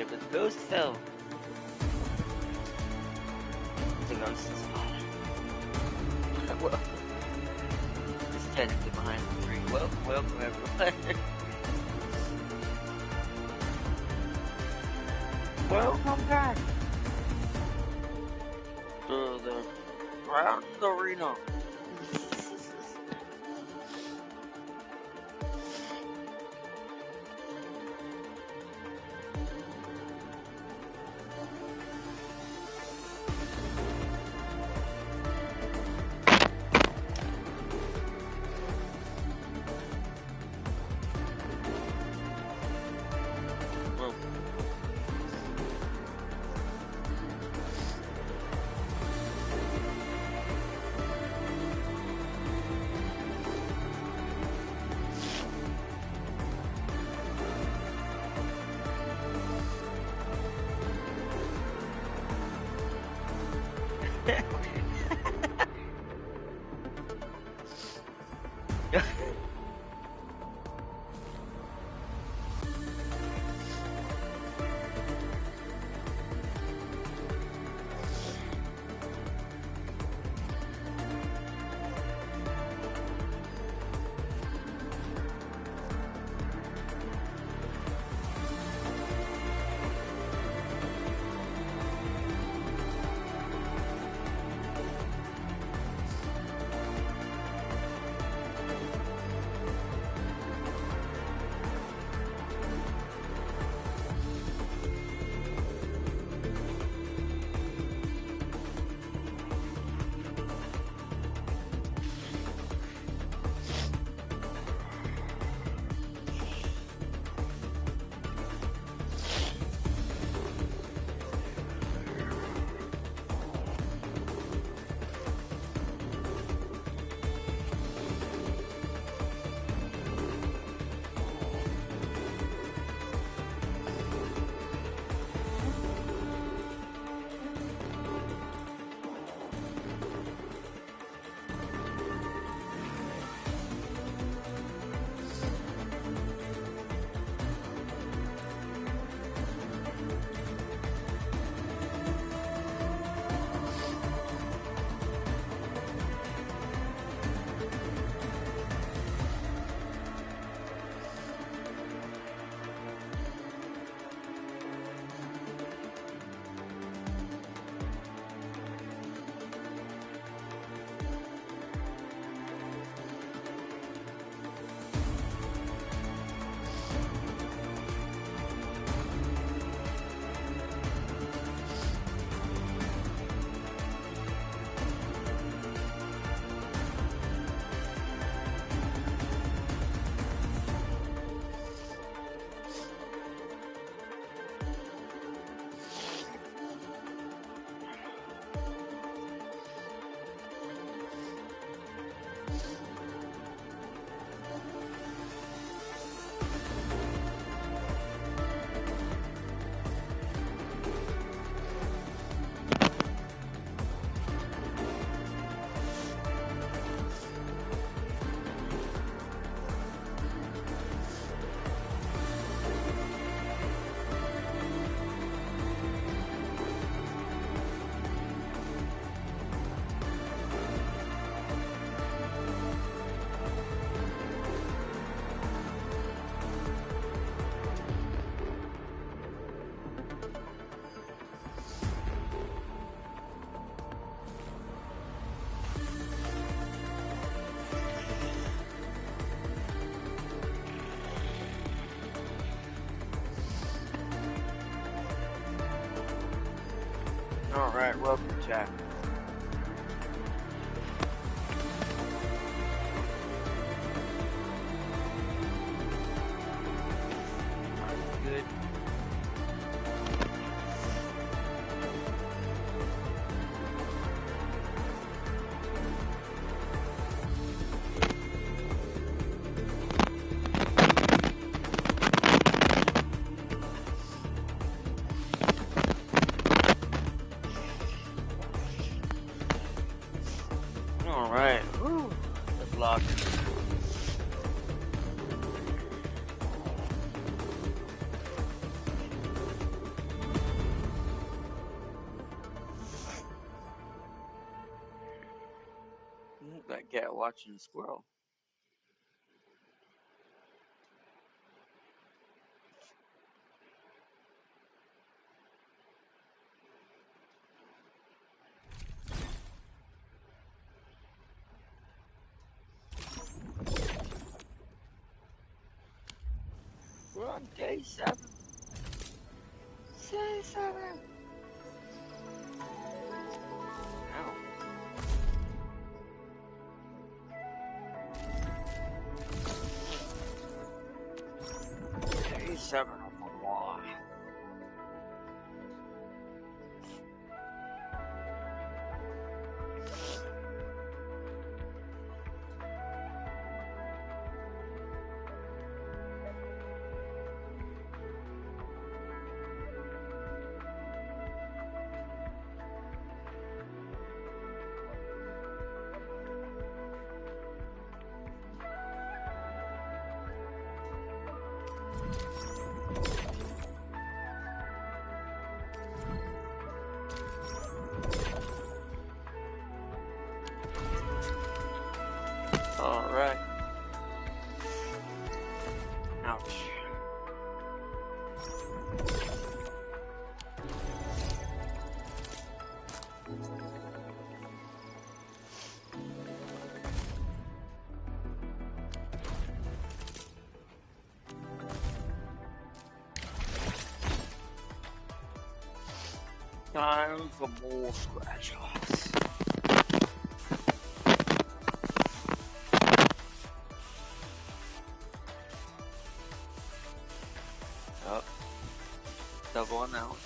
the ghost fell. The ghost is well, it's technically behind the tree. Welcome everyone. Welcome back to the Round Arena. Alright, welcome chat. Good. watching the squirrel. We're on day 7. Day 7. Ow. Day 7 of the war. Alright. Ouch. Time for more scratch-offs. Oh, double on that one.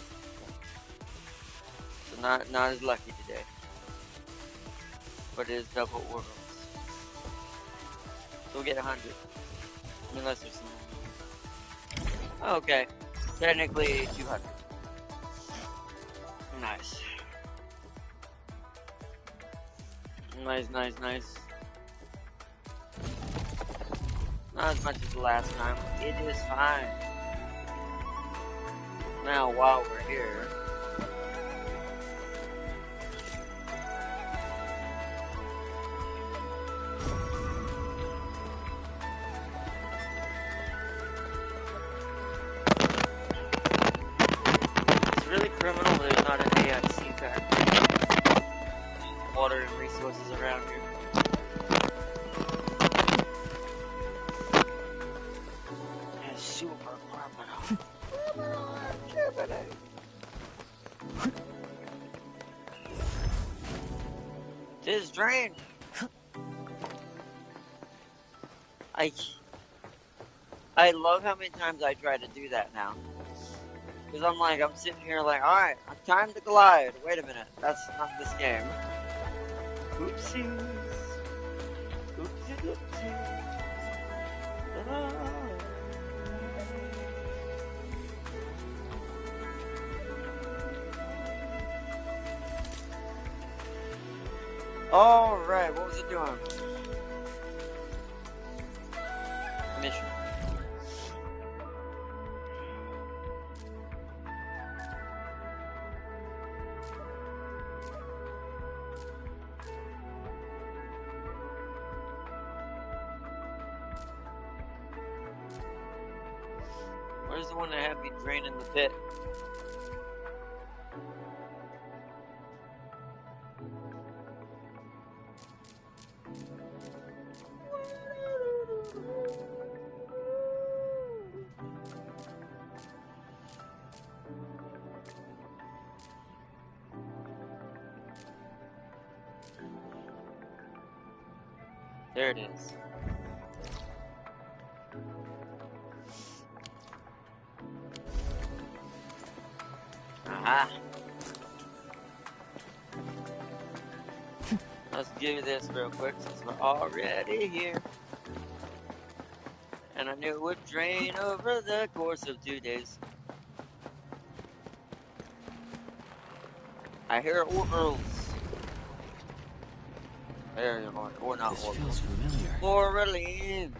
So not as lucky today, but it is double orbals. So we'll get 100, unless there's some. Okay, technically 200. Nice. Nice. Not as much as the last time. It is fine. Now, while we're here, it's really criminal there's not an AIC pack. Water and resources around here. Yeah, super criminal. This drain. I love how many times I try to do that now. Because I'm sitting here alright, time to glide. Wait a minute, that's not this game. Oopsies. Oopsies. Alright, what was it doing? Mission. Where's the one that had me draining the pit? There it is. Aha. Let's do this real quick since we're already here. And I knew it would drain over the course of 2 days. I hear orbals. There you are. Or not This orbals. feels familiar. Oraline.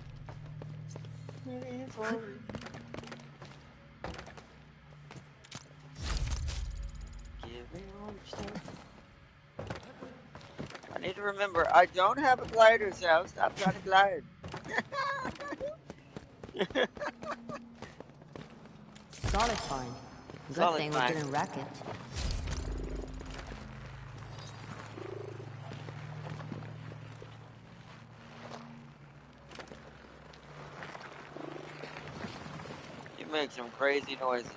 Give me all your stuff. I need to remember, I don't have a glider, so stop trying to glide. Solid find. Good Solid thing find. we didn't wreck it. You make some crazy noises.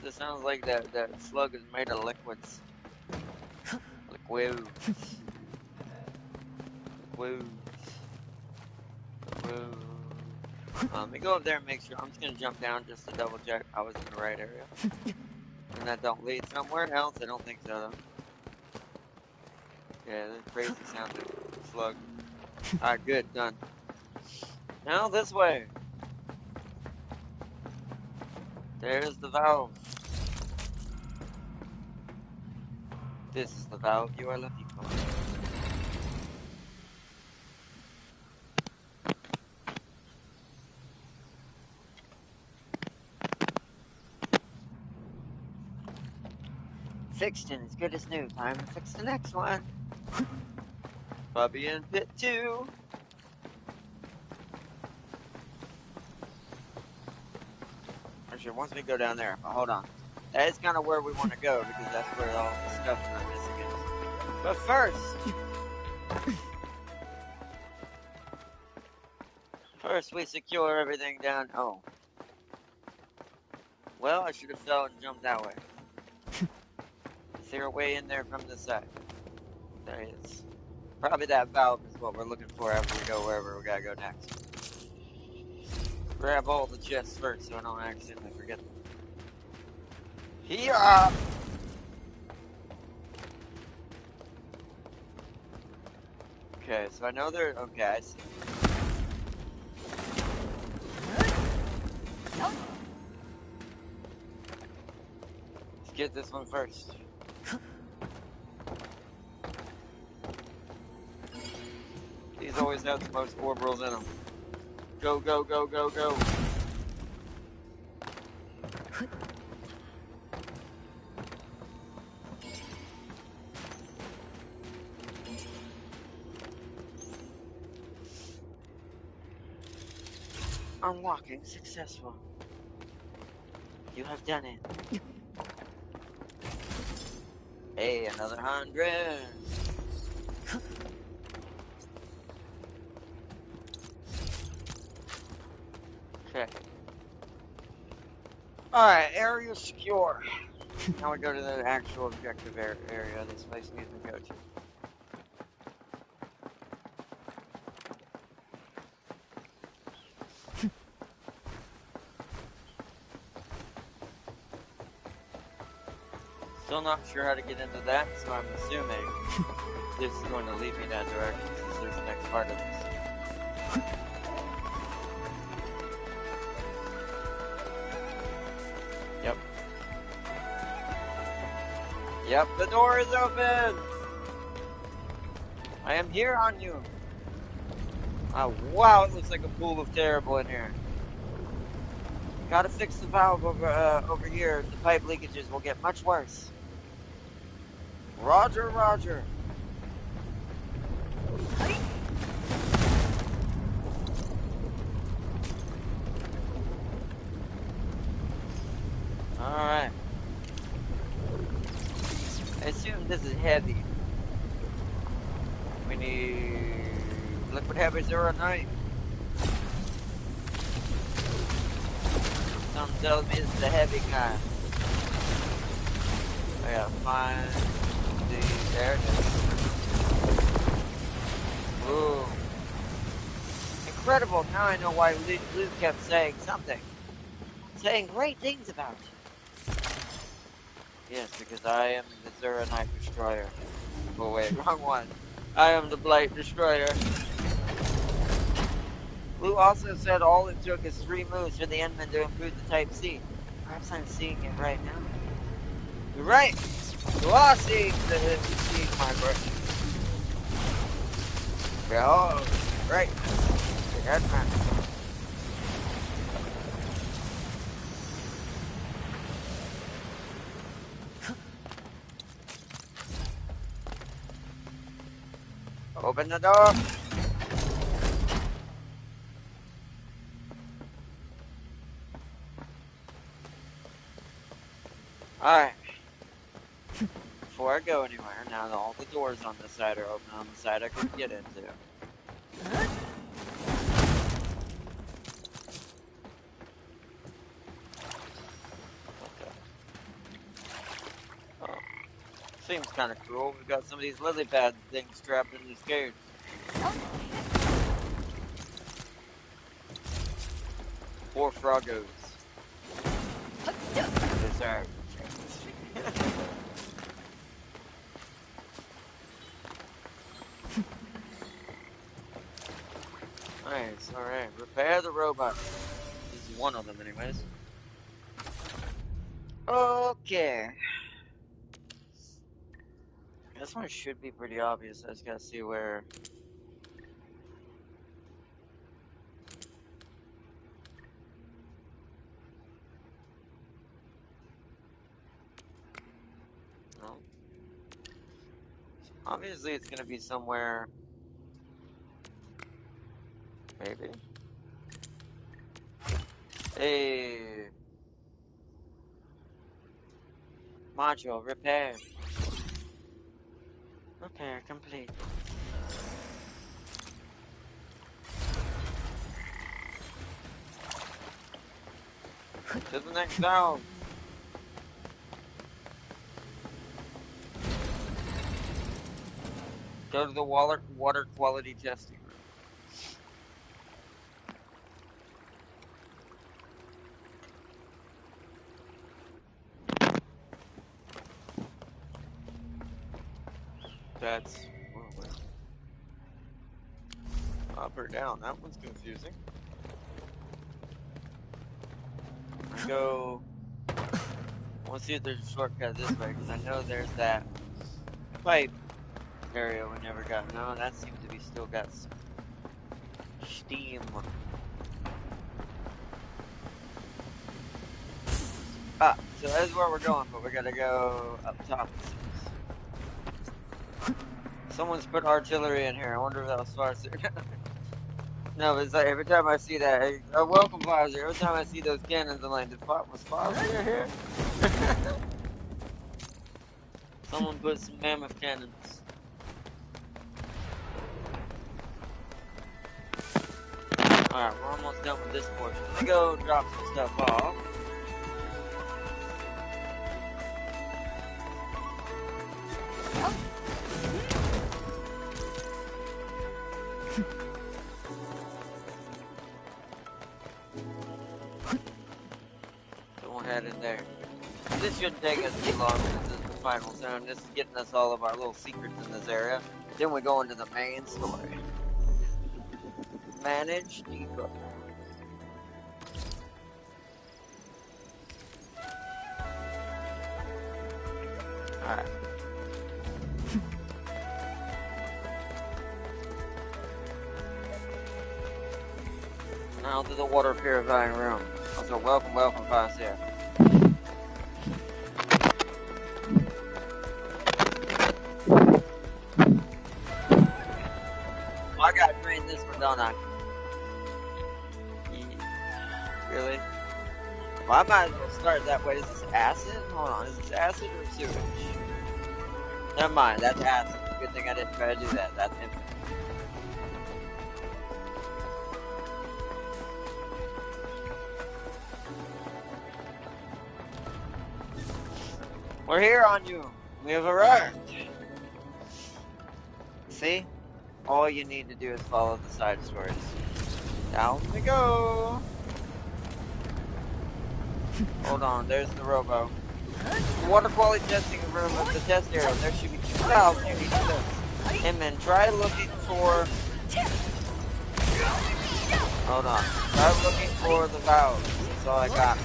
It sounds like that slug is made of liquids. Liquids. Liquids. Liquids. Let me go up there and make sure. I'm just gonna jump down just to double check I was in the right area. And that don't lead somewhere else? I don't think so though. Yeah, that's crazy sounding slug. Alright, good, done. Now this way. There's the valve. This is the valve you are looking for. Fixed and as good as new. Time to fix the next one. Bubby in pit 2. Actually, once we go down there, hold on. That is kind of where we want to go because that's where all the stuff we're missing is. But first we secure everything down. Oh. Well, I should have fell and jumped that way. Is there a way in there from this side? There is. Probably that valve is what we're looking for after we go wherever we gotta go next. Grab all the chests first so I don't accidentally forget them. Here! Okay, so I know there. Okay, I see. Let's get this one first. These always have the most orbitals in them. Go, go, go, go, go. Unlocking successful. You have done it. Hey, another 100. Okay. Alright, area secure. Now we go to the actual objective area this place needs to go to. Still not sure how to get into that, so I'm assuming this is going to lead me that direction since there's the next part of this. Yep. Yep, the door is open! I am here on you. Oh, wow, it looks like a pool of terrible in here. Gotta fix the valve over here. The pipe leakages will get much worse. Roger, roger. Alright. I assume this is heavy. We need liquid heavy 09. Something tells me this is the heavy kind. I gotta find the. There it is. Ooh. Incredible. Now I know why Luke kept saying something. Saying great things about you. Yes, because I am the Knight Destroyer. Oh wait, wrong one. I am the Blight Destroyer. Lou also said all it took is 3 moves for the Endman to improve the Type C. Perhaps I'm seeing it right now. You're right! You are seeing my birth. Oh, right. Open the door. Alright. Before I go anywhere, now that all the doors on this side are open on the side I couldn't get into. Okay. Oh. Seems kind of cruel. We've got some of these lily pad things trapped in these cages. Poor froggos. Yes, sir. Nice, alright. Repair the robot. This is one of them, anyways. Okay. This one should be pretty obvious. I just gotta see where. No. Obviously, it's gonna be somewhere. Maybe. Hey. Module repair. Repair complete. To the next zone. Go to the water quality testing room. That's up or down. That one's confusing. I go. I want to see if there's a shortcut this way because I know there's that pipe area we never got. No, that seems to be still got some steam. Ah, so that's where we're going, but we gotta go up top. Someone's put artillery in here. I wonder if that was Farser. No, but it's like every time I see that, hey, welcome Farser. Every time I see those cannons, I'm like, was Farser here? Someone put some mammoth cannons. Alright, we're almost done with this portion. Let me go drop some stuff off. Don't head in there. This shouldn't take us too long. This is the final zone. This is getting us all of our little secrets in this area. Then we go into the main story. Manage debug. Alright. Now to the water purifying room. Also, welcome, Fasir. I gotta drain this one, don't I? Really? Well, I might as well start that way. Is this acid? Hold on, is this acid or sewage? Never mind, that's acid. Good thing I didn't try to do that. That's infinite. We're here on you. We have arrived. See? All you need to do is follow the side stories. Down we go. Hold on, there's the robo. The water quality testing room of the test area. There should be 2 valves you need to test. And then try looking for... Hold on. Try looking for the valves. That's all I got.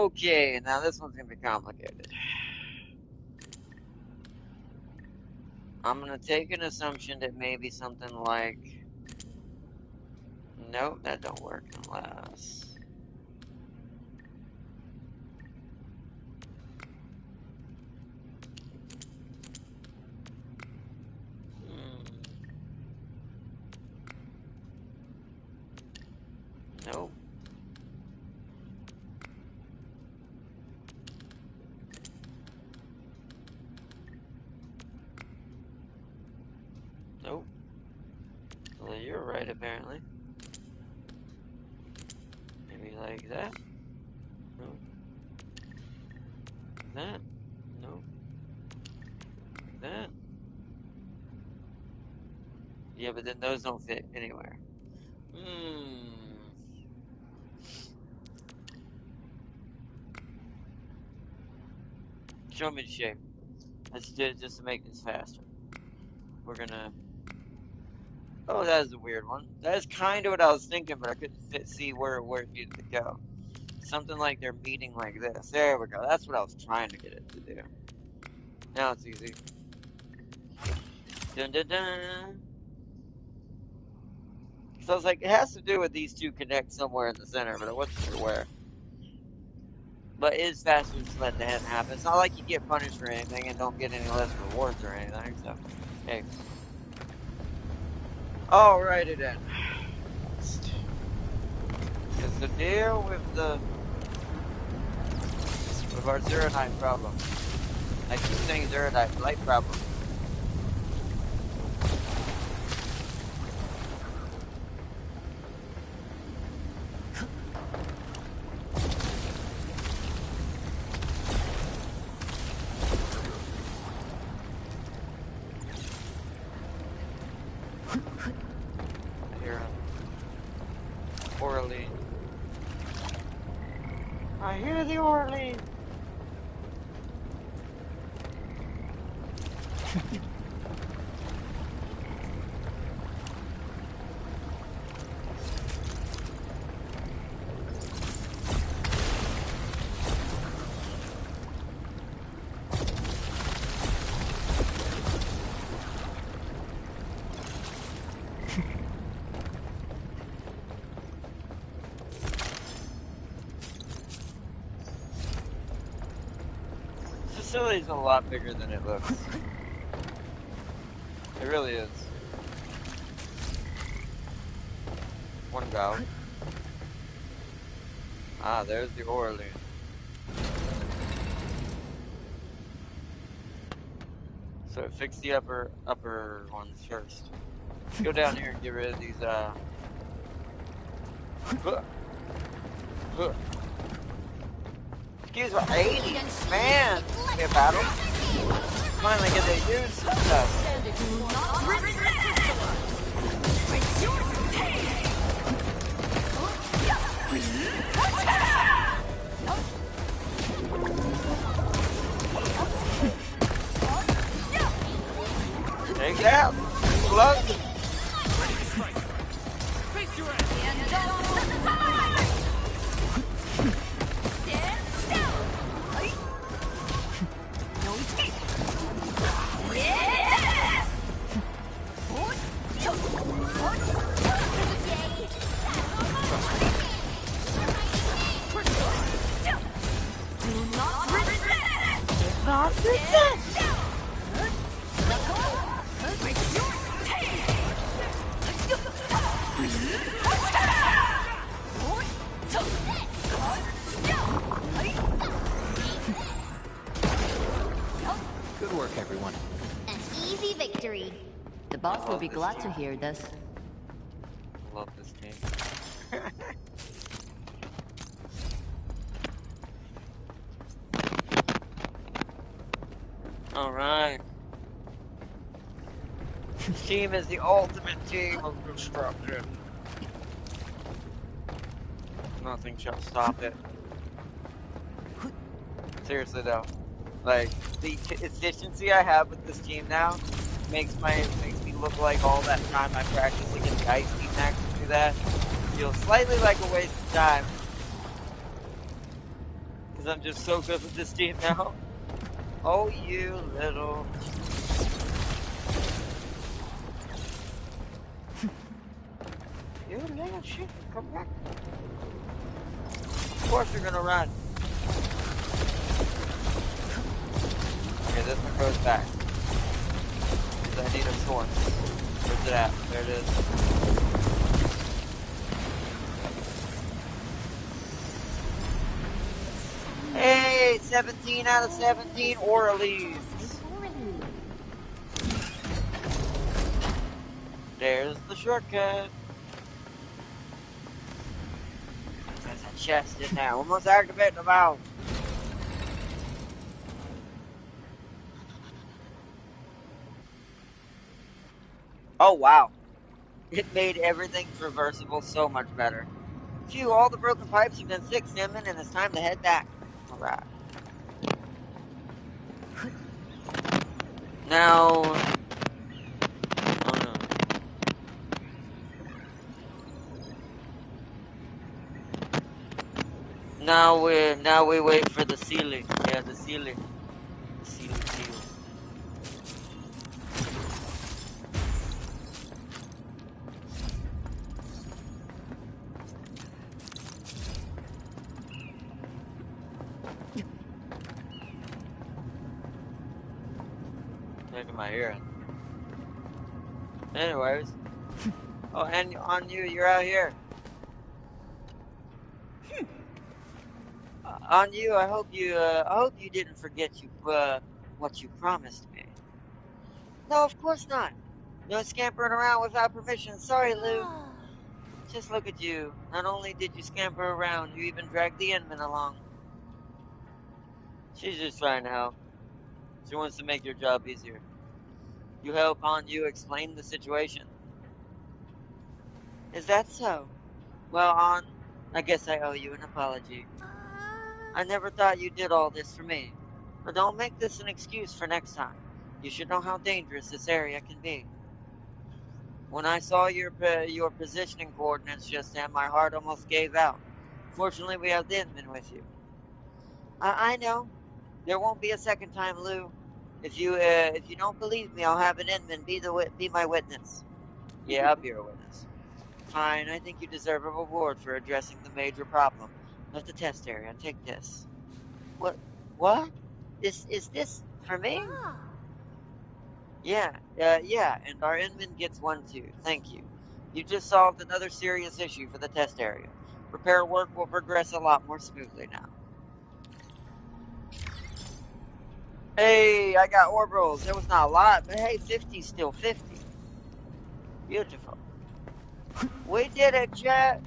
Okay, now this one's gonna be complicated. I'm gonna take an assumption that maybe something like... Nope, that don't work unless... Nope. Nope. Well, you're right, apparently. Maybe like that? Nope. That? Nope. That? Yeah, but then those don't fit anywhere. Show me the shape. Let's do it just to make this faster. We're gonna... Oh, that is a weird one. That is kind of what I was thinking, but I couldn't see where it needed to go. Something like they're meeting like this. There we go. That's what I was trying to get it to do. Now it's easy. Dun dun dun. So I was like, it has to do with these two connect somewhere in the center, but I wasn't sure where. But it is faster to just let that happen. It's not like you get punished for anything and don't get any less rewards or anything, so hey. Alrighty then. Because the deal with our Zero Night problem. I keep saying Zero Night light problem. I hear the Orly. This facility's a lot bigger than it looks. It really is. One go. Ah, there's the Orly. So fix the upper ones first. Let's go down here and get rid of these Excuse me, 80, man! Okay, battle. Finally get to use some stuff. Take that! Love. Good work, everyone. An easy victory. The boss will be glad to hear this. Love this game. Alright. This team is the ultimate team of destruction. Nothing shall stop it. Seriously though. Like, the efficiency I have with this team now makes me look like all that time I practiced against the Ice Team next to do that feels slightly like a waste of time. Because I'm just so good with this team now. Oh, you little... You little shit, come back. Of course you're gonna run. Okay, this one goes back. I need a source. Where's it at? There it is. Hey, 17 out of 17 orally. There's the shortcut. There's a chest in there. Almost activating the valve. Oh, wow. It made everything traversable so much better. Phew, all the broken pipes have been fixed, Inman, and it's time to head back. Alright. Now... Oh no. Now we wait for the ceiling. Yeah, the ceiling. The ceiling seal. Taking my ear. Anyways. Oh, and on you, you're out here. On you, I hope you didn't forget what you promised me. No, of course not. No scampering around without permission. Sorry, Lou. Just look at you. Not only did you scamper around, you even dragged the Inman along. She's just trying to help. She wants to make your job easier. You help on you explain the situation. Is that so? Well, On, I guess I owe you an apology. I never thought you did all this for me. But don't make this an excuse for next time. You should know how dangerous this area can be. When I saw your positioning coordinates just then, my heart almost gave out. Fortunately, we have the Inman with you. I know. There won't be a second time, Lou. If you don't believe me, I'll have an Inman be my witness. Yeah, I'll be your witness. Fine, I think you deserve a reward for addressing the major problem of the test area. Take this. What? What? Is this for me? Yeah, and our Inman gets one too. Thank you. You just solved another serious issue for the test area. Repair work will progress a lot more smoothly now. Hey, I got orbitals. It was not a lot, but hey, 50's still 50. Beautiful. We did it, chat.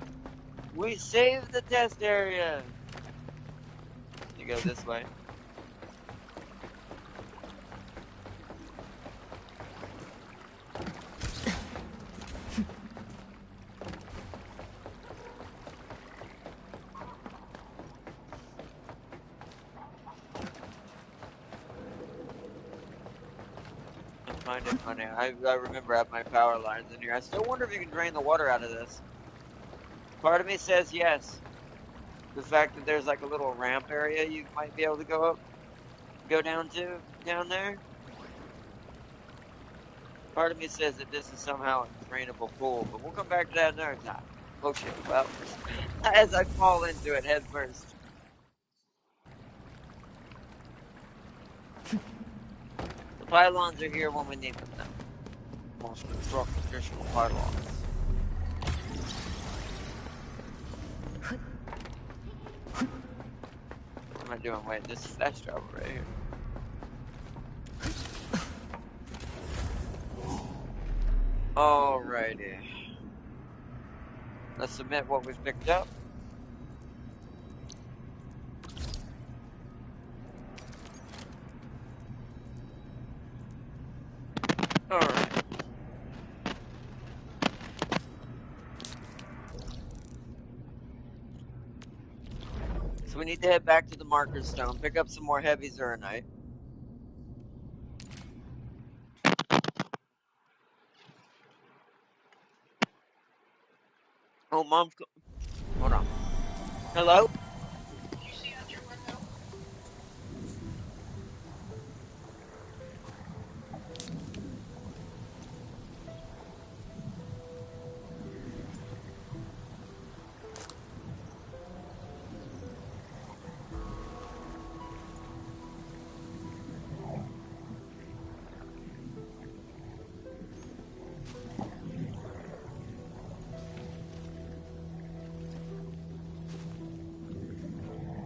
We saved the test area. You go this way. I find it funny. I remember I have my power lines in here. I still wonder if you can drain the water out of this. Part of me says yes. The fact that there's like a little ramp area you might be able to go down there. Part of me says that this is somehow a drainable pool, but we'll come back to that another time. Oh shit, well, as I fall into it head first. The pylons are here when we need them now. Must construct additional pylons. What am I doing? Wait, this is fast travel right here. Alrighty. Let's submit what we've picked up. Alright. So we need to head back to the marker stone, pick up some more heavy Zernite. Oh, Mom's hold on. Hello?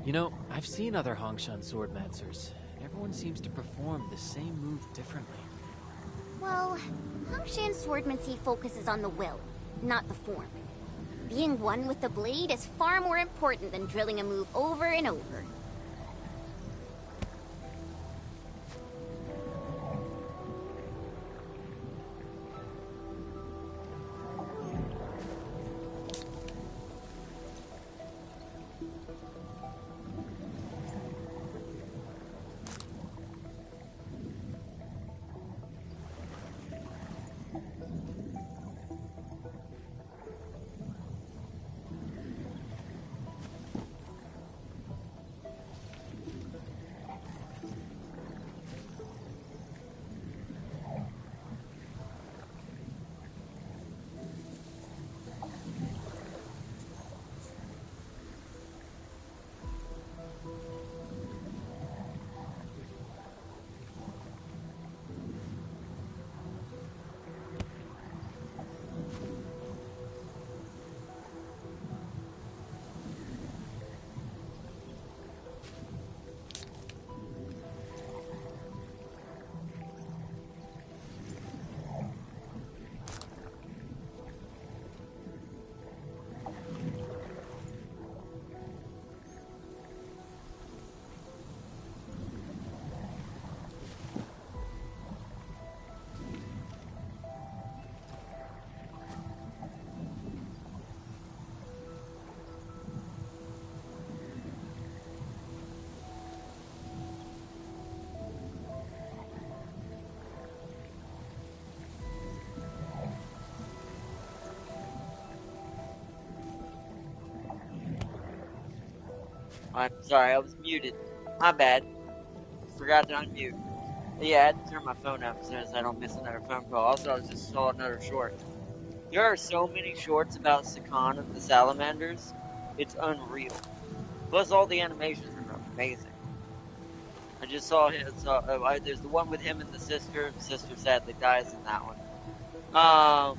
You know, I've seen other Hongshan swordmancers. Everyone seems to perform the same move differently. Well, Hongshan swordmancy focuses on the will, not the form. Being one with the blade is far more important than drilling a move over and over. I'm sorry, I was muted. My bad. Forgot to unmute. Yeah, I had to turn my phone up so I don't miss another phone call. Also, I just saw another short. There are so many shorts about Sakan of the Salamanders. It's unreal. Plus, all the animations are amazing. I just saw there's the one with him and the sister. The sister sadly dies in that one.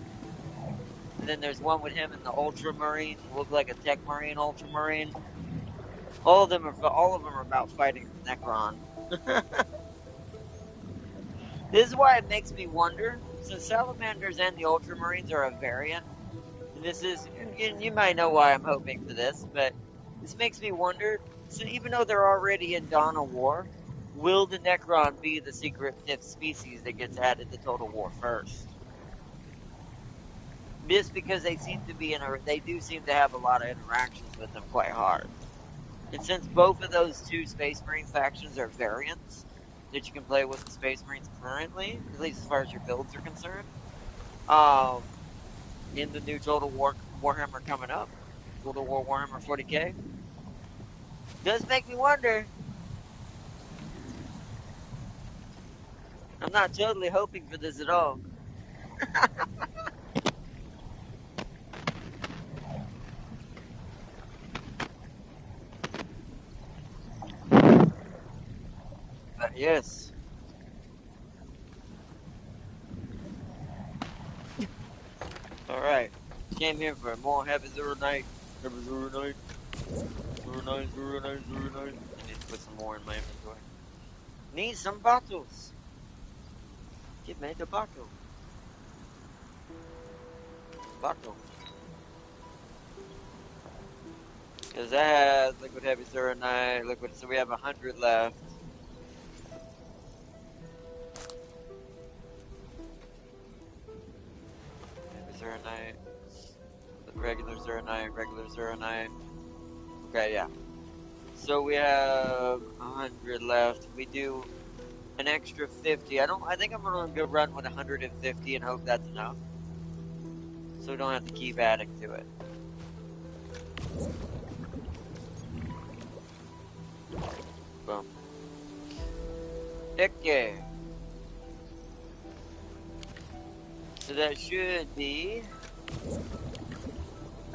And then there's one with him and the Ultramarine, look like a Tech Marine Ultramarine. All of them are about fighting Necron. This is why it makes me wonder, since Salamanders and the Ultramarines are a variant, and this is, and you might know why I'm hoping for this, but this makes me wonder, so even though they're already in Dawn of War, will the Necron be the secret fifth species that gets added to Total War first? Just because they do seem to have a lot of interactions with them quite hard. And since both of those two Space Marine factions are variants that you can play with the Space Marines currently, at least as far as your builds are concerned, in the new Total War Warhammer coming up, Total War Warhammer 40k, does make me wonder. I'm not totally hoping for this at all. But yes. Alright. Came here for more Heavy Zero Night. Heavy Zero Night. Zero Night, Zero Night, Zero Night. I need to put some more in my inventory. Need some bottles. Give me the bottle. Bottle. Because that has Liquid Heavy Zero Night, Liquid, so we have 100 left. Zero Night, regular Zero Night, regular Zero Night. Okay, yeah. So we have 100 left. We do an extra 50. I think I'm gonna go run with 150 and hope that's enough. So we don't have to keep adding to it. Boom. Okay. So that should be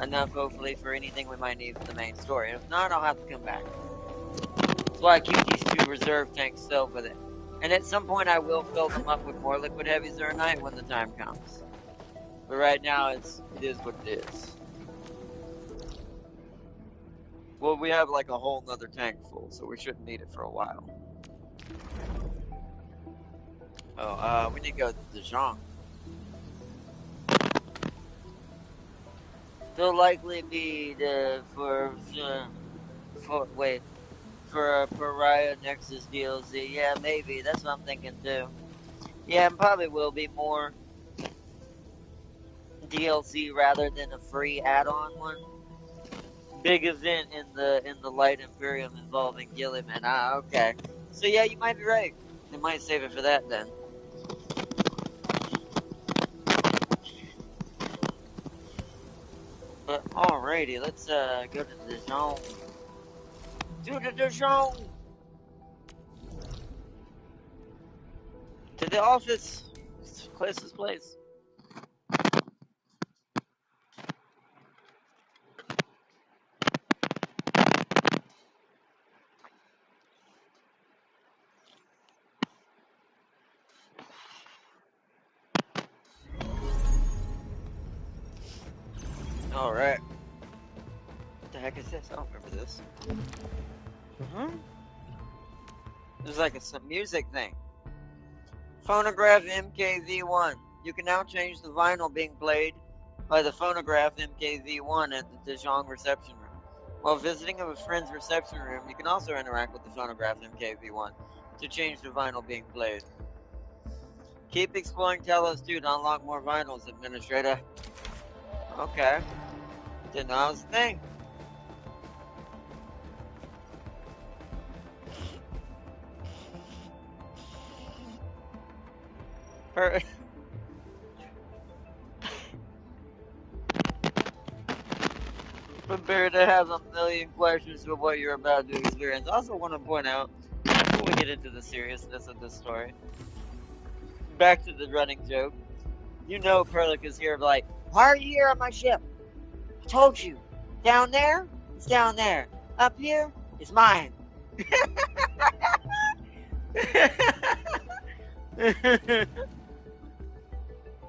enough, hopefully, for anything we might need for the main story. If not, I'll have to come back. That's why I keep these 2 reserve tanks filled with it. And at some point, I will fill them up with more Liquid Heavy Zernite when the time comes. But right now, it is what it is. Well, we have like a whole nother tank full, so we shouldn't need it for a while. Oh, we need to go to Dijon. They'll likely be for a Pariah Nexus DLC. Yeah, maybe. That's what I'm thinking too. Yeah, and probably will be more DLC rather than a free add-on one. Big event in the Light Imperium involving Gilliman. Ah, okay. So yeah, you might be right. They might save it for that then. But alrighty, let's go to the zone. To the zone. To the office. It's Class's place. Alright. What the heck is this? I don't remember this. There's like some music thing. Phonograph MKV1. You can now change the vinyl being played by the Phonograph MKV1 at the Dijon reception room. While visiting a friend's reception room, you can also interact with the Phonograph MKV1 to change the vinyl being played. Keep exploring Telos 2 to unlock more vinyls, Administrator. Okay. Didn't know that was a thing. Prepare to have a million questions for what you're about to experience. I also want to point out, before we get into the seriousness of this story, back to the running joke. You know Perlick is here like, why are you here on my ship? I told you. Down there? It's down there. Up here? It's mine.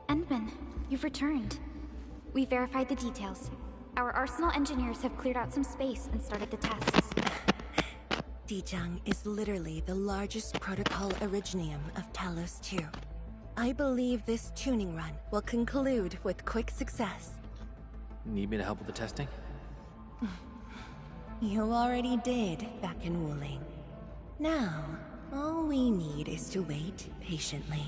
Endman, you've returned. We verified the details. Our Arsenal engineers have cleared out some space and started the tests. Dijon is literally the largest protocol originium of Talos 2. I believe this tuning run will conclude with quick success. Need me to help with the testing? You already did back in Wuling. Now, all we need is to wait patiently.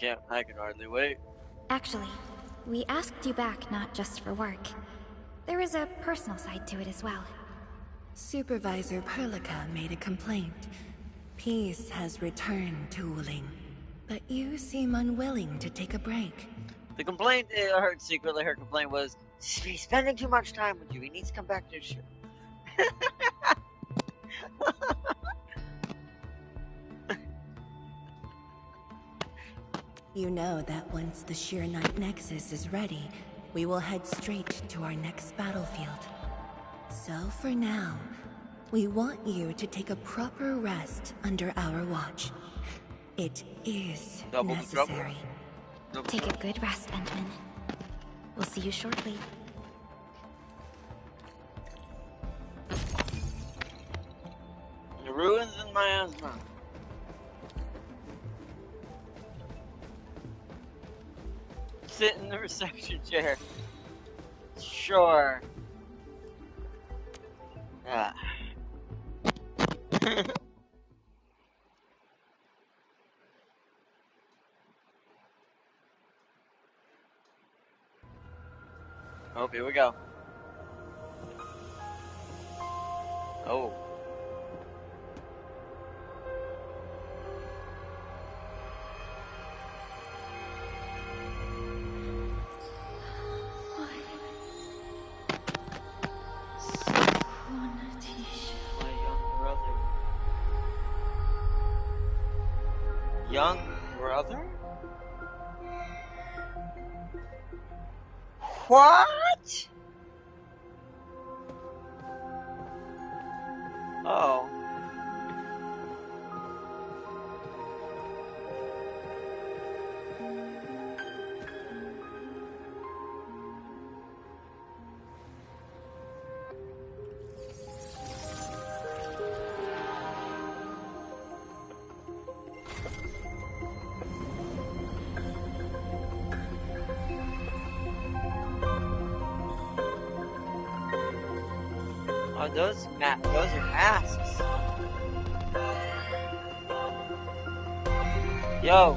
Yeah, I can hardly wait. Actually, we asked you back not just for work. There is a personal side to it as well. Supervisor Perlica made a complaint. Peace has returned to Wuling, but you seem unwilling to take a break. The complaint I heard secretly, her complaint was, he's spending too much time with you. He needs to come back to his ship. You know that once the Sheer Night Nexus is ready, we will head straight to our next battlefield. So for now, we want you to take a proper rest under our watch. It is necessary. Take a good rest, Endman. We'll see you shortly. The ruins in miasma. Sit in the reception chair. Sure. Ah. Oh, here we go. Oh. My young brother. Young brother? What? Oh. Oh, those are masks. Yo.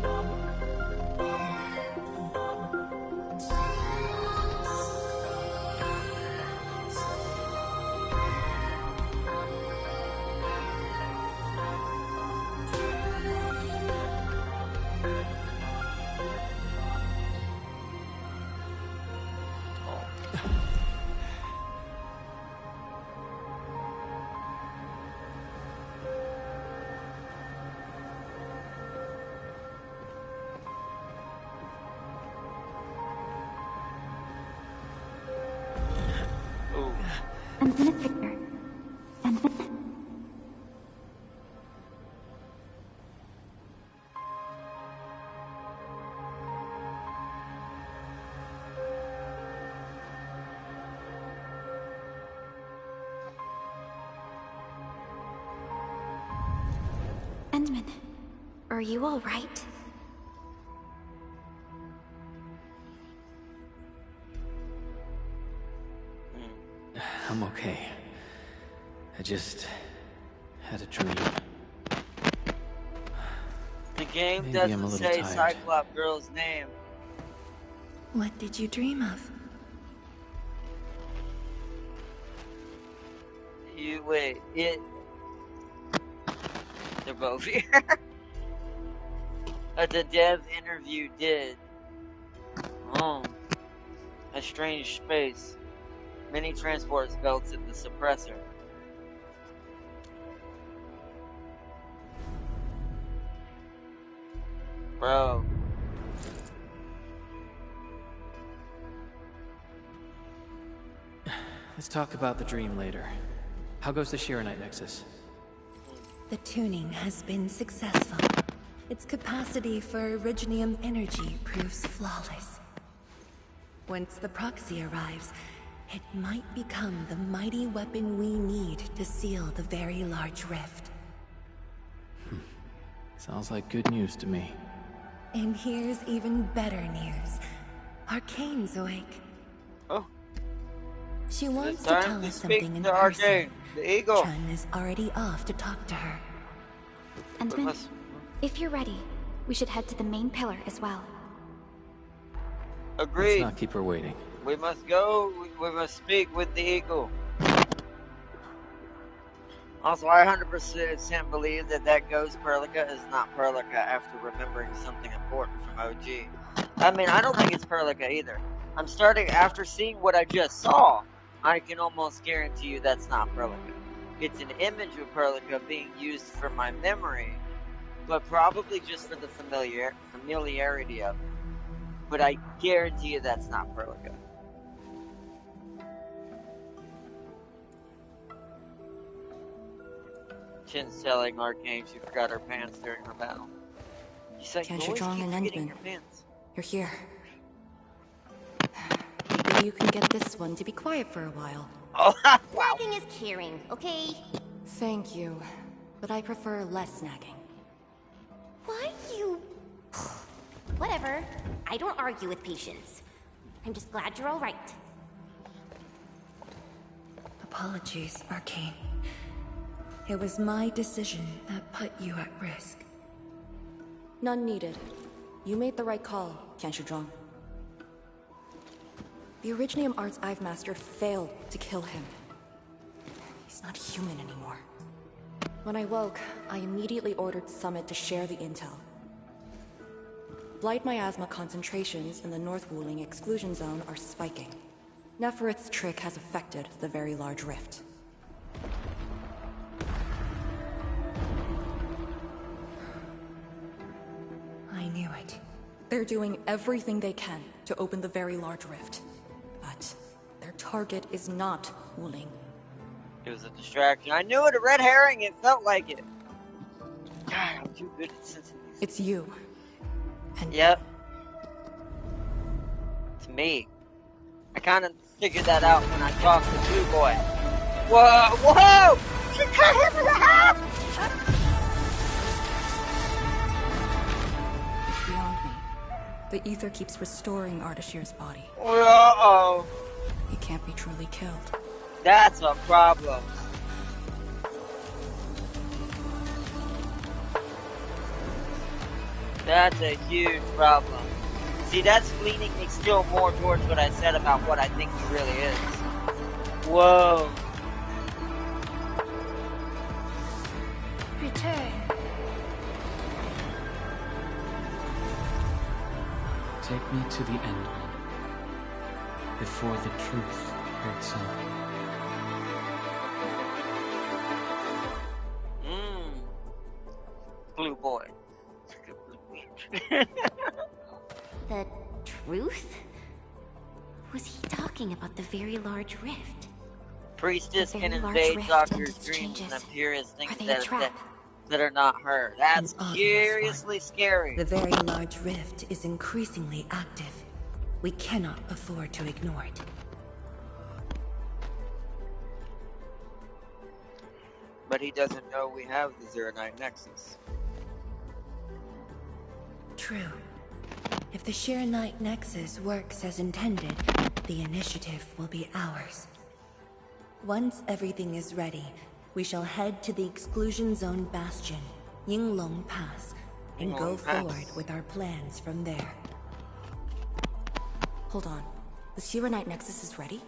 Endman and Victor. Endman. Endman, are you all right? I'm okay. I just had a dream. The game Maybe I'm a doesn't little say tired. Cyclops girl's name. What did you dream of? They're both here. The dev interview did. Oh. A strange space. Many transport belts in the suppressor. Bro. Let's talk about the dream later. How goes the Shiranite Nexus? The tuning has been successful. Its capacity for originium energy proves flawless. Once the proxy arrives, it might become the mighty weapon we need to seal the very large rift. Sounds like good news to me. And here's even better news. Arcane's awake. Oh. She wants It's to time tell to us speak something in to person. Arcane, the eagle. Chun is already off to talk to her. Endman, if you're ready, we should head to the main pillar as well. Let's Agreed. not keep her waiting. We must go. We must speak with the eagle. Also, I 100% believe that ghost Perlica is not Perlica after remembering something important from OG. I mean, I don't think it's Perlica either. I'm starting, after seeing what I just saw, I can almost guarantee you that's not Perlica. It's an image of Perlica being used for my memory, but probably just for the familiarity of it. But I guarantee you that's not Perlica. Chin's telling Arcane she forgot her pants during her battle. He's like, you always Strong keep and forgetting Endman. your pants. You're here. Maybe you can get this one to be quiet for a while. Oh, wow. Nagging is caring, okay? Thank you, but I prefer less nagging. Why you... Whatever. I don't argue with patience. I'm just glad you're all right. Apologies, Arcane. It was my decision that put you at risk. None needed. You made the right call, Tianshizhuang. The Originium arts I've mastered failed to kill him. He's not human anymore. When I woke, I immediately ordered Summit to share the intel. Blight miasma concentrations in the North Wuling exclusion zone are spiking. Neferith's trick has affected the Very Large Rift. I knew it. They're doing everything they can to open the Very Large Rift. But their target is not Wuling. It was a distraction. I knew it, a red herring, it felt like it. God, I'm too good at sensing these. It's you. And Yep. It's me. I kind of figured that out when I talked to Blue Boy. Whoa! Whoa! She cut him in half! it's beyond me. The ether keeps restoring Ardashir's body. Uh-oh. He can't be truly killed. That's a problem. That's a huge problem. See, that's leaning me still more towards what I said about what I think he really is. Whoa. Return. Take me to the end, before the truth hurts some. Blue boy. The truth? Was he talking about the very large rift? Priestess The can very large invade rift Doctor's and its dreams changes. and appear as things Are they a trap? that are not her. That's An obvious curiously one. scary. The very large rift is increasingly active. We cannot afford to ignore it. But he doesn't know we have the Zeronite Nexus. True. If the Shiranite Nexus works as intended, the initiative will be ours. Once everything is ready, we shall head to the Exclusion Zone Bastion, Yinglong Pass, and go forward with our plans from there. Hold on. The Shiranite Nexus is ready?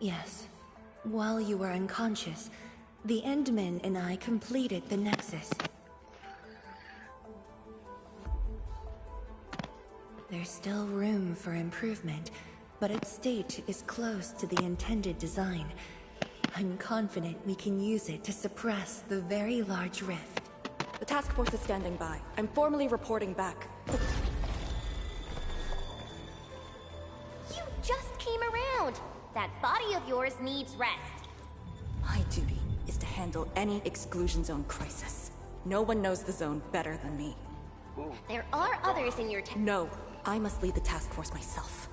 Yes. While you were unconscious, the Endmen and I completed the Nexus. There's still room for improvement, but its state is close to the intended design. I'm confident we can use it to suppress the very large rift. The task force is standing by. I'm formally reporting back. You just came around! That body of yours needs rest. My duty is to handle any exclusion zone crisis. No one knows the zone better than me. There are others in your town. No, I must lead the task force myself.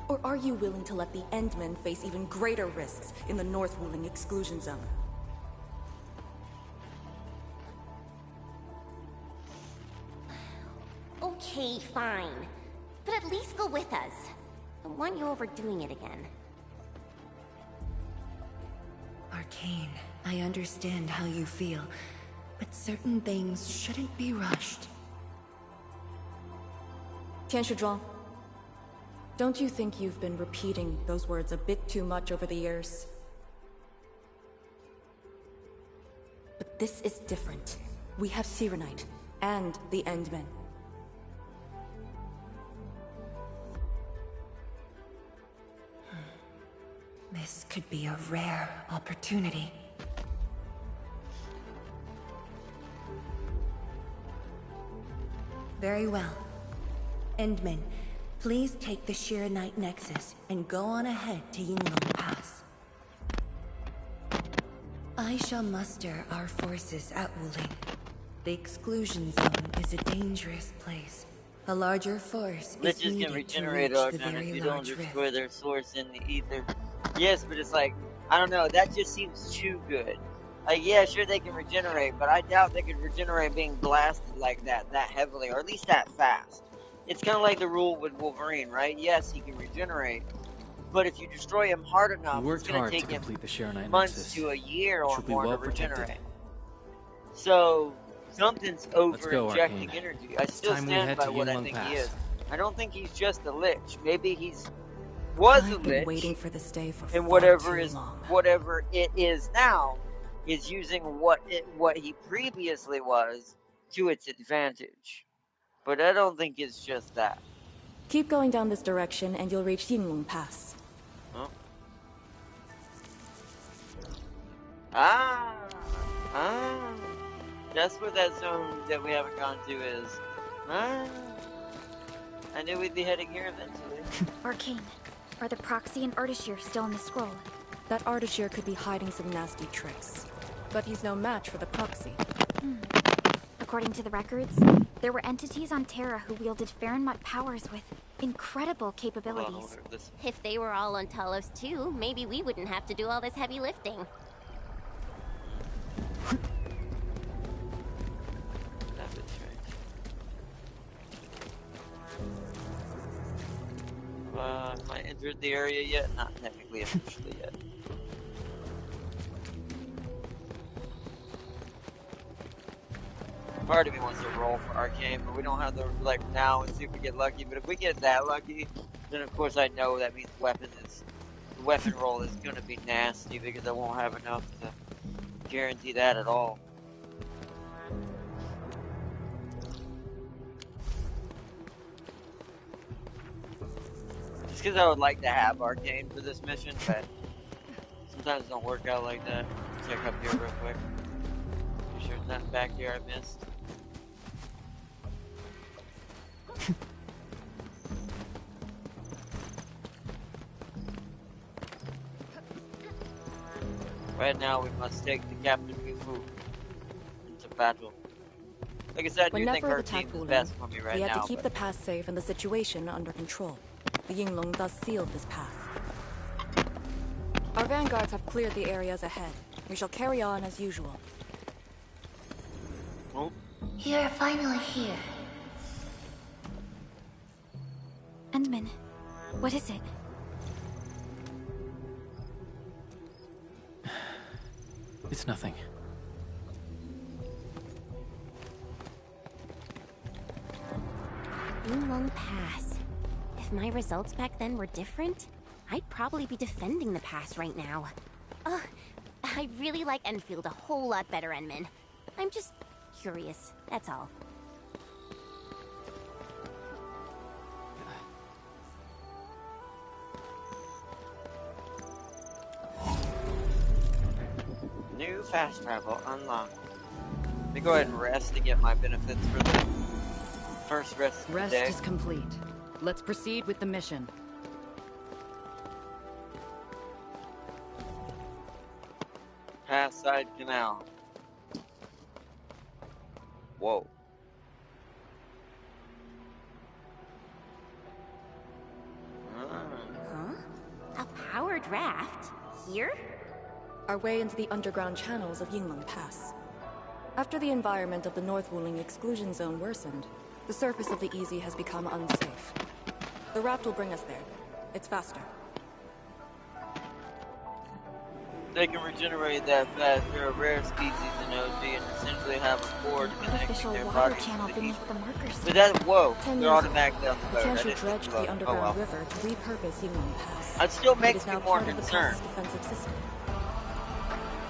Or are you willing to let the Endmen face even greater risks in the North Wuling exclusion zone? Okay, fine. But at least go with us. I don't want you overdoing it again. Arcane, I understand how you feel, but certain things shouldn't be rushed. Tianshizhuang, don't you think you've been repeating those words a bit too much over the years? But this is different. We have Sirenite and the Endmen. This could be a rare opportunity. Very well. Endmen, please take the Shiranite Nexus and go on ahead to Yinglong Pass. I shall muster our forces at Wuling. The exclusion zone is a dangerous place. A larger force is Liches can needed to regenerate reach the Argon very if you don't large rift. destroy their source in the ether. Yes, but it's like, I don't know, that just seems too good. Like, yeah, sure they can regenerate, but I doubt they could regenerate being blasted like that heavily, or at least that fast. It's kind of like the rule with Wolverine, right? Yes, he can regenerate, but if you destroy him hard enough, We it's worked going hard to to take him complete the Shiranite months Nexus. to a year It or should be more well to protected. regenerate. So, something's Let's go, over-injecting Arcane. energy. I It's still time we stand head by to what I Yinglong think Pass. he is. I don't think he's just a lich. Maybe he's was a I've been lich, waiting for this day for and far whatever too long. it is now is using what he previously was to its advantage. But I don't think it's just that. Keep going down this direction and you'll reach Yinglong Pass. Huh? Ah, that's where that zone that we haven't gone to is. Ah, I knew we'd be heading here eventually. Arcane. Are the Proxy and Ardashir still in the scroll? That Ardashir could be hiding some nasty tricks. But he's no match for the Proxy. According to the records, there were entities on Terra who wielded Farenmut powers with incredible Hold on, capabilities. hold on, this- If they were all on Talos too, maybe we wouldn't have to do all this heavy lifting. That bit strange. Have I entered the area yet? Not technically officially yet. Part of me wants to roll for Arcane, but we don't have the like now and see if we get lucky. But if we get that lucky, then of course I know that means the weapon roll is gonna be nasty because I won't have enough to guarantee that at all. Just because I would like to have Arcane for this mission, but sometimes it don't work out like that. Check up here real quick. Make sure there's nothing back here I missed. Right now, we must take the Captain Kufu into battle. Like I said, I do think her team is best for me right now. We had to keep the pass safe and the situation under control. The Yinglong thus sealed this path. Our vanguards have cleared the areas ahead. We shall carry on as usual. Oh. You're finally here. Endman, what is it? It's nothing. Yinglong Pass. If my results back then were different, I'd probably be defending the pass right now. I really like Enfield a whole lot better, Endman. I'm just curious, that's all. New fast travel unlocked. Let me go ahead and rest to get my benefits for the first rest of the Rest day. is complete. Let's proceed with the mission. Pass side canal. Whoa. Huh? A powered raft? Here? Our way into the underground channels of Yinglong Pass. After the environment of the North Wuling exclusion zone worsened, the surface of the Easy has become unsafe. The raft will bring us there. It's faster. They can regenerate that fast. They're a rare species in OG and essentially have a cord connecting Artificial their water bodies channel to the beneath East. the markers. But that, whoa, 10 they're years automatically on the The boat. I Kanchu didn't dredged look. the underground Oh well. river to repurpose Yinglong Pass. It still It makes is me now more part of the concerned. pass's defensive system.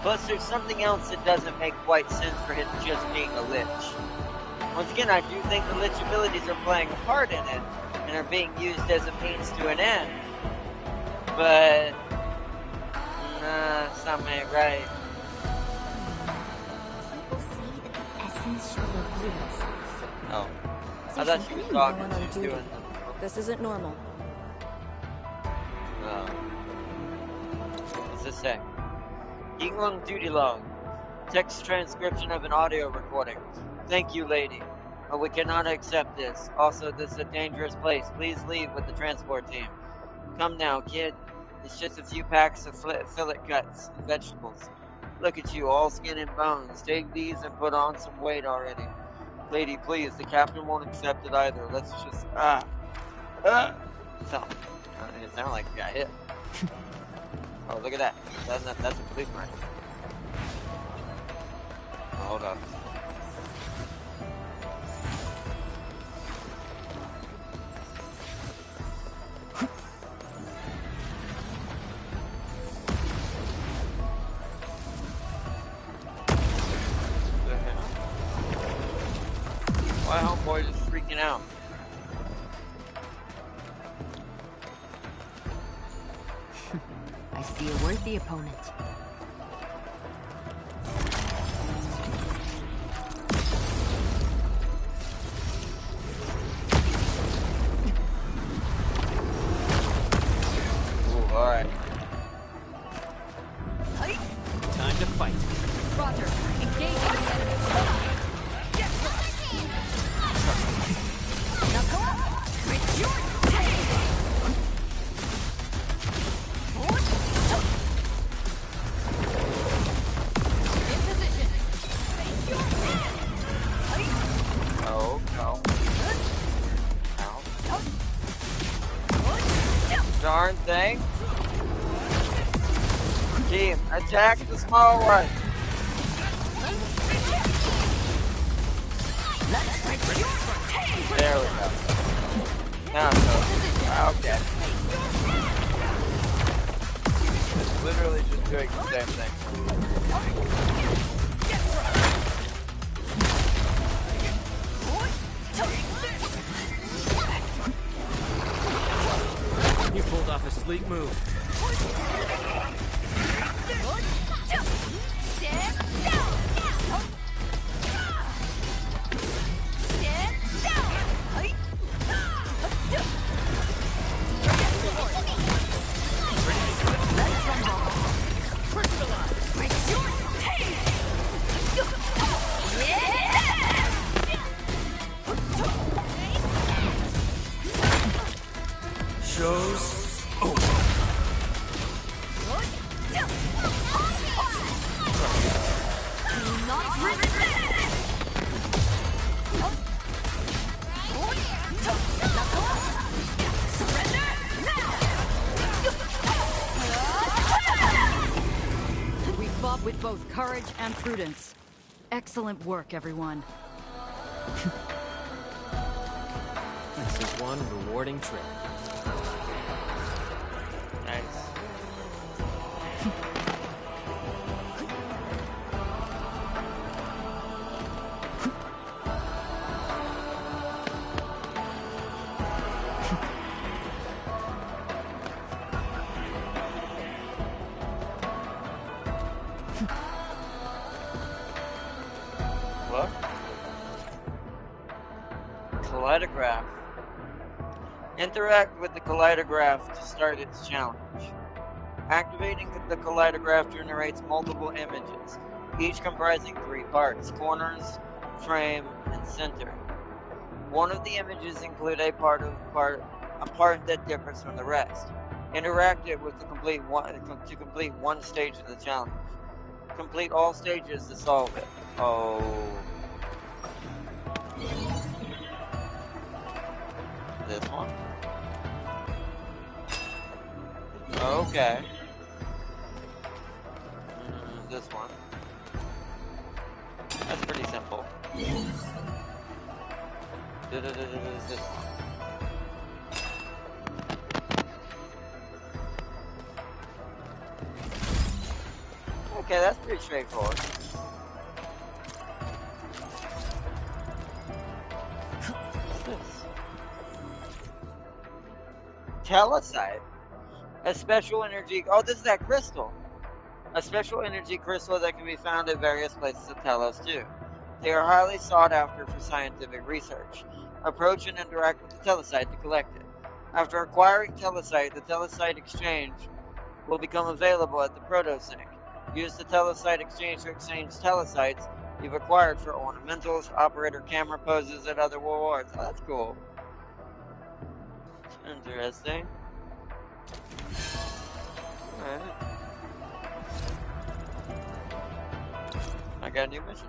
Plus, there's something else that doesn't make quite sense for it just being a lich. Once again, I do think the lich abilities are playing a part in it, and are being used as a means to an end. But, nah, something ain't right. People say that the essence shall reveal itself. Oh. I There's thought she was something talking going on to duty. doing. This isn't normal. What's this say? Yinglong duty log. Text transcription of an audio recording. Thank you, lady. But we cannot accept this. Also, this is a dangerous place. Please leave with the transport team. Come now, kid. It's just a few packs of fillet cuts and vegetables. Look at you, all skin and bones. Take these and put on some weight already. Lady, please. The captain won't accept it either. Let's just... So, it sounded like you got hit. Oh, look at that. That's a policeman. Oh, hold up. Why homeboy just freaking out? I see a worthy opponent. Ooh, alright. Time to fight. Roger. Engage the enemy. Now go up. It's your day. In position. Face your hand. Oh, no. Ow. Darn thing. Team, attack the small one. There we go. Now it's over. Okay. It's literally just doing the same thing. You pulled off a sleek move. Show's over. We fought with both courage and prudence. Excellent work, everyone. This is one rewarding trip. Nice. What? Kaleidograph. Interact with the kaleidograph to start its challenge. Activating the kaleidograph generates multiple images, each comprising 3 parts: corners, frame, and center. One of the images include a part that differs from the rest. Interact it with to complete one stage of the challenge. Complete all stages to solve it. Oh. This one? Okay. This one. That's pretty simple. This one. Okay, that's pretty straightforward. What's this? Telesite. A special energy. Oh, this is that crystal. A special energy crystal that can be found at various places of Telos too. They are highly sought after for scientific research. Approach and interact with the telesite to collect it. After acquiring telesite, the telesite exchange will become available at the Protosync. Use the telesite exchange to exchange telesites you've acquired for ornamentals, operator camera poses, and other rewards. Oh, that's cool. Interesting. Alright. I got a new mission.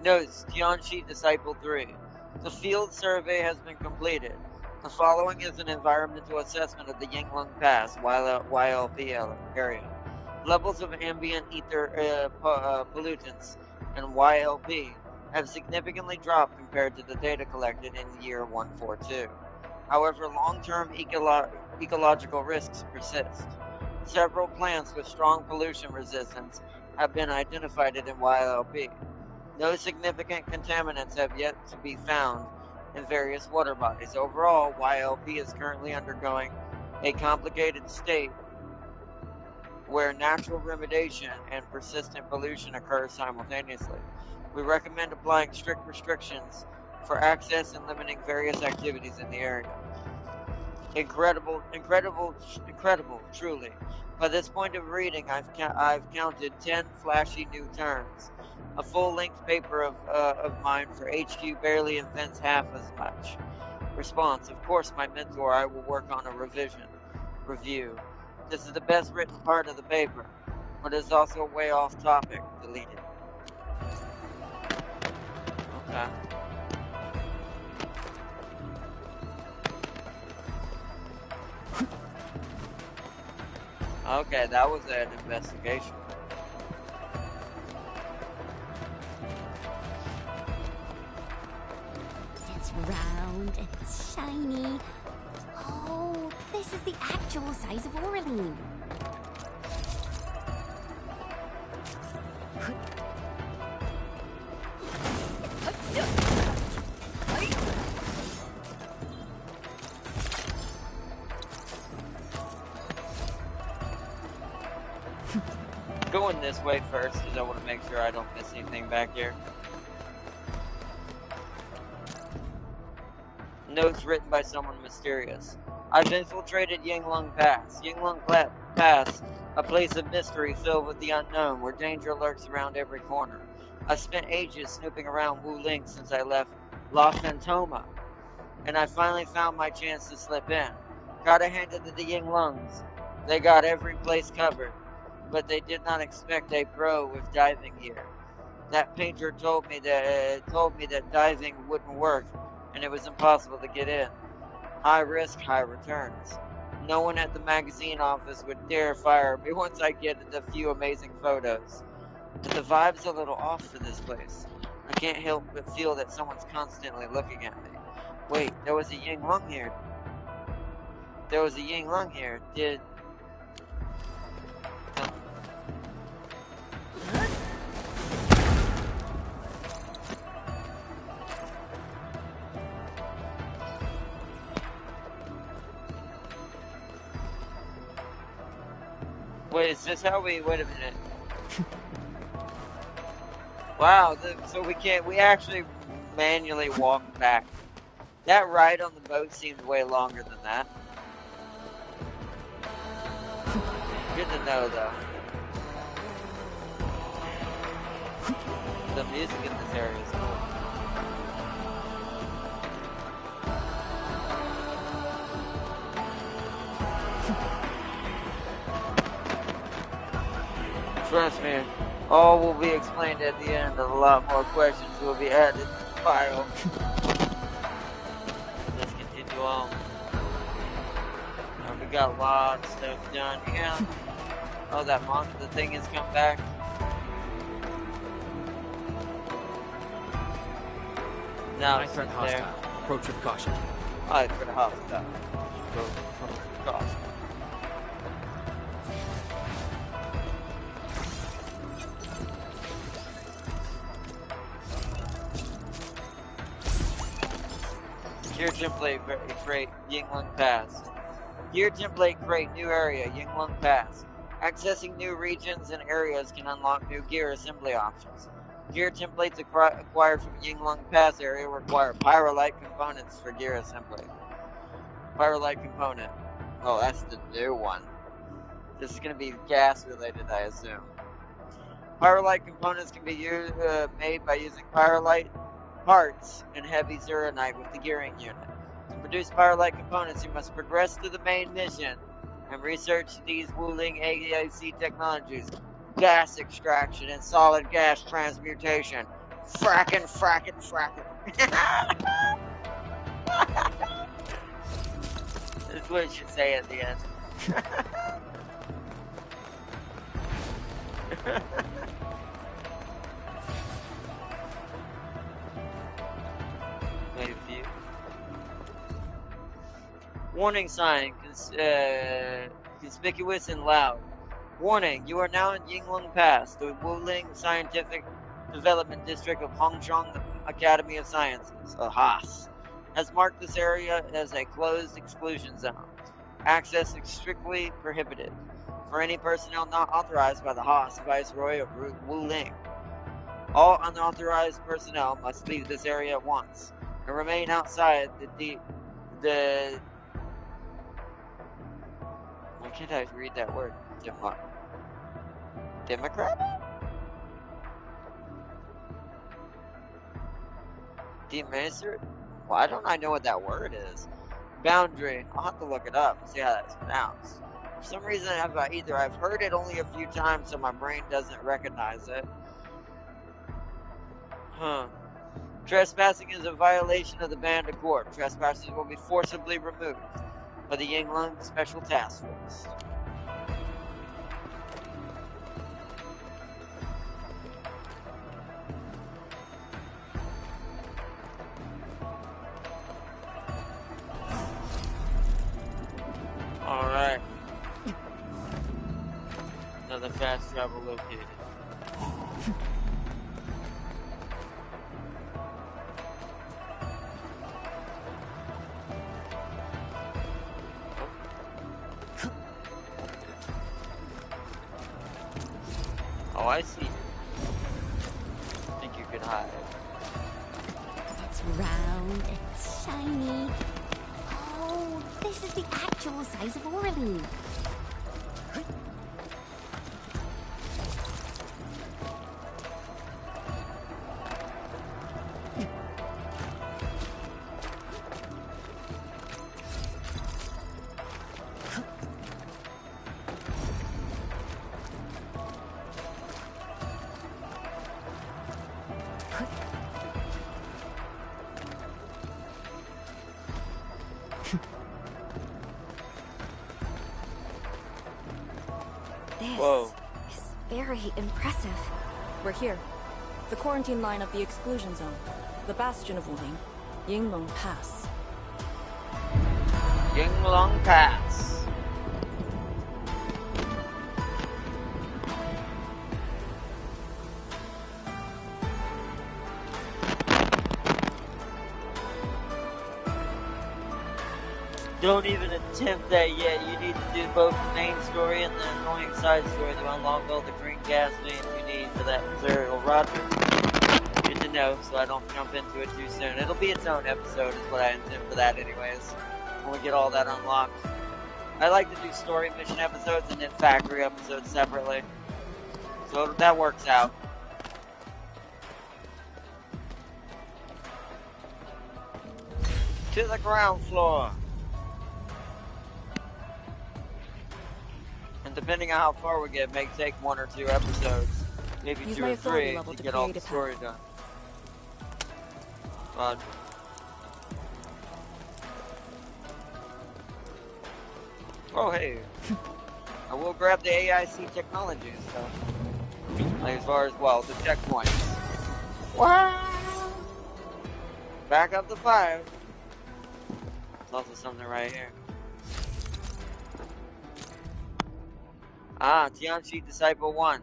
Notes, Tianchi Disciple 3. The field survey has been completed. The following is an environmental assessment of the Yinglong Pass, YLP area. Levels of ambient ether pollutants and YLP have significantly dropped compared to the data collected in the year 142. However, long-term ecological risks persist. Several plants with strong pollution resistance have been identified in YLP. No significant contaminants have yet to be found in various water bodies. Overall, YLP is currently undergoing a complicated state where natural remediation and persistent pollution occur simultaneously. We recommend applying strict restrictions for access and limiting various activities in the area. Incredible, truly. By this point of reading, I've counted 10 flashy new terms. A full-length paper of mine for HQ barely invents half as much. Response: of course, my mentor, I will work on a review. This is the best written part of the paper, but it's also way off topic. Deleted. Okay. Okay, that was an investigation. round and it's shiny. Oh, this is the actual size of Oraline. Going this way first because I want to make sure I don't miss anything back here. Notes written by someone mysterious. I've infiltrated Yinglong Pass. Pass, a place of mystery filled with the unknown, where danger lurks around every corner. I've spent ages snooping around Wuling since I left La Fantoma, and I finally found my chance to slip in. Gotta hand it to the Yinglongs. They got every place covered, but they did not expect a pro with diving gear. That painter told me that diving wouldn't work, and it was impossible to get in. High risk, high returns. No one at the magazine office would dare fire me once I get a few amazing photos. But the vibe's a little off for this place. I can't help but feel that someone's constantly looking at me. Wait, there was a Yinglong here. Did... Wait, is this how we... Wait a minute. Wow, so we actually manually walk back. That ride on the boat seemed way longer than that. Good to know, though. The music in this area is cool. Trust me, all will be explained at the end, and a lot more questions will be added to the file. Let's continue on. We got a lot of stuff done here. Oh, that monster, the thing has come back. Now I threat hostile. Approach with caution. I threat hostile. Approach with caution. Gear template crate, Yinglong Pass. Gear template crate, new area, Yinglong Pass. Accessing new regions and areas can unlock new gear assembly options. Gear templates acquired from Yinglong Pass area require Pyrolite components for gear assembly. Pyrolite component. Oh, that's the new one. This is going to be gas related, I assume. Pyrolite components can be made by using pyrolite parts and heavy zeronite with the gearing unit. To produce pyrolite components, you must progress to the main mission and research these Wuling AAC technologies: gas extraction and solid gas transmutation. Frackin'. That's what it should say at the end. Wait a few. Warning sign, conspicuous and loud. Warning, you are now in Yinglong Pass, the Wuling Scientific Development District of Hongzhong Academy of Sciences, a HAS, has marked this area as a closed exclusion zone. Access is strictly prohibited for any personnel not authorized by the HAS Viceroy of Wuling. All unauthorized personnel must leave this area at once and remain outside the why can't I read that word? Democrat? Deminister? Why don't I know what that word is? Boundary. I'll have to look it up and see how that's pronounced. For some reason, I've heard it only a few times, so my brain doesn't recognize it. Trespassing is a violation of the Ban of Court. Trespassers will be forcibly removed by the Yinglong Special Task Force. fast travel located. Oh, I see. Think you could hide. It's round and shiny. Oh, this is the actual size of Orly. Whoa. This is very impressive. We're here. The quarantine line of the exclusion zone. The bastion of Wuling. Yinglong Pass. Yinglong Pass. Don't even attempt that yet. You need to do both the main story and the annoying side story to unlock all the green gas veins you need for that material. Roger. Good to know, so I don't jump into it too soon. It'll be its own episode is what I intend for that anyways, when we get all that unlocked. I like to do story mission episodes and then factory episodes separately. So that works out. To the ground floor. And depending on how far we get, it may take 1 or 2 episodes. Maybe Use 2 my or authority 3 level to to get all create the a path. story done. Roger. Oh, hey. I will grab the AIC technology and stuff. Like as far as, well, the checkpoints. Wow! Back up the 5. There's also something right here. Ah, Tianchi Disciple 1.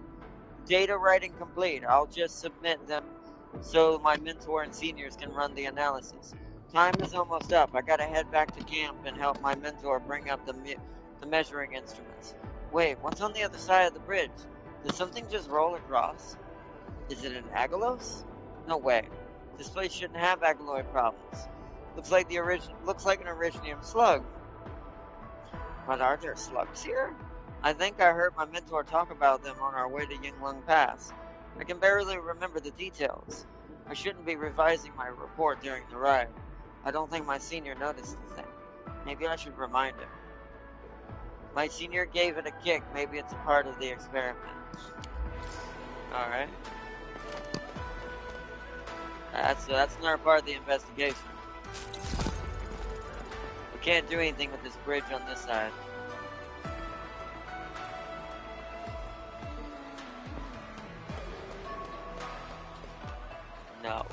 Data writing complete. I'll just submit them so my mentor and seniors can run the analysis. Time is almost up. I gotta head back to camp and help my mentor bring up the measuring instruments. Wait, what's on the other side of the bridge? Did something just roll across? Is it an Agalos? No way. This place shouldn't have Agaloid problems. Looks like an Originium slug. But are there slugs here? I think I heard my mentor talk about them on our way to Yinglong Pass. I can barely remember the details. I shouldn't be revising my report during the ride. I don't think my senior noticed the thing. Maybe I should remind him. My senior gave it a kick. Maybe it's a part of the experiment. Alright. That's another part of the investigation. We can't do anything with this bridge on this side. No.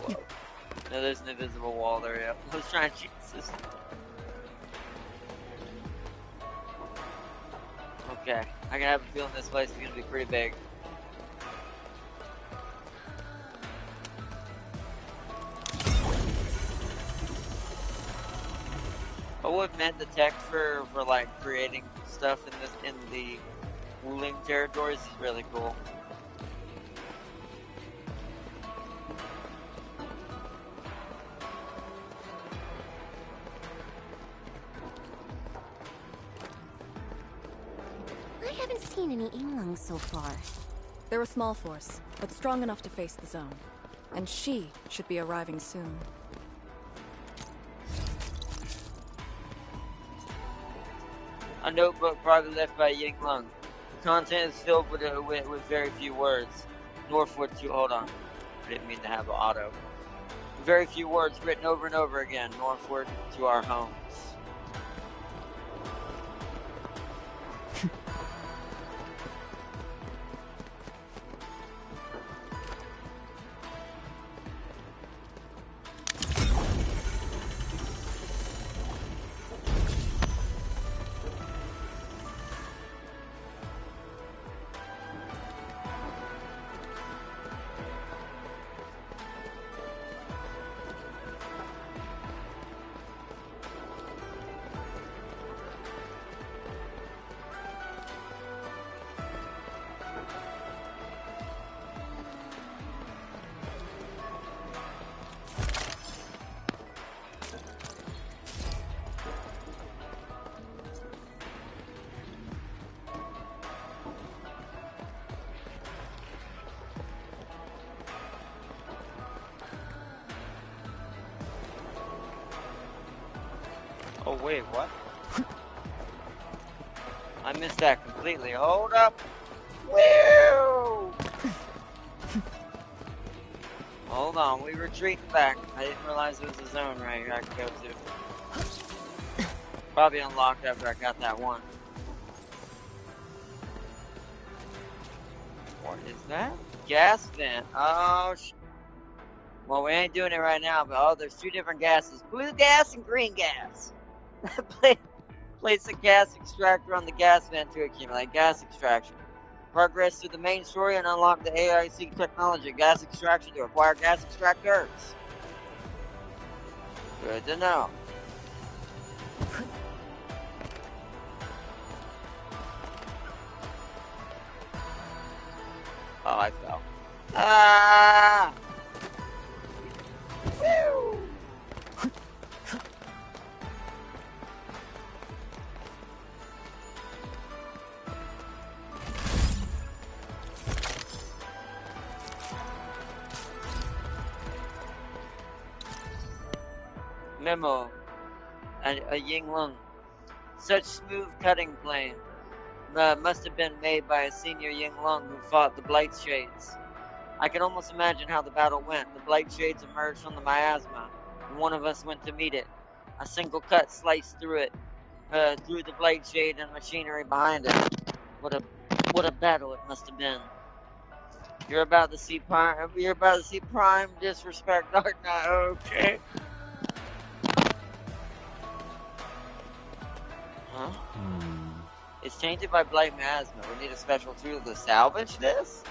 No, there's an invisible wall there, yeah. I was trying to cheat the system. Okay. I can have a feeling this place is gonna be pretty big. I would admit the tech for like creating stuff in the Wuling territories is really cool. I haven't seen any Yinglongs so far. They're a small force, but strong enough to face the zone. And she should be arriving soon. A notebook probably left by Yinglong. The content is filled with very few words. Northward to, hold on. I didn't mean to have auto. Very few words written over and over again. Northward to our homes. Oh wait, what? I missed that completely. Hold up. Woo! Hold on, we retreat back. I didn't realize there was a zone right here I could go to. Probably unlocked after I got that one. What is that? Gas vent. Oh, well, we ain't doing it right now, but oh, there's two different gases. Blue gas and green gas. Place a gas extractor on the gas vent to accumulate gas extraction. Progress through the main story and unlock the AIC technology. Gas extraction to acquire gas extractors. Good to know. Oh, I fell. Ah! Woo! Memo. A Yinglung. Such smooth cutting plane. Must have been made by a senior Yinglung who fought the Blight Shades. I can almost imagine how the battle went. The Blight Shades emerged from the miasma, and one of us went to meet it. A single cut sliced through it, through the Blight Shade and machinery behind it. What a battle it must have been. You're about to see prime disrespect, Dark Knight. Okay. Huh? It's tainted by blight miasma. We need a special tool to salvage this?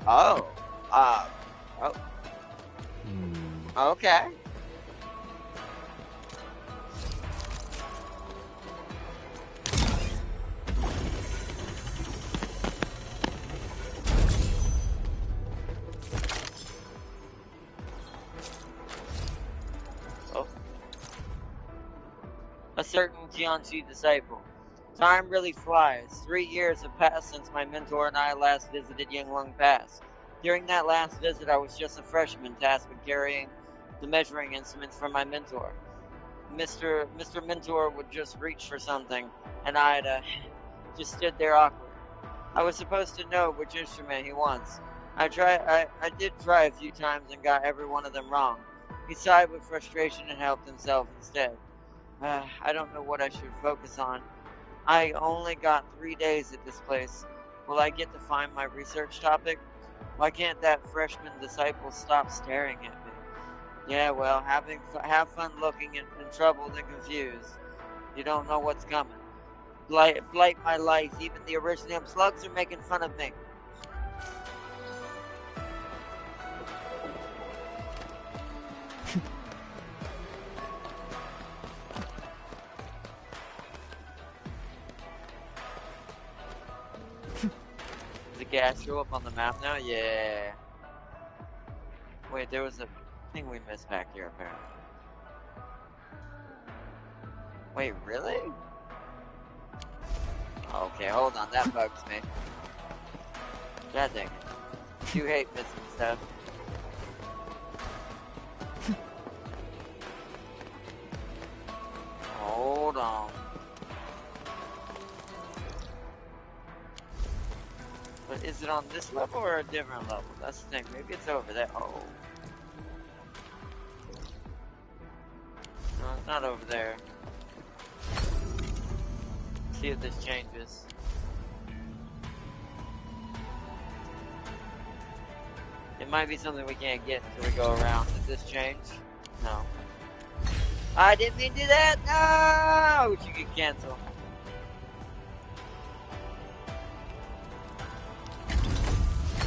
Oh. Oh. Okay. Oh. A certain Jiangxi disciple. Time really flies. 3 years have passed since my mentor and I last visited Yinglung Pass. During that last visit, I was just a freshman tasked with carrying the measuring instruments for my mentor. Mr. Mentor would just reach for something, and I'd just stood there awkward. I was supposed to know which instrument he wants. I did try a few times and got every one of them wrong. He sighed with frustration and helped himself instead. I don't know what I should focus on. I only got 3 days at this place. Will I get to find my research topic? Why can't that freshman disciple stop staring at me? Yeah, well, have fun looking and troubled and confused. You don't know what's coming. Blight my life. Even the Originium slugs are making fun of me. The gas show up on the map now? Yeah. Wait, there was a thing we missed back here apparently. Wait, really? Okay, hold on, that bugs me. God dang it. You hate missing stuff. Hold on. But is it on this level or a different level? That's the thing. Maybe it's over there. Oh. No, it's not over there. See if this changes. It might be something we can't get until we go around. Did this change? No. I didn't mean to do that! No! Which you can cancel.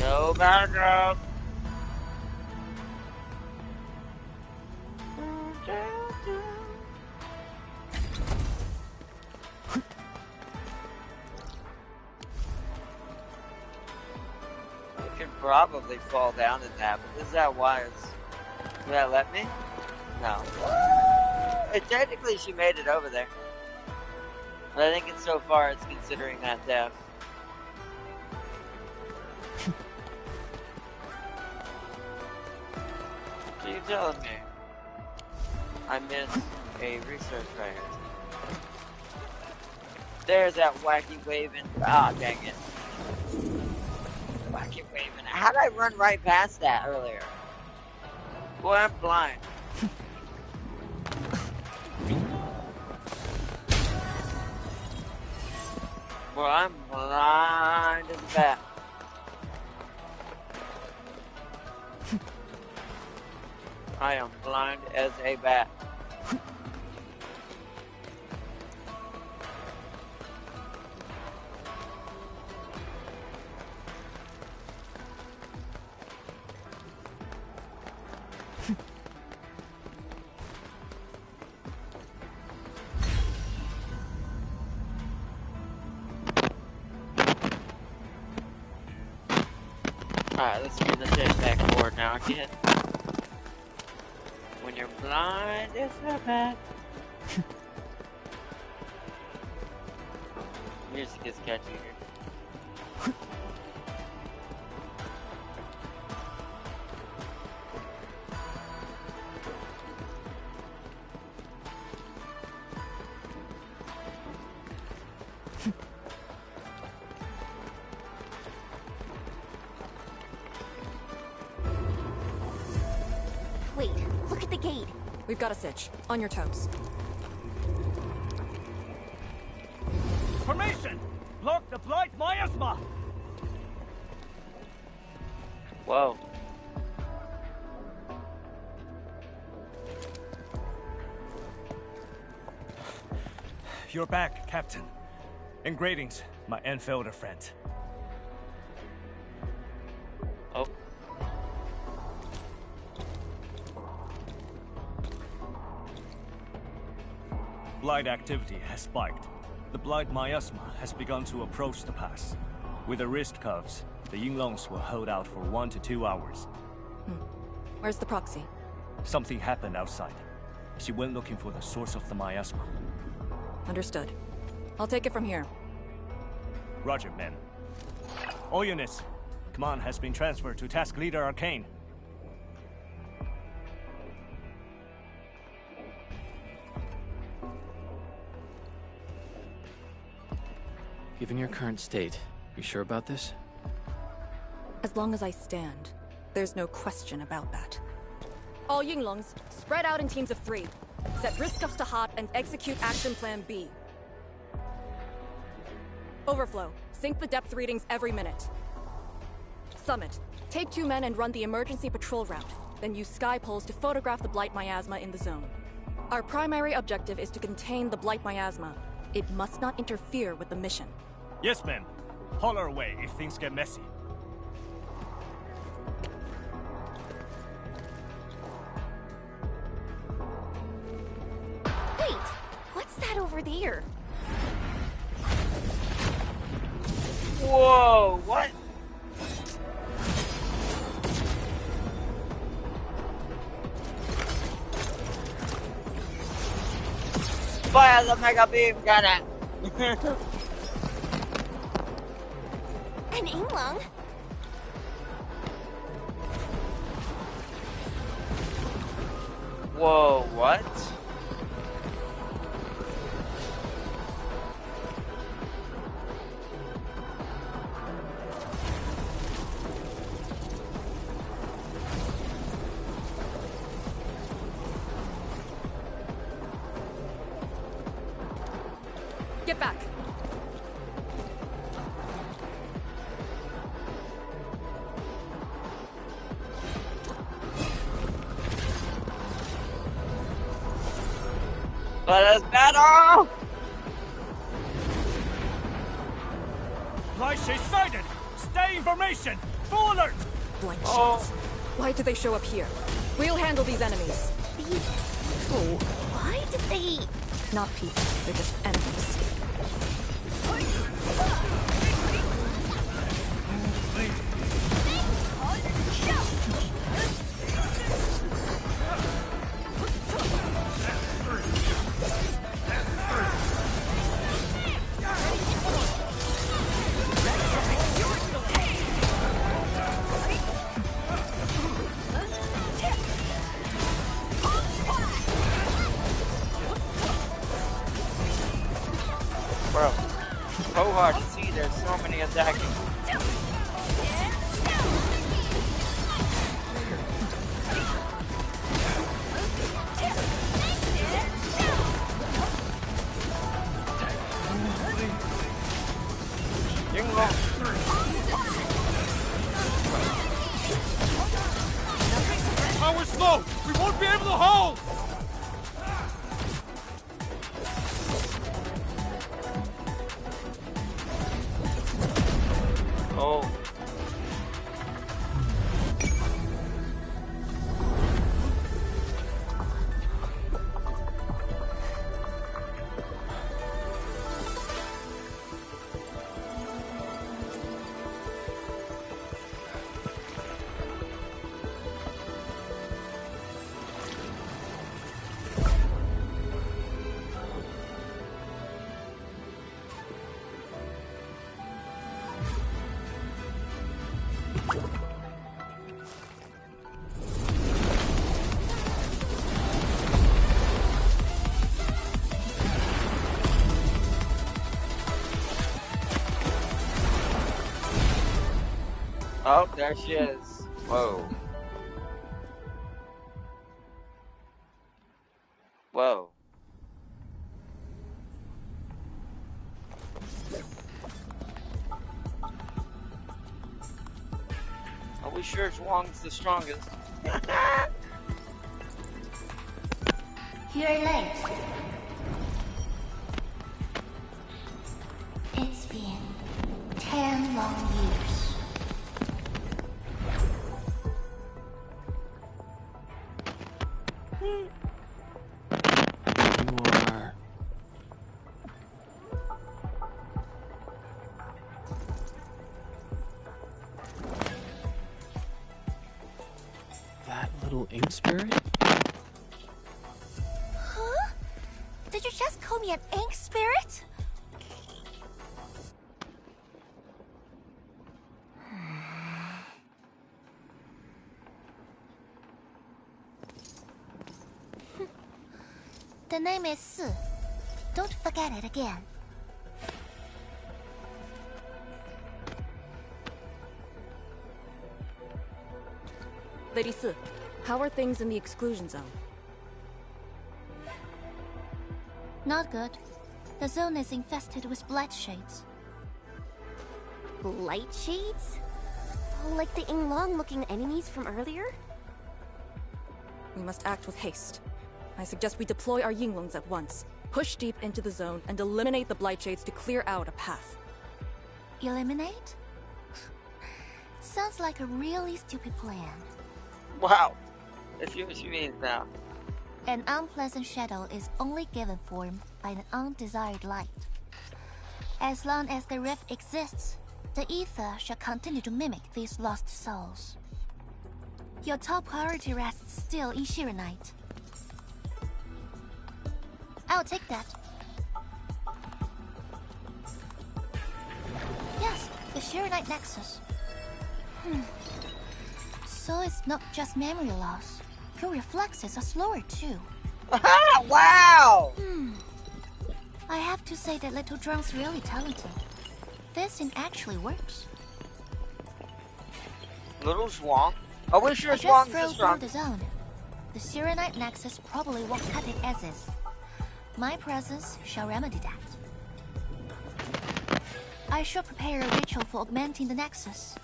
Go back up! Probably fall down in that, but is that wise? Will that let me? No. Technically, she made it over there. But I think it's so far it's considering that death. So you're telling me I missed a research range. There's that wacky waving. Ah, dang it. Wacky waving. How did I run right past that earlier? Boy, I'm blind. Boy, I'm blind as a bat. I am blind as a bat. Alright, let's use the jetpack board now again. When you're blind, it's a bat. Music is catchy here. Wait, look at the gate. We've got a sitch. On your toes. Formation! Block the blight miasma! Whoa. You're back, Captain. And greetings, my Enfielder friend. Oh. Blight activity has spiked. The blight miasma has begun to approach the pass. With the wrist cuffs, the Yinglongs will hold out for 1 to 2 hours. Where's the proxy? Something happened outside. She went looking for the source of the miasma. Understood. I'll take it from here. Roger, men. All units, command has been transferred to Task Leader Arcane. Given your current state, you sure about this? As long as I stand, there's no question about that. All Yinglongs, spread out in teams of 3. Set wrist cuffs to hot and execute action plan B. Overflow, sync the depth readings every minute. Summit, take 2 men and run the emergency patrol route. Then use sky poles to photograph the blight miasma in the zone. Our primary objective is to contain the blight miasma. It must not interfere with the mission. Yes, men. Holler away if things get messy. Wait, what's that over there? Whoa, what? Fire the mega beam cannon! An Yinglong? Whoa, what? Get back! Let us battle! Blight is sighted! Stay in formation! Full alert! Blind Oh. shits. Why did they show up here? We'll handle these enemies. These people. Why did they... Not people, they're just enemies. hard to see. There's so many attacking. Power slow! We won't be able to hold! Oh. Oh, there she is. Whoa. Whoa. Are we sure Zhuang's the strongest? You're late. It's been 10 long years. You are... that little ink spirit? Huh? Did you just call me an ink spirit? The name is Si. Don't forget it again. Lady Si, how are things in the exclusion zone? Not good. The zone is infested with blight shades. Light shades? Like the Yinglong-looking enemies from earlier? We must act with haste. I suggest we deploy our Yinglongs at once, push deep into the zone, and eliminate the blight shades to clear out a path. Eliminate? Sounds like a really stupid plan. Wow. I see what she means now. An unpleasant shadow is only given form by an undesired light. As long as the rift exists, the ether shall continue to mimic these lost souls. Your top priority rests still in Shiranite. I'll take that. Yes, the Shiranite Nexus. So it's not just memory loss. Your reflexes are slower too. Wow! I have to say that little Drum's really talented. This thing actually works. Little Zhuang? Are we sure I just Zhuang's the froze through strongest? the zone. The Shiranite Nexus probably won't cut it as is. My presence shall remedy that. I shall prepare a ritual for augmenting the Nexus.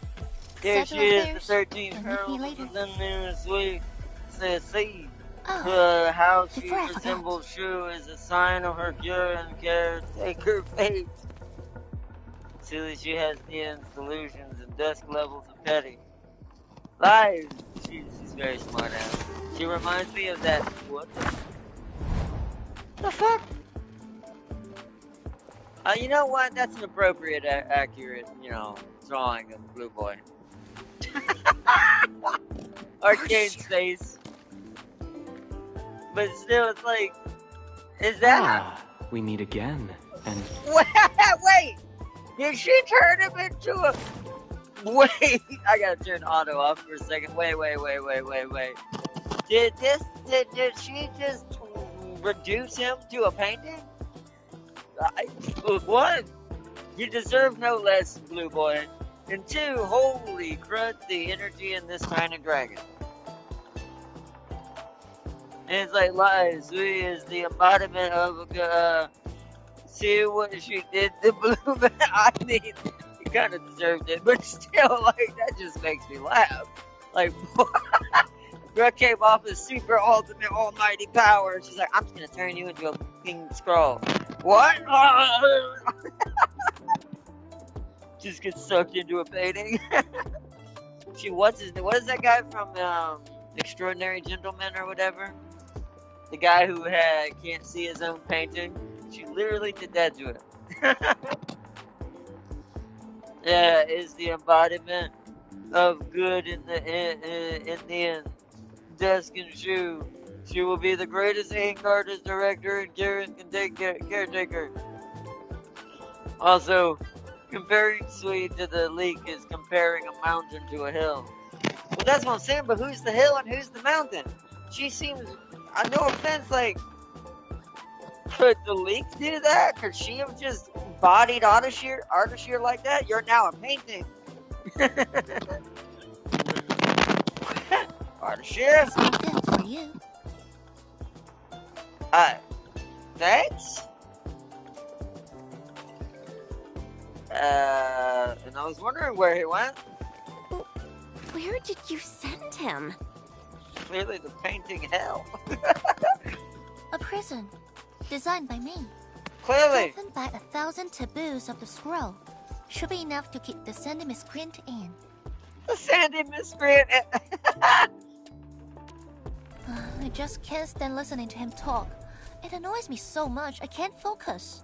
There Settle she is, affairs the 13th and meet me Herald later. of the New Sweet. Says, see, Oh, how she before I forget. resembles Shu is a sign of her cure and caretaker fate. Silly, she has Nian's delusions and dusk levels of petty. Lies! She's very smart ass. She reminds me of that. What the fuck? You know what? That's an appropriate, accurate, drawing of Blue Boy. Arcade's face. But still, it's like, is that? We meet again, and... Wait! Did she turn him into a... Wait! I gotta turn auto off for a second. Wait. Did she just reduce him to a painting? What? You deserve no less, Blue Boy. And 2, holy crud, the energy in this tiny dragon. And it's like, lies, Sui is the embodiment of, see what she did to Blue Man. I mean, you kind of deserved it, but still, like, that just makes me laugh. Like, girl came off with super ultimate almighty power. She's like, I'm just gonna turn you into a fucking scroll. What? Just gets sucked into a painting. What is that guy from Extraordinary Gentleman or whatever? The guy who can't see his own painting. She literally did that to him. Yeah, is the embodiment of good in the end. Desk and shoe. She will be the greatest ink artist, director, and caretaker. Also, comparing Sui to the leak is comparing a mountain to a hill. Well, that's what I'm saying, but who's the hill and who's the mountain? She seems, no offense, like, could the leak do that? Could she have just bodied Artashir like that? You're now a painting. Artashir? It's no gift for you. Thanks? And I was wondering where he went. Where did you send him? Clearly the painting hell. A prison. Designed by me. Clearly. Driven by 1,000 taboos of the scroll. Should be enough to keep the sandy miscreant in. The sandy miscreant. I just can't stand listening to him talk. It annoys me so much I can't focus.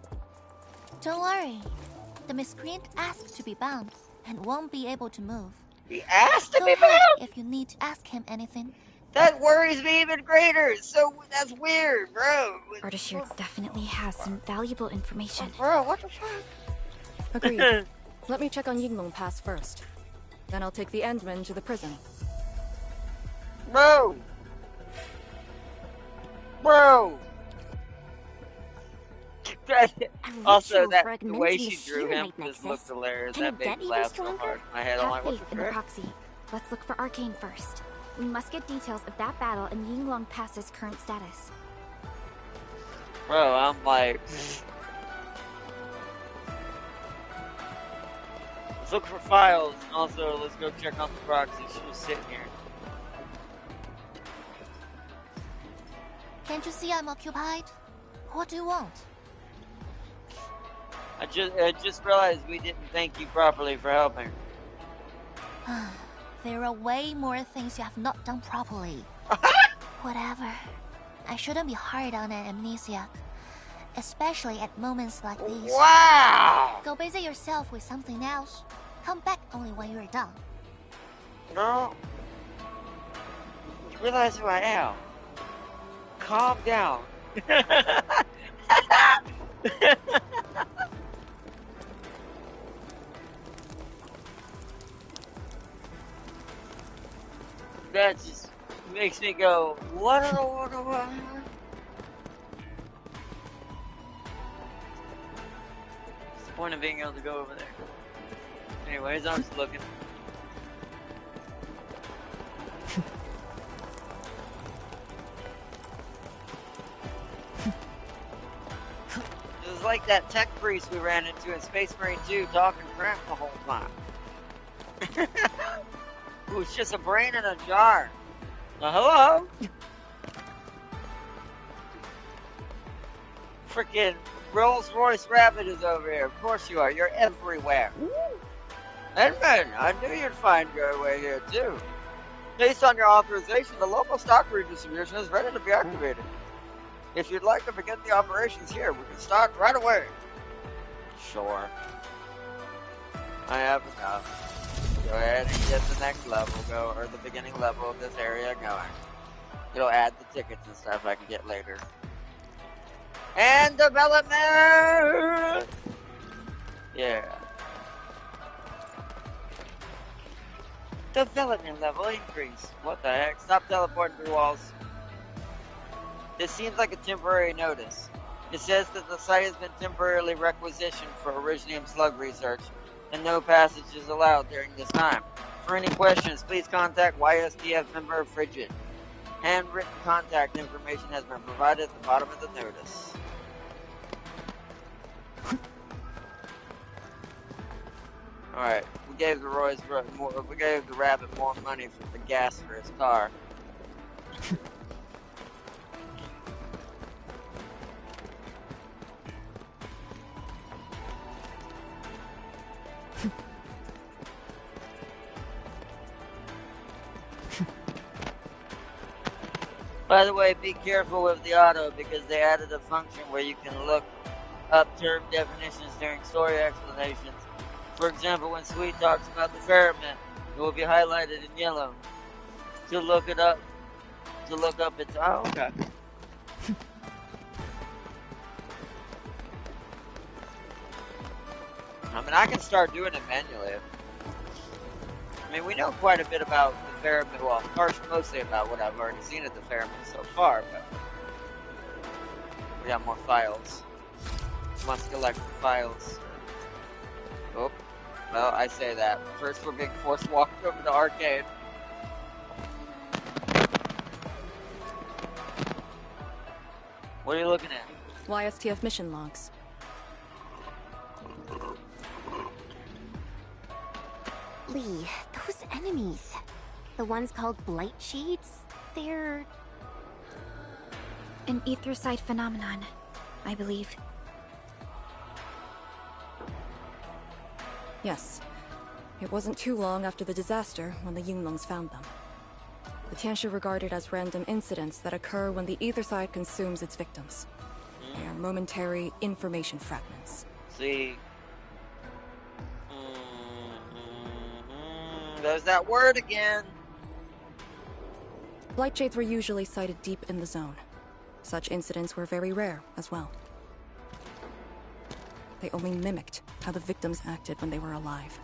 Don't worry. The miscreant asked to be bound and won't be able to move. He asked to Go be ahead bound? if you need to ask him anything. That worries me even greater. So that's weird, bro. Artashir definitely has some valuable information. Bro, what the fuck? Agreed. Let me check on Yinglong Pass first. Then I'll take the Endman to the prison. Bro. Also, the way she drew him just looked hilarious. That made me laugh so hard in my head. I'm like, what the in the frick? proxy. Let's look for Arcane first. We must get details of that battle and Yinglong Pass's current status. Bro, I'm like... Let's look for files. Also, let's go check on the proxy. She was sitting here. Can't you see I'm occupied? What do you want? I just realized we didn't thank you properly for helping. There are way more things you have not done properly. Whatever. I shouldn't be hard on an amnesiac. Especially at moments like these. Wow! Go busy yourself with something else. Come back only when you're done. No. You realize who I am. Calm down. That just makes me go, what? What's the point of being able to go over there? Anyways, I'm just looking. It was like that tech priest we ran into in Space Marine 2 talking crap the whole time. It was just a brain in a jar. Hello? Freaking Rolls-Royce Rabbit is over here. Of course you are. You're everywhere. Edmund, I knew you'd find your way here too. Based on your authorization, the local stock redistribution is ready to be activated. If you'd like to begin the operations here, we can start right away. Sure. I have enough. Go ahead and get the next level or the beginning level of this area going. It'll add the tickets and stuff I can get later. And development! Yeah. Development level increase. What the heck? Stop teleporting through walls. This seems like a temporary notice. It says that the site has been temporarily requisitioned for Originium slug research, and no passage is allowed during this time. For any questions, please contact YSTF member Frigid. Handwritten contact information has been provided at the bottom of the notice. Alright, we gave the rabbit more money for the gas for his car. By the way, be careful with the auto because they added a function where you can look up term definitions during story explanations. For example, when Sweet talks about the ferment, it will be highlighted in yellow. To look it up, its... Oh, okay. I mean, I can start doing it manually. I mean, we know quite a bit about the ferment, well, mostly about what I've already seen of the ferment so far, but we got more files. Must collect the files. Oh, well, I say that. First, we're being forced walked over the arcade. What are you looking at? YSTF mission logs. Lee, those enemies. The ones called Blight Shades, they're... An ether-side phenomenon, I believe. Yes. It wasn't too long after the disaster when the Yunglongs found them. The Tianshi regard it as random incidents that occur when the ether side consumes its victims. They are momentary information fragments. See? There's that word again! Blight Shades were usually sighted deep in the zone. Such incidents were very rare as well. They only mimicked how the victims acted when they were alive.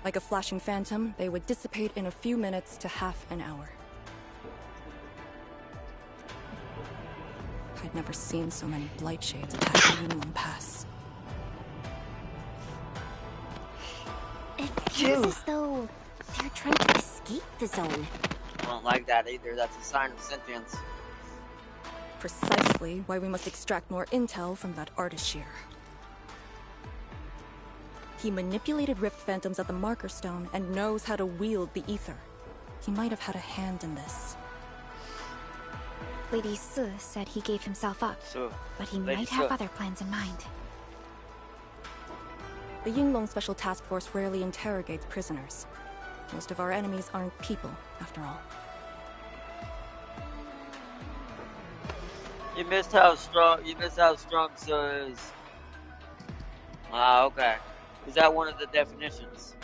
Like a flashing phantom, they would dissipate in a few minutes to half an hour. I'd never seen so many Blight Shades attack the Yunlong Pass. It feels as though they're trying to escape the zone. I don't like that either. That's a sign of sentience. Precisely why we must extract more intel from that Ardashir. He manipulated Rift Phantoms at the Marker Stone and knows how to wield the ether. He might have had a hand in this. Lady Su said he gave himself up, but he might have other plans in mind. The Yunlong Special Task Force rarely interrogates prisoners. Most of our enemies aren't people, after all. You missed how strong Su is. Ah, okay. Is that one of the definitions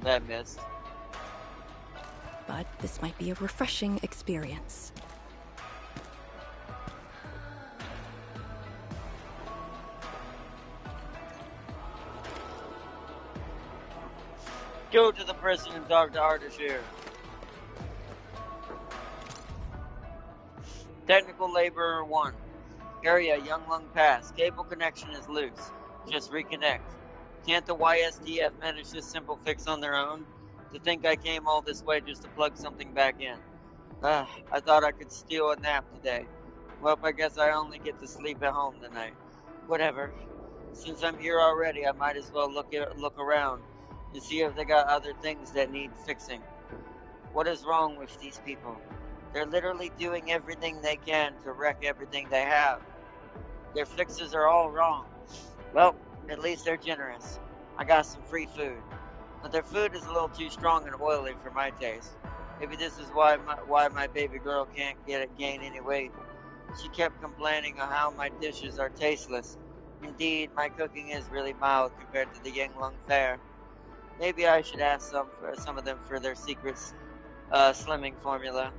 that I missed? But this might be a refreshing experience. Go to the prison and talk to Ardashir. Technical Laborer 1. Area Yunlong Pass. Cable connection is loose. Just reconnect. Can't the YSTF manage this simple fix on their own? To think I came all this way just to plug something back in. I thought I could steal a nap today. Well, I guess I only get to sleep at home tonight. Whatever. Since I'm here already, I might as well look around to see if they got other things that need fixing. What is wrong with these people? They're literally doing everything they can to wreck everything they have. Their fixes are all wrong. Well, at least they're generous. I got some free food. But their food is a little too strong and oily for my taste. Maybe this is why my baby girl can't gain any weight. She kept complaining of how my dishes are tasteless. Indeed, my cooking is really mild compared to the Yunlong fare. Maybe I should ask some of them for their secret slimming formula.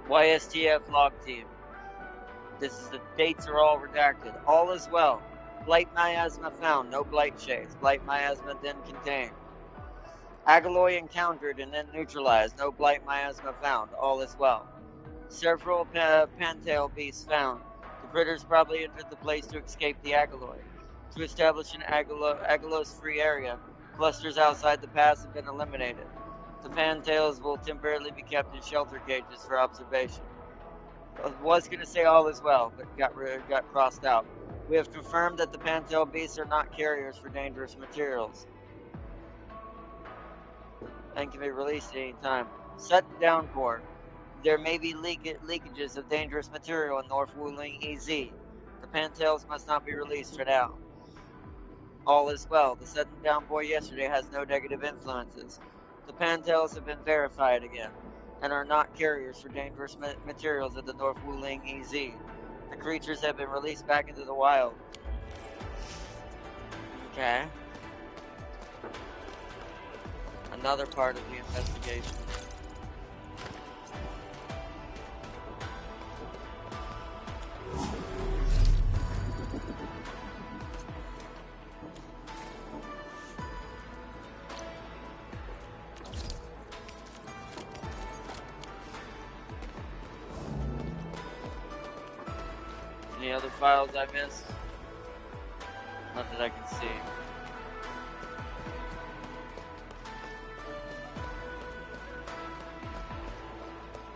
YSTF log team. The dates are all redacted. All is well. Blight miasma found. No blight shades. Blight miasma then contained. Agaloy encountered and then neutralized. No blight miasma found. All is well. Several pantail beasts found. The critters probably entered the place to escape the Agaloy. To establish an Agalos-free area, clusters outside the pass have been eliminated. The fantails will temporarily be kept in shelter cages for observation. I was going to say all is well, but got crossed out. We have confirmed that the pantail beasts are not carriers for dangerous materials and can be released at any time. Sudden downpour. There may be leakages of dangerous material in North Wuling EZ. The pantails must not be released for now. All is well. The sudden downpour yesterday has no negative influences. The pantails have been verified again and are not carriers for dangerous materials at the North Wuling EZ. The creatures have been released back into the wild. Okay. Another part of the investigation. Any other files I missed? Not that I can see.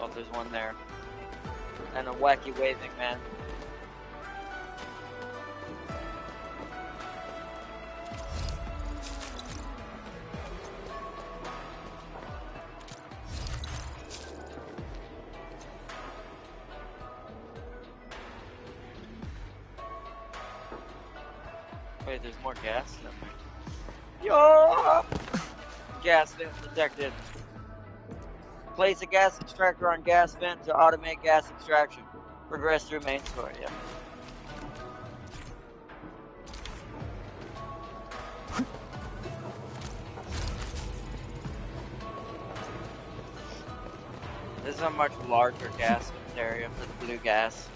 Oh, there's one there. And a wacky waving man. Wait, there's more gas? Yo! Gas vent detected. Place a gas extractor on gas vent to automate gas extraction. Progress through main story, yeah. This is a much larger gas area for the blue gas.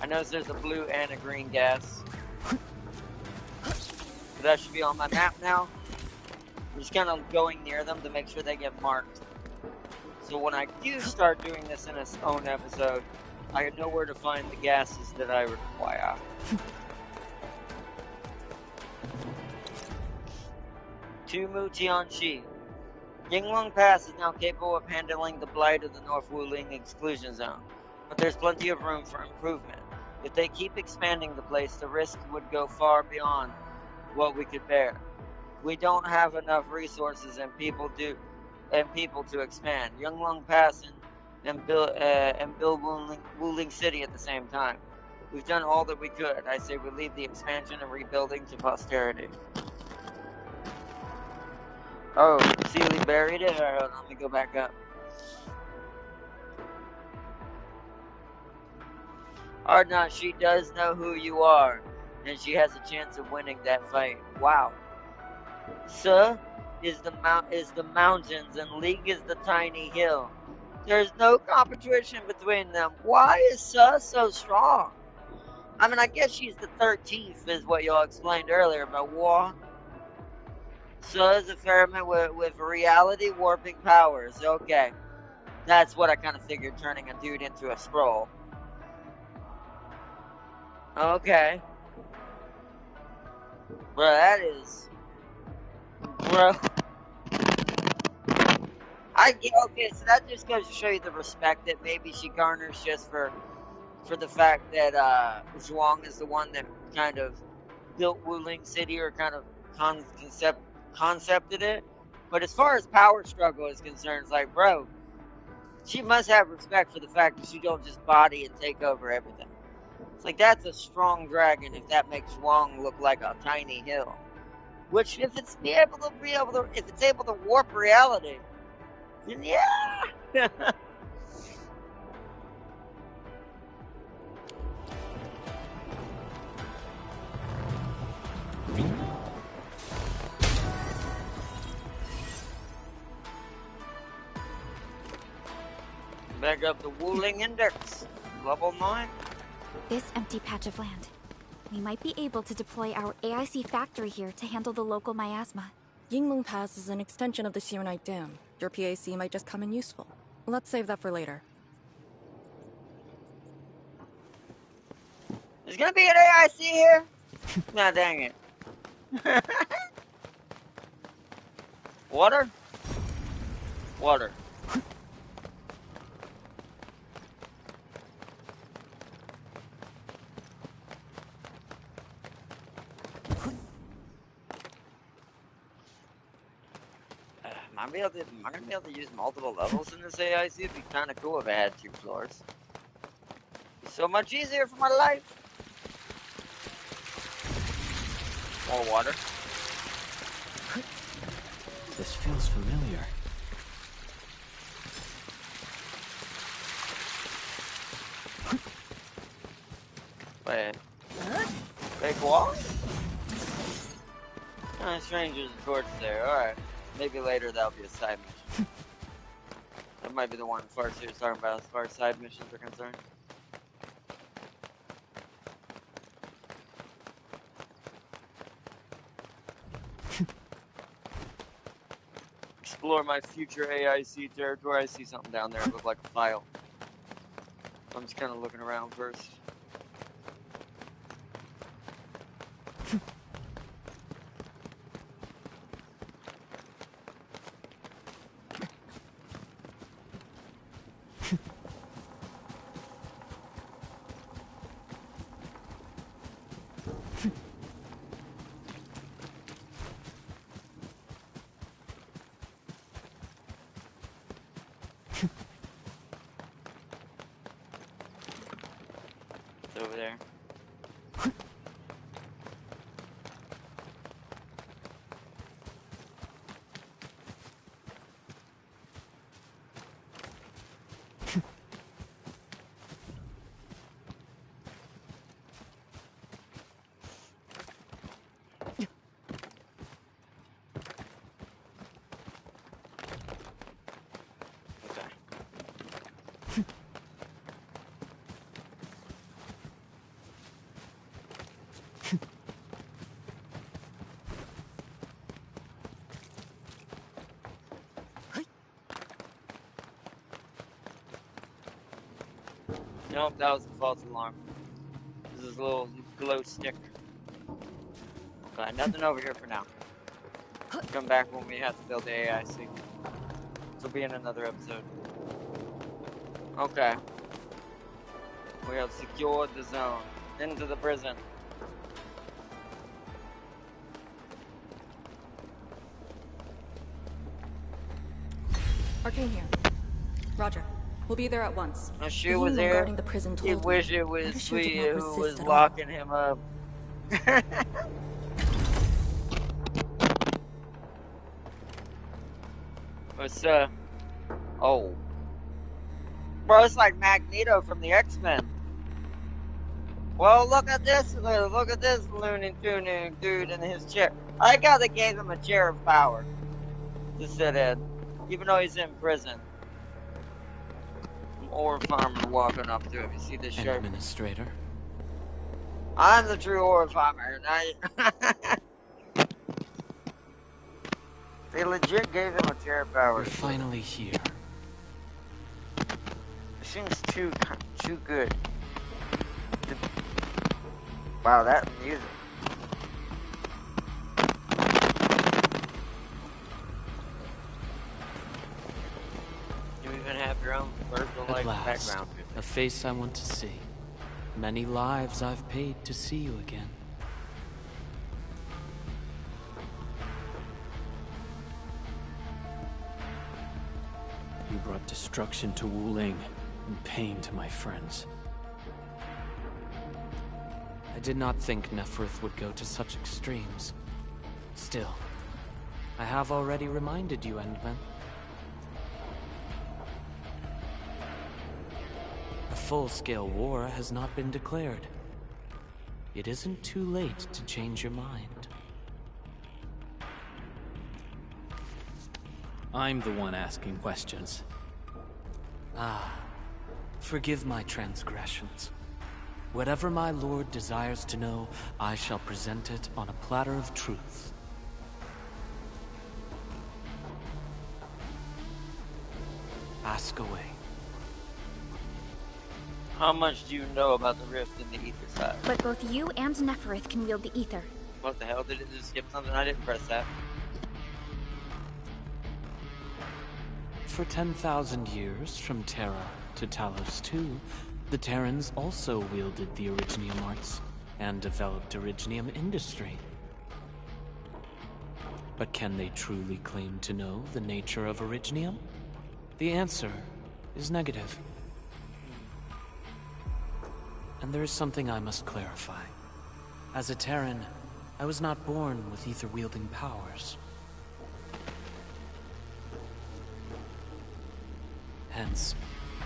I notice there's a blue and a green gas. That should be on my map now. I'm just kind of going near them to make sure they get marked. So when I do start doing this in its own episode, I know where to find the gases that I require. Tumu Tianxi. Yinglong Pass is now capable of handling the blight of the North Wuling exclusion zone, but there's plenty of room for improvement. If they keep expanding the place, the risk would go far beyond what we could bear. We don't have enough resources and people to expand. Yinglong Pass and build Wuling City at the same time. We've done all that we could. I say we leave the expansion and rebuilding to posterity. Oh, Sealy buried it? Alright, hold on, let me go back up. Arknight, she does know who you are, and she has a chance of winning that fight. Wow. Sir is the mountains, and League is the tiny hill. There's no competition between them. Why is Sir so strong? I mean, I guess she's the 13th, is what y'all explained earlier about war. Sir is a ferment with reality warping powers. Okay. That's what I kind of figured, turning a dude into a scroll. Okay. Bro, that is... Bro. Okay, so that just goes to show you the respect that maybe she garners just for the fact that Zhuang is the one that kind of built Wuling City, or kind of concepted it. But as far as power struggle is concerned, it's like, bro, she must have respect for the fact that she don't just body and take over everything. It's like, that's a strong dragon if that makes Zhuang look like a tiny hill. Which, if it's able to warp reality, then yeah. Back up the Wuling Index, level 9. This empty patch of land. We might be able to deploy our AIC factory here to handle the local miasma. Yinglong Pass is an extension of the Sheer Night Dam. Your PAC might just come in useful. Let's save that for later. There's gonna be an AIC here? Nah, dang it. Water? Water. Am I gonna be able to use multiple levels in this AIC? It'd be kinda cool if I had 2 floors. It'd be so much easier for my life. More water. This feels familiar. Wait. Big wall? Strangers and torches there. Alright. Maybe later that'll be a side mission. That might be the one Farseer was talking about as far as side missions are concerned. Explore my future AIC territory. I see something down there. It looks like a file. I'm just kind of looking around first. Over there. Nope, that was a false alarm. This is a little glow stick. Okay, nothing over here for now. Come back when we have to build the AIC. This will be in another episode. Okay. We have secured the zone. Into the prison. Arcane here. Roger. We'll be there at once. No, she was there. The prison He wish it was we who was locking him up. What's oh. Bro, it's like Magneto from the X-Men. Well, look at this Looney Tune dude in his chair. I like how they gave him a chair of power to sit in, even though he's in prison. Ore farmer walking up to him. You see this shirt? Administrator. I'm the true ore farmer. They legit gave him a chair of power. We're finally here. It seems too good. Wow, that music. You even have your own virtual like background. A face I want to see. Many lives I've paid to see you again. You brought destruction to Wuling and pain to my friends. I did not think Neferth would go to such extremes. Still, I have already reminded you, Endman. A full-scale war has not been declared. It isn't too late to change your mind. I'm the one asking questions. Ah, forgive my transgressions. Whatever my lord desires to know, I shall present it on a platter of truth. Ask away. How much do you know about the rift in the ether side? But both you and Neferith can wield the ether. What the hell? Did it just skip something? I didn't press that. For 10,000 years, from Terra to Talos II, the Terrans also wielded the Originium arts and developed Originium industry. But can they truly claim to know the nature of Originium? The answer is negative. And there is something I must clarify. As a Terran, I was not born with ether-wielding powers. Hence,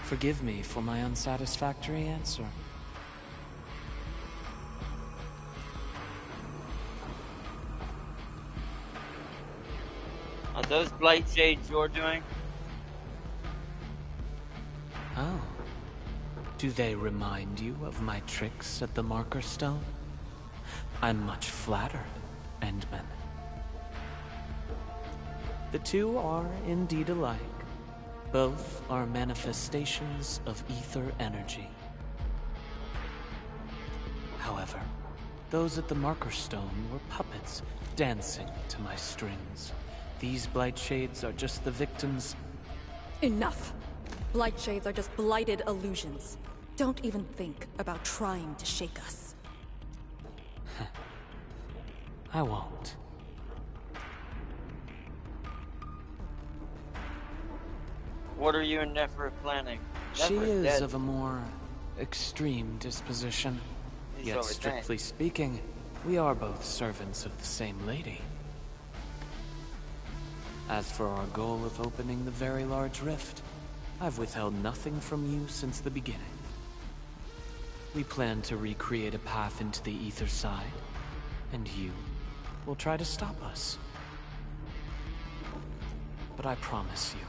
forgive me for my unsatisfactory answer. Are those blight shades you're doing? Oh. Do they remind you of my tricks at the Marker Stone? I'm much flattered, Endman. The two are indeed alike. Both are manifestations of ether energy. However, those at the Marker Stone were puppets dancing to my strings. These blight shades are just the victims. Enough! Blight shades are just blighted illusions. Don't even think about trying to shake us. I won't. What are you and Nefer planning? She Nefer's is dead. of a more extreme disposition. Yet, strictly speaking, we are both servants of the same lady. As for our goal of opening the very large rift, I've withheld nothing from you since the beginning. We plan to recreate a path into the ether side, and you will try to stop us. But I promise you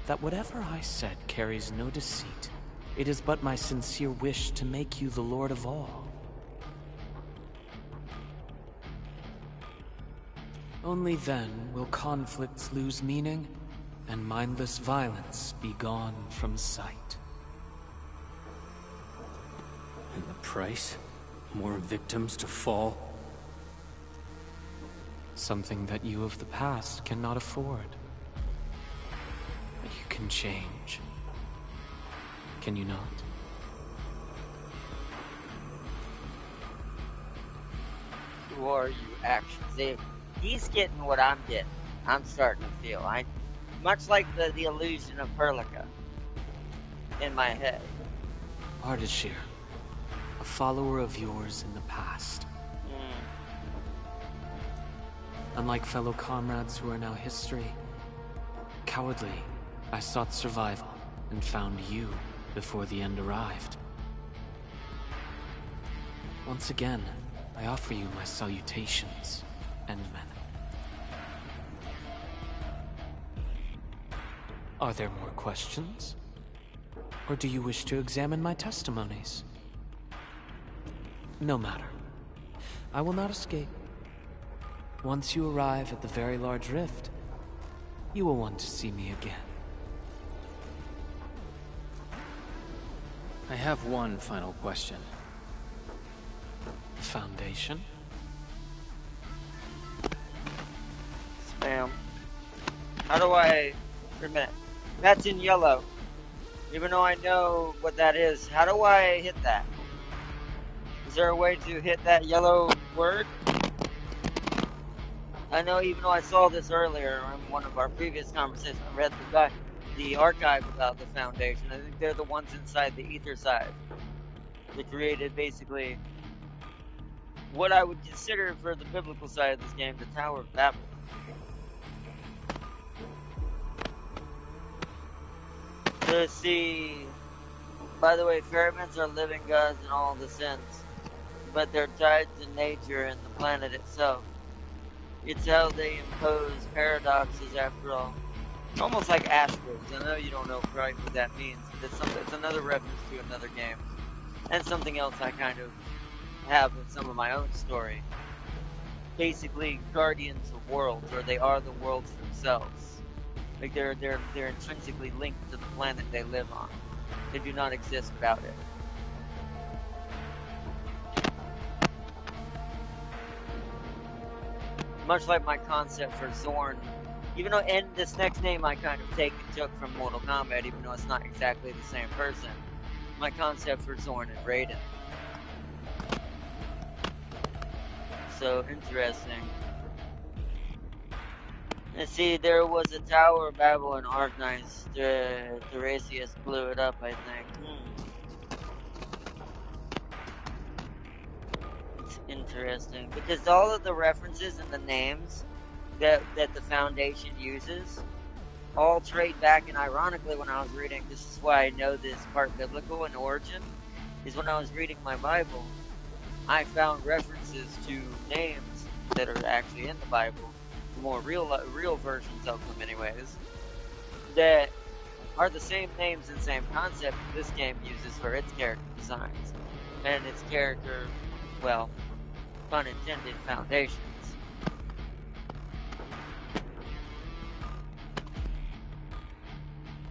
that whatever I said carries no deceit. It is but my sincere wish to make you the Lord of all. Only then will conflicts lose meaning and mindless violence be gone from sight. And the price? More victims to fall? Something that you of the past cannot afford. But you can change. Can you not? Who are you, actually? See, he's getting what I'm getting. I'm starting to feel. Much like the illusion of Perlica in my head. Ardashir, a follower of yours in the past. Unlike fellow comrades who are now history, cowardly, I sought survival and found you before the end arrived. Once again, I offer you my salutations, Endman. Are there more questions? Or do you wish to examine my testimonies? No matter. I will not escape. Once you arrive at the very large rift, you will want to see me again. I have one final question. The Foundation? Spam. How do I... Wait a minute. That's in yellow. Even though I know what that is, how do I hit that? Is there a way to hit that yellow word? I know even though I saw this earlier in one of our previous conversations, I read the archive about the Foundation. I think they're the ones inside the ether side. They created basically what I would consider for the biblical side of this game, the Tower of Babel. To see, by the way, pheromones are living gods in all the sense, but they're tied to nature and the planet itself. It's how they impose paradoxes after all. It's almost like Astros. I know you don't know quite what that means, but it's another reference to another game. And something else I kind of have in some of my own story. Basically, guardians of worlds, or they are the worlds themselves. Like they're intrinsically linked to the planet they live on. They do not exist without it. Much like my concept for Zorn, even though, and this next name I kind of took from Mortal Kombat, even though it's not exactly the same person. My concept for Zorn and Raiden. So interesting. And see, there was a Tower of Babel in Arknights. Thracius blew it up, I think. It's interesting because all of the references and the names that the Foundation uses all trade back. And ironically, when I was reading, this is why I know this part biblical in origin, is when I was reading my Bible, I found references to names that are actually in the Bible, more real versions of them anyways, that are the same names and same concept this game uses for its character designs and its character, well, pun intended, foundations.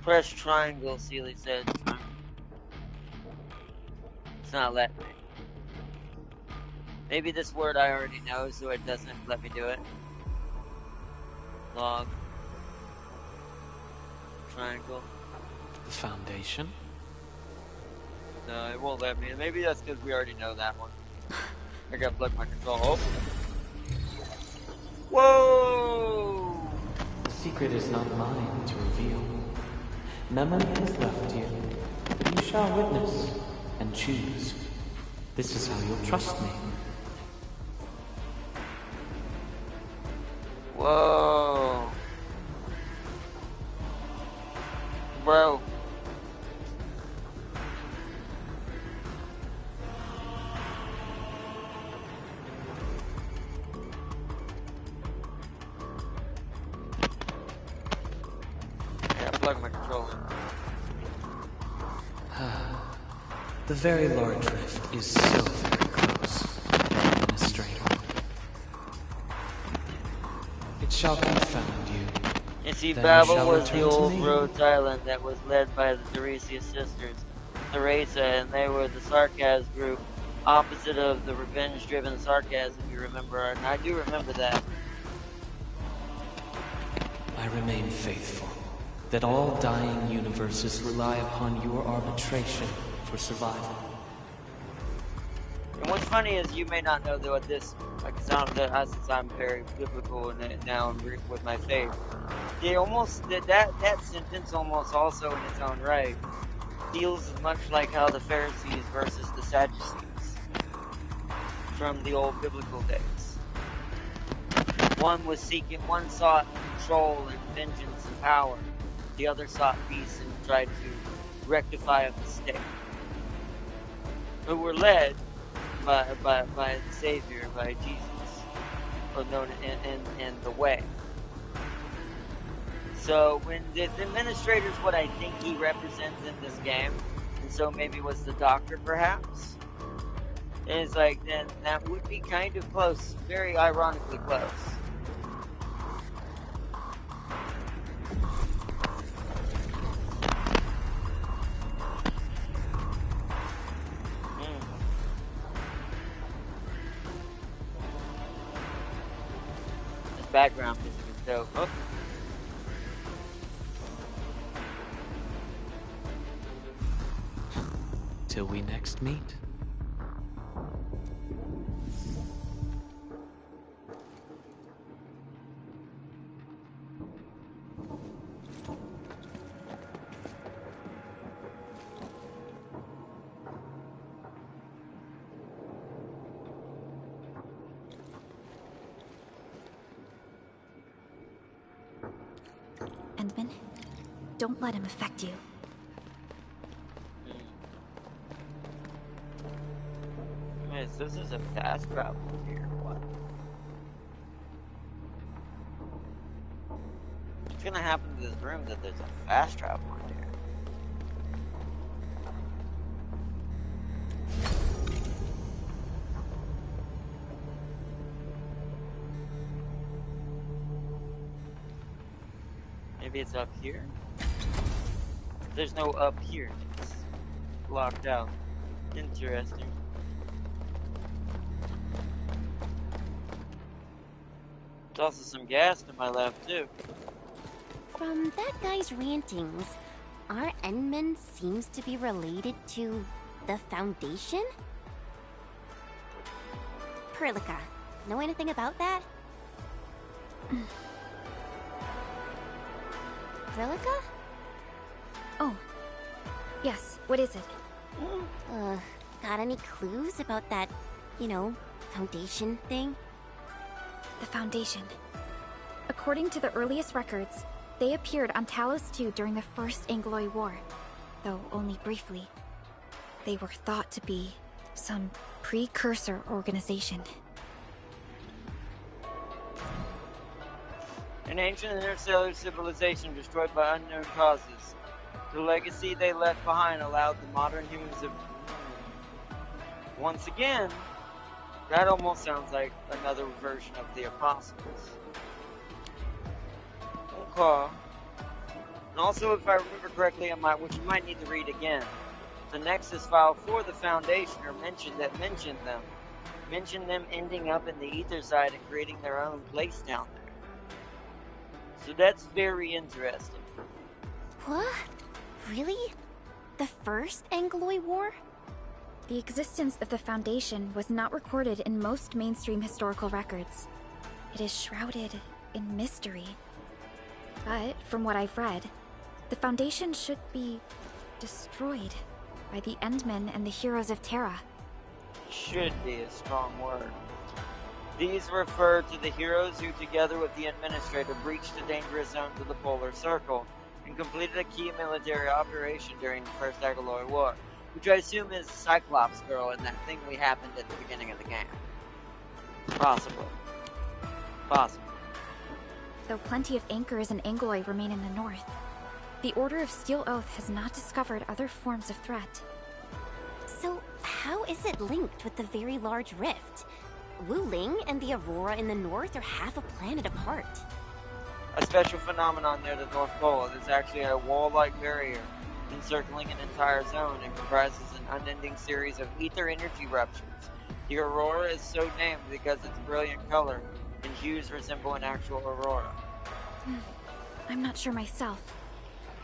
Press triangle, Sealy said. It's not letting me. Maybe this word I already know, so it doesn't let me do it. Log. Triangle. The Foundation? No, it won't let me. Maybe that's because we already know that one. I gotta plug my control. Oh. Whoa! The secret is not mine to reveal. Memory has left you. You shall witness and choose. This is how you'll trust me. Whoa. Bro. Yeah, plug my controller. The very large rift is so very close, Administrator. It shall confound you. You see, Then Babel you shall was the return to old me. road Talon that was led by the Tiresias sisters, Theresa, and they were the Sarkaz group, opposite of the revenge-driven Sarkaz, if you remember, and I do remember that. I remain faithful that all dying universes rely upon your arbitration for survival. And what's funny is you may not know what this, like, since I'm very biblical in it now and with my faith. They almost that sentence almost also in its own right feels much like how the Pharisees versus the Sadducees from the old biblical days. One sought control and vengeance and power. The other sought peace and tried to rectify a mistake. Who were led by the Savior, by Jesus, or known in the way. So when the administrator's what I think he represents in this game, and so maybe was the doctor perhaps, and it's like, then that would be kind of close, very ironically close. This background music is dope. Oh. Till we next meet. Endman, don't let him affect you. This is a fast travel here. What? What's gonna happen to this room that there's a fast travel in here? Maybe it's up here? There's no up here. It's locked out. Interesting. There's also some gas to my left, too. From that guy's rantings, our Endman seems to be related to the Foundation? Perlica, know anything about that? Perlica? Oh, yes, what is it? Got any clues about that, Foundation thing? The Foundation. According to the earliest records, they appeared on Talos II during the First Angloy War, though only briefly. They were thought to be some precursor organization. An ancient interstellar civilization destroyed by unknown causes. The legacy they left behind allowed the modern humans of... Once again, that almost sounds like another version of the Apostles. Okay. And also, if I remember correctly, which you might need to read again, the Nexus file for the Foundation mentioned them ending up in the ether side and creating their own place down there. So that's very interesting. What? Really? The First Angloy War? The existence of the Foundation was not recorded in most mainstream historical records. It is shrouded in mystery. But, from what I've read, the Foundation should be destroyed by the Endmen and the heroes of Terra. Should be a strong word. These refer to the heroes who, together with the Administrator, breached the dangerous zone to the Polar Circle and completed a key military operation during the First Angloy War, which I assume is Cyclops Girl in that thing we happened at the beginning of the game. Possibly. Though plenty of anchors and Angloy remain in the north, the Order of Steel Oath has not discovered other forms of threat. So, how is it linked with the Very Large Rift? Wu Ling and the Aurora in the north are half a planet apart. A special phenomenon near the North Pole. There's actually a wall-like barrier encircling an entire zone and comprises an unending series of ether energy ruptures. The Aurora is so named because its brilliant color and hues resemble an actual aurora. I'm not sure myself,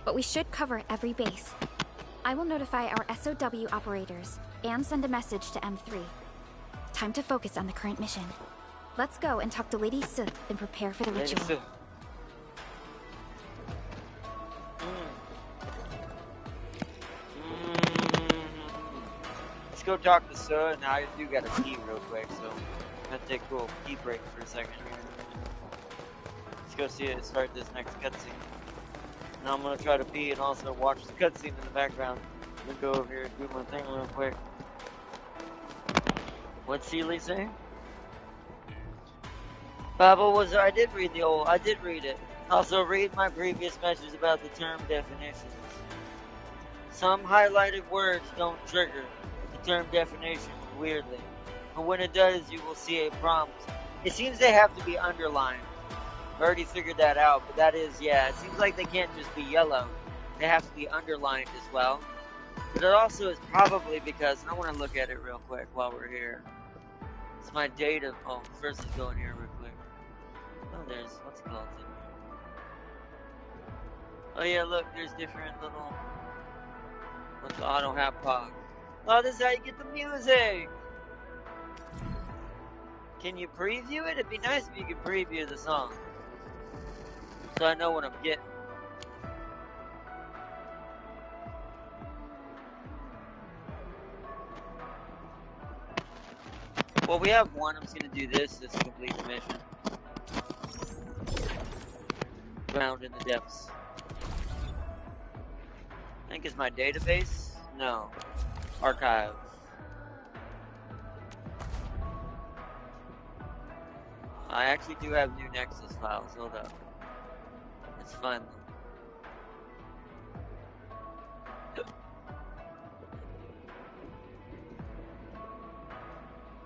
but we should cover every base. I will notify our SOW operators and send a message to M3. Time to focus on the current mission. Let's go and talk to Lady Sith and prepare for the ritual. Let's go talk to Sith. Now I do gotta pee real quick, so I'm gonna take a little pee break for a second here. Let's go see it start this next cutscene. Now I'm gonna try to pee and also watch the cutscene in the background. I'm gonna go over here and do my thing real quick. What's Seeley saying? Bible was, I did read it. Also read my previous message about the term definitions. Some highlighted words don't trigger the term definition weirdly. But when it does, you will see a prompt. It seems they have to be underlined. I already figured that out, but that is, yeah, it seems like they can't just be yellow. They have to be underlined as well. But it also is probably because, and I want to look at it real quick while we're here. It's my data. Oh, first let's go in here real quick. Oh, there's, what's it called? Oh yeah, look, there's different little... What's the auto hat pog? Oh, this is how you get the music! Can you preview it? It'd be nice if you could preview the song. So I know what I'm getting. Well, we have one. I'm just gonna do this to complete the mission. Found in the depths. I think it's my database? No. Archive. I actually do have new Nexus files. Hold up. It's fun.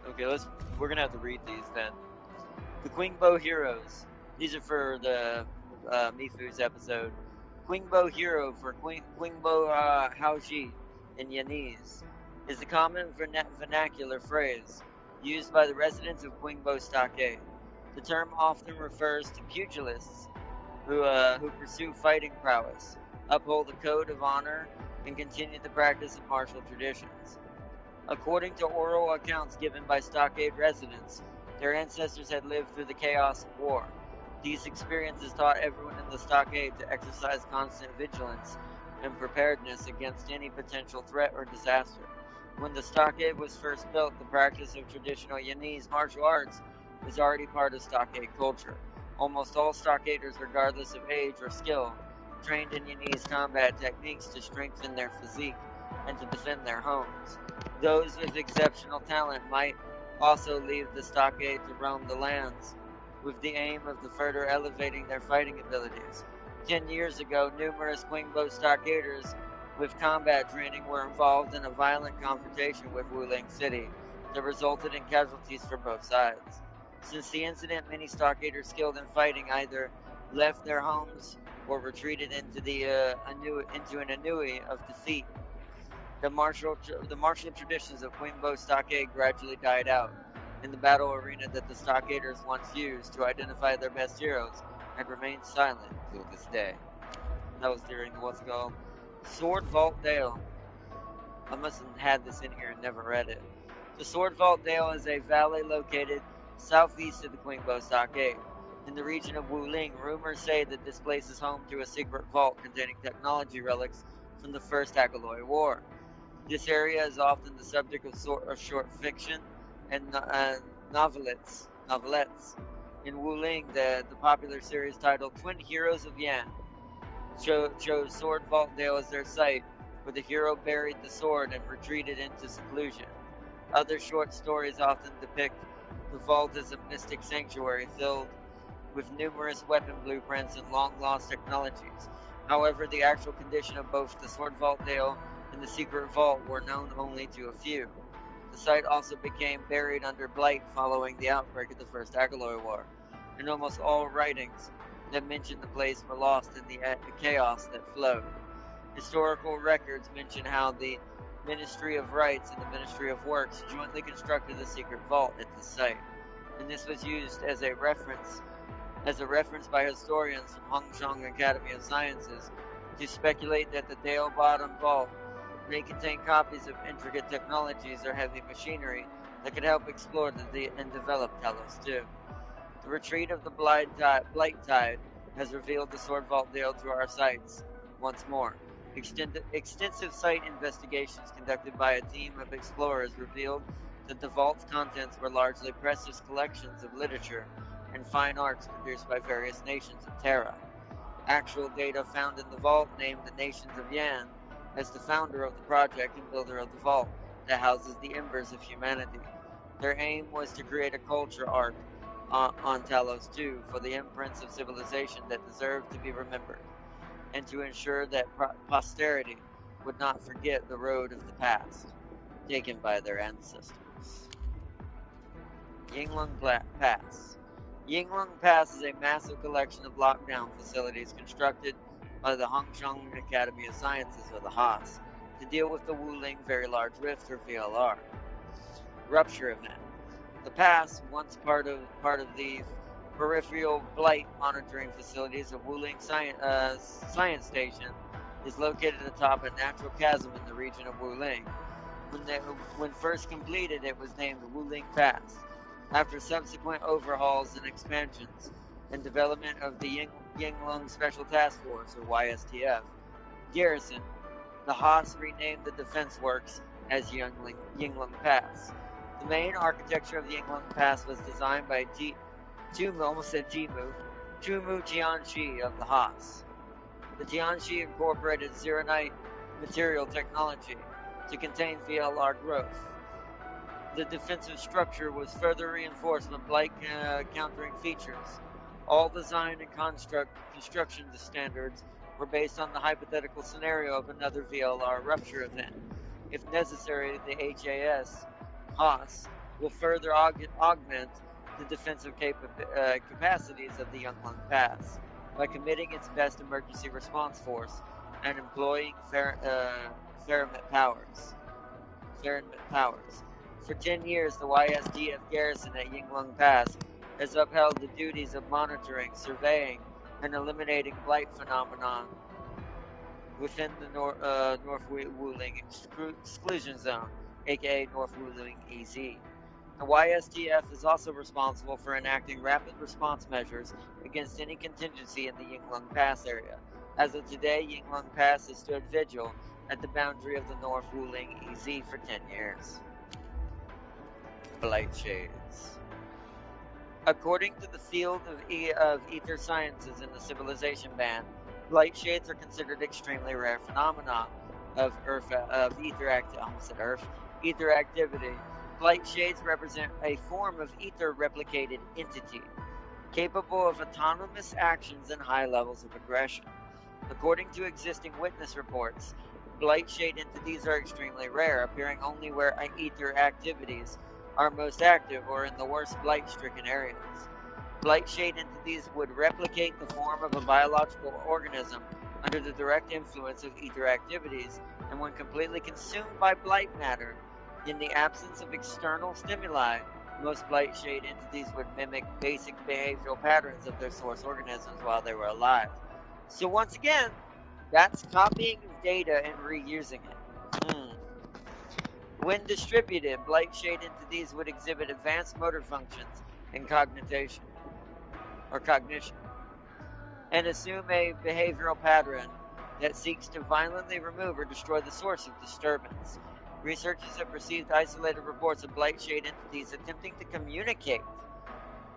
Okay, we're gonna have to read these then. The Queen Bow Heroes. These are for the Mifu's episode. Qingbo Hero for Qingbo Haoji in Yanese is the common vernacular phrase used by the residents of Qingbo Stockade. The term often refers to pugilists who pursue fighting prowess, uphold a code of honor, and continue the practice of martial traditions. According to oral accounts given by Stockade residents, their ancestors had lived through the chaos of war. These experiences taught everyone in the Stockade to exercise constant vigilance and preparedness against any potential threat or disaster. When the Stockade was first built, the practice of traditional Yanese martial arts was already part of Stockade culture. Almost all Stockaders, regardless of age or skill, trained in Yanese combat techniques to strengthen their physique and to defend their homes. Those with exceptional talent might also leave the Stockade to roam the lands, with the aim of further elevating their fighting abilities. 10 years ago, numerous Qingbo Stockaders with combat training were involved in a violent confrontation with Wuling City that resulted in casualties for both sides. Since the incident, many Stockaders skilled in fighting either left their homes or retreated into an anui of defeat. The martial traditions of Qingbo Stockade gradually died out, and the battle arena that the Stockaders once used to identify their best heroes had remained silent till this day. That was during what's called Sword Vault Dale. I must have had this in here and never read it. The Sword Vault Dale is a valley located southeast of the Qingbo Stockade. In the region of Wuling, rumors say that this place is home to a secret vault containing technology relics from the First Akaloi War. This area is often the subject of short fiction and novelettes. In Wuling, the popular series titled Twin Heroes of Yan chose Sword Vault Dale as their site, where the hero buried the sword and retreated into seclusion. Other short stories often depict the vault as a mystic sanctuary filled with numerous weapon blueprints and long-lost technologies. However, the actual condition of both the Sword Vault Dale and the secret vault were known only to a few. The site also became buried under blight following the outbreak of the First Akaloi War, and almost all writings that mention the place were lost in the chaos that flowed. Historical records mention how the Ministry of Rites and the Ministry of Works jointly constructed a secret vault at the site, and this was used as a reference by historians from Hongshong Academy of Sciences to speculate that the Dale Bottom Vault may contain copies of intricate technologies or heavy machinery that could help explore and develop Talos 2. The retreat of the Blight Tide has revealed the Sword Vault Dale to our sites once more. Extensive site investigations conducted by a team of explorers revealed that the vault's contents were largely precious collections of literature and fine arts produced by various nations of Terra. Actual data found in the vault named the nations of Yan as the founder of the project and builder of the vault that houses the embers of humanity. Their aim was to create a culture arc on Talos 2 for the imprints of civilization that deserved to be remembered, and to ensure that posterity would not forget the road of the past, taken by their ancestors. Yinglong Pass. Yinglong Pass is a massive collection of lockdown facilities constructed by the Hongshong Academy of Sciences, or the Haas, to deal with the Wuling Very Large Rift, or VLR, rupture event. The pass, once part of the peripheral blight monitoring facilities of Wuling Science Station, is located atop a natural chasm in the region of Wuling. When first completed, it was named Wuling Pass. After subsequent overhauls and expansions and development of the Yinglong Special Task Force, or YSTF, garrison, the Haas renamed the defense works as Yinglong Pass. The main architecture of the Yinglong Pass was designed by Tumu Tianxi of the Haas. The Tianxi incorporated Zeronite material technology to contain VLR growth. The defensive structure was further reinforced with blight countering features. All design and construction standards were based on the hypothetical scenario of another VLR rupture event. If necessary, the Haas will further augment the defensive capacities of the Yinglong Pass. by committing its best emergency response force and employing Faramit powers. For 10 years, the YSDF garrison at Yinglong Pass has upheld the duties of monitoring, surveying, and eliminating blight phenomenon within the North Wuling exclusion zone, aka North Wuling EZ. The YSDF is also responsible for enacting rapid response measures against any contingency in the Yinglong Pass area. As of today, Yinglong Pass has stood vigil at the boundary of the North Wuling EZ for 10 years. Blight Shades. According to the field of ether sciences in the Civilization Band, blight shades are considered extremely rare phenomena of ether activity. Blight shades represent a form of ether replicated entity, capable of autonomous actions and high levels of aggression. According to existing witness reports, blight shade entities are extremely rare, appearing only where ether activities are most active or in the worst blight-stricken areas. Blight shade entities would replicate the form of a biological organism under the direct influence of ether activities, and when completely consumed by blight matter, in the absence of external stimuli, most blight shade entities would mimic basic behavioral patterns of their source organisms while they were alive. So once again, that's copying of data and reusing it. When distributed, blight shade entities would exhibit advanced motor functions and cognition, and assume a behavioral pattern that seeks to violently remove or destroy the source of disturbance. Researchers have received isolated reports of blight shade entities attempting to communicate,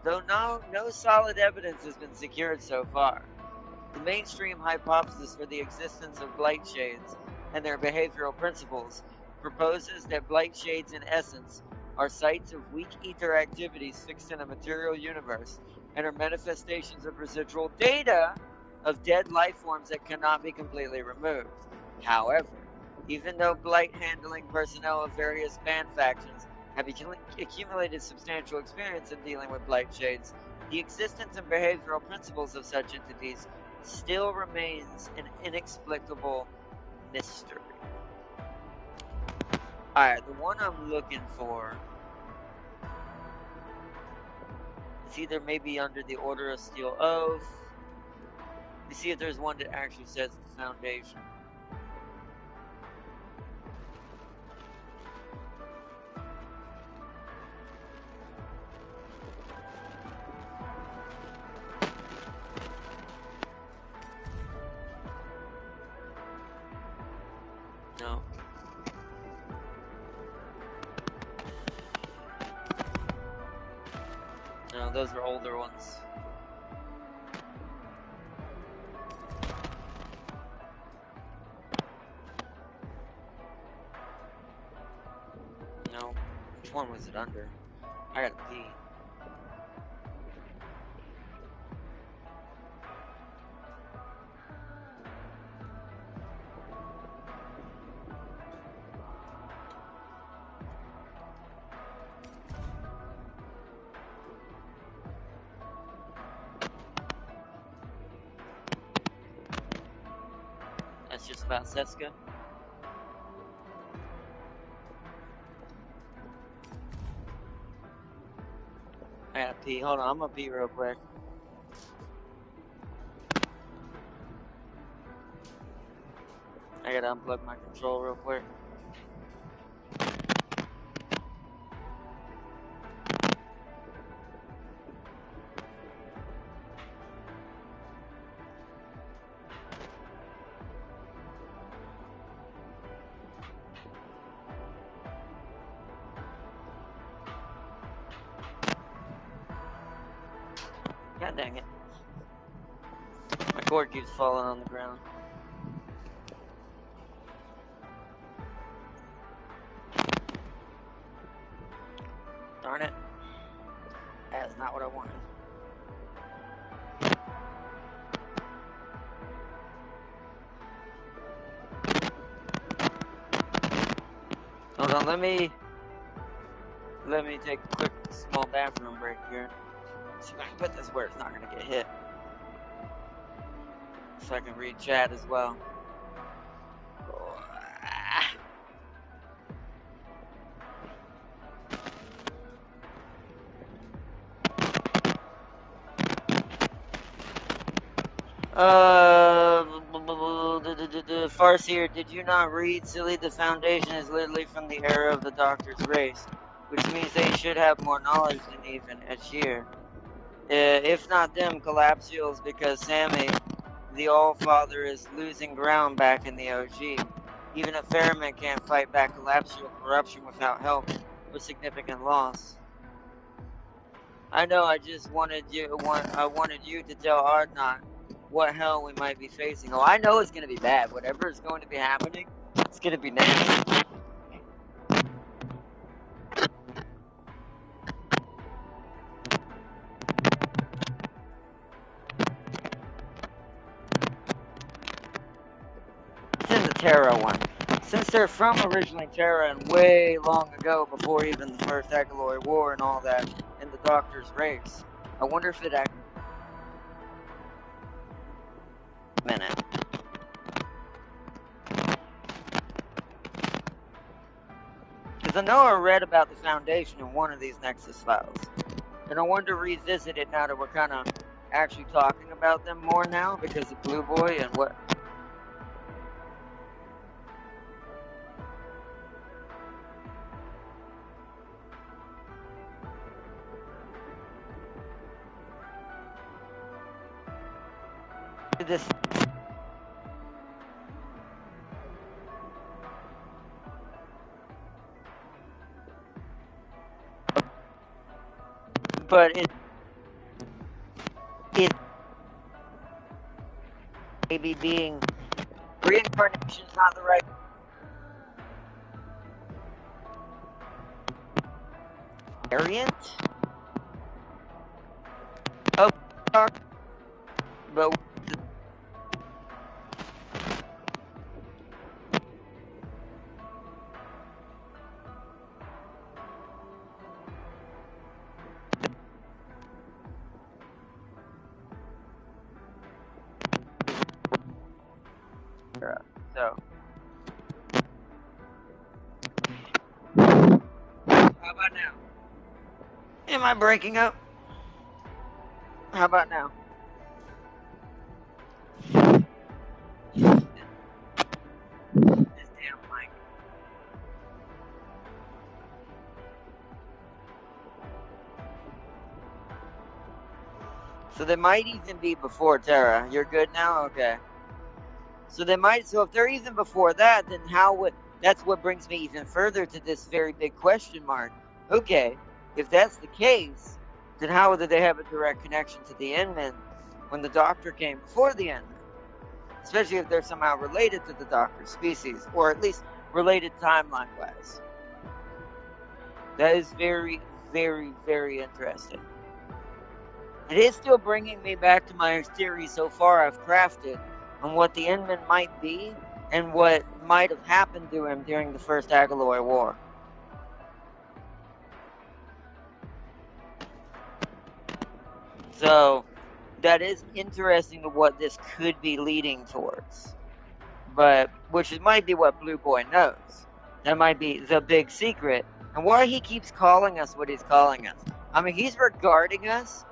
though no solid evidence has been secured so far. The mainstream hypothesis for the existence of blight shades and their behavioral principles proposes that blight shades in essence are sites of weak ether activities fixed in a material universe and are manifestations of residual data of dead life forms that cannot be completely removed. However, even though blight handling personnel of various band factions have accumulated substantial experience in dealing with blight shades, the existence and behavioral principles of such entities still remains an inexplicable mystery. Alright, the one I'm looking for is either maybe under the Order of Steel Oath. Let me see if there's one that actually says the Foundation. No. No, those are older ones. No. Which one was it under? I gotta pee. That's just about Seska. I gotta pee. Hold on, I'm gonna pee real quick. I gotta unplug my control real quick. God dang it. My cord keeps falling on the ground. Darn it. That's not what I wanted. Hold on, let me take a quick small bathroom break here. See if I can put this where it's not gonna get hit. so I can read chat as well. Farseer, did you not read, silly? The Foundation is literally from the era of the Doctor's race, which means they should have more knowledge than even Ashir. If not them, Collapsials, because Sammy, the All-Father, is losing ground back in the OG. Even a Ferryman can't fight back Collapsial corruption without help or significant loss. I know, I just wanted you to tell Ardnot what hell we might be facing. Oh, I know it's gonna be bad. Whatever is going to be happening, it's gonna be nasty. It's in the Terra one. Since they're from originally Terra and way long ago, before even the first Agaloy War and all that, in the Doctor's race, I wonder if it minute. Because I know I read about the Foundation in one of these Nexus files. And I wanted to revisit it now that we're kind of actually talking about them more now because of Blue Boy and what... This... But it maybe being reincarnation is not the right variant of Doctor, but so how about now? Am I breaking up? How about now? This damn mic. So they might even be before Terra. You're good now? Okay. So they might, so if they're even before that, then how would, that's what brings me even further to this very big question mark. Okay, if that's the case, then how did they have a direct connection to the Inman when the Doctor came before the Inman? Especially if they're somehow related to the Doctor's species, or at least related timeline-wise. That is very, very, very interesting. It is still bringing me back to my theory so far I've crafted on what the Inman might be and what might have happened to him during the first Agaloy War. So, that is interesting to what this could be leading towards. But, which might be what Blue Boy knows. That might be the big secret. And why he keeps calling us what he's calling us. I mean, he's regarding us.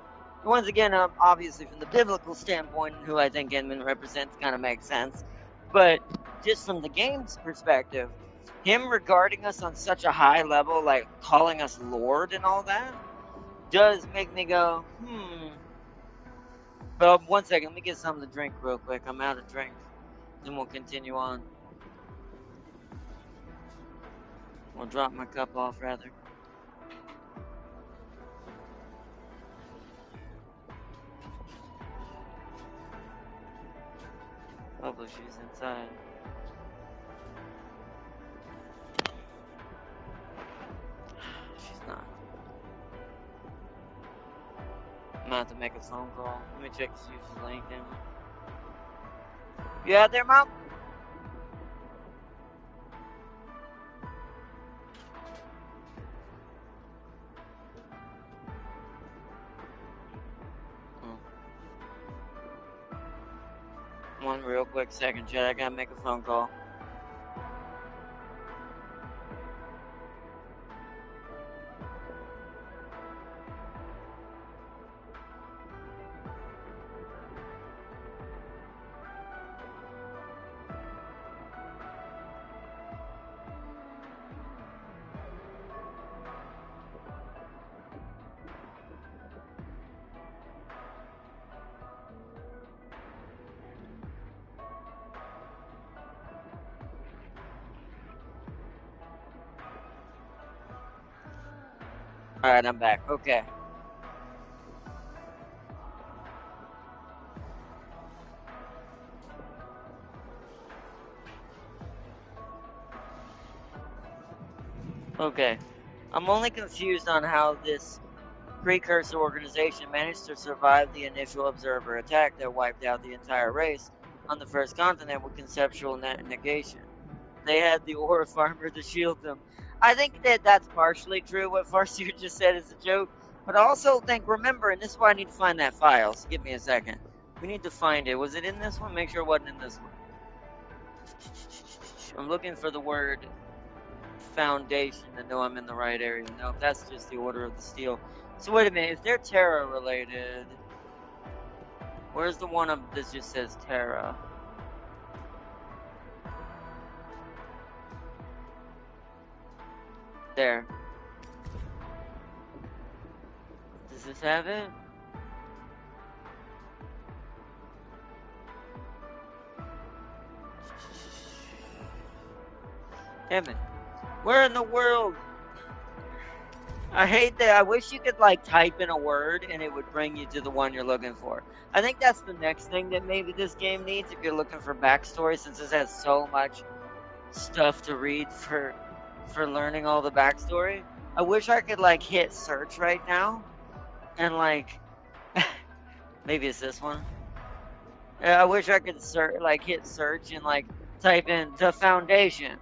Once again, obviously from the biblical standpoint, who I think Inman represents kind of makes sense. But just from the game's perspective, him regarding us on such a high level, like calling us Lord and all that, does make me go, Well, one second, let me get something to drink real quick. I'm out of drink. Then we'll continue on. We'll drop my cup off, rather. Hopefully she's inside. She's not. I'm gonna have to make a phone call. Let me check to see if she's laying down. You out there, Mom? One real quick second, chat. I gotta make a phone call. Alright, I'm back. Okay. Okay. I'm only confused on how this precursor organization managed to survive the initial observer attack that wiped out the entire race on the first continent with conceptual negation. They had the ore farmer to shield them. I think that that's partially true. What Farseer just said is a joke. But I also think, remember, and this is why I need to find that file, so give me a second. We need to find it. Was it in this one? Make sure it wasn't in this one. I'm looking for the word foundation to know I'm in the right area. Nope, that's just the Order of the Steel. So wait a minute, if they're Terra related, where's the one of this just says Terra? There. Does this have it? Damn it. Where in the world? I hate that. I wish you could like type in a word and it would bring you to the one you're looking for. I think that's the next thing that maybe this game needs if you're looking for backstory, since this has so much stuff to read for learning all the backstory. I wish I could like hit search right now and like maybe it's this one. I wish I could hit search and like type in the foundation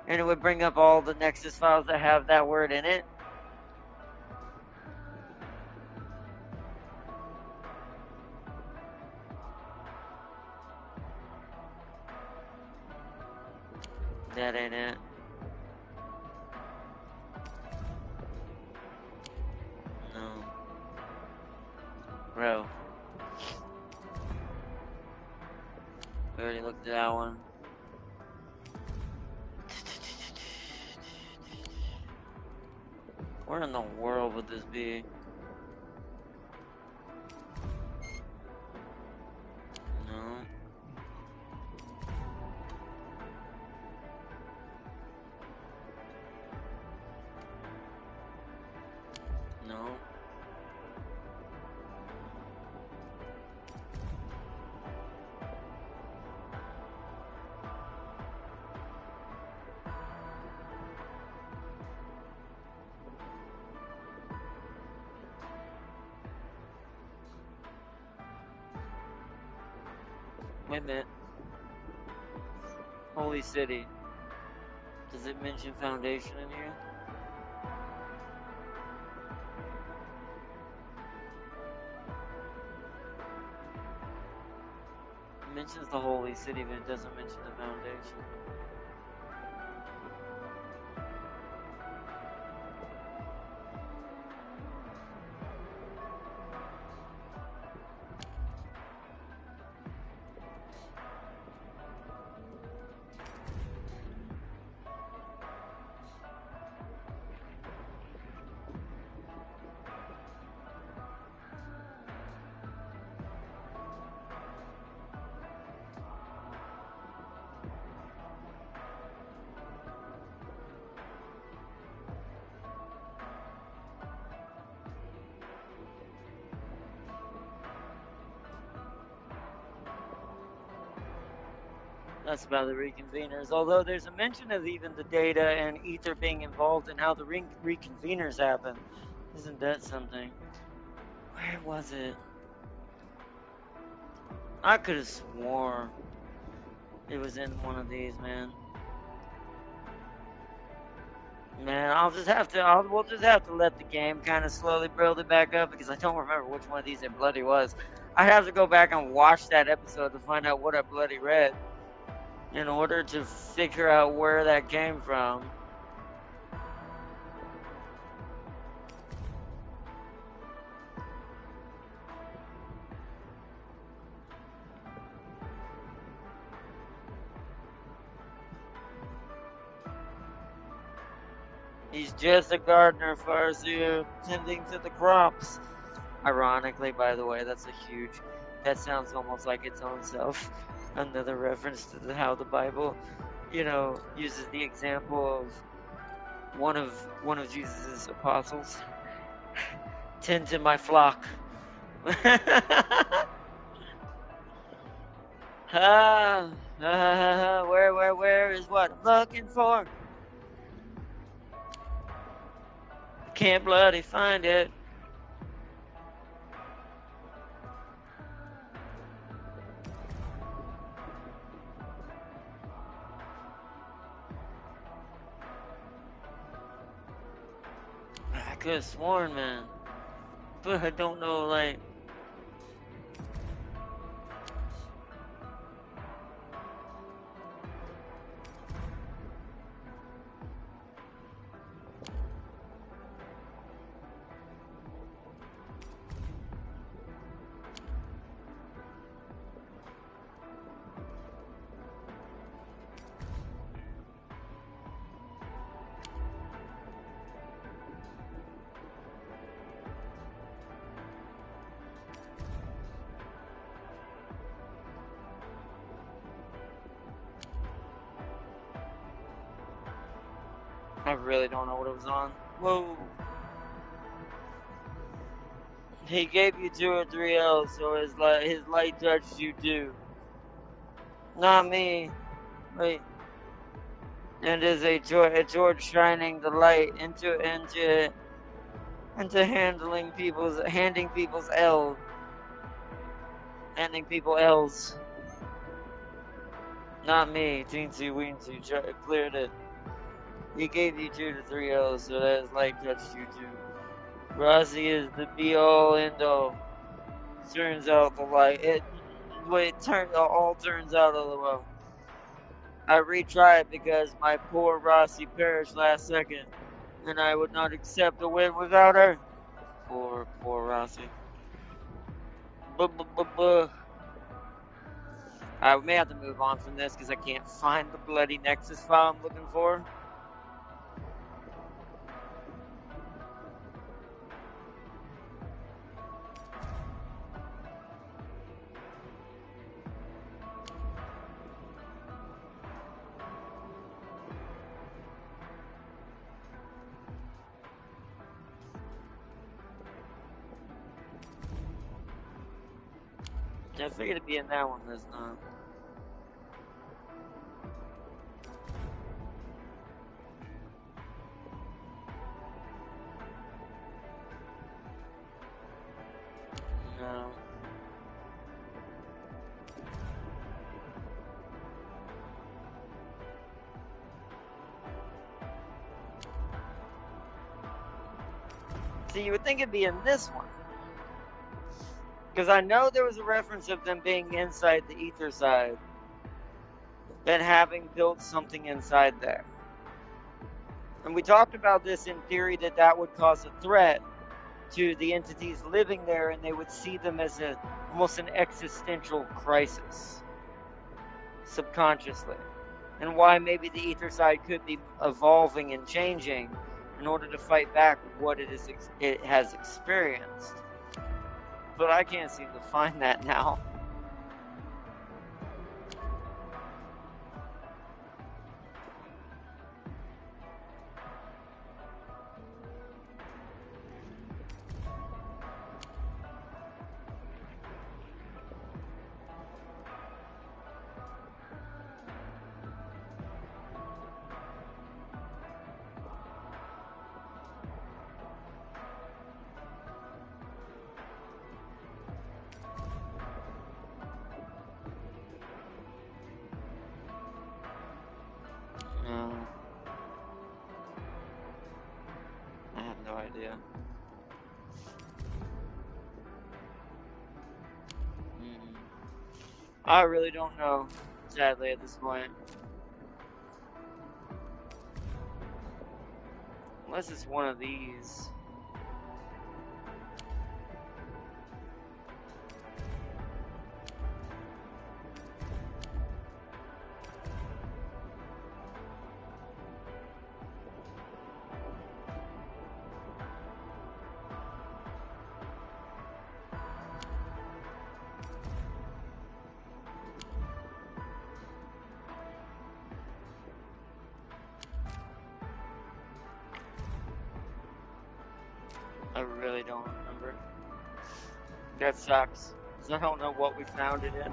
and it would bring up all the Nexus files that have that word in it. That ain't it. No. Bro. We already looked at that one. Where in the world would this be? No. No. Wait a minute. Holy City. Does it mention Foundation in here? It mentions the Holy City, but it doesn't mention the Foundation. That's about the reconveners. Although there's a mention of even the data and ether being involved in how the reconveners happen. Isn't that something? Where was it? I could have swore it was in one of these, man. Man, we'll just have to let the game kind of slowly build it back up because I don't remember which one of these it bloody was. I have to go back and watch that episode to find out what I bloody read in order to figure out where that came from. He's just a gardener, Farseer, tending to the crops. Ironically, by the way, that sounds almost like its own self. Another reference to how the Bible, uses the example of one of Jesus' apostles. Tend to my flock. Where is what I'm looking for? Can't bloody find it. I could have sworn, man. But I don't know, like... I really don't know what it was on. Whoa. He gave you 2 or 3 L's, so his light touched you too. Not me. Wait. And is a torch shining the light into handing people's L's. Handing people L's. Not me. Teensy Weensy cleared it. He gave you 2 to 3 L's, so that his light touched you too. Rossi is the be all end all. Turns out the light. All turns out all well. I retried because my poor Rossi perished last second, and I would not accept a win without her. Poor Rossi. I may have to move on from this because I can't find the bloody Nexus file I'm looking for. I figured it'd be in that one this time. No. See, you would think it'd be in this one. Because I know there was a reference of them being inside the ether side. And having built something inside there. And we talked about this in theory that would cause a threat to the entities living there, and they would see them as almost an existential crisis. Subconsciously. And why maybe the ether side could be evolving and changing in order to fight back what it has experienced. But I can't seem to find that now. I really don't know, sadly, at this point. Unless it's one of these. I really don't remember. That sucks, because I don't know what we found it in.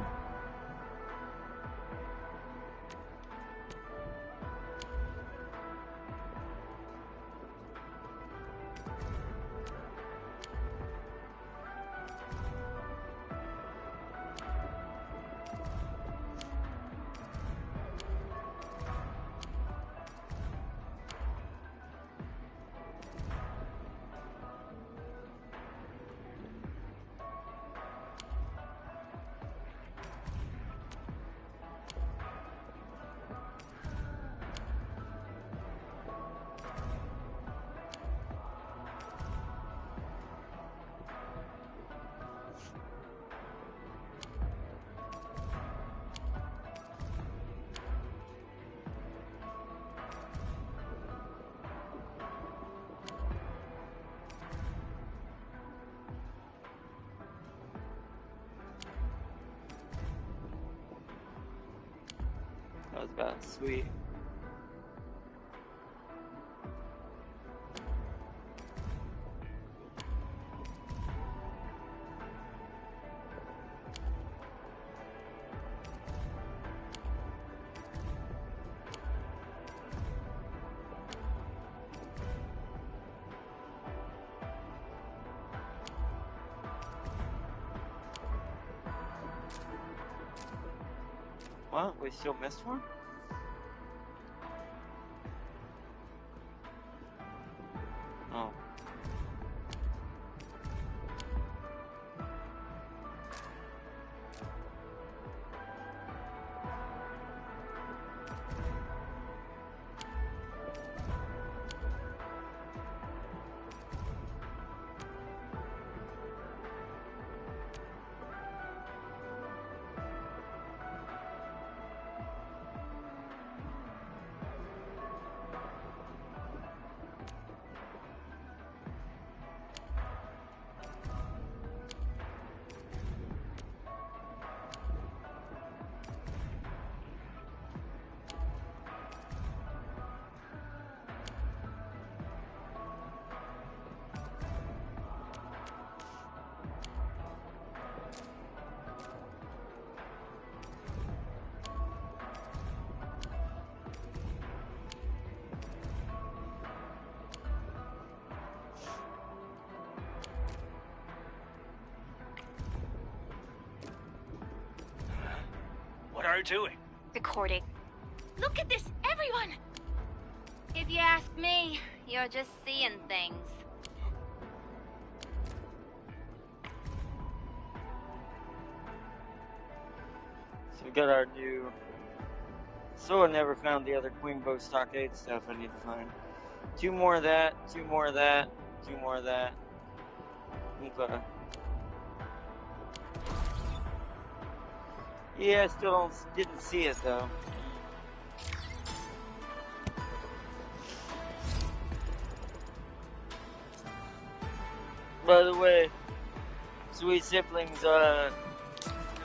That was about sweet. What? We still missed one? Oh. What are you doing? Recording. Look at this, everyone! If you ask me, you're just seeing things. So we got our new... So I never found the other Queen Bow Stockade stuff I need to find. 2 more of that, 2 more of that, 2 more of that. Okay. Yeah, I still didn't see it though. By the way, sweet siblings, and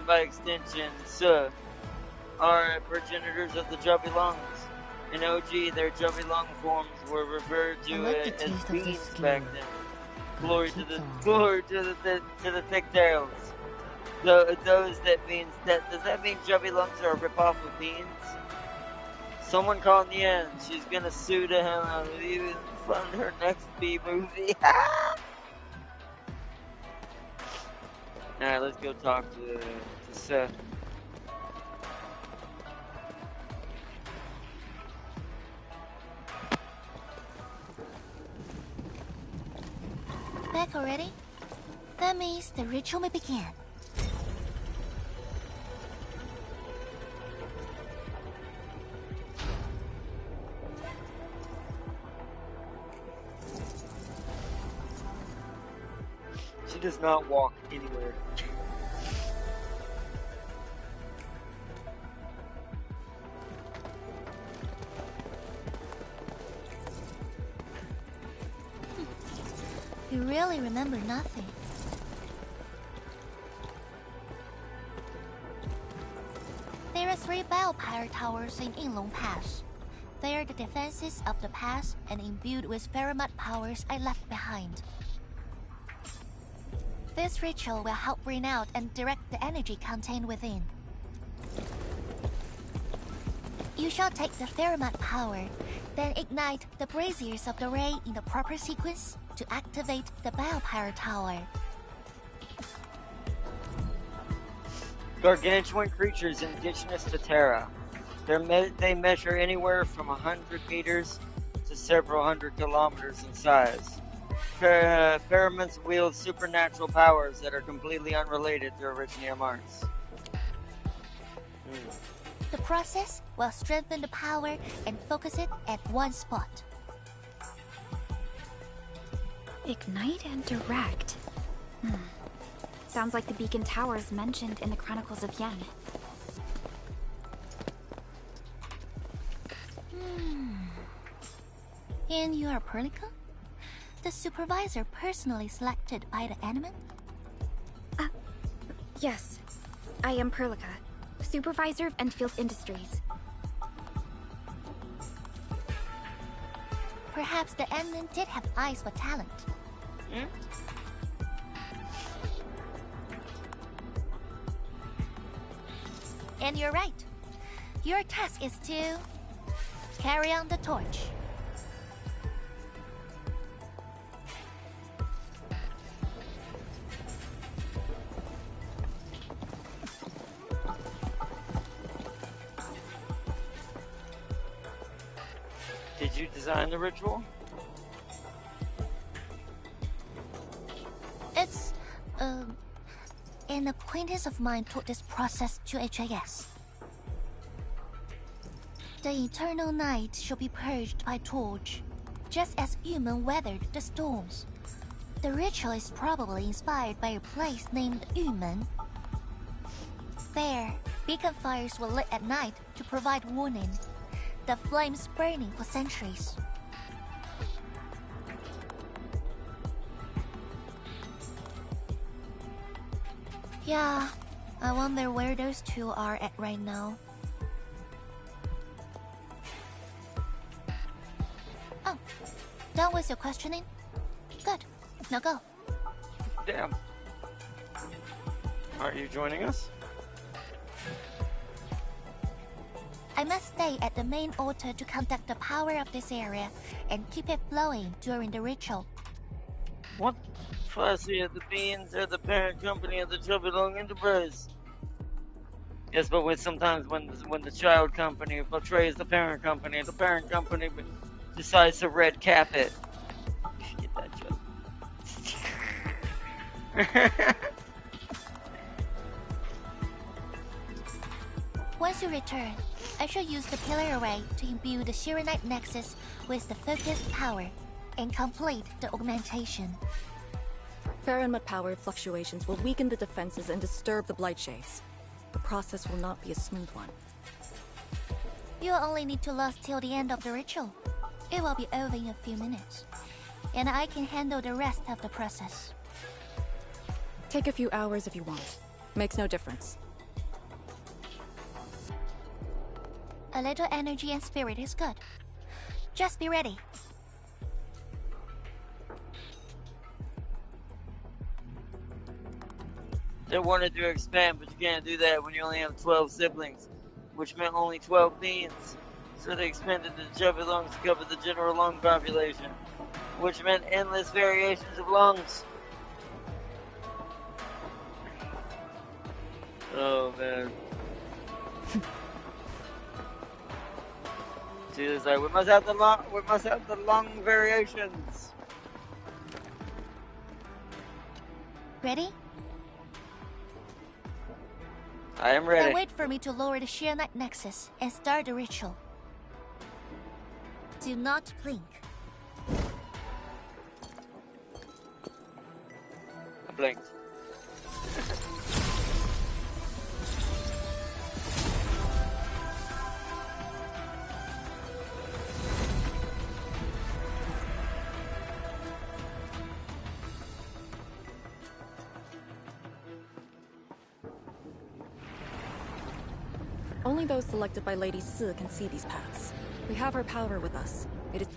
by extension, are progenitors of the Chubby Lungs. In OG, their Chubby Lung forms were referred to as beans back then. Glory to the thick tails. Those that means that does that mean Chubby Lungs are a ripoff of beans? Someone call Nien. She's gonna sue the hell out of you and fund her next B movie. Alright, let's go talk to Seth. Back already? That means the ritual may begin. does not walk anywhere. You really remember nothing. There are 3 biopower towers in Yinglong Pass. They are the defenses of the pass and imbued with Pheromat powers I left behind. This ritual will help bring out and direct the energy contained within. You shall take the Pheromat power, then ignite the braziers of the ray in the proper sequence to activate the biopower tower. Gargantuan creatures indigenous to Terra. They measure anywhere from 100 meters to several hundred kilometers in size. Pheromons wield supernatural powers that are completely unrelated to Originium arts. The process will strengthen the power and focus it at one spot. Ignite and direct. Sounds like the beacon towers mentioned in the Chronicles of Yen. And you are Perlica? The supervisor personally selected by the Animan? Yes. I am Perlica, supervisor of Endfield Industries. Perhaps the Animan did have eyes for talent. And you're right. Your task is to carry on the torch. Did you design the ritual? It's, an acquaintance of mine taught this process to HAS. The eternal night shall be purged by torch, just as Yumen weathered the storms. The ritual is probably inspired by a place named Yumen. There, beacon fires were lit at night to provide warning, the flames burning for centuries. Yeah, I wonder where those two are at right now. Oh, done with your questioning? Good. Now go. Damn. Aren't you joining us? I must stay at the main altar to conduct the power of this area and keep it flowing during the ritual. What? Fussy at the Beans are the parent company of the Troublong Enterprise. Yes, but sometimes when the child company betrays the parent company decides to red cap it. You should get that joke. Once you return, I shall use the pillar array to imbue the Shiranite Nexus with the focused power and complete the augmentation. Pheromat power fluctuations will weaken the defenses and disturb the Blight Shades. The process will not be a smooth one. You'll only need to last till the end of the ritual. It will be over in a few minutes, and I can handle the rest of the process. Take a few hours if you want. Makes no difference. A little energy and spirit is good. Just be ready. They wanted to expand, but you can't do that when you only have 12 siblings, which meant only 12 beings. So they expanded the chubby lungs to cover the general lung population, which meant endless variations of lungs. Oh man. See, it's like we must have the lung variations. Ready? I am ready. Then wait for me to lower the Shiranite Nexus and start the ritual. Do not blink. blinked. Only those selected by Lady Si can see these paths. We have her power with us. It is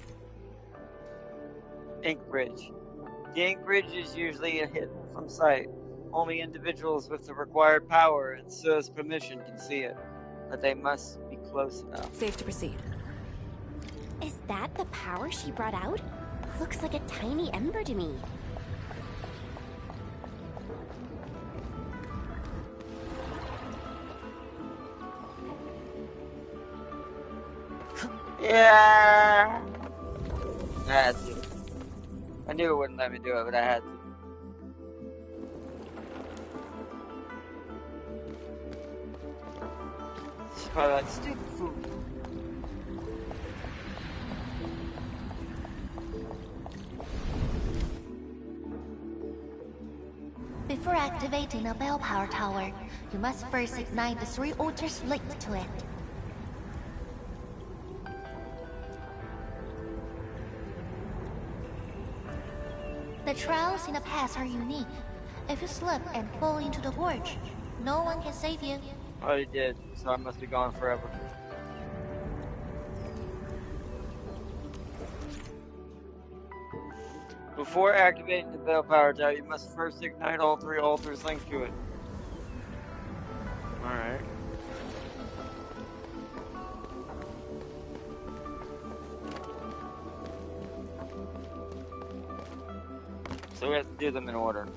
Ink bridge. The ink bridge is usually hidden from sight. Only individuals with the required power and Si's permission can see it, but they must be close enough. safe to proceed. Is that the power she brought out? Looks like a tiny ember to me. Yeah! I had to. I knew it wouldn't let me do it, but I had to. It's probably like stupid food. Before activating a bell power tower, you must first ignite the 3 altars linked to it. The trials in the past are unique. If you slip and fall into the gorge, no one can save you. I already did, so I must be gone forever. Before activating the bell power tower, you must first ignite all 3 altars linked to it. Alright. So we have to do them in order.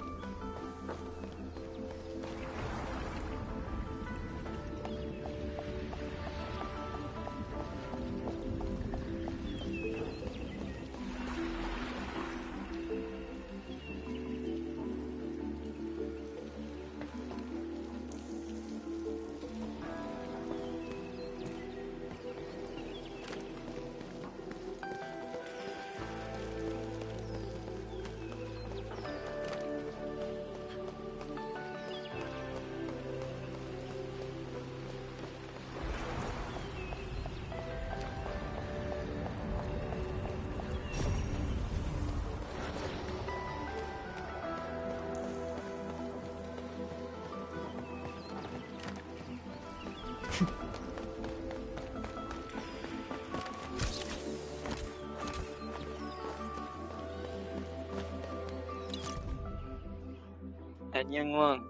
At Yinglong,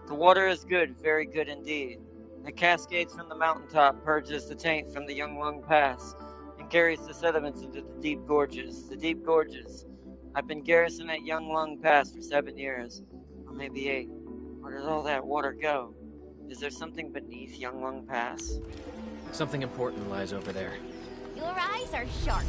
the water is good, very good indeed. It cascades from the mountaintop, purges the taint from the Yinglong Pass, and carries the sediments into the deep gorges. The deep gorges. I've been garrison at Yinglong Pass for 7 years, or maybe 8. Where does all that water go? Is there something beneath Yinglong Pass? Something important lies over there. Your eyes are sharp.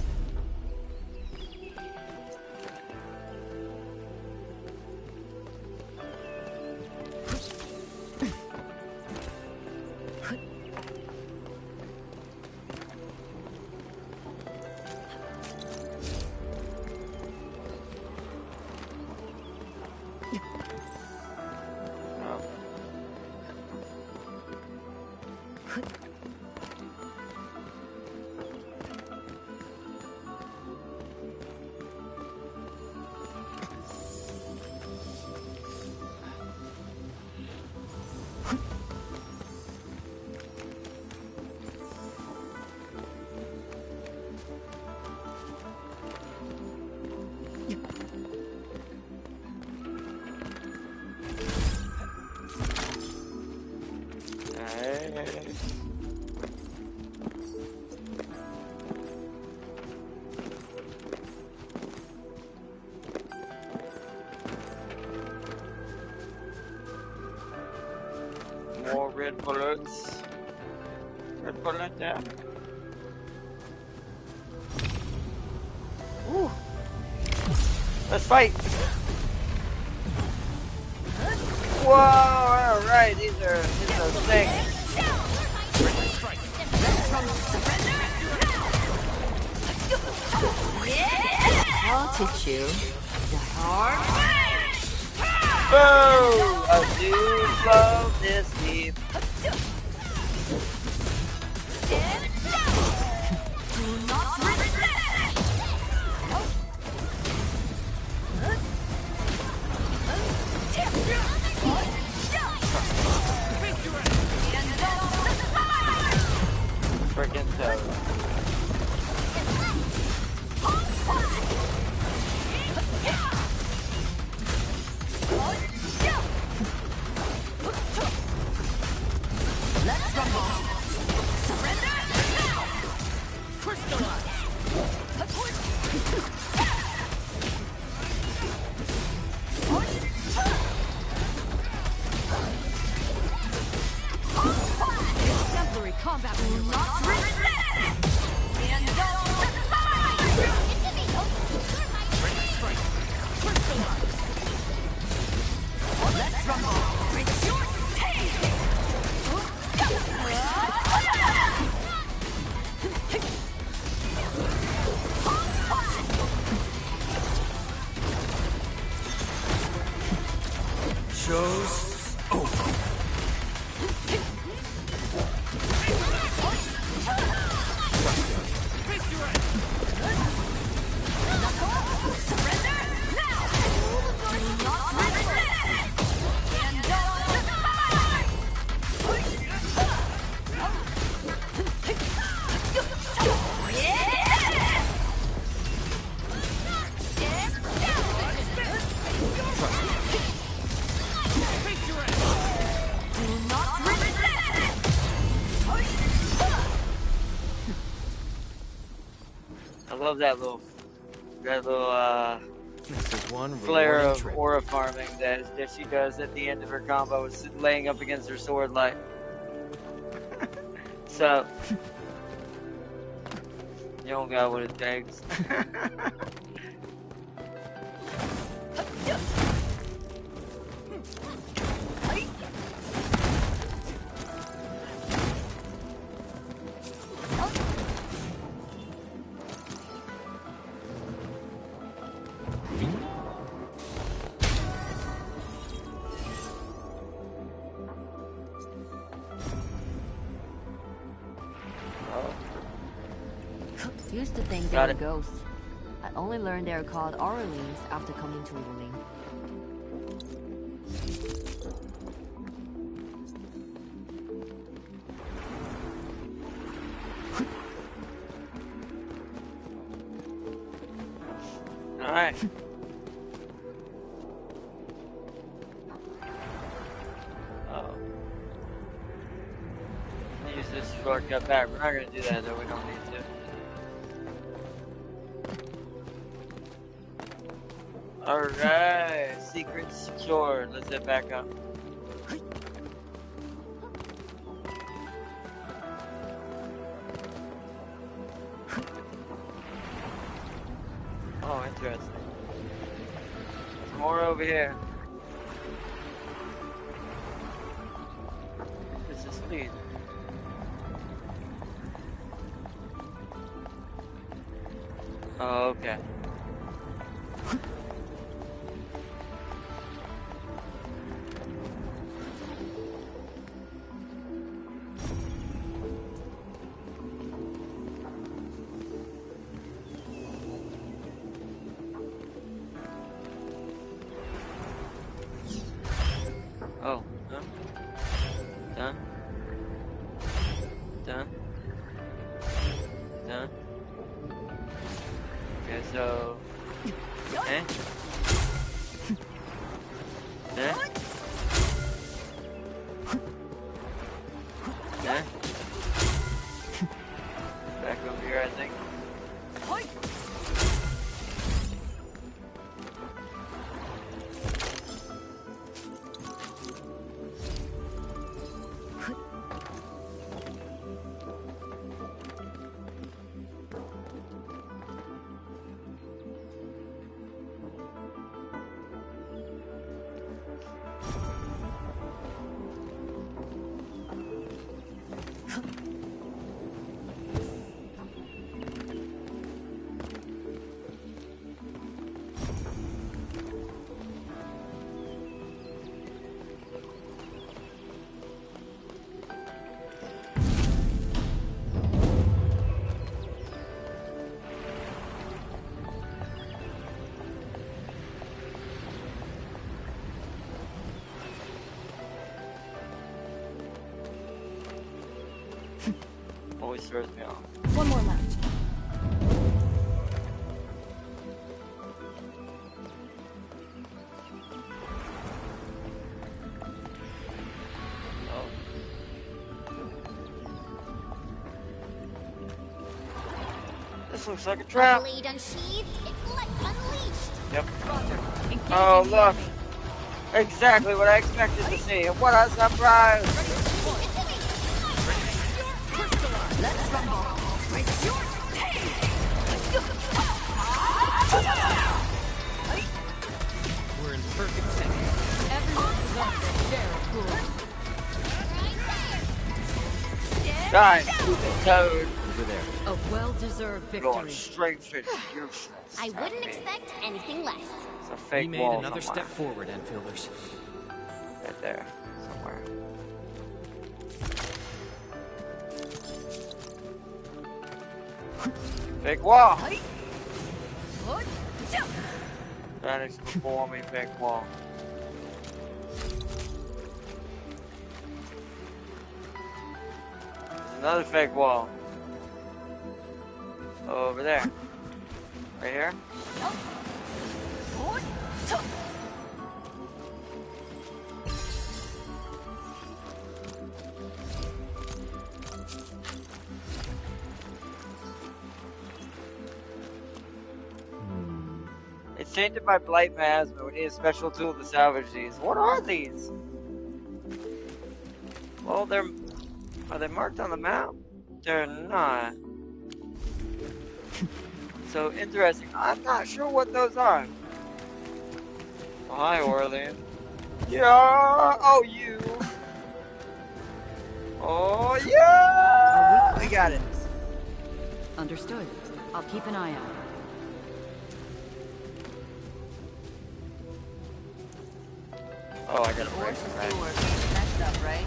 More red bullets. Red bullet there. Woo. Let's fight! Whoa! Alright, these are things. I'll teach you the hard way. Boo! A dude flow this deep. Freaking toad. Let's rumble. Surrender now. Crystallize. Exemplary combat will not resist. And crystallize. Let's rumble. It's your taste. Show's over. I love that little This is one flare rewarding of trip. aura farming that she does at the end of her combo, is laying up against her sword like. So you don't got what it takes. Used to think they Got were it. ghosts. I only learned they are called Auralines after coming to Wuling. Alright. Oh. Use this shortcut back. We're not gonna do that though, we don't need to. Alright, secret secured. Let's head back up. Oh, interesting. There's more over here. This is speed. Oh, okay. Oh, done. Done. Done. Done. Okay, so. Eh? Eh? Eh? Back over here, I think. always throws me off. One more left. This looks like a trap. Blade unsheathed, it's like unleashed. Yep. Oh, look. Exactly what I expected to see. What a surprise! Let's rumble. We're in perfect sync. Everyone deserves their share of glory. Die, stupid toad. Over there. A well-deserved Going victory. straight for useless. I wouldn't expect anything less. It's a fake We made wall another somewhere. step forward, Enfielders. Right there, somewhere. Fake wall. That is before me, fake wall. Another fake wall. Over there. Right here. It's tainted by blight miasma. We need a special tool to salvage these. What are these? Well, are they marked on the map? They're not. So interesting. I'm not sure what those are. Oh, hi, Orlean. Yeah. Oh, you. Oh, yeah. We got it. Understood. I'll keep an eye out. Oh, I got a break. Messed up, right?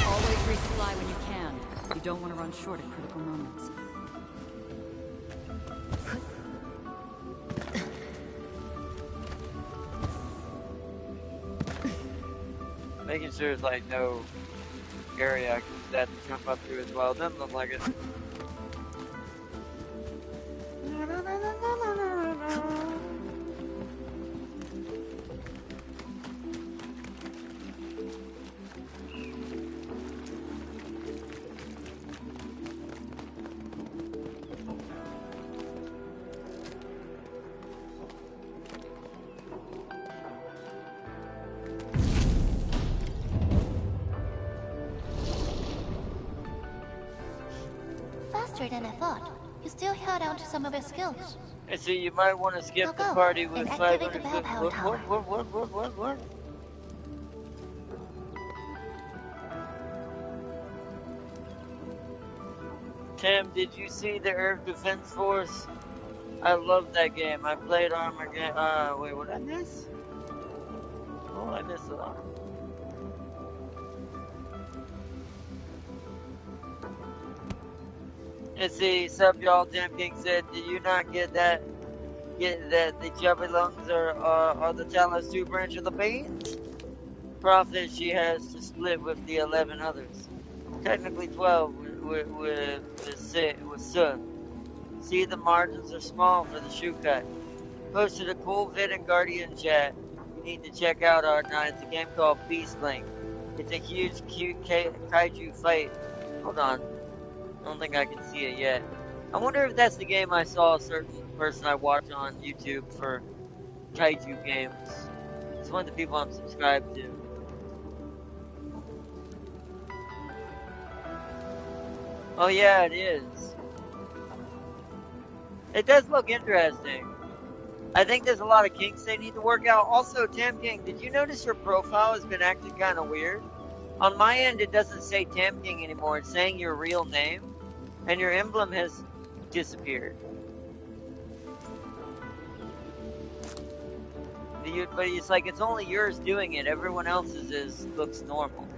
Always resupply when you can. You don't want to run short at critical moments. Making sure there's like no area I can use that to jump up through as well. Doesn't look like it. Faster than I thought. You still held on to some of your skills. And so you might want to skip the Go, party with and activate the 500. bell power tower. What? Tim, did you see the Air Defense Force? I love that game. I played Armageddon. Wait, what did I miss? Oh, I missed it all. And see, sub y'all, Tim King said, did you not get that the chubby lungs are the Talon 2 branch of the beans? Profit she has to split with the 11 others. Technically 12 with Sun. See, the margins are small for the shoe cut. Posted a cool vid in Guardian chat. You need to check out Arknights. It's a game called Beast Link. It's a huge, cute kaiju fight. Hold on. I don't think I can see it yet. I wonder if that's the game I saw a certain person I watch on YouTube for kaiju games. It's one of the people I'm subscribed to. Oh yeah, it is. It does look interesting. I think there's a lot of kinks they need to work out. Also, Tam King, did you notice your profile has been acting kind of weird? On my end, it doesn't say Tam King anymore. It's saying your real name, and your emblem has disappeared. But it's like it's only yours doing it. Everyone else's looks normal.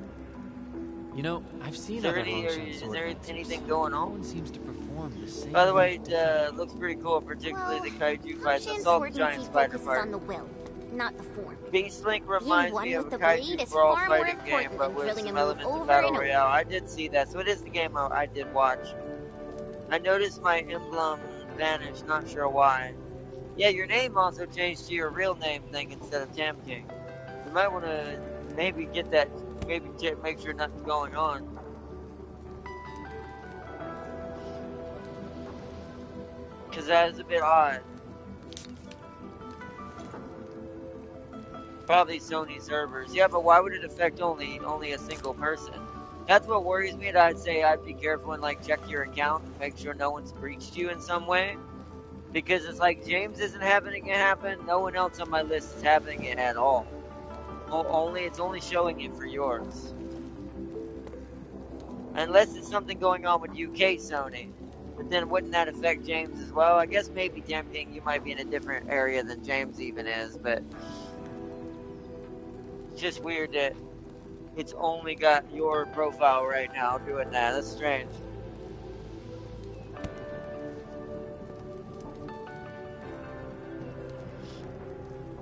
You know, I've seen Is there, other Longshan is sword there dancers. anything going No on? one seems to perform the same. By the way, move it looks pretty cool, particularly the kaiju fights. I Longshan saw the giant swordsmancy spider focuses part. on the will, not the form. Beast Link Being reminds one me of with a the blade kaiju is brawl far more fighting game, important but than with drilling a some move elements of over battle and over. royale. I did see that, so it is the game I did watch. I noticed my emblem vanished, not sure why. Yeah, your name also changed to your real name thing instead of Tam King. You might want to maybe get that, maybe make sure nothing's going on. Because that is a bit odd. Probably Sony servers. Yeah, but why would it affect only a single person? That's what worries me, that I'd say I'd be careful and like check your account and make sure no one's breached you in some way. Because it's like James isn't having it happen, no one else on my list is having it at all. It's only showing it for yours. Unless it's something going on with UK Sony. But then wouldn't that affect James as well? I guess maybe King, you might be in a different area than James even is, but it's just weird that it's only got your profile right now doing that. That's strange.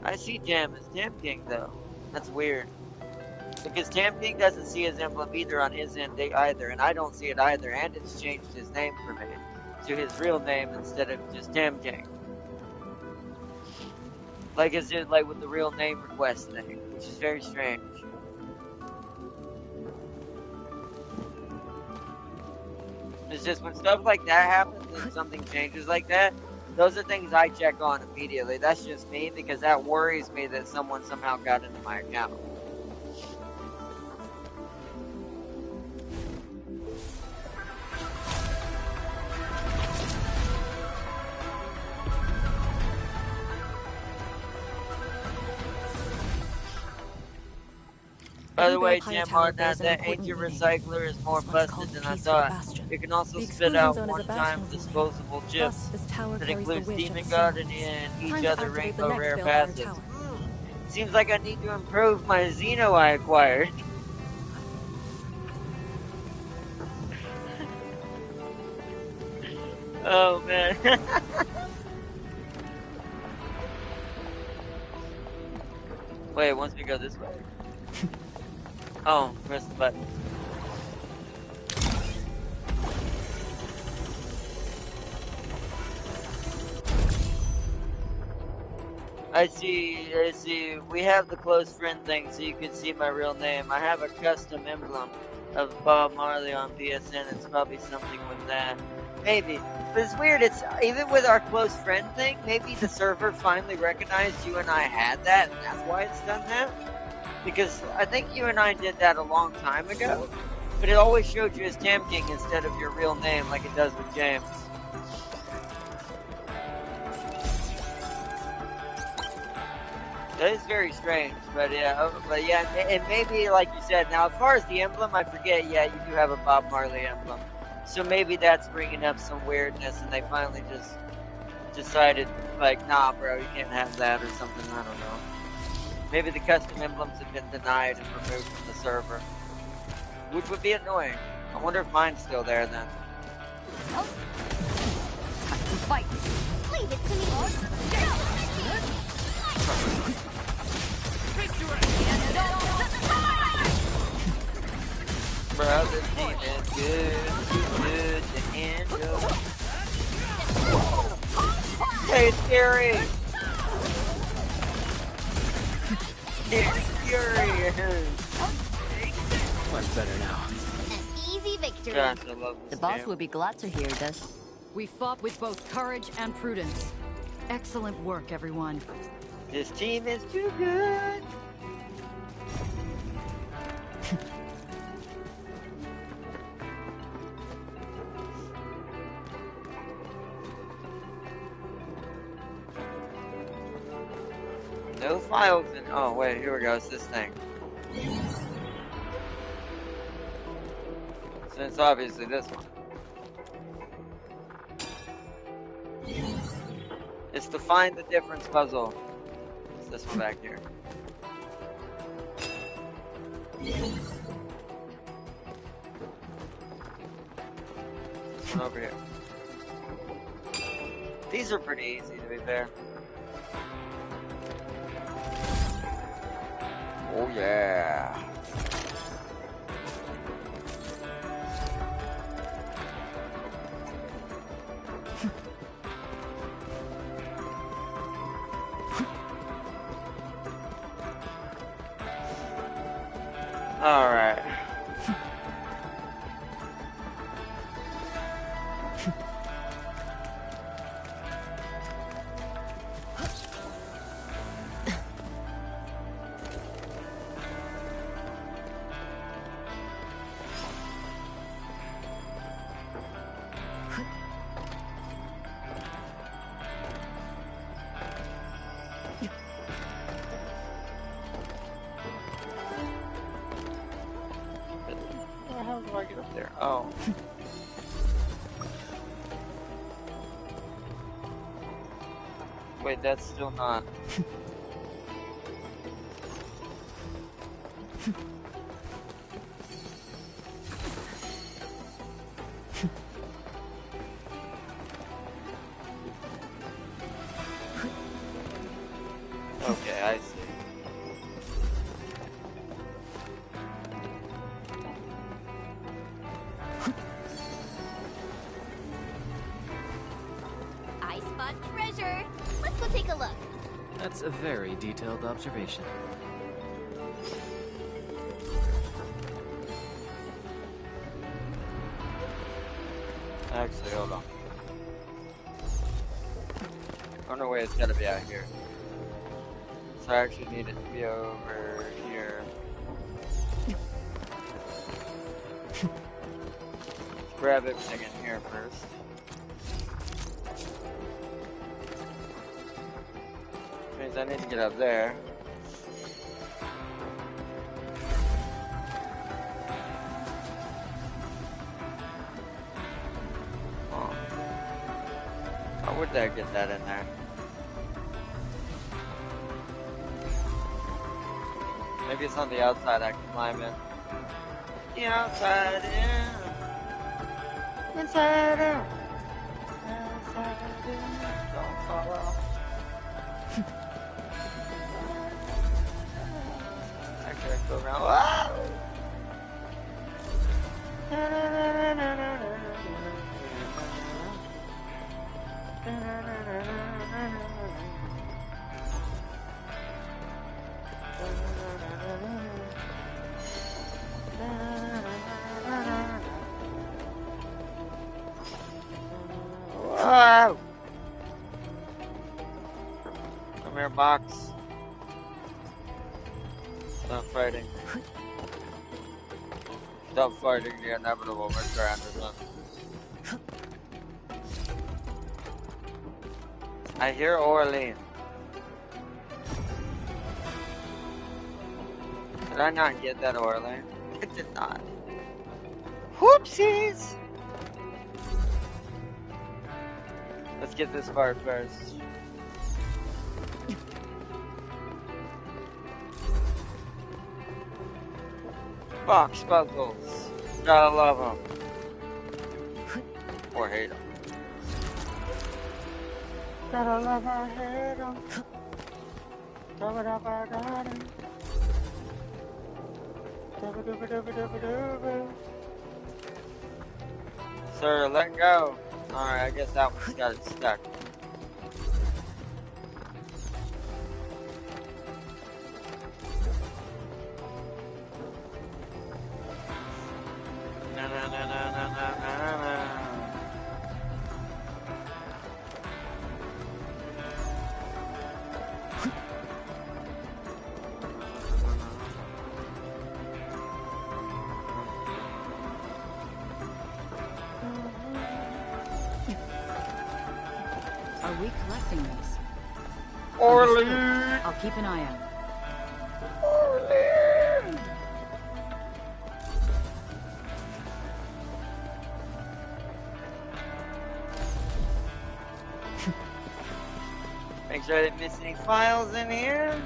I see Tam as Tam King though. That's weird. Because Tam King doesn't see his emblem either on his end either, and I don't see it either, and it's changed his name for me to his real name instead of just Tam King. Like it's just like with the real name request thing, which is very strange. It's just when stuff like that happens and something changes like that, those are things I check on immediately. That's just me, because that worries me that someone somehow got into my account. By the way, Tim Hardnett, that ancient recycler is more busted than I thought. It can also spit out one-time disposable chips that includes Demon Garden and each other rainbow rare passives. Seems like I need to improve my Xeno I acquired. Oh man. Wait, once we go this way. Oh, press the button. I see. We have the close friend thing so you can see my real name. I have a custom emblem of Bob Marley on PSN. It's probably something with that. Maybe. But it's weird, it's even with our close friend thing, maybe the server finally recognized you and I had that, and that's why it's done that. Because I think you and I did that a long time ago, but it always showed you as Tam King instead of your real name like it does with James. That is very strange, but yeah, and maybe like you said, now as far as the emblem, I forget, yeah, you do have a Bob Marley emblem. So maybe that's bringing up some weirdness and they finally just decided, like, nah bro, you can't have that or something, I don't know. Maybe the custom emblems have been denied and removed from the server. Which would be annoying. I wonder if mine's still there then. Oh. Fight! Leave it to me! Bro, this team is good to handle. Hey, it's scary! Much better now. An easy victory. Gosh, I love this The boss game. will be glad to hear this. We fought with both courage and prudence. Excellent work, everyone. This team is too good. No files in. Oh wait, here we go. It's this thing. So it's obviously this one. It's the find the difference puzzle. It's this one back here. This one over here. These are pretty easy to be fair. Oh yeah. All right. How do I get up there? Oh. Wait, that's still not. Okay, I see. I spot treasure. Let's go take a look. That's a very detailed observation. Actually, hold on. Oh no, wait, it's gotta be out here. So I actually need it to be over here. Let's grab everything in here first. Means I need to get up there. Oh. How would that get that in there? Maybe it's on the outside I can climb in. The outside in. Inside out. Inside in. Don't fall off. I gotta go around. Whoa! Whoa! Come here, box. Stop fighting. Stop fighting the inevitable, Mr. Anderson. I hear Orlean. Did I not get that Orlean? I did not. Whoopsies! Let's get this part first. Box puzzles. Gotta love them. Or hate them. Gotta love or hate them. Throw it up, I got it. Sir, let go. Alright, I guess that one's got it stuck. Na na na na na na na. Are we collecting those? Orlean! Understood. I'll keep an eye out. Orlean! Make sure I didn't miss any files in here.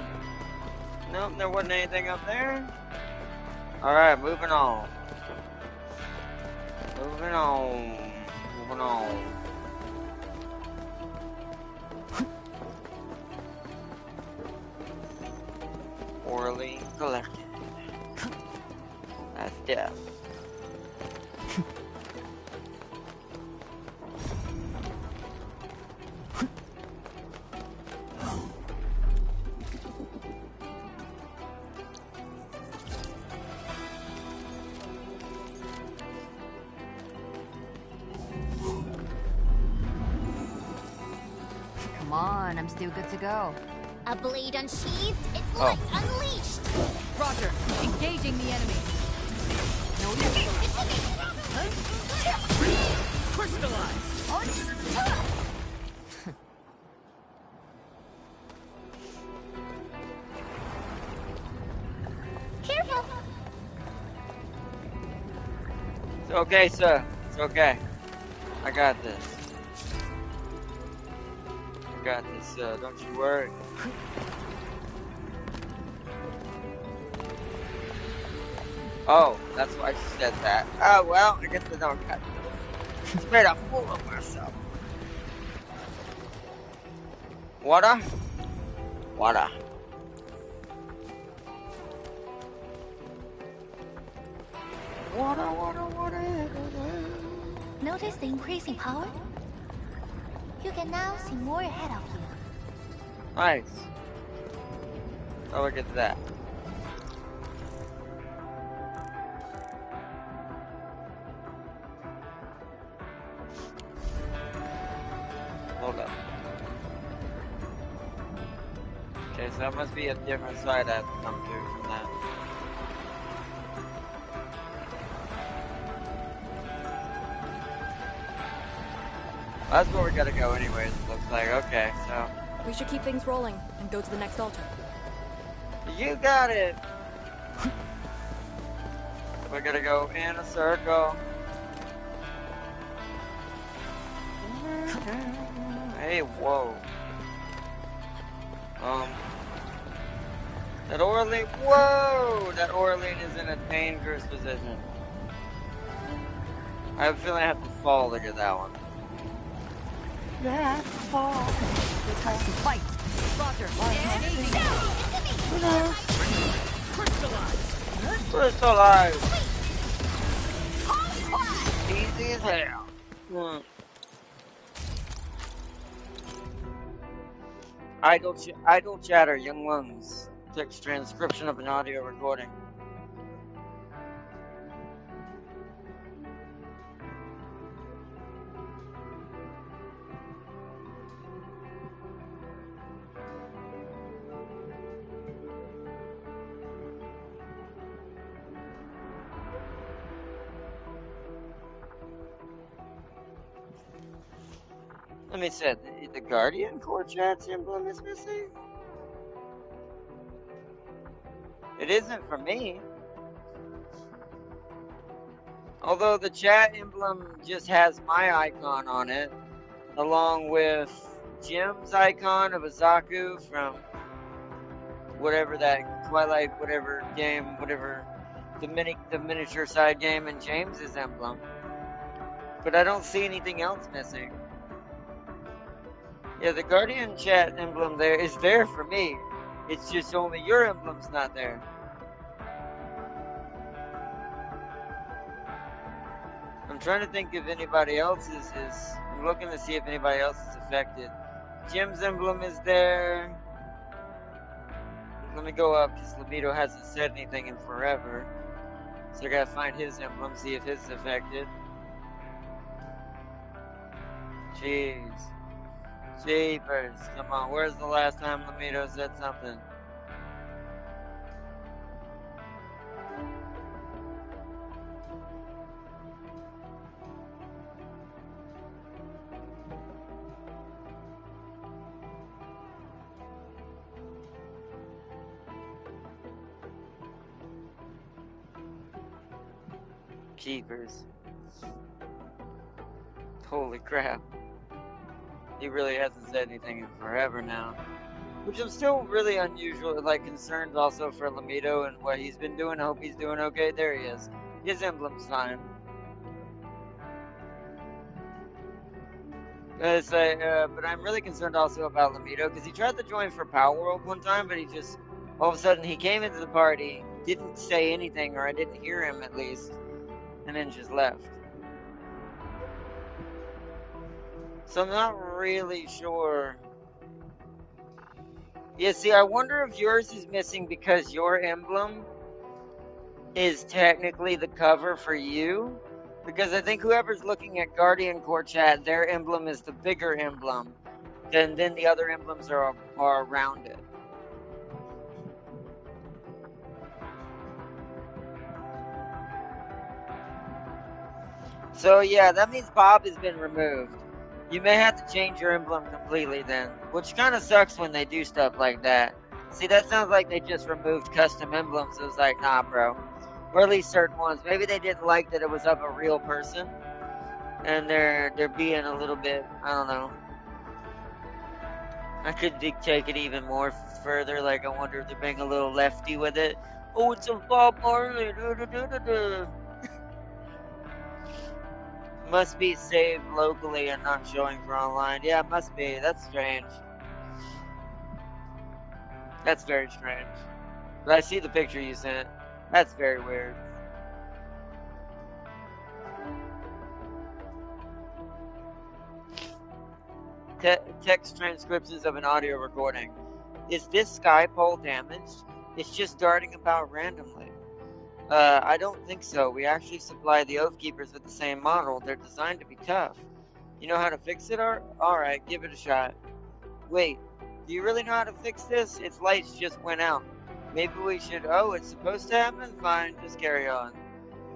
Nope, there wasn't anything up there. Alright, moving on. Moving on. Moving on. Orlean. collected. That's death. Come on, I'm still good to go. A blade unsheathed, its light unleashed! Roger, engaging the enemy. No use. Crystallize! Careful! It's okay, sir. It's okay. I got this. I got this, sir. Don't you worry. Oh, that's why she said that. Oh, well, I guess I don't got it. Just made a fool of myself. Water? Water. Water, water, water. Notice the increasing power? You can now see more ahead of you. Nice. Oh, look at that. Hold up. Okay, so that must be a different side I have to come through from that. That's where we gotta go anyways, it looks like. Okay, so. We should keep things rolling and go to the next altar. You got it! We're gonna go in a circle. Hey, whoa. That Orlean, whoa! That Orlean is in a dangerous position. I have a feeling I have to fall to get that one. Yeah, fall. Time to fight. Roger. Crystallize. Easy as hell. Idle chatter, young lungs. Text transcription of an audio recording. Let me say, the Guardian Core chat emblem is missing? It isn't for me. Although the chat emblem just has my icon on it, along with Jim's icon of Azaku from whatever that Twilight, whatever game, whatever the miniature side game, and James's emblem. But I don't see anything else missing. Yeah, the Guardian chat emblem there is there for me. It's just only your emblem's not there. I'm trying to think if anybody else is. I'm looking to see if anybody else is affected. Jim's emblem is there. Let me go up because Lamito hasn't said anything in forever. So I gotta find his emblem, see if his is affected. Jeez. Jeepers. Come on, where's the last time Lamito said something? Jeepers. Holy crap. He really hasn't said anything in forever now. Which I'm still really unusual, concerned also for Lamito and what he's been doing. I hope he's doing okay. There he is. His emblem's fine. But I'm really concerned also about Lamito, because he tried to join for Power World one time, but he just All of a sudden, he came into the party, didn't say anything, or I didn't hear him at least, and then just left. So I'm not really sure. Yeah, see, I wonder if yours is missing because your emblem is technically the cover for you. Because I think whoever's looking at Guardian Core chat, their emblem is the bigger emblem. And then the other emblems are around it. So yeah, that means Bob has been removed. You may have to change your emblem completely then, which kind of sucks when they do stuff like that. See, that sounds like they just removed custom emblems. It was like, nah, bro. Or at least certain ones. Maybe they didn't like that it was of a real person, and they're being a little bit, I don't know. I could take it even more further. Like, I wonder if they're being a little lefty with it. Oh, it's a Bob Marley. Must be saved locally and not showing for online. Yeah, it must be. That's strange. That's very strange. But I see the picture you sent. That's very weird. Text transcriptions of an audio recording. Is this sky pole damaged? It's just darting about randomly. I don't think so. We actually supply the Oath Keepers with the same model. They're designed to be tough. You know how to fix it, Art? Alright, give it a shot. Wait, do you really know how to fix this? Its lights just went out. Maybe we should... Oh, it's supposed to happen? Fine, just carry on.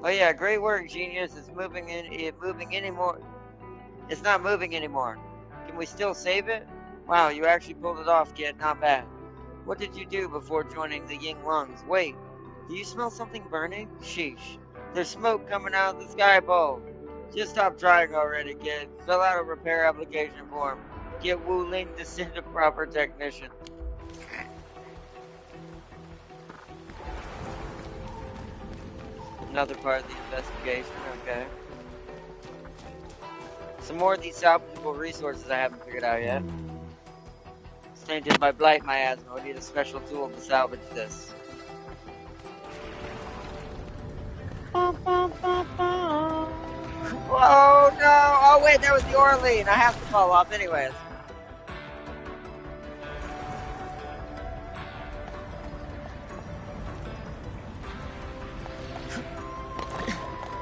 Oh yeah, great work, genius. It's moving anymore. It's not moving anymore. Can we still save it? Wow, you actually pulled it off, kid. Not bad. What did you do before joining the Ying Lungs? Wait, do you smell something burning? Sheesh. There's smoke coming out of the sky bowl. Just stop trying already, kid. Fill out a repair application form. Get Wu Ling to send a proper technician. Another part of the investigation, okay. Some more of these salvageable resources I haven't figured out yet. It's tainted by blight miasma. We need a special tool to salvage this. Oh no! Oh wait, that was the Orlean. I have to fall off anyways.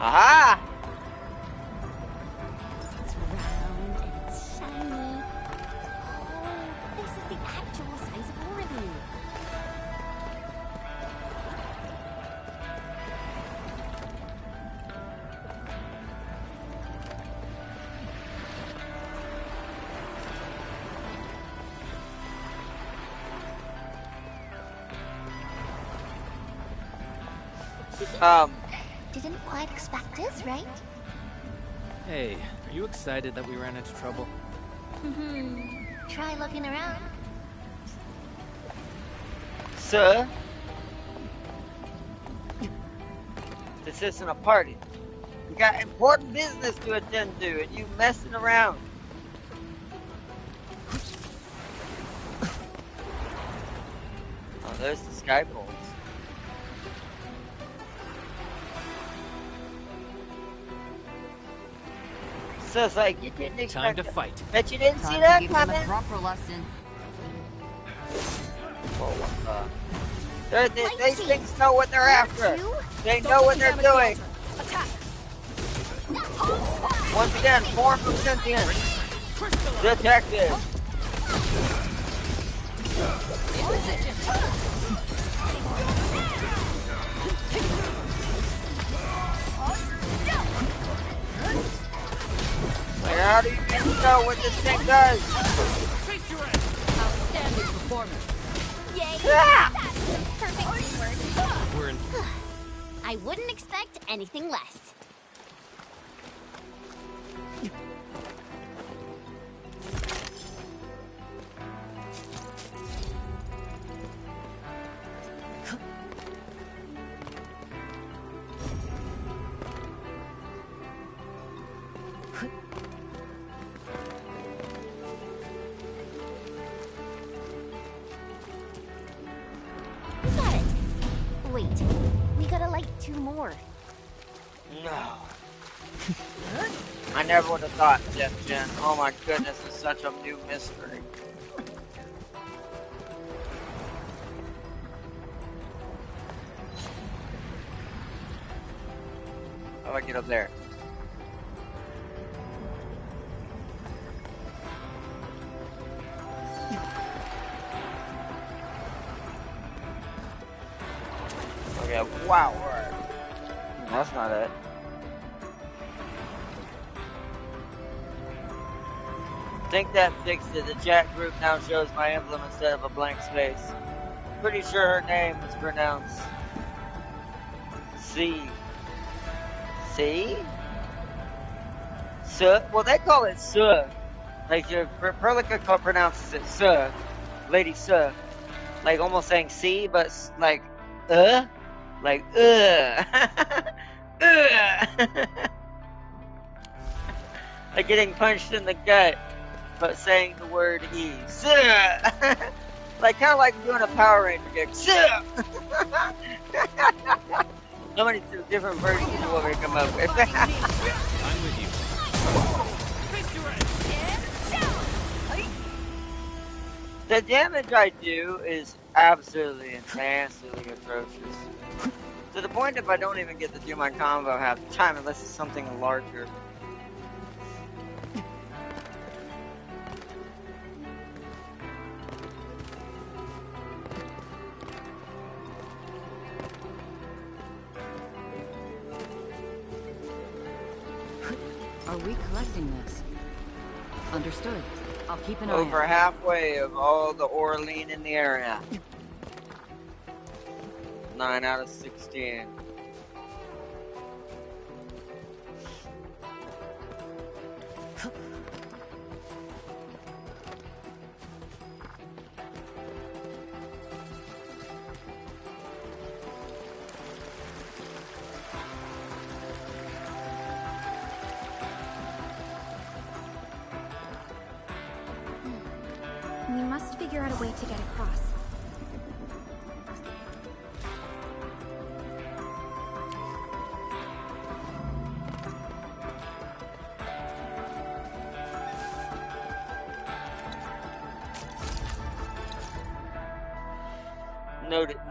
Aha! It's round and it's shiny. Oh, this is the actual size of Orlean. Didn't quite expect this, right? Hey, are you excited that we ran into trouble? Try looking around. Sir? This isn't a party. We got important business to attend to, and you messing around. Oh, there's the sky poles. So it's like, you didn't expect Time to fight. Bet you didn't see Time that to give them coming. a proper lesson. These things know what they're after. They know what they're doing. Once again, form of sentience. Detective. Like, how do you even know what this thing does? Outstanding performance. Yay! Ah! That's perfect teamwork. We're in. I wouldn't expect anything less. 2 more. No. I never would have thought, Death Gen. Oh my goodness, it's such a new mystery. How do I get up there? Okay, wow, alright. That's not it. Think that fixed it. The chat group now shows my emblem instead of a blank space. Pretty sure her name is pronounced C. C? Suh? Well, they call it Suh. Like, Perlica pronounces it Suh. Lady Suh. Like, almost saying C, but like, Like, like getting punched in the gut, but saying the word E. Suh! Like, kind of like doing a Power Ranger gig. Suh! So many different versions of what we come up with. I'm with you. The damage I do is absolutely absolutely atrocious. To the point if I don't even get to do my combo half the time unless it's something larger. Are we collecting this? Understood. I'll keep an eye Over out. halfway of all the Orlean in the area. 9 out of 16. We must figure out a way to get across.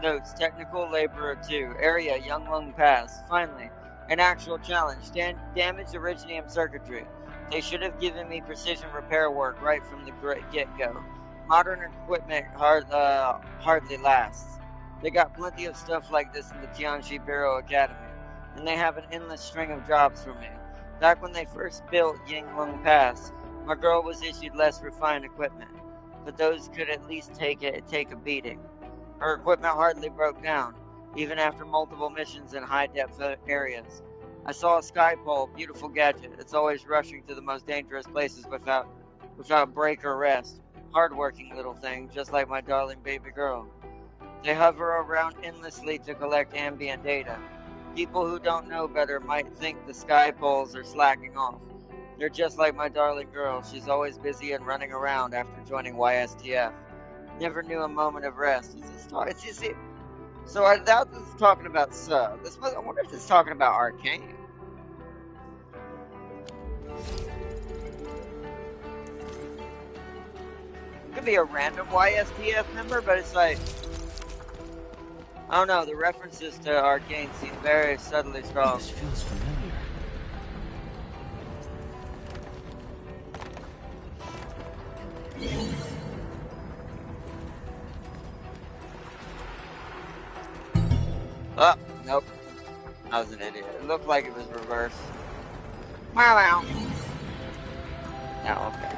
Notes, technical laborer 2, area Younglung Pass. Finally, an actual challenge. Damaged Originium circuitry. They should have given me precision repair work right from the get-go. Modern equipment hardly lasts. They got plenty of stuff like this in the Tianji Bureau Academy, and they have an endless string of jobs for me. Back when they first built Yinglung Pass, my girl was issued less refined equipment, but those could at least take a beating. Her equipment hardly broke down, even after multiple missions in high-depth areas. I saw a sky pole, beautiful gadget. It's always rushing to the most dangerous places without break or rest. Hard-working little thing, just like my darling baby girl. They hover around endlessly to collect ambient data. People who don't know better might think the sky poles are slacking off. They're just like my darling girl. She's always busy and running around after joining YSTF. Never knew a moment of rest. So I doubt this is talking about Sub. I wonder if this is talking about Arcane. Could be a random YSTF member, but it's like, I don't know, the references to Arcane seem very subtly strong. This feels familiar. Oh, nope. I was an idiot. It looked like it was reversed. Wow. Oh, okay.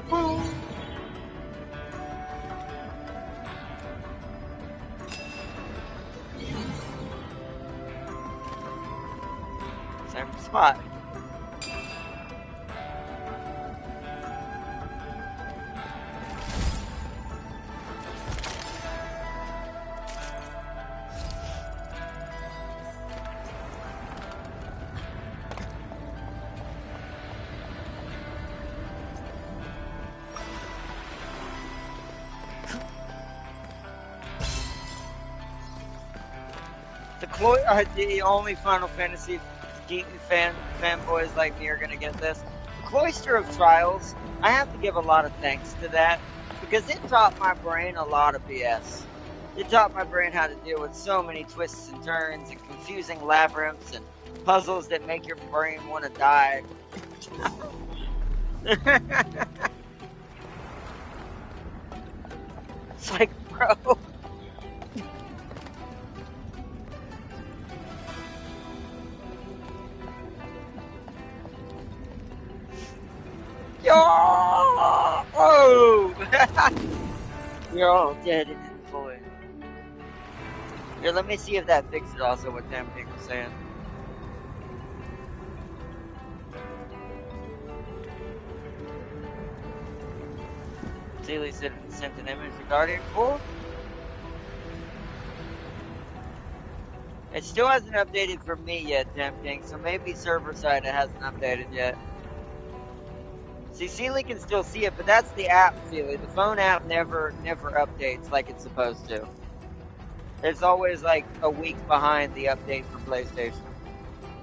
Boom. Same spot. The only Final Fantasy fanboys like me are gonna get this. The Cloister of Trials, I have to give a lot of thanks to that, because it taught my brain a lot of BS. It taught my brain how to deal with so many twists and turns and confusing labyrinths and puzzles that make your brain want to die. It's like, bro. Yo! Oh! You're all dead and in the void. Here, let me see if that fixes also what Damn King was saying. Sealy sent an image to Guardian. Cool. It still hasn't updated for me yet, Damn King, so maybe server side it hasn't updated yet. See, Sealy can still see it, but that's the app, Sealy. The phone app never updates like it's supposed to. It's always like a week behind the update for PlayStation.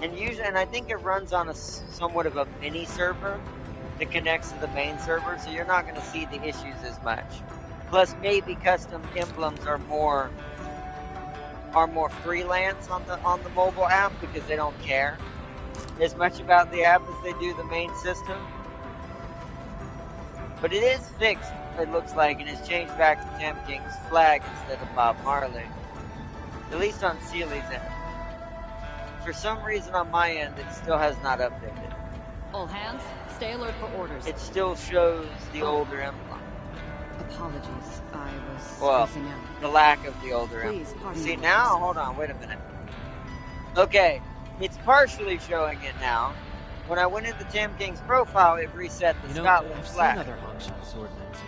And I think it runs on a somewhat of a mini server that connects to the main server, so you're not going to see the issues as much. Plus, maybe custom emblems are more freelance on the mobile app because they don't care as much about the app as they do the main system. But it is fixed, it looks like, and it's changed back to Tam King's flag instead of Bob Marley. At least on Sealy's end. For some reason on my end, it still has not updated. All hands, stay alert for orders. It still shows the older emblem. Apologies, I was spacing out. The lack of the older Please, emblem. See, now, hold on, wait a minute. Okay, it's partially showing it now. When I went into Tam King's profile, it reset the Scotland flag.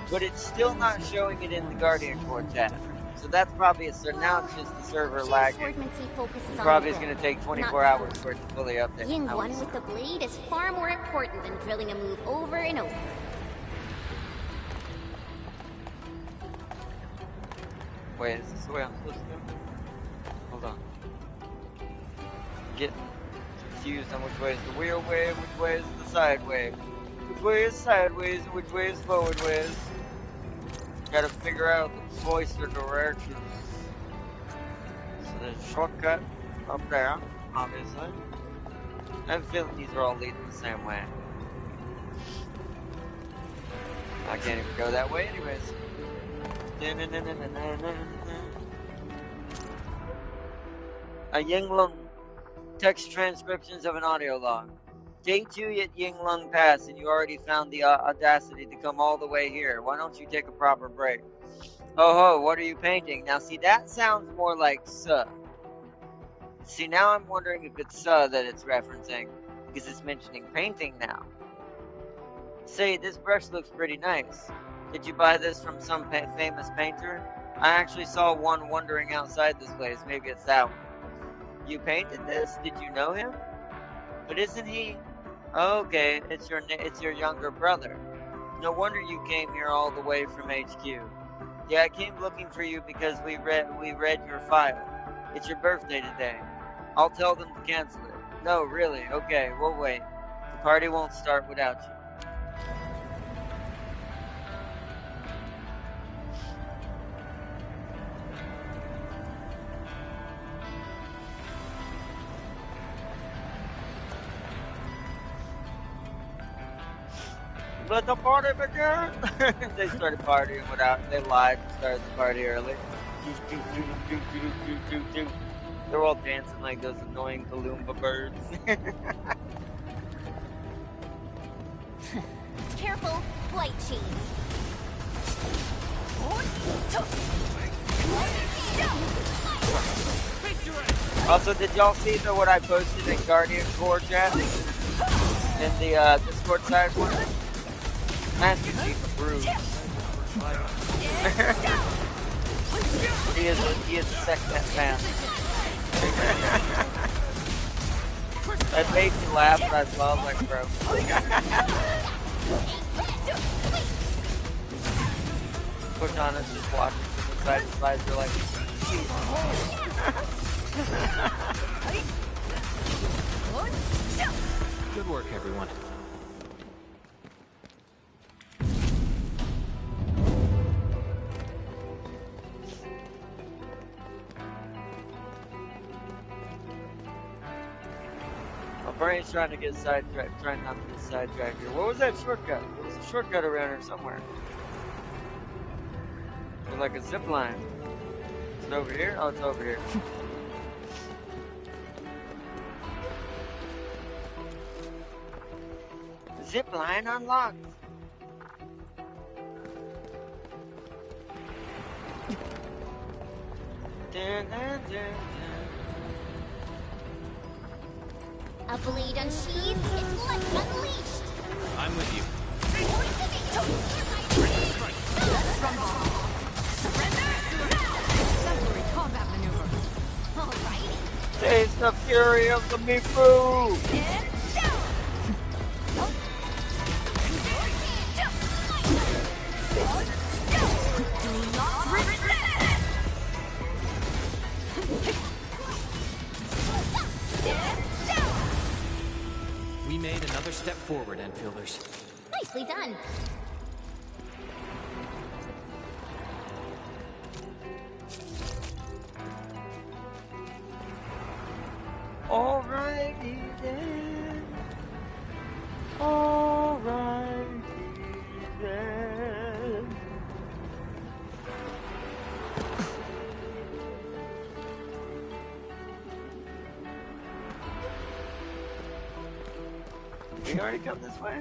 But it's still not showing it in the Guardian Quartet. So that's probably so now it's just the server lagging. Probably is going to take 24 hours for it to fully update. Ying one with the blade is far more important than drilling a move over and over. Wait, is this the way I'm supposed to go? Hold on. Get confused on which way is the wheel way, which way is the side way. Which way is sideways, which way is forward ways. Gotta figure out the cloister directions. So there's a shortcut up there, obviously. I have a feeling these are all leading the same way. I can't even go that way anyways. A Yinglong text transcriptions of an audio log. Day 2 at Yinglong Pass, and you already found the audacity to come all the way here. Why don't you take a proper break? Oh ho, what are you painting? Now see, that sounds more like Suh. See, now I'm wondering if it's Suh that it's referencing, because it's mentioning painting now. Say, this brush looks pretty nice. Did you buy this from some famous painter? I actually saw one wandering outside this place. Maybe it's that one. You painted this? Did you know him? But isn't he? Oh, okay, it's your younger brother. No wonder you came here all the way from HQ. Yeah, I came looking for you because we read your file. It's your birthday today. I'll tell them to cancel it. No, really? Okay, we'll wait. The party won't start without you. Let the party begin! They started partying they lied and started the party early. They're all dancing like those annoying Kalumba birds. Careful, flight cheese. Also, did y'all see what I posted in Guardian Core chat? In the Discord side one? Master Chief Bruce. He is a second fan. That made me laugh when I saw it, like, bro. Cortana's just watching from the side to side, they're like, Good work, everyone. My brain's trying to get sidetracked, trying not to get sidetracked here. What was that shortcut? There was a shortcut around here somewhere. It was like a zip line. Is it over here? Oh, it's over here. Zip line unlocked. Dun, dun, dun, A blade unsheathed, its life unleashed. I'm with you. Exemplary combat maneuver. Alrighty. Taste the fury of the Mifu! We made another step forward, Enfielders. Nicely done. Alrighty then. Alrighty then. We already come this way?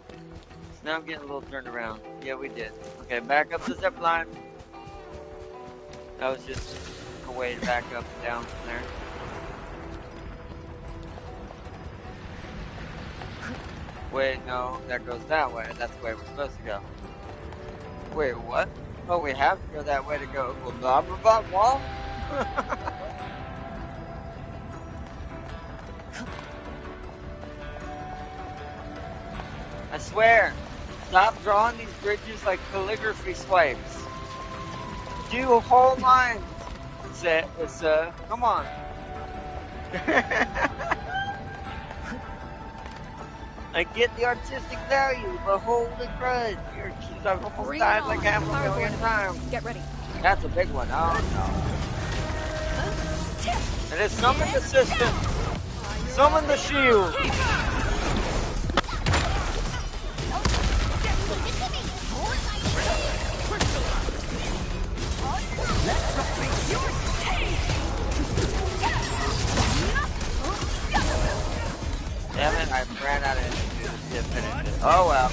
So now I'm getting a little turned around. Yeah, we did. Okay, back up the zip line. That was just a way to back up and down from there. Wait, no, that goes that way. That's the way we're supposed to go. Wait, what? Oh, we have to go that way to go. Well, blah, blah, blah, blah. I swear, stop drawing these bridges like calligraphy swipes. Do whole lines. It's come on. I get the artistic value, but holy crud, your keys I've almost died like half a million times. Get ready. That's a big one. Oh no. And it's summon the system. Summon the shield. Damn it, I ran out of finish it. Oh well.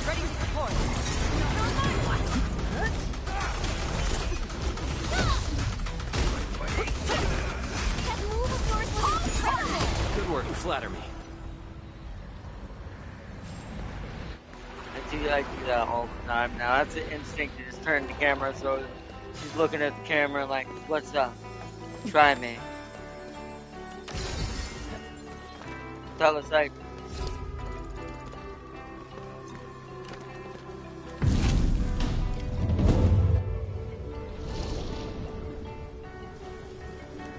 Ready to support. Good work, you flatter me. I do that all the time now. That's an instinct to just turn the camera so she's looking at the camera like, what's up? Try me. Tell us like,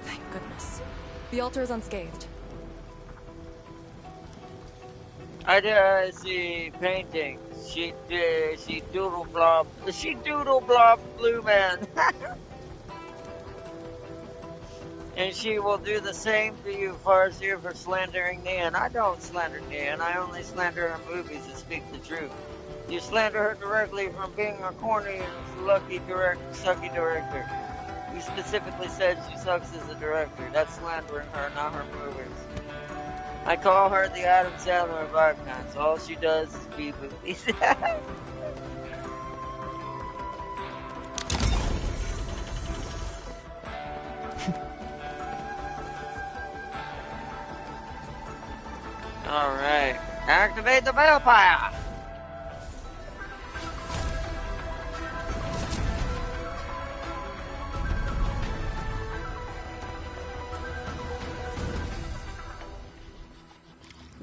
Thank goodness. The altar is unscathed. I see painting. She doodle blob blue man. And she will do the same to you, Farseer, for slandering Nian. I don't slander Nian. I only slander her movies that speak the truth. You slander her directly from being a corny and sucky director. You specifically said she sucks as a director. That's slandering her, not her movies. I call her the Adam Sandler of Arknights. All she does is be movies. Alright. Activate the vampire!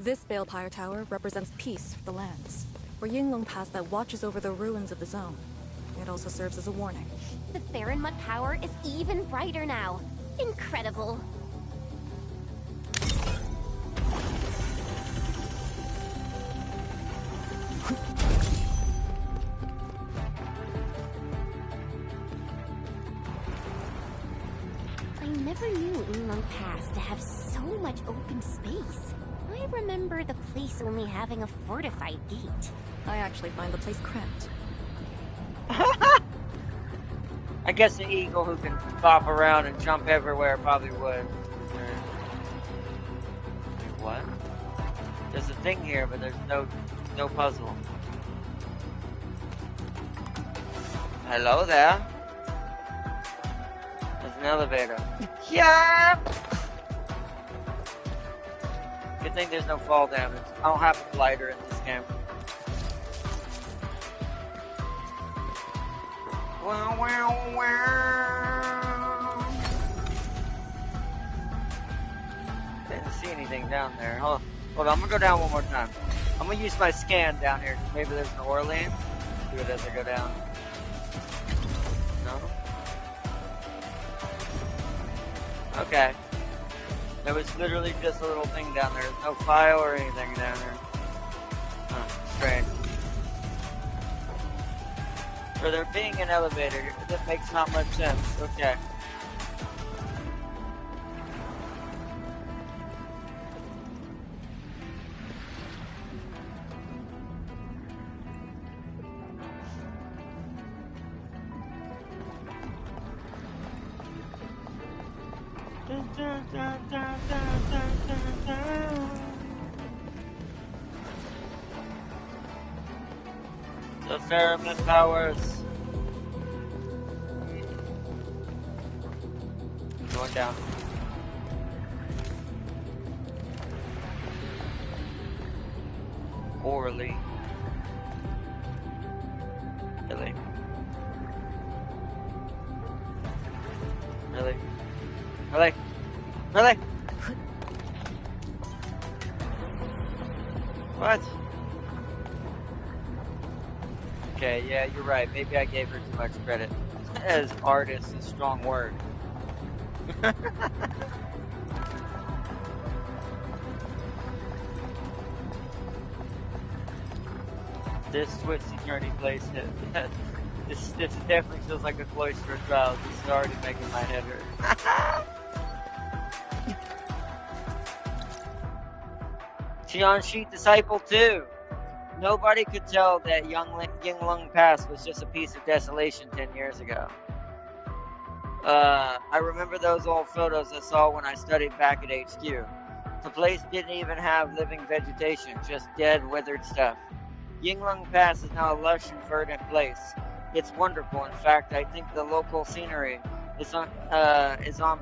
This Balefire Tower represents peace for the lands, or Yinglong Pass that watches over the ruins of the zone. It also serves as a warning. The Farinmut power is even brighter now. Incredible. I never knew Yinglong Pass to have so much open space. I remember the place only having a fortified gate. I actually find the place cramped. I guess the eagle who can bop around and jump everywhere probably would. What? There's a thing here, but there's no puzzle. Hello there. There's an elevator. Yeah. Good thing there's no fall damage. I don't have a glider in this game. Wow, wow, wow. Didn't see anything down there. Hold on, I'm gonna go down one more time. I'm gonna use my scan down here. Maybe there's an ore lane. Do it as I go down. No? Okay. There was literally just a little thing down there. There's no file or anything down there. Huh, strange. For there being an elevator, that makes not much sense. Okay. The Farinmut powers. Going down. Orally. Really? Really? Really? Really? What? Okay, yeah, you're right. Maybe I gave her too much credit. As artist is a strong word. This twisty turny place, this definitely feels like a cloister of trials. This is already making my head hurt. Tianxi Disciple 2. Nobody could tell that Yinglong Pass was just a piece of desolation 10 years ago. I remember those old photos I saw when I studied back at HQ. The place didn't even have living vegetation, just dead, withered stuff. Yinglong Pass is now a lush and verdant place. It's wonderful. In fact, I think the local scenery is on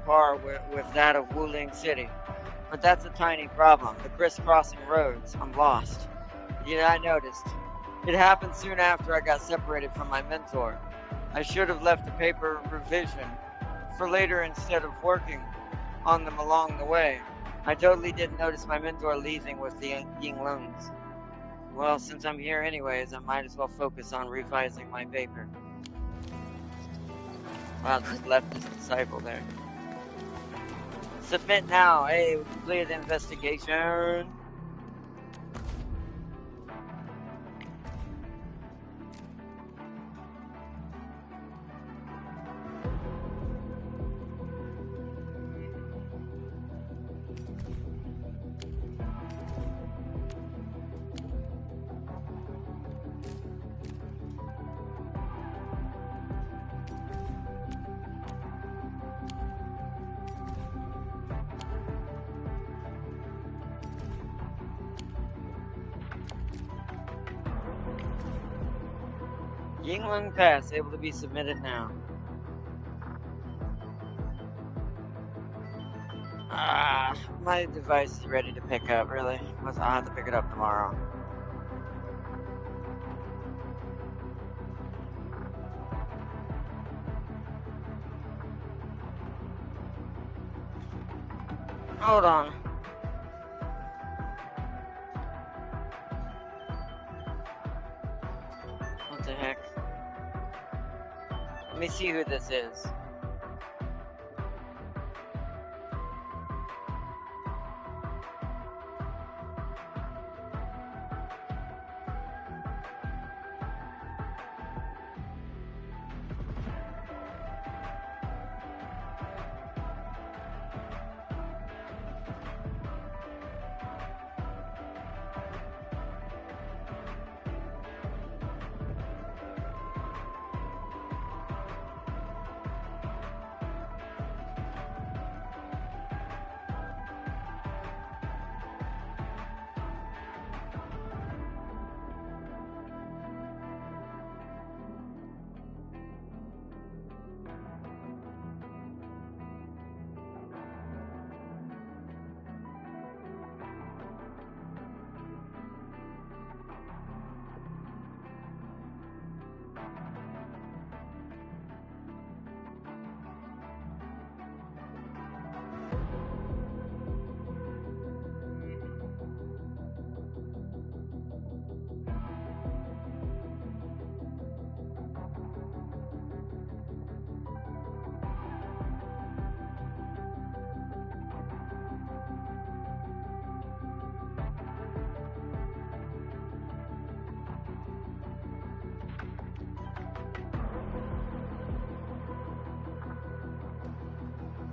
par with that of Wuling City. But that's a tiny problem. The crisscrossing roads. I'm lost. Yeah, I noticed. It happened soon after I got separated from my mentor. I should have left a paper revision for later instead of working on them along the way. I totally didn't notice my mentor leaving with the Yinglongs. Well, since I'm here anyways, I might as well focus on revising my paper. Wow, just left this disciple there. Submit now. Hey, we completed the investigation. Yinglong Pass able to be submitted now. My device is ready to pick up, really. I'll have to pick it up tomorrow. Hold on. me see who this is.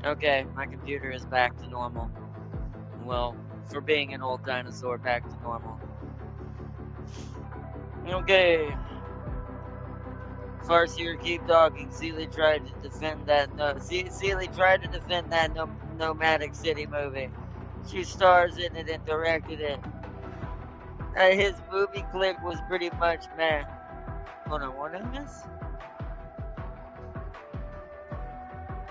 Okay, my computer is back to normal. Well, for being an old dinosaur, back to normal. Okay. Farseer, keep talking. Sealy tried to defend that. Sealy tried to defend that nomadic city movie. She stars in it and directed it. His movie clip was pretty much meh. Hold on, what is this?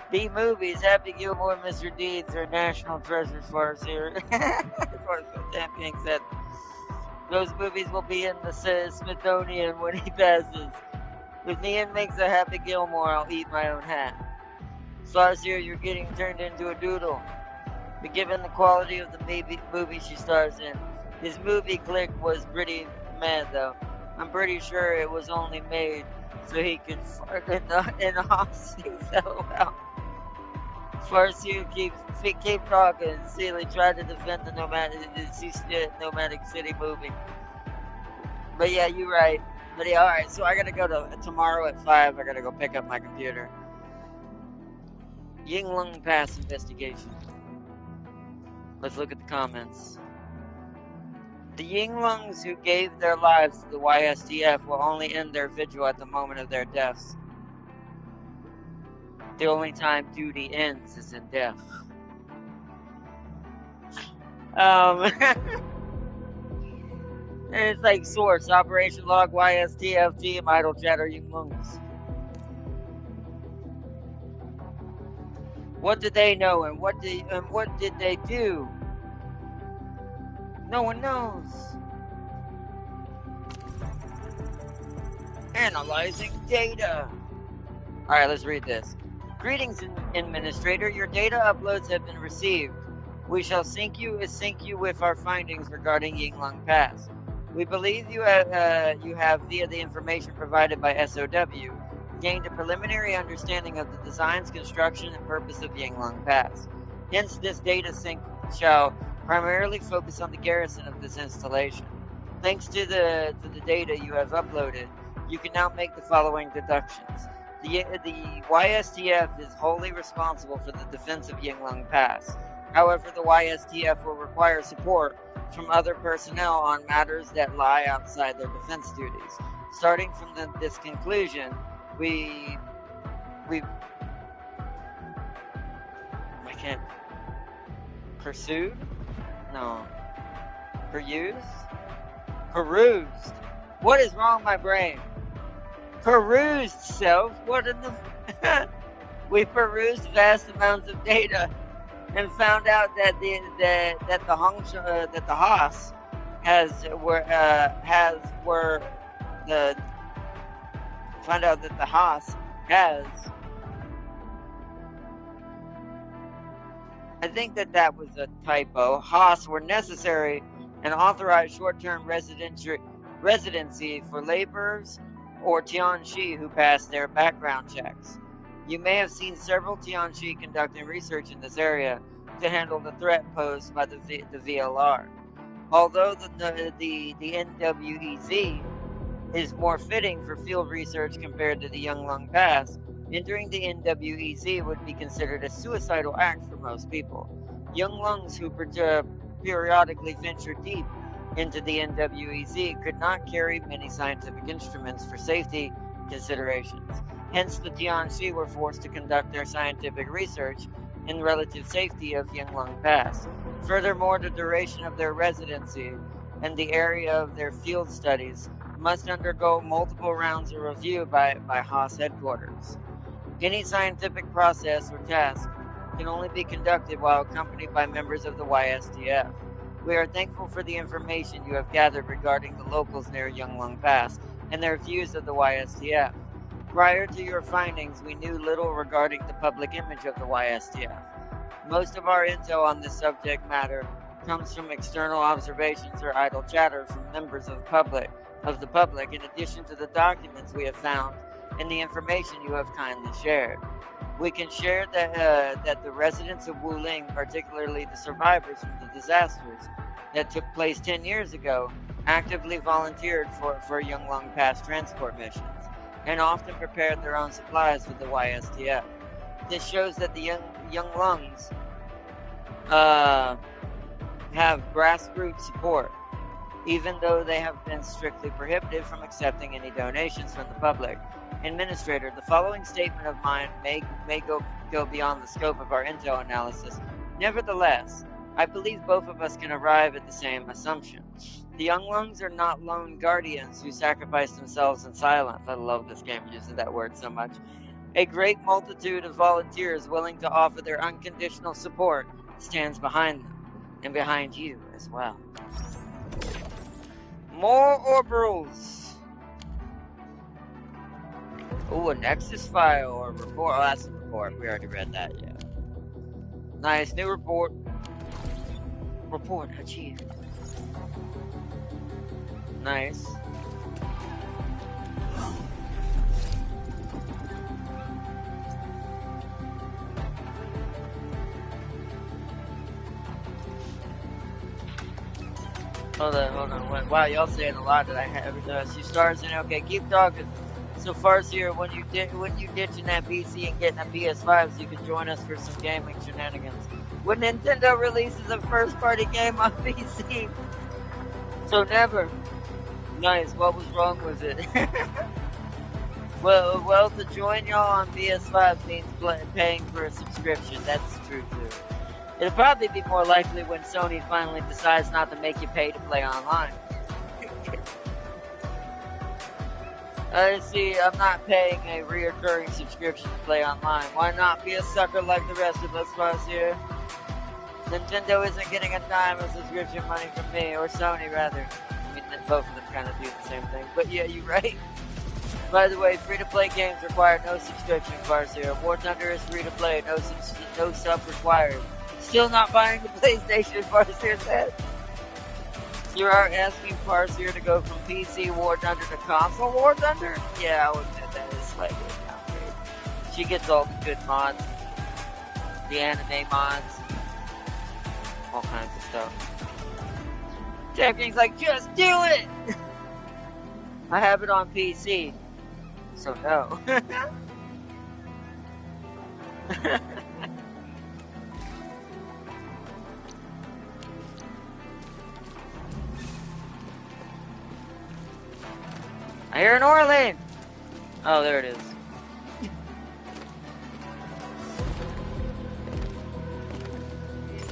B movies, Happy Gilmore, Mr. Deeds are national treasures for us here. That being said, those movies will be in the Smithsonian when he passes. If Ian makes a Happy Gilmore, I'll eat my own hat. Farseer, you're getting turned into a doodle. But given the quality of the movie she stars in, his movie click was pretty mad though. I'm pretty sure it was only made so he could fart in the hot seat. LOL. Farseer keep talking. Sealy tried to defend the nomadic city movie. But yeah, you're right. But yeah, alright, so I gotta go to tomorrow at 5. I gotta go pick up my computer. Yinglong Pass investigation. Let's look at the comments. The Yinglungs who gave their lives to the YSTF will only end their vigil at the moment of their deaths. The only time duty ends is in death. And it's like source, Operation Log YSTF Team Idle Chatter Yinglungs. What did they know and what did they do? No one knows. Analyzing data. Alright, let's read this. Greetings, Administrator. Your data uploads have been received. We shall sync you with our findings regarding Yinglong Pass. We believe you have, via the information provided by SOW, gained a preliminary understanding of the designs, construction, and purpose of Yinglong Pass. Hence, this data sync shall primarily focus on the garrison of this installation. Thanks to the data you have uploaded, you can now make the following deductions. The YSTF is wholly responsible for the defense of Yinglong Pass. However, the YSTF will require support from other personnel on matters that lie outside their defense duties. Starting from this conclusion, I can't. Pursued? No. Perused? What is wrong with my brain? Perused, self? What in the... We perused vast amounts of data and found out that the Haas has. I think that was a typo. Haas were necessary and authorized short-term residency for laborers or Tianxi who passed their background checks. You may have seen several Tianxi conducting research in this area to handle the threat posed by the VLR. Although the NWEZ is more fitting for field research compared to the Yunlong Pass, entering the NWEZ would be considered a suicidal act for most people. Yunlongs who periodically venture deep into the NWEZ could not carry many scientific instruments for safety considerations. Hence, the Tianxi were forced to conduct their scientific research in relative safety of Yunlong Pass. Furthermore, the duration of their residency and the area of their field studies must undergo multiple rounds of review by Haas headquarters. Any scientific process or task can only be conducted while accompanied by members of the YSTF. We are thankful for the information you have gathered regarding the locals near Yunlong Pass and their views of the YSTF. Prior to your findings, we knew little regarding the public image of the YSTF. Most of our intel on this subject matter comes from external observations or idle chatter from members of the public, in addition to the documents we have found and the information you have kindly shared. We can share that the residents of Wuling, particularly the survivors from the disasters that took place 10 years ago, actively volunteered for Yunlong Pass transport missions, and often prepared their own supplies with the YSTF. This shows that the Yunlongs have grassroots support, even though they have been strictly prohibited from accepting any donations from the public. Administrator, the following statement of mine may go beyond the scope of our intel analysis. Nevertheless, I believe both of us can arrive at the same assumption. The Yunlongs are not lone guardians who sacrifice themselves in silence. I love this game using that word so much. A great multitude of volunteers willing to offer their unconditional support stands behind them, and behind you as well. More orbitals. Ooh, a Nexus file or a report. Oh, that's a report. We already read that, yeah. Nice, new report. Report achieved. Nice. Hold on. Wow, y'all saying a lot that I haven't see stars in. Okay, keep talking. So Farseer, when you ditching that PC and getting a PS5, so you can join us for some gaming shenanigans. When Nintendo releases a first-party game on PC, so never. Nice. What was wrong with it? well, to join y'all on PS5 means paying for a subscription. That's true too. It'll probably be more likely when Sony finally decides not to make you pay to play online. See, I'm not paying a reoccurring subscription to play online. Why not be a sucker like the rest of us here? Nintendo isn't getting a dime of subscription money from me, or Sony rather. I mean, both of them kind of do the same thing. But yeah, you're right. By the way, free-to-play games require no subscription, Farseer. War Thunder is free-to-play, no sub required. Still not buying the PlayStation, Farseer said. You are asking Farseer to go from PC War Thunder to console War Thunder? Yeah, I would admit that is slightly a downgrade. She gets all the good mods, the anime mods, all kinds of stuff. Jam King's like, just do it! I have it on PC, so no. I hear an Orlane! Oh, there it is.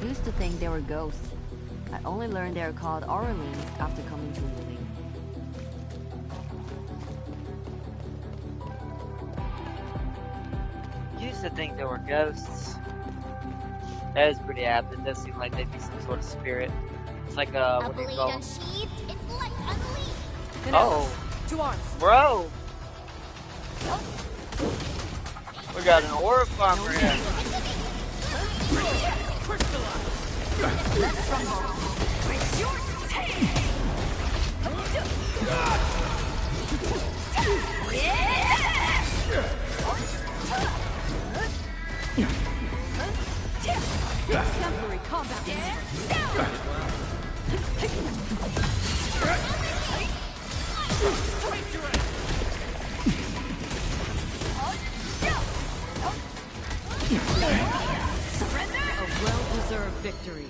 Used to think they were ghosts. I only learned they are called Orleans after coming to Wuling. Used to think they were ghosts. That is pretty apt. It does seem like they'd be some sort of spirit. It's like what do you call them? It's light unleashed. Oh. To arms. Bro! We got an aura farmer here. Exemplary combat. Surrender! A well-deserved victory.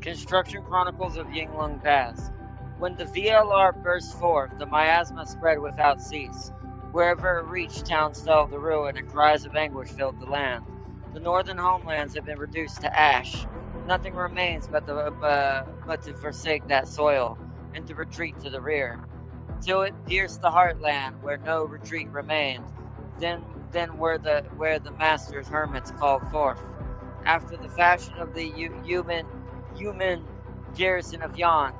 Construction Chronicles of Yinglong Pass. When the VLR burst forth, the miasma spread without cease. Wherever it reached, towns fell to ruin, and cries of anguish filled the land. The northern homelands have been reduced to ash. Nothing remains but to forsake that soil, and to retreat to the rear. Till it pierced the heartland, where no retreat remained. Then where the master's hermits called forth. After the fashion of the human garrison of Yon,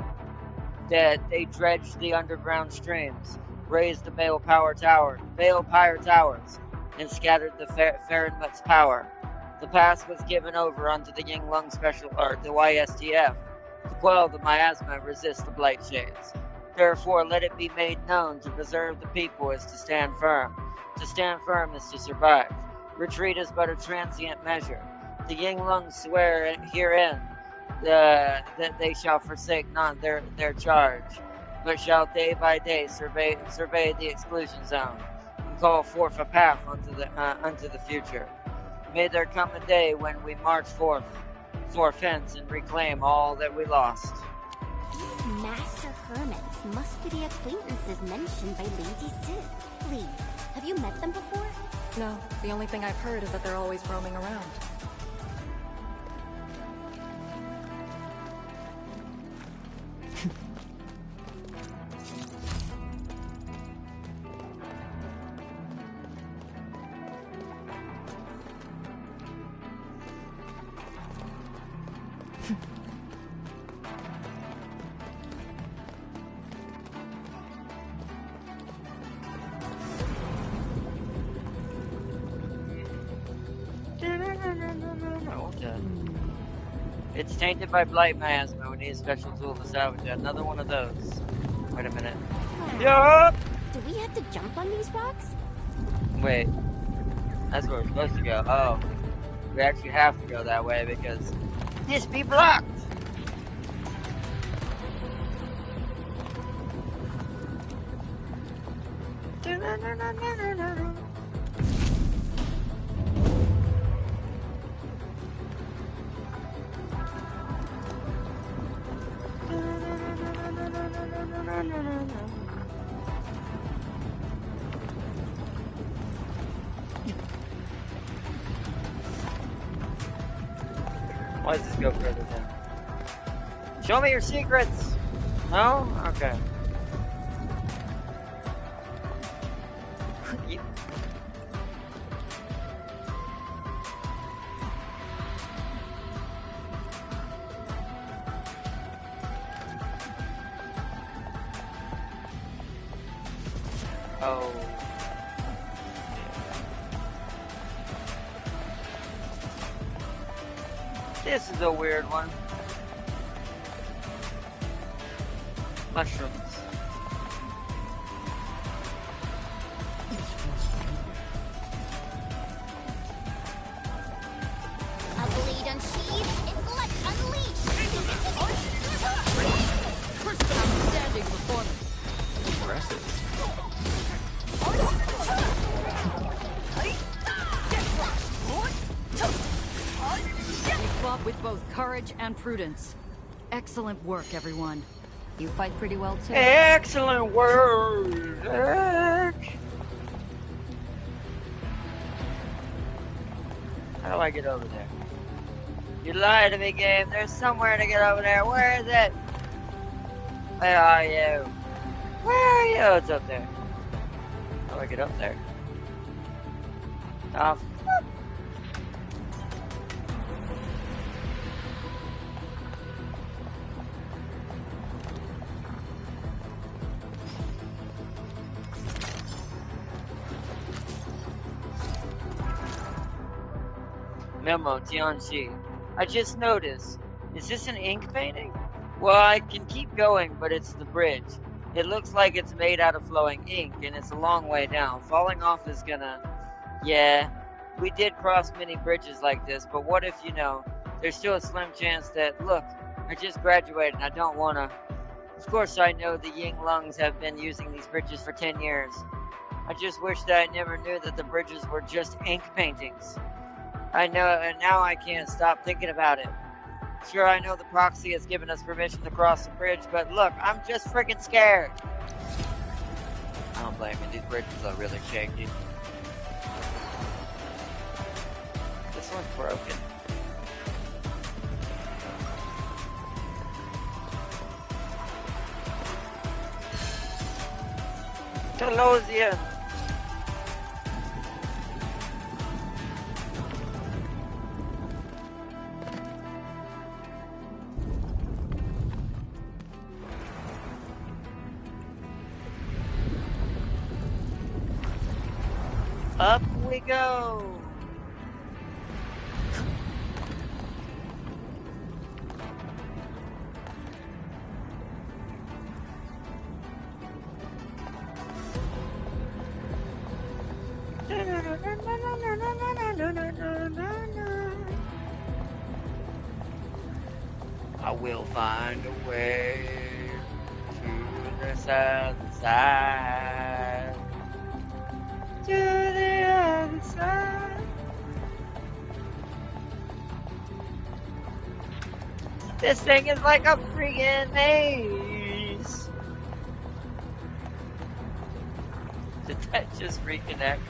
that they dredged the underground streams, raised the Baal-Pyre towers, and scattered the Farenmut's power. The pass was given over unto the Yinglong Special Art, the YSTF, to quell the miasma and resist the blight shades. Therefore, let it be made known to preserve the people is to stand firm. To stand firm is to survive. Retreat is but a transient measure. The Yinglong swear herein that they shall forsake not their charge, but shall day by day survey the exclusion zone, and call forth a path unto the future. May there come a day when we march forth hence and reclaim all that we lost. These master hermits must be the acquaintances mentioned by Lady Sith. Lee, have you met them before? No, the only thing I've heard is that they're always roaming around. It's tainted by blight miasma. We need a special tool to salvage it. Another one of those. Wait a minute. Yup! Do we have to jump on these rocks? Wait. That's where we're supposed to go. Oh. We actually have to go that way because this be blocked! Why does this go further down? Show me your secrets! No? Okay. Oh. This is a weird one. Mushrooms. A blade unsheathed, its light unleashed! Outstanding performance. Impressive. You fought with both courage and prudence. Excellent work, everyone. You fight pretty well too. Excellent work! How do I get over there? You lied to me, game. There's somewhere to get over there. Where is it? Where are you? Where are you? It's up there. How do I get up there? Oh, Memo, Tianxi. I just noticed. Is this an ink painting? Well, I can keep going, but it's the bridge. It looks like it's made out of flowing ink, and it's a long way down. Falling off is gonna... Yeah, we did cross many bridges like this, but what if, there's still a slim chance that... Look, I just graduated, and I don't wanna... Of course I know the Yinglungs have been using these bridges for 10 years. I just wish that I never knew that the bridges were just ink paintings. I know, and now I can't stop thinking about it. Sure, I know the proxy has given us permission to cross the bridge, but look, I'm just freaking scared. I don't blame you, these bridges are really shaky. This one's broken. Telosian! Up we go! I will find a way to the south side. To the other side. This thing is like a freaking maze. Did that just reconnect?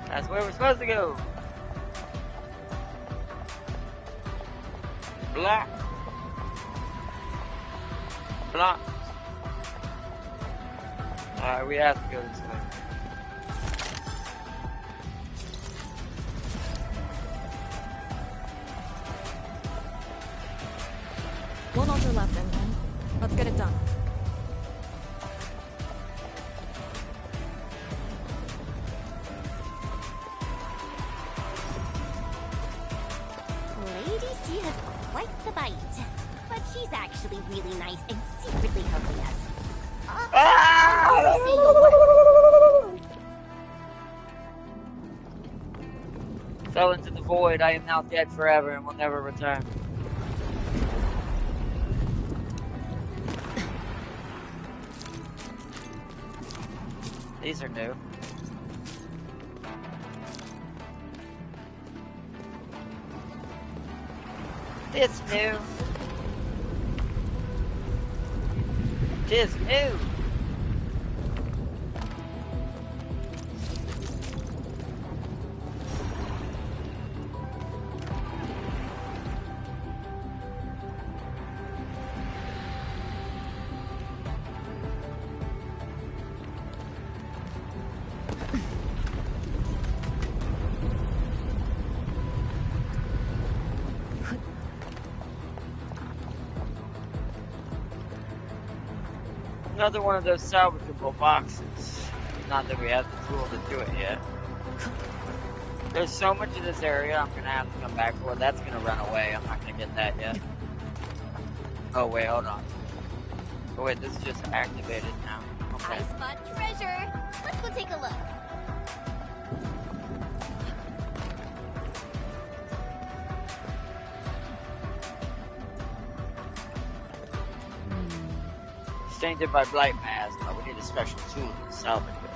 That's where we're supposed to go. Block. Block. Alright, we have to go this way. One on your left, Ensign. Let's get it done. Lady C has quite the bite, but she's actually really nice and secretly helping us. Fell into the void. I am now dead forever and will never return. These are new. This new. This new. Another one of those salvageable boxes. Not that we have the tool to do it yet. There's so much of this area I'm gonna have to come back for. That's gonna run away. I'm not gonna get that yet. Oh wait, hold on. Oh wait, this is just activated now. Okay. I spot treasure. Let's go take a look. Tainted by blight mask, but we need a special tool to salvage it.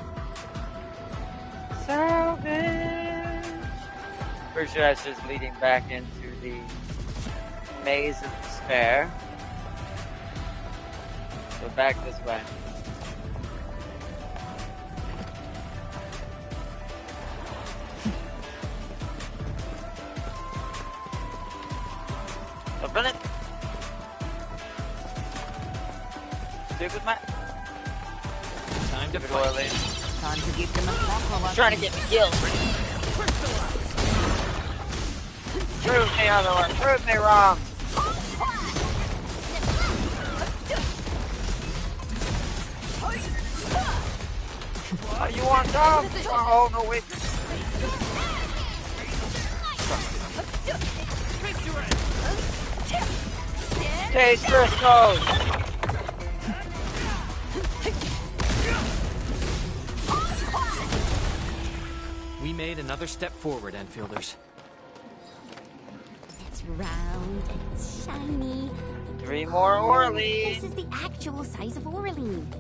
Salvage! Pretty sure that's just leading back into the maze of despair. So back this way. Open it! Stick with my... Time to Give it oily. Time to give them a shock. He's trying to get me killed. Prove me otherwise. Prove me wrong. Oh, you want some? Oh, no, wait. Taste crystals. We made another step forward, Enfielders. It's round and it's shiny. 3 more Orleans. This is the actual size of Orleans.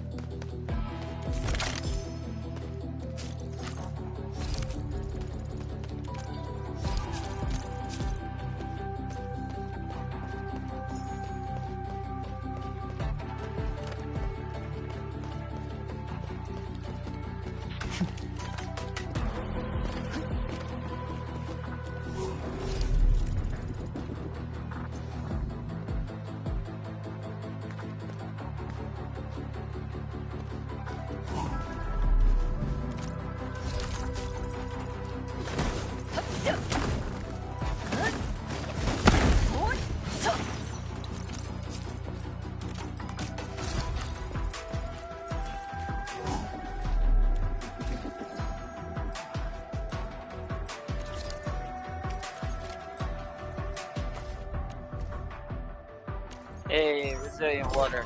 Hey, resilient water.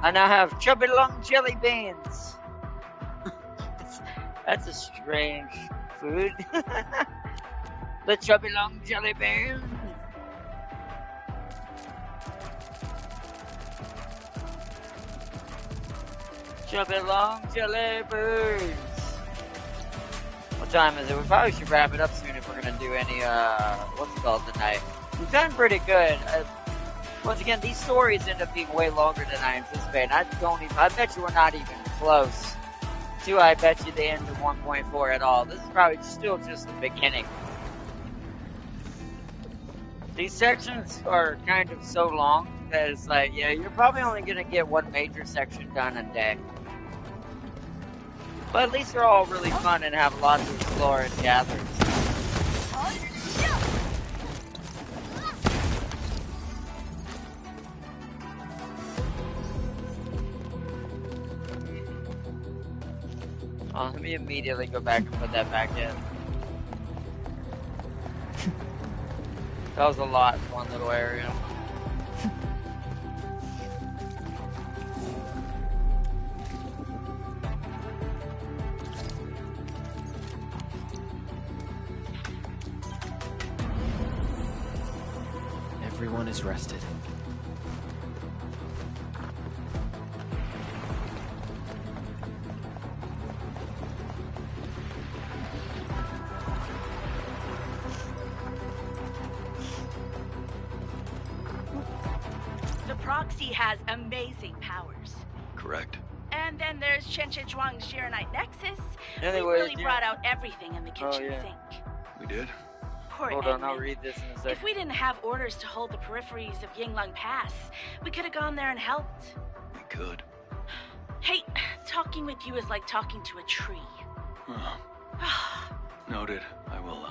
I now have chubby long jelly beans. That's a strange food. The chubby long jelly beans. Chubby long jelly beans. What time is it? We probably should wrap it up soon if we're gonna do any, what's it called tonight. We've done pretty good. Once again, these stories end up being way longer than I anticipated. I bet you we're not even close to, I bet you, the end of 1.4 at all. This is probably still just the beginning. These sections are kind of so long that it's like, yeah, you're probably only going to get one major section done a day. But at least they're all really fun and have lots to explore and gather. Oh, let me immediately go back and put that back in. That was a lot in one little area. Everyone is rested. Proxy has amazing powers. Correct. And then there's Chen Zhuang's Sheer-Night Nexus. Anyways, we really brought out everything in the kitchen sink. We did? Poor Hold Edmund. on, I'll read this in a second. If we didn't have orders to hold the peripheries of Yinglong Pass, we could have gone there and helped. We could. Hey, talking with you is like talking to a tree. Noted. I will,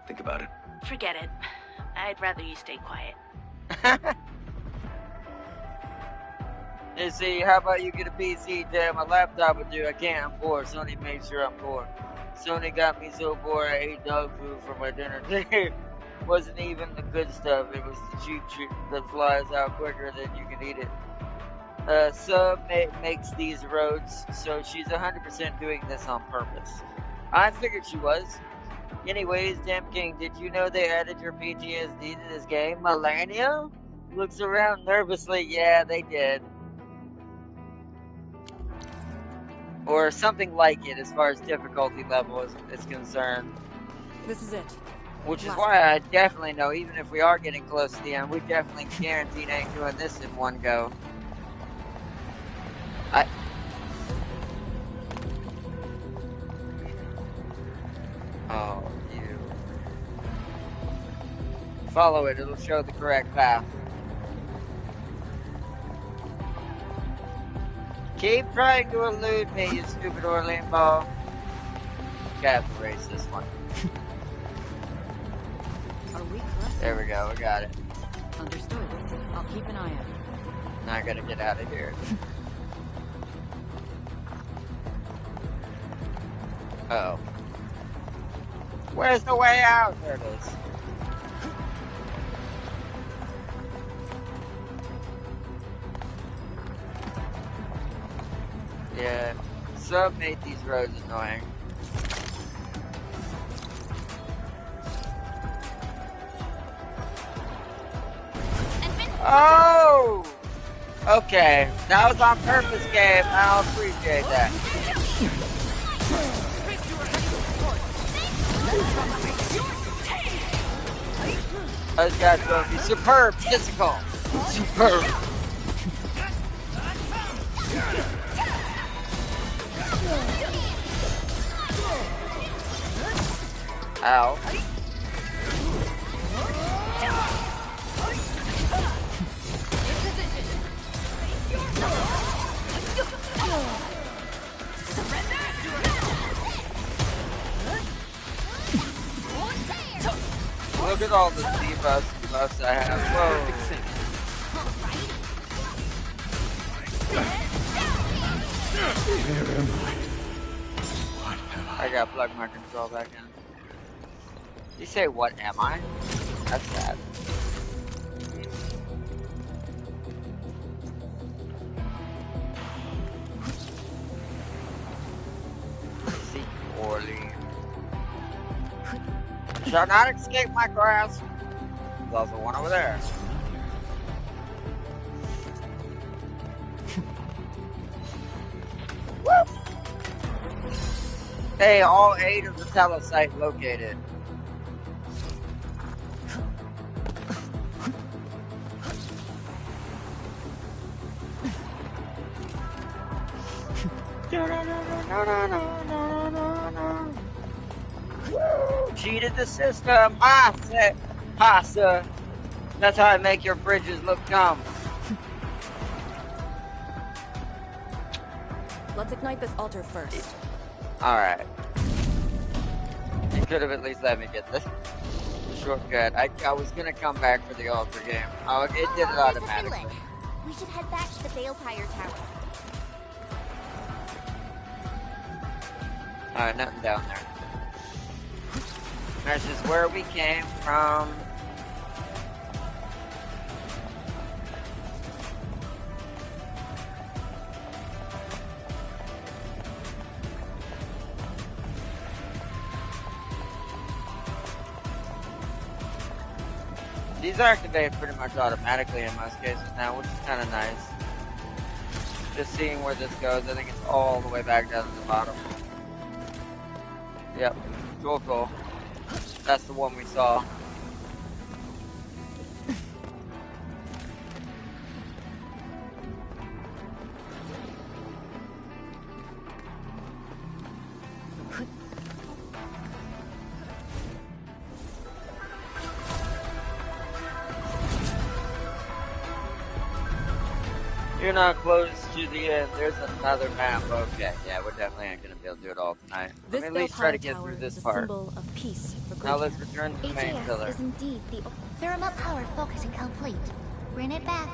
think about it. Forget it. I'd rather you stay quiet. You see, how about you get a PC? Damn, my laptop would do. I can't, I'm bored. Sony made sure I'm bored. Sony got me so bored I ate dog food for my dinner today. Wasn't even the good stuff. It was the cheap shit that flies out quicker than you can eat it. Sub makes these roads, so she's 100% doing this on purpose. I figured she was. Anyways, Damn King, did you know they added your PTSD to this game? Melania? Looks around nervously. Yeah, they did. Or something like it as far as difficulty level is concerned. This is it. Which is why I definitely know, even if we are getting close to the end, we definitely guaranteed ain't doing this in one go. Oh, you. Follow it, it'll show the correct path. Keep trying to elude me, you stupid Orlean ball. I have to erase this one. Are we collecting? There we go, we got it. Understood. I'll keep an eye out. Now I gotta get out of here. Uh-oh. Where's the way out? There it is. Yeah, Sub made these roads annoying. Oh! Okay, that was on purpose, game. I'll appreciate that. Those guys are going to be superb physical. Superb. Ow. Look at all the debuffs I have. Whoa. Where am I? I gotta plug my control back in. You say, what am I? That's sad. Seek Orlean. Shall not escape my grasp. There's also one over there. Woo! Hey, all 8 of the Talon site located. Woo! Cheated the system. Pasta. That's how I make your bridges look dumb. Let's ignite this altar first. Alright. You could have at least let me get this shortcut. I was gonna come back for the altar game. Oh, it did it automatically. We should head back to the Balefire Tower. Alright, nothing down there. That's just where we came from. These activate pretty much automatically in most cases now, which is kind of nice. Just seeing where this goes, I think it's all the way back down to the bottom. Yep, cool. That's the one we saw. You're not close to the end. There's another map. Okay, yeah, we're definitely not gonna be able to do it all tonight. Let me at least try to get through this part. Of peace for now let's return to the main pillar. is indeed the thermal power focusing complete. Bring it back.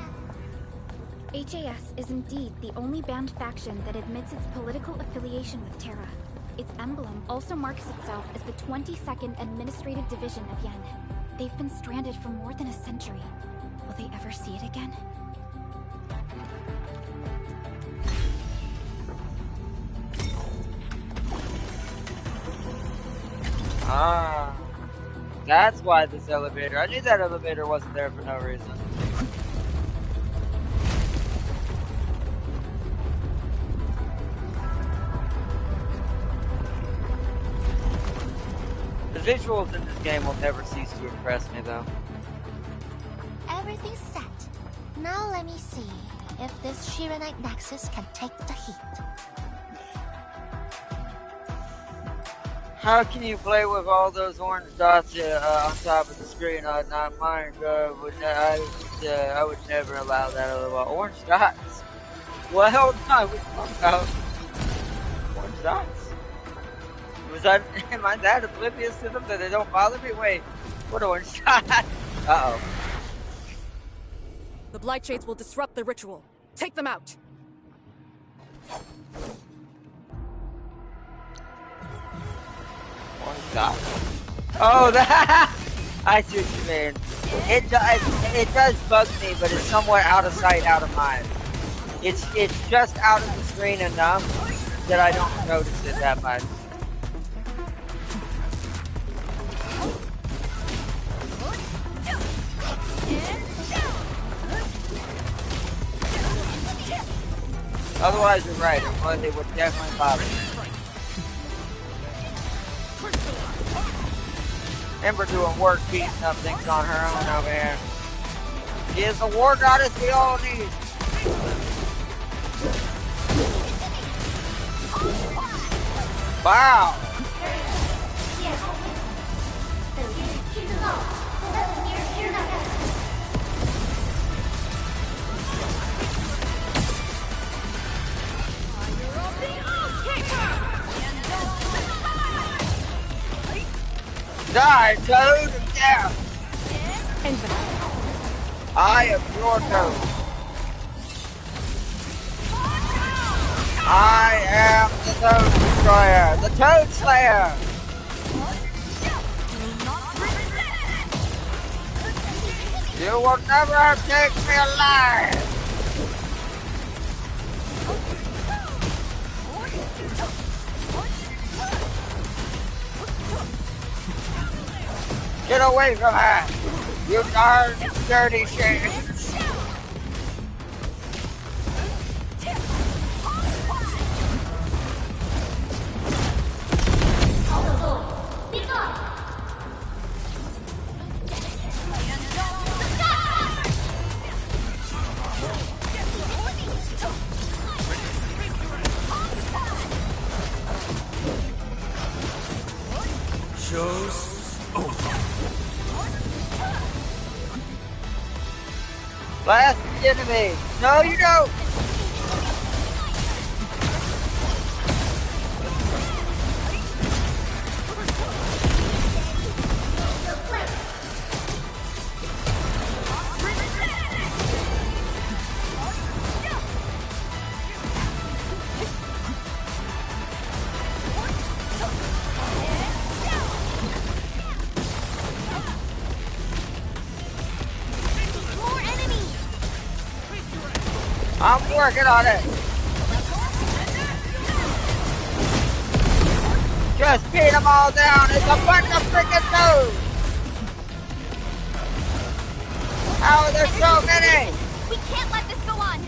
HAS is indeed the only banned faction that admits its political affiliation with Terra. Its emblem also marks itself as the 22nd Administrative Division of Yen. They've been stranded for more than a century. Will they ever see it again? Ah, that's why this elevator. I knew that elevator wasn't there for no reason. The visuals in this game will never cease to impress me, though. Everything's set. Now let me see if this Shiranite Nexus can take the heat. How can you play with all those orange dots on top of the screen? Not mine. I would never allow that. Orange dots. Well, no, we talked about one shots. Am I that oblivious to them that they don't bother me? Wait, what a one shot? Uh-oh. The Blight Shades will disrupt the ritual. Take them out. One shot. Oh, that! I see what you mean. It does bug me, but it's somewhere out of sight, out of mind. It's just out of the screen enough that I don't notice it that much. Otherwise, you're right. It would definitely bother me. Ember doing work, beating up things on her own over here. She is the war goddess we all need. Wow. Die, Toad! Yeah! I am your Toad. I am the Toad Destroyer, the Toad Slayer! You will never take me alive! Get away from her! You darn dirty shades! Show's over. Blast the enemy! No, you don't! I'm working on it. Just beat them all down. It's a bunch of freaking dudes. How are there so many? We can't let this go on.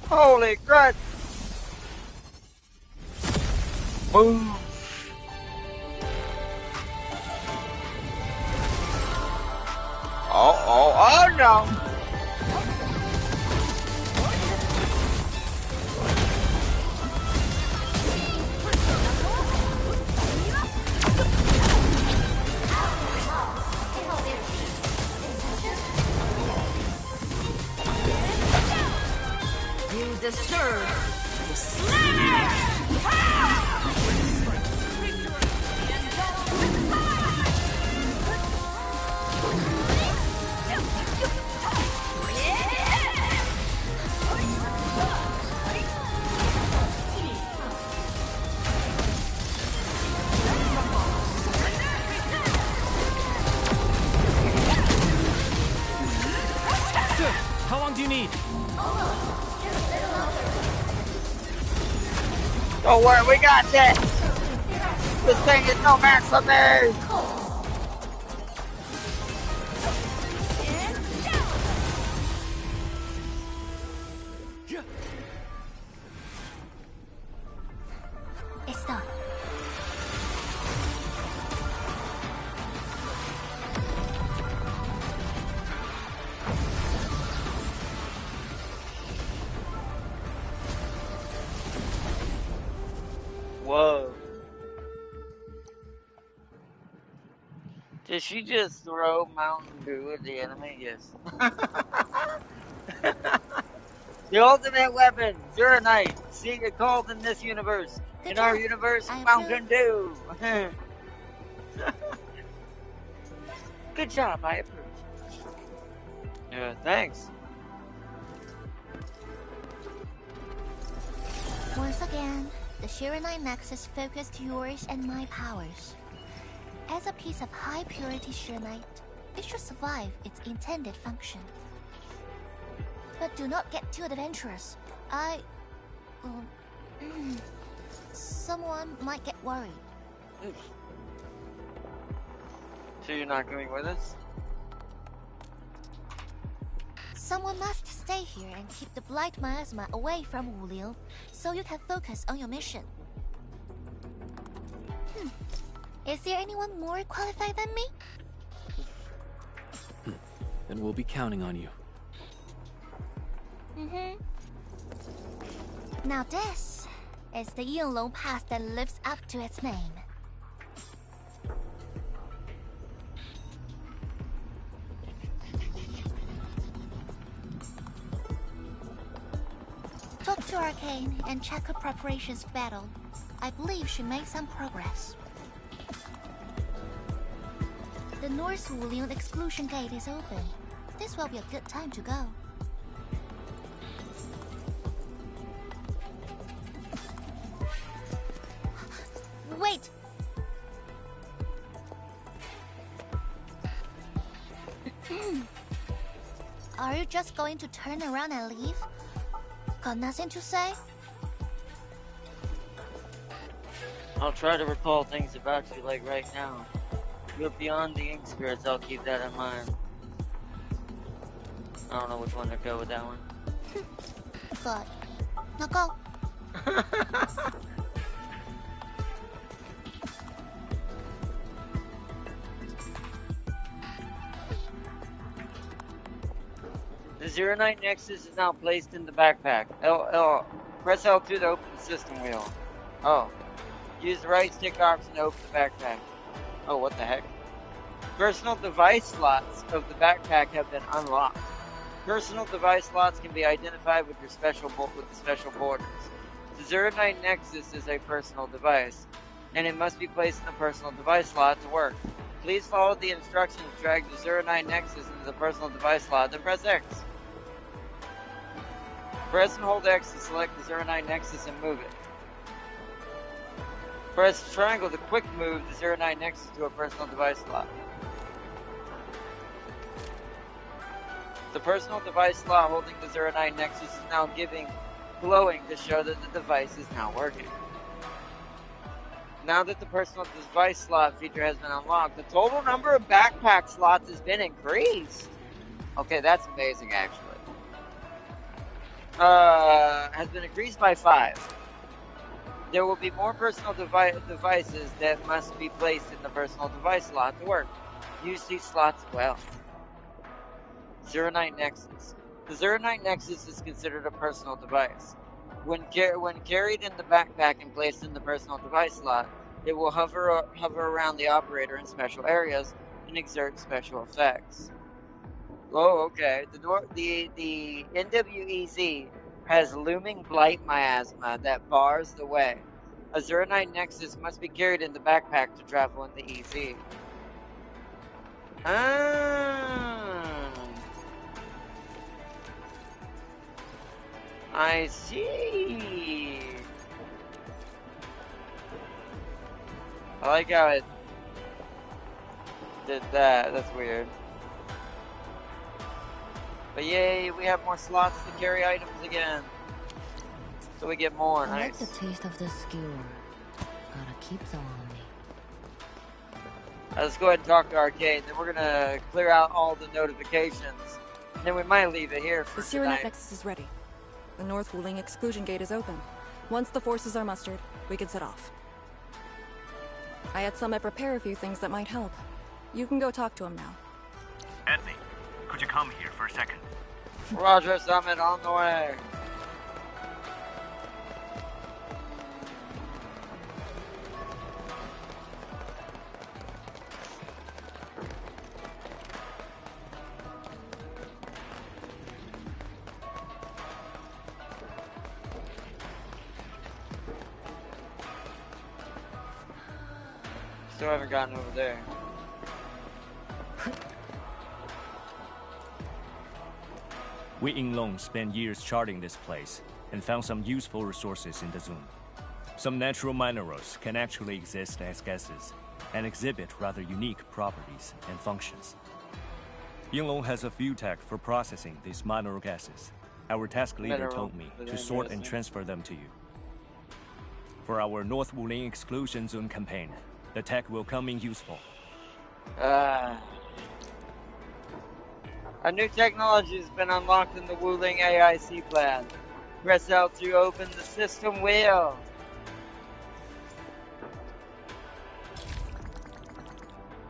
Holy crud. Boom. Oh no. You deserve to slam How long do you need? Don't worry, we got this. This thing is no match for me. It's done. Whoa. Did she just throw Mountain Dew at the enemy? Yes. The ultimate weapon, Knight. See it called in this universe. Good in job. our universe, I Mountain Dew. Good job, I approve. Yeah, thanks. Once again, the Shiranite Nexus focused yours and my powers. As a piece of high-purity Shiranite, it should survive its intended function. But do not get too adventurous. Someone might get worried. So you're not going with us? Someone must stay here and keep the Blight Miasma away from Wuliu, so you can focus on your mission. Is there anyone more qualified than me? Then we'll be counting on you. Now this is the Yinglong Pass that lives up to its name. Talk to Arcane and check her preparations for battle. I believe she made some progress. The North Wulian exclusion gate is open. This will be a good time to go. Wait! Are you just going to turn around and leave? Got nothing to say? I'll try to recall things about you like right now. You're beyond the ink spirits, I'll keep that in mind. I don't know which one to go with that one. Good. Now go. The Zeronite Nexus is now placed in the backpack. Press L2 to open the system wheel. Oh. Use the right stick option to open the backpack. Oh, what the heck? Personal device slots of the backpack have been unlocked. Personal device slots can be identified with the special borders. The Zeronite Nexus is a personal device, and it must be placed in the personal device slot to work. Please follow the instructions to drag the Zeronite Nexus into the personal device slot, then press X. Press and hold X to select the Zeronite Nexus and move it. Press triangle to quick move the Zeronite Nexus to a personal device slot. The personal device slot holding the Zeronite Nexus is now glowing to show that the device is now working. Now that the personal device slot feature has been unlocked, the total number of backpack slots has been increased. Okay, that's amazing, actually. Has been increased by 5. There will be more personal devices that must be placed in the personal device slot to work. Use these slots well. Zeronite Nexus. The Zeronite Nexus is considered a personal device. When carried in the backpack and placed in the personal device slot, it will hover around the operator in special areas and exert special effects. Oh, okay. The NWEZ has looming blight miasma that bars the way. A Zeronite Nexus must be carried in the backpack to travel in the EZ. I see. I like how it did that. That's weird. But yay, we have more slots to carry items again. So we get more. I Nice. like the taste of this skewer. Gotta keep some on me. Let's go ahead and talk to Arcade. Then we're gonna clear out all the notifications. And then we might leave it here for The tonight. Sirenite Nexus is ready. The North Wuling exclusion gate is open. Once the forces are mustered, we can set off. I had Summit prepare a few things that might help. You can go talk to him now. Anthony, could you come here for a second? Roger, Summit, on the way. Still haven't gotten over there. We Yinglong spent years charting this place and found some useful resources in the zone. Some natural minerals can actually exist as gases and exhibit rather unique properties and functions. Yinglong has a few tech for processing these mineral gases. Our task leader told me to sort and transfer them to you. For our North Wuling Exclusion Zone campaign, the tech will come in useful. A new technology has been unlocked in the Wuling AIC plan. Press L to open the system wheel.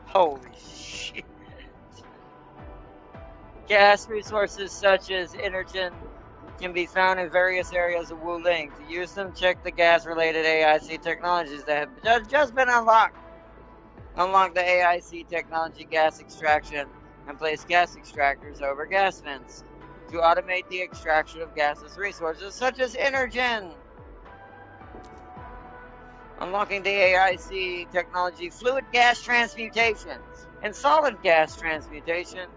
Holy shit. Gas resources such as energen can be found in various areas of Wuling. To use them, check the gas-related AIC technologies that have just been unlocked. Unlock the AIC technology gas extraction and place gas extractors over gas vents to automate the extraction of gaseous resources such as energen. Unlocking the AIC technology fluid gas transmutation and solid gas transmutation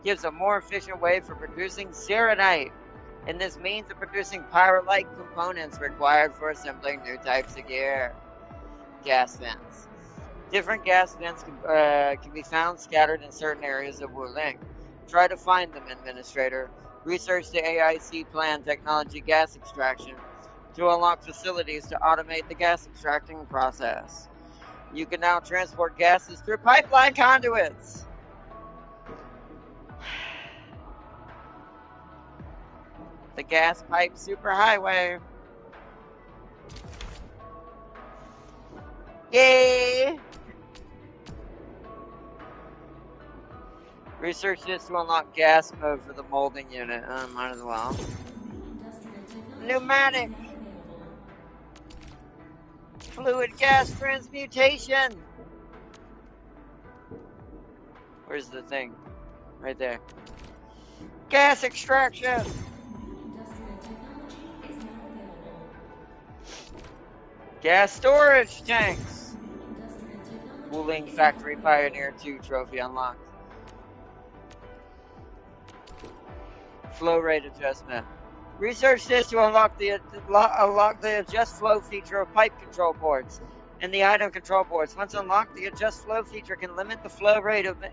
gives a more efficient way for producing Serenite, and this means of producing pyro-like components required for assembling new types of gear. Gas vents. Different gas vents can be found scattered in certain areas of Wuling. Try to find them, Administrator. Research the AIC plan technology gas extraction to unlock facilities to automate the gas extracting process. You can now transport gases through pipeline conduits. The gas pipe superhighway. Yay! Research this to unlock gas mode for the molding unit. Might as well. Pneumatic. Fluid gas transmutation. Where's the thing? Right there. Gas extraction. Gas storage tanks. Wuling Factory Pioneer 2 trophy unlocked. Flow rate adjustment. Research this to unlock the adjust flow feature of pipe control boards and the item control boards. Once unlocked, the adjust flow feature can limit the flow rate of it.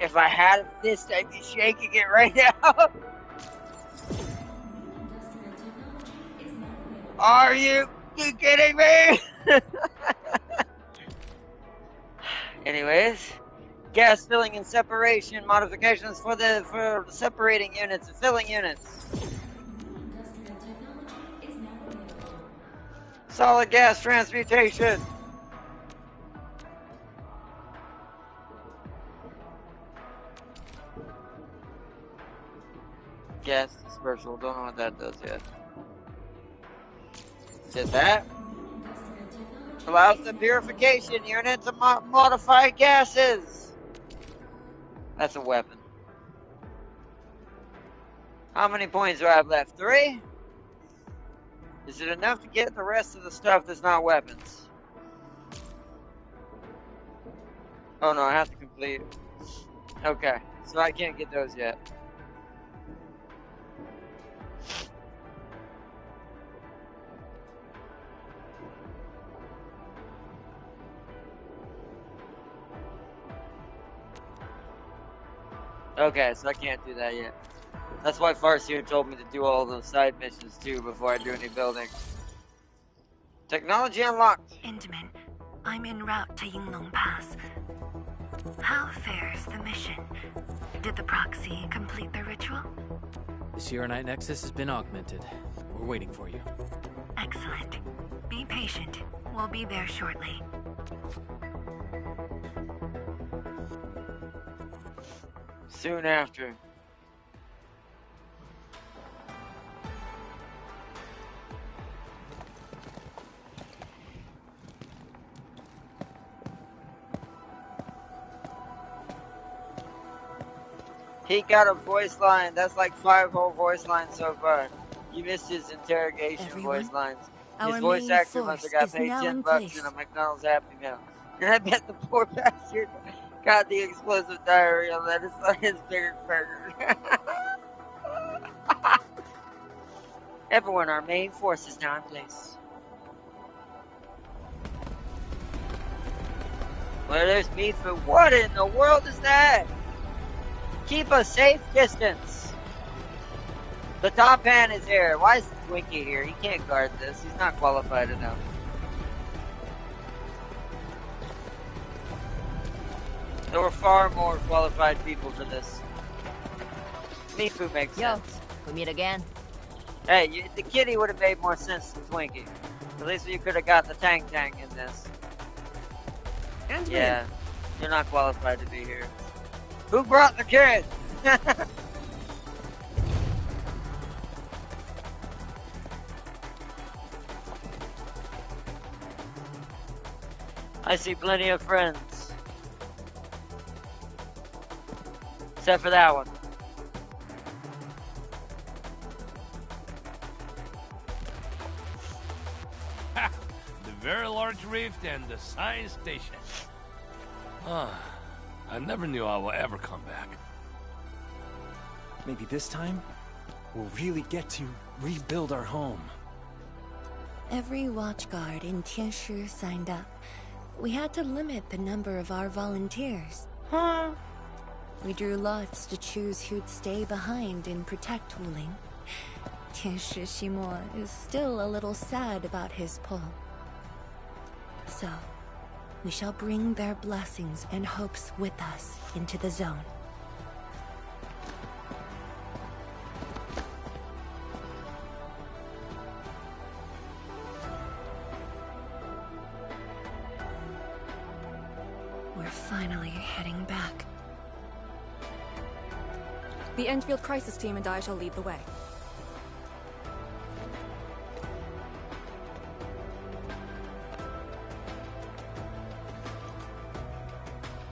If I had a fist, I'd be shaking it right now. Are you kidding me? Anyways, gas filling and separation modifications for the separating units and filling units. Solid gas transmutation. Gas dispersal, don't know what that does yet. Did that? Allows the purification unit to modify gases. That's a weapon. How many points do I have left? 3? Is it enough to get the rest of the stuff that's not weapons? Oh no, I have to complete. Okay, so I can't get those yet. Okay, so I can't do that yet. That's why Farseer told me to do all those side missions too before I do any building. Technology unlocked. Intamin, I'm en route to Yinglong Pass. How fares the mission? Did the proxy complete the ritual? The Serenite Nexus has been augmented. We're waiting for you. Excellent. Be patient. We'll be there shortly. Soon after. He got a voice line. That's like 5 whole voice lines so far. You missed his interrogation Everyone, voice lines. His our voice main actor must have force got is paid now in $10 in place. a McDonald's Happy Meal. And I bet the poor bastard got the explosive diarrhea lettuce on his bigger burger. Everyone, our main force is now in place. Well, there's Mifu. What in the world is that? Keep a safe distance. The top hand is here. Why is Twinkie here? He can't guard this. He's not qualified enough. There were far more qualified people for this. Mifu makes sense. We meet again. Hey, the kitty would have made more sense than Twinkie. At least you could have got the Tang Tang in this. And yeah, you're not qualified to be here. Who brought the kid? I see plenty of friends. Except for that one. The very large rift and the science station. I never knew I will ever come back. Maybe this time, we'll really get to rebuild our home. Every watchguard in Tianshi signed up. We had to limit the number of our volunteers. We drew lots to choose who'd stay behind and protect Wuling. Tianshi Ximo is still a little sad about his pull. So, we shall bring their blessings and hopes with us into the zone. We're finally heading back. The Endfield crisis team and I shall lead the way.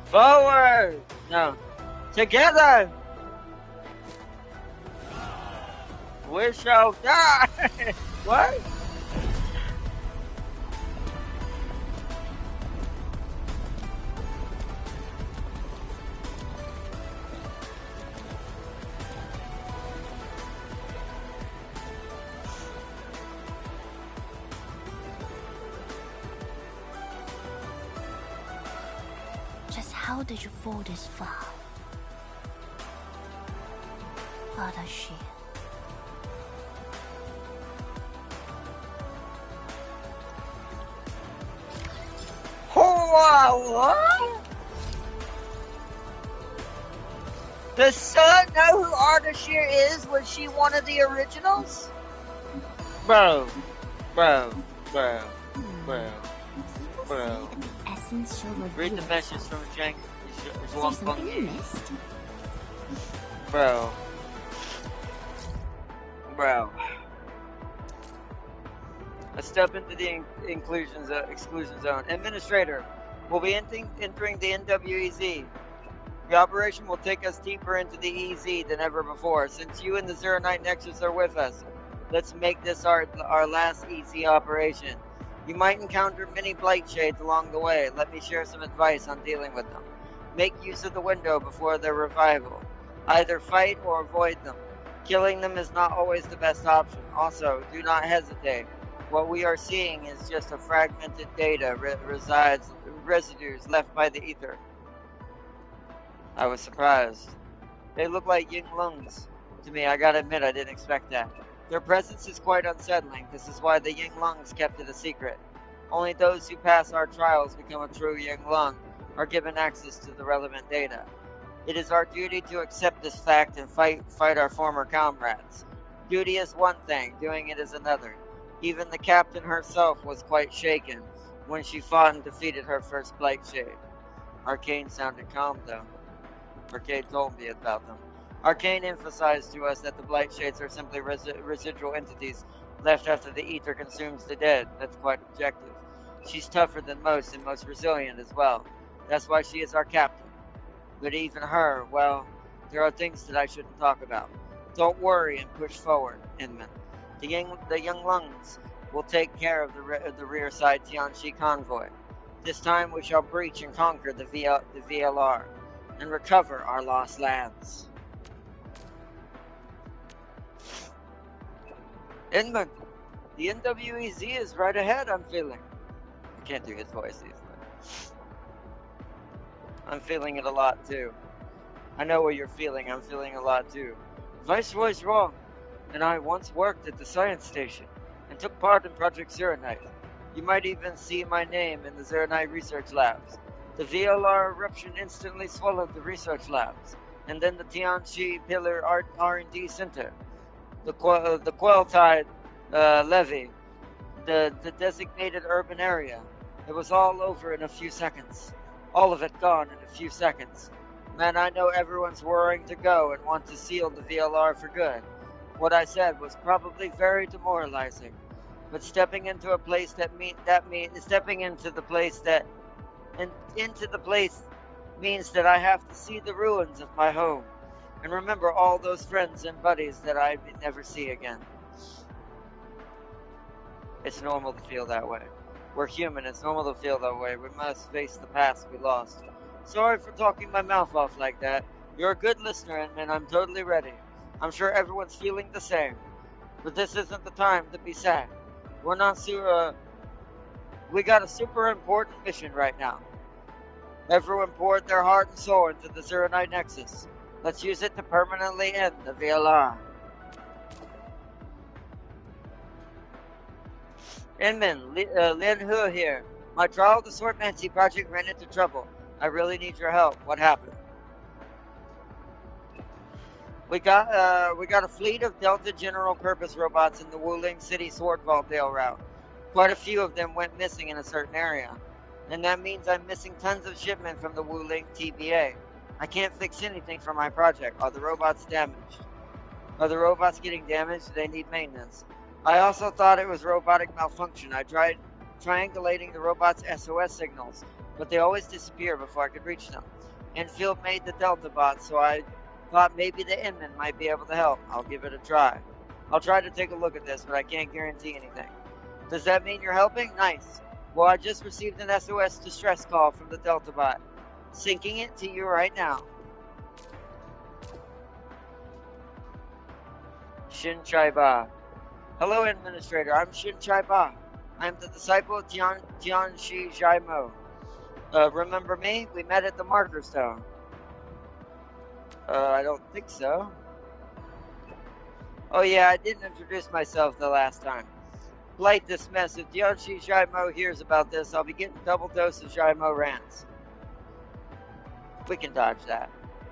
Forward! No. Together! We shall die! What? How did you fall this far? What a shit. What? Does Sun know who Ardashir is? Was she one of the originals? Bro. Essence shall read the message from Zhang. Is there something you missed? Bro. Let's step into the exclusion zone. Administrator, we'll be entering the NWEZ. The operation will take us deeper into the EZ than ever before. Since you and the Zero Night Nexus are with us, let's make this our last EZ operation. You might encounter many blight shades along the way. Let me share some advice on dealing with them. Make use of the window before their revival. Either fight or avoid them. Killing them is not always the best option. Also, do not hesitate. What we are seeing is just a fragmented data residues left by the ether. I was surprised. They look like Ying Lungs. To me, I gotta admit, I didn't expect that. Their presence is quite unsettling. This is why the Ying Lungs kept it a secret. Only those who pass our trials become a true Ying Lung, are given access to the relevant data. It is our duty to accept this fact and fight our former comrades. Duty is one thing, doing it is another. Even the captain herself was quite shaken when she fought and defeated her first Blight Shade. Arcane sounded calm though. Arcane told me about them. Arcane emphasized to us that the Blight Shades are simply residual entities left after the ether consumes the dead. That's quite objective. She's tougher than most and most resilient as well. That's why she is our captain. But even her, well, There are things that I shouldn't talk about. Don't worry and push forward, Inman. The young lungs will take care of the rear side Tianxi convoy. This time we shall breach and conquer the VLR and recover our lost lands. Inman, the NWEZ is right ahead, I'm feeling. I can't do his voice easily. I'm feeling it a lot too. I know what you're feeling, I'm feeling a lot too. Viceroy's wrong, and I once worked at the science station and took part in Project Zeronite. You might even see my name in the Zeronite research labs. The VLR eruption instantly swallowed the research labs, and then the Tianxi Pillar R&D Center, the Queltide levee, the designated urban area. It was all over in a few seconds. All of it gone in a few seconds. Man, I know everyone's worrying to go and want to seal the VLR for good. What I said was probably very demoralizing, but stepping into the place means that I have to see the ruins of my home and remember all those friends and buddies that I may never see again. It's normal to feel that way. We're human, it's normal to feel that way. We must face the past we lost. Sorry for talking my mouth off like that. You're a good listener, and I'm totally ready. I'm sure everyone's feeling the same. But this isn't the time to be sad. We got a super important mission right now. Everyone poured their heart and soul into the Zeronite Nexus. Let's use it to permanently end the VLR. Inman, Lin Hu here. My trial to sort Mancy project ran into trouble. I really need your help. What happened? We got a fleet of Delta general purpose robots in the Wuling City Sword Vault Dale route. Quite a few of them went missing in a certain area. And that means I'm missing tons of shipment from the Wuling TBA. I can't fix anything for my project. Are the robots damaged? Are the robots getting damaged? Do they need maintenance? I also thought it was robotic malfunction. I tried triangulating the robots' SOS signals, but they always disappear before I could reach them. Enfield made the Delta bot, so I thought maybe the Inman might be able to help. I'll give it a try. I'll try to take a look at this, but I can't guarantee anything. Does that mean you're helping? Nice. Well, I just received an SOS distress call from the Delta bot. Syncing it to you right now. Shin Chai Ba. Hello, Administrator. I'm Shin Chai Ba. I'm the disciple of Tianxi Jaimo. Remember me? We met at the Marker Stone. I don't think so. Oh yeah, I didn't introduce myself the last time. Light this mess. If Tianxi Jaimo hears about this, I'll be getting double dose of Jaimo rants. We can dodge that.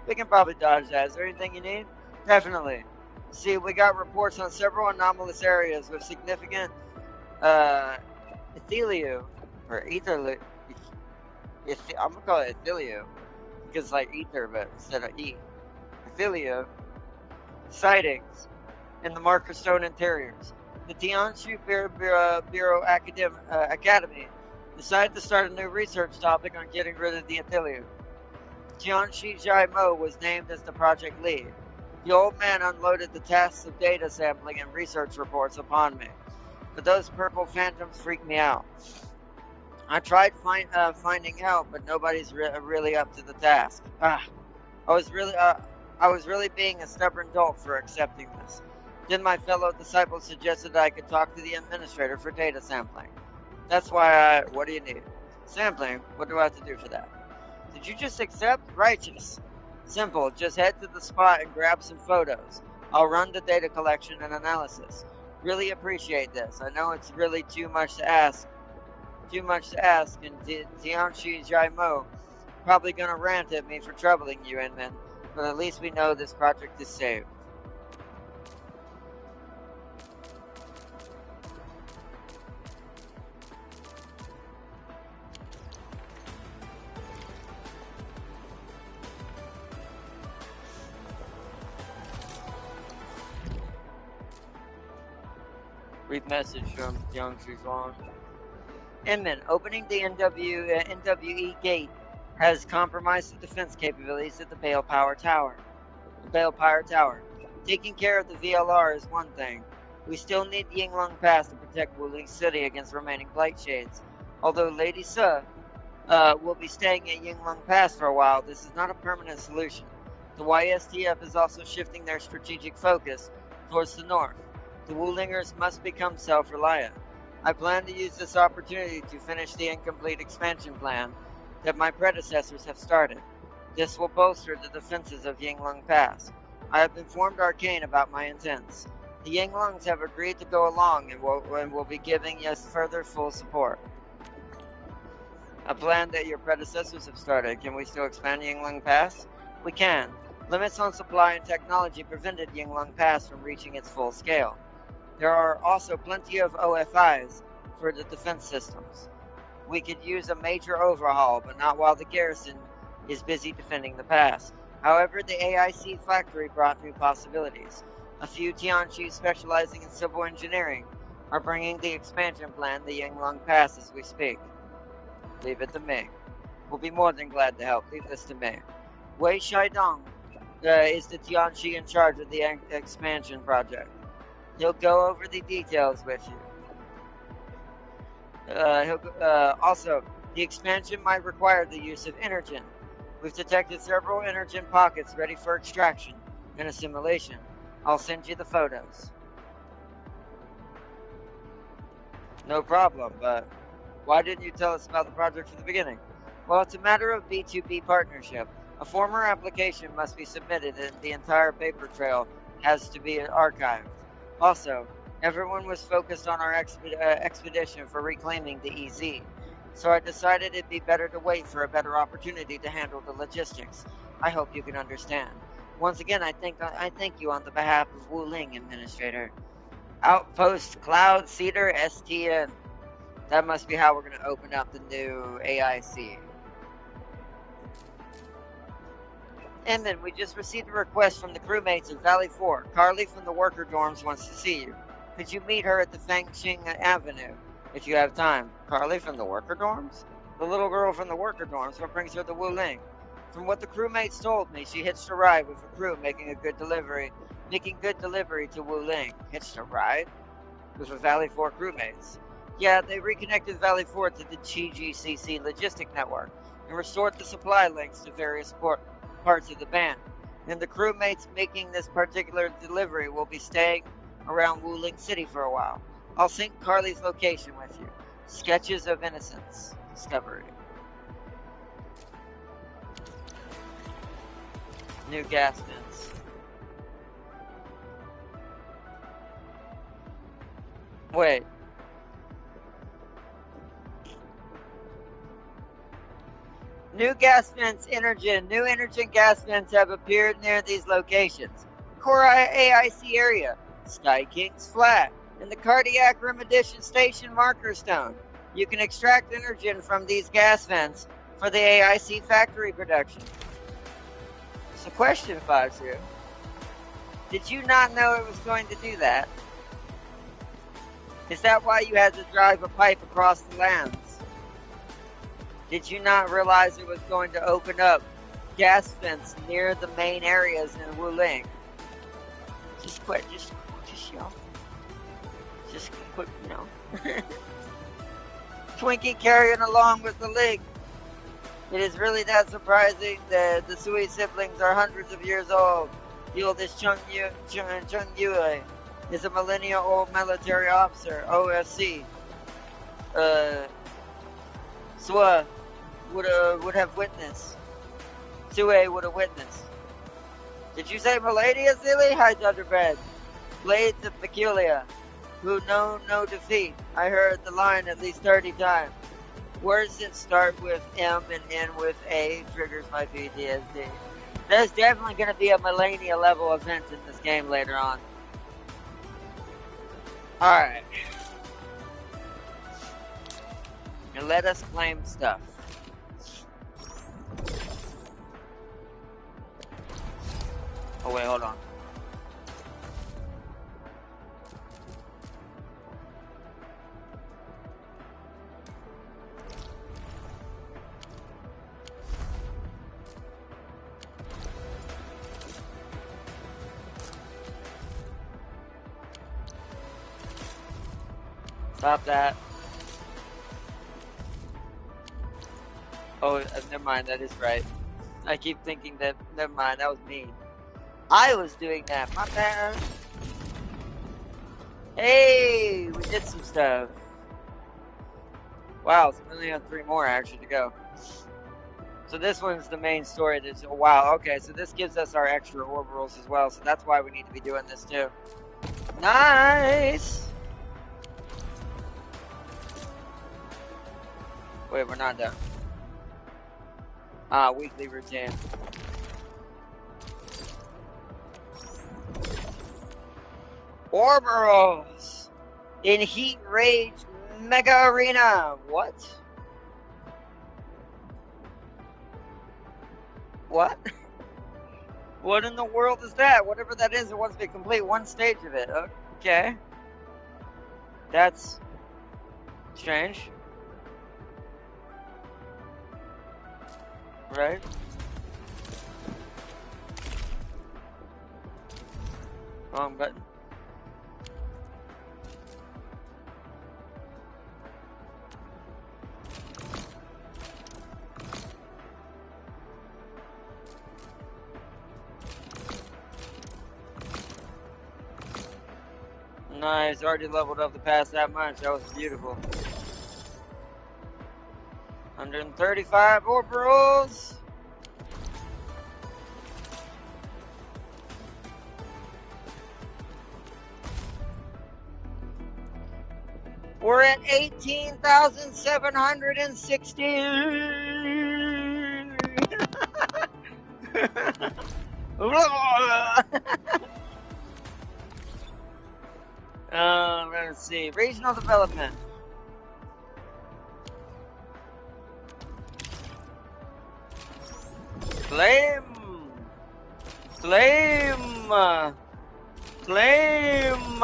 We can probably dodge that. Is there anything you need? Definitely. See, we got reports on several anomalous areas with significant ethylio, or etherli. I'm gonna call it ethylio because it's like ether, but instead of E. Ethylio sightings in the Marker Stone interiors. The Tianxi Bureau Academy decided to start a new research topic on getting rid of the ethylio. Tianxi Jaimo was named as the project lead. The old man unloaded the tasks of data sampling and research reports upon me, but those purple phantoms freaked me out. I tried finding help, but nobody's really up to the task. I was really being a stubborn dolt for accepting this. Then my fellow disciple suggested that I could talk to the administrator for data sampling. That's why what do you need? Sampling? What do I have to do for that? Did you just accept? Righteous. Simple, just head to the spot and grab some photos. I'll run the data collection and analysis. Really appreciate this. I know it's really too much to ask, and Tianxi Jaimo probably gonna rant at me for troubling you, Inman, but at least we know this project is saved. Brief message from Jiangxi Zhuang. Inman, opening the NWE gate has compromised the defense capabilities of the Bale Power Tower. Balefire Tower. Taking care of the VLR is one thing. We still need Yinglong Pass to protect Wuling City against remaining Blight Shades. Although Lady Su will be staying at Yinglong Pass for a while, this is not a permanent solution. The YSTF is also shifting their strategic focus towards the north. The Wulingers must become self-reliant. I plan to use this opportunity to finish the incomplete expansion plan that my predecessors have started. This will bolster the defenses of Yinglong Pass. I have informed Arcane about my intents. The Yinglongs have agreed to go along and will be giving us further full support. A plan that your predecessors have started. Can we still expand Yinglong Pass? We can. Limits on supply and technology prevented Yinglong Pass from reaching its full scale. There are also plenty of OFIs for the defense systems. We could use a major overhaul, but not while the garrison is busy defending the pass. However, the AIC factory brought new possibilities. A few Tianqi specializing in civil engineering are bringing the expansion plan to Yinglong Pass as we speak. Leave it to me. We'll be more than glad to help. Leave this to me. Wei Shaidong is the Tianqi in charge of the expansion project. He'll go over the details with you. Also, the expansion might require the use of Energen. We've detected several Energen pockets ready for extraction and assimilation. I'll send you the photos. No problem, but why didn't you tell us about the project from the beginning? Well, it's a matter of B2B partnership. A former application must be submitted and the entire paper trail has to be archived. Also, everyone was focused on our expedition for reclaiming the EZ, so I decided it'd be better to wait for a better opportunity to handle the logistics. I hope you can understand. Once again, I thank you on the behalf of Wuling Administrator. Outpost Cloud Cedar STN. That must be how we're going to open up the new AIC. And then we just received a request from the crewmates of Valley 4. Carly from the worker dorms wants to see you. Could you meet her at the Fangxing Avenue if you have time? Carly from the worker dorms? The little girl from the worker dorms. What brings her to Wuling? From what the crewmates told me, she hitched a ride with a crew making good delivery to Wuling. Hitched a ride? With the Valley 4 crewmates. Yeah, they reconnected Valley 4 to the GGCC logistic network and restored the supply links to various parts of the band. And the crewmates making this particular delivery will be staying around Wuling City for a while. I'll sync Carly's location with you. Sketches of Innocence. Discovery. New gas vents. Wait. New gas vents, Energen. New Energen gas vents have appeared near these locations. Core AIC area, Sky King's Flat, and the Cardiac Remediation Station Marker Stone. You can extract Energen from these gas vents for the AIC factory production. So question 5-2. Did you not know it was going to do that? Is that why you had to drive a pipe across the lands? Did you not realize it was going to open up gas vents near the main areas in Wuling? Just quick, you know. Just quick, you know. Twinkie carrying along with the link. It is really that surprising that the Sui siblings are hundreds of years old. The oldest Chung Yue is a millennia-old military officer, OFC. Sua would have witnessed. Sue would have witnessed. Did you say Milady, silly? Hi, Thunderbed. Blades of Peculiar, who know no defeat. I heard the line at least 30 times. Words that start with M and end with A triggers my PTSD. There's definitely going to be a Millennia level event in this game later on. Alright. And let us claim stuff. Oh wait, hold on. Stop that. Oh, never mind, that is right. I keep thinking that, never mind, that was me. I was doing that, my bad. Hey, we did some stuff. Wow, so we only have 3 more actually to go. So this one's the main story. Oh, wow, okay, so this gives us our extra orbitals as well, so that's why we need to be doing this too. Nice! Wait, we're not done. Weekly routine. Orbitals! In Heat Rage Mega Arena! What? What? What in the world is that? Whatever that is, it wants me to complete one stage of it. Okay. That's strange. Right? Wrong button. Nice, already leveled up the past that much. That was beautiful. 135 orbitals. We're at 18,760. Let's see. Regional development. Claim. Claim. Claim.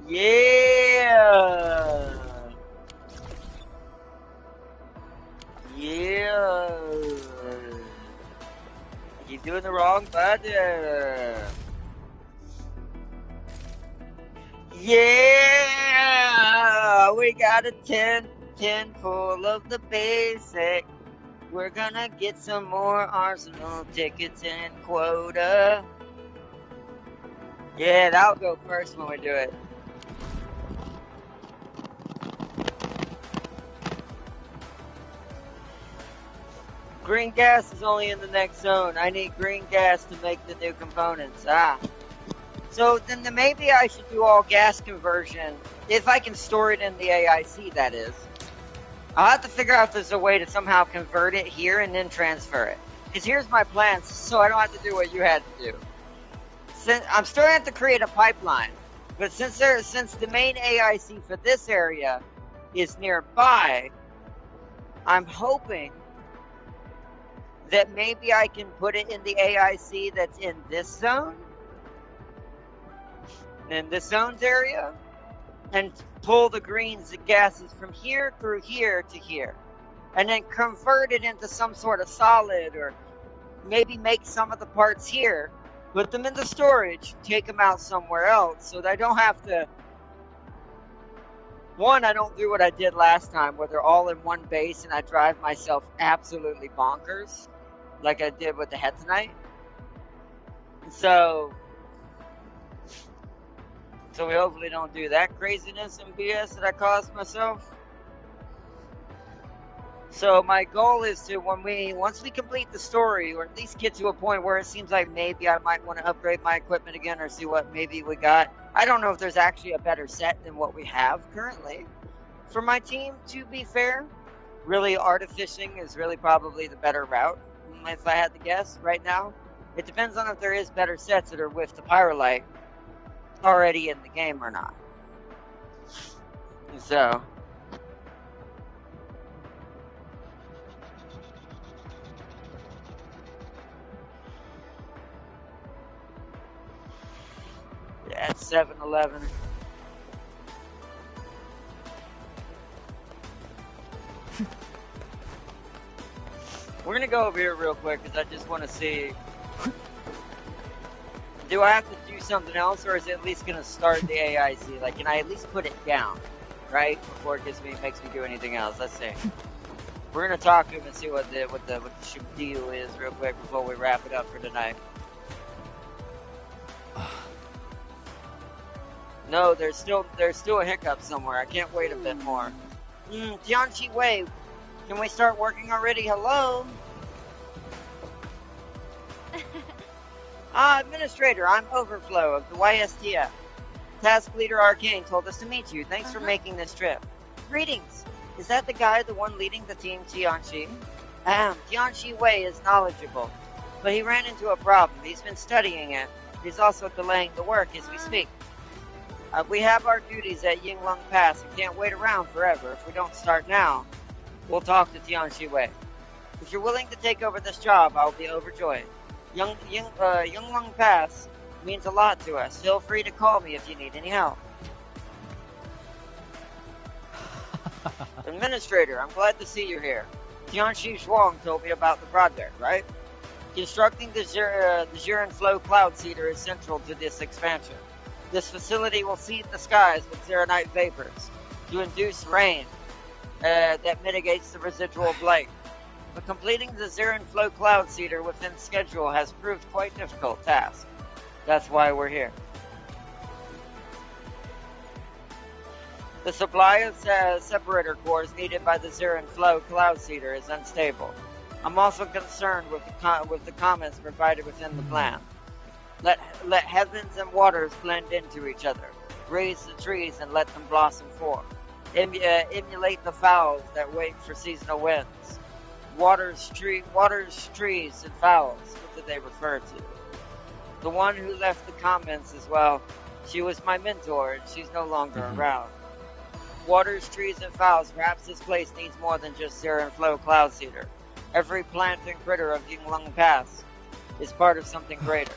Yeah. Yeah. You're doing the wrong button. Yeah, we got a 10 full of the basic. We're gonna get some more Arsenal tickets and quota. Yeah, that'll go first when we do it. Green gas is only in the next zone. I need green gas to make the new components. So then maybe I should do all gas conversion, if I can store it in the AIC, that is. I'll have to figure out if there's a way to somehow convert it here and then transfer it. Because here's my plan, so I don't have to do what you had to do. I'm still going to have to create a pipeline, but since the main AIC for this area is nearby, I'm hoping that maybe I can put it in the AIC that's in this zone, in this zone's area, and pull the greens and gases from here through here to here, and then convert it into some sort of solid, or maybe make some of the parts here, put them into storage, take them out somewhere else, so that I don't have to. One, I don't do what I did last time, where they're all in one base and I drive myself absolutely bonkers, like I did with the Hetzonite. So we hopefully don't do that craziness and BS that I caused myself. So my goal is to, once we complete the story, or at least get to a point where it seems like maybe I might want to upgrade my equipment again, or see what maybe we got. I don't know if there's actually a better set than what we have currently for my team, to be fair. Really, artificing is really probably the better route, if I had to guess right now. It depends on if there is better sets that are with the Pyrolite already in the game or not. So yeah, it's 7-11. We're gonna go over here real quick because I just want to see. Do I have to do something else, or is it at least gonna start the AIC? Like, can I at least put it down, right, before it makes me do anything else? Let's see. We're gonna talk to him and see what the deal is real quick before we wrap it up for tonight. No, there's still a hiccup somewhere. I can't wait a bit more. Tianchi Wei, can we start working already? Hello? Administrator, I'm Overflow of the YSTF. Task Leader Arcane told us to meet you. Thanks for making this trip. Greetings. Is that the guy, the one leading the team, Tianchi? Tianchi Wei is knowledgeable, but he ran into a problem. He's been studying it. He's also delaying the work as we speak. We have our duties at Yinglong Pass and can't wait around forever. If we don't start now, we'll talk to Tianchi Wei. If you're willing to take over this job, I'll be overjoyed. Yinglong Pass means a lot to us. Feel free to call me if you need any help. Administrator, I'm glad to see you here. Tianxi Zhuang told me about the project, right? Constructing the Zhiren Flow Cloud Seeder is central to this expansion. This facility will seed the skies with Zeronite vapors to induce rain that mitigates the residual blight. But completing the Zhiren Flow Cloud Seeder within schedule has proved quite a difficult task. That's why we're here. The supply of separator cores needed by the Zhiren Flow Cloud Seeder is unstable. I'm also concerned with the comments provided within the plan. Let heavens and waters blend into each other. Raise the trees and let them blossom forth. Emulate the fowls that wait for seasonal winds. Waters, trees, and fowls. What did they refer to? The one who left the comments as well. She was my mentor, and she's no longer around. Waters, trees, and fowls. Perhaps this place needs more than just Zhiren Flow Cloud Seeder. Every plant and critter of Yinglong Pass is part of something greater.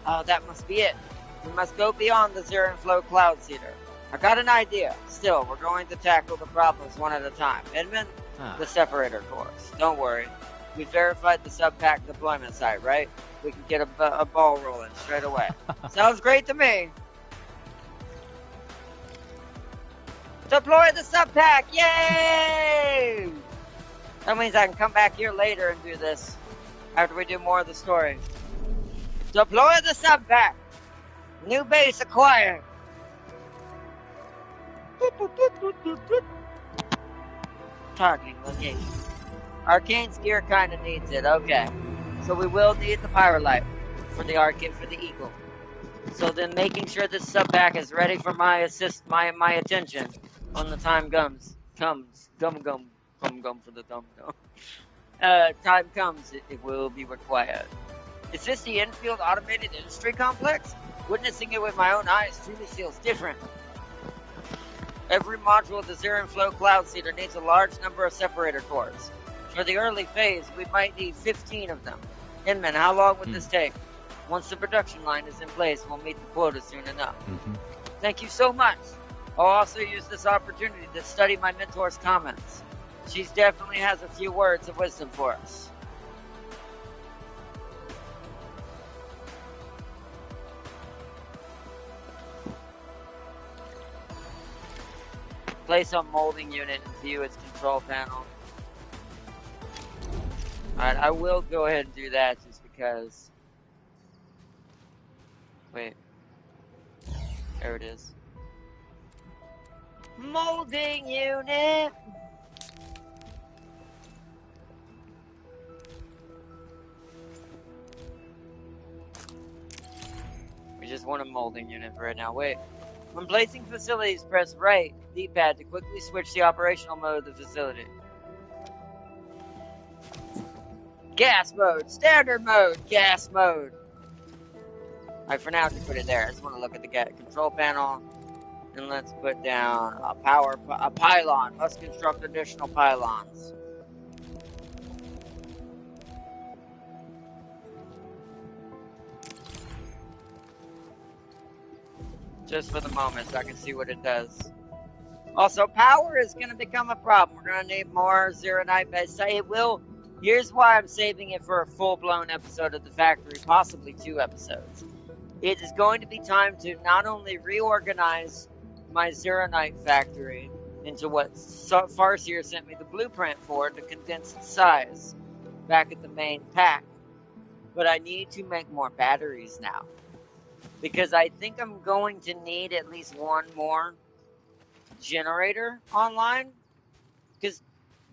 Oh, that must be it. We must go beyond the Zhiren Flow Cloud Seeder. I got an idea. Still, we're going to tackle the problems one at a time. Edmund, the separator cores. Don't worry. We verified the sub-pack deployment site, right? We can get a ball rolling straight away. Sounds great to me. Deploy the sub-pack! Yay! That means I can come back here later and do this after we do more of the story. Deploy the sub-pack! New base acquired! Targeting location. Arcane's gear kinda needs it, okay. So we will need the Pyrolite for the Eagle. So then making sure this sub-pack is ready for my attention when the time comes. Gum for the dum gum. Time comes, it will be required. Is this the Enfield Automated Industry Complex? Witnessing it with my own eyes truly feels different. Every module of the Zhiren Flow Cloud Seeder needs a large number of separator cores. For the early phase, we might need 15 of them. Inman, how long would this take? Once the production line is in place, we'll meet the quota soon enough. Thank you so much. I'll also use this opportunity to study my mentor's comments. She definitely has a few words of wisdom for us. Place a molding unit and view its control panel. Alright, I will go ahead and do that just because. Wait. There it is. Molding unit! We just want a molding unit for right now. Wait. When placing facilities, press right D-pad to quickly switch the operational mode of the facility. Gas mode, standard mode, gas mode. Alright, for now, just put it there. I just want to look at the control panel. And let's put down a pylon. Must construct additional pylons. Just for the moment, so I can see what it does. Also, power is going to become a problem. We're going to need more Zeronite base. It will. Here's why I'm saving it for a full-blown episode of the factory, possibly 2 episodes. it is going to be time to not only reorganize my Zeronite factory into what Farseer sent me the blueprint for to condense its size back at the main pack, but I need to make more batteries now. Because I think I'm going to need at least one more generator online. Because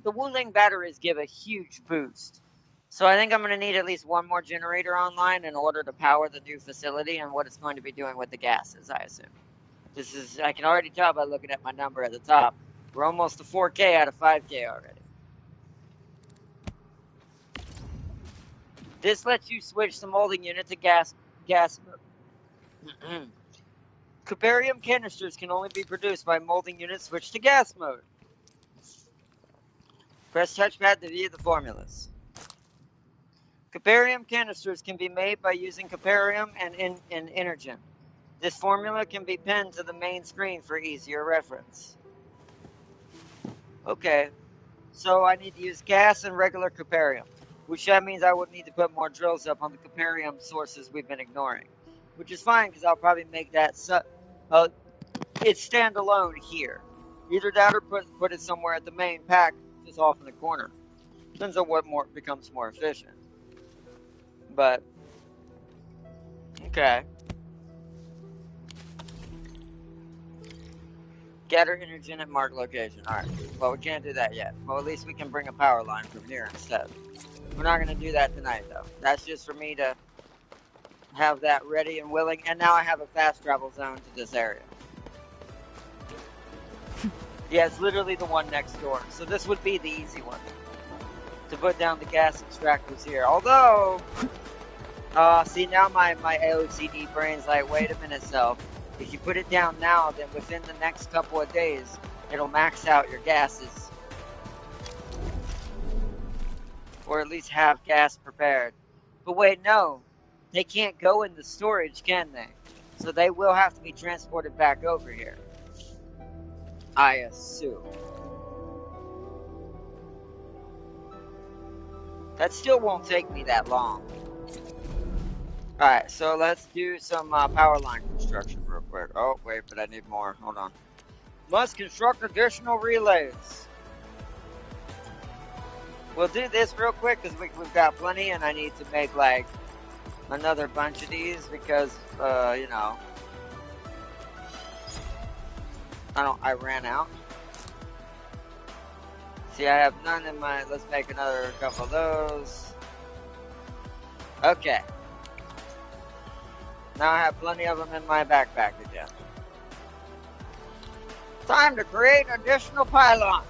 the Wuling batteries give a huge boost. So I think I'm going to need at least one more generator online in order to power the new facility and what it's going to be doing with the gases, I assume. I can already tell by looking at my number at the top. We're almost to 4K out of 5K already. This lets you switch the molding unit to gas. Cuparium canisters can only be produced by molding units switched to gas mode. Press touchpad to view the formulas. Cuparium canisters can be made by using cuparium and energen. This formula can be pinned to the main screen for easier reference. Okay, so I need to use gas and regular cuparium, which that means I would need to put more drills up on the cuparium sources we've been ignoring, which is fine because I'll probably make that it's standalone here. Either that or put it somewhere at the main pack, just off in the corner. Depends on what becomes more efficient. But okay. Gather energen at marked location. Alright. Well, we can't do that yet. Well, at least we can bring a power line from here instead. We're not going to do that tonight, though. That's just for me to have that ready and willing. And now I have a fast travel zone to this area. Yeah, it's literally the one next door. So this would be the easy one. To put down the gas extractors here. Although, see, now my OCD brain's like, wait a minute, self. If you put it down now, then within the next couple of days, it'll max out your gases. Or at least have gas prepared. But wait, no. They can't go in the storage, can they? So they will have to be transported back over here. I assume. That still won't take me that long. Alright, so let's do some power line construction real quick. Oh, wait, but I need more. Hold on. Must construct additional relays. We'll do this real quick because we've got plenty and I need to make like another bunch of these because, you know, I ran out. See, I have none in my, let's make another couple of those. Okay. Now I have plenty of them in my backpack again. Time to create additional pylons.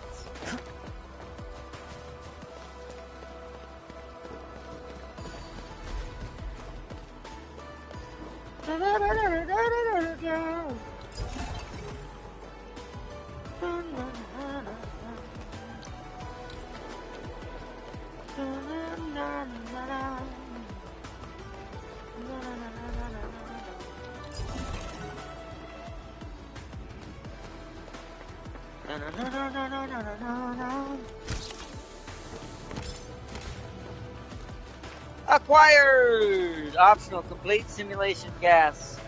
Acquired! Optional complete simulation gas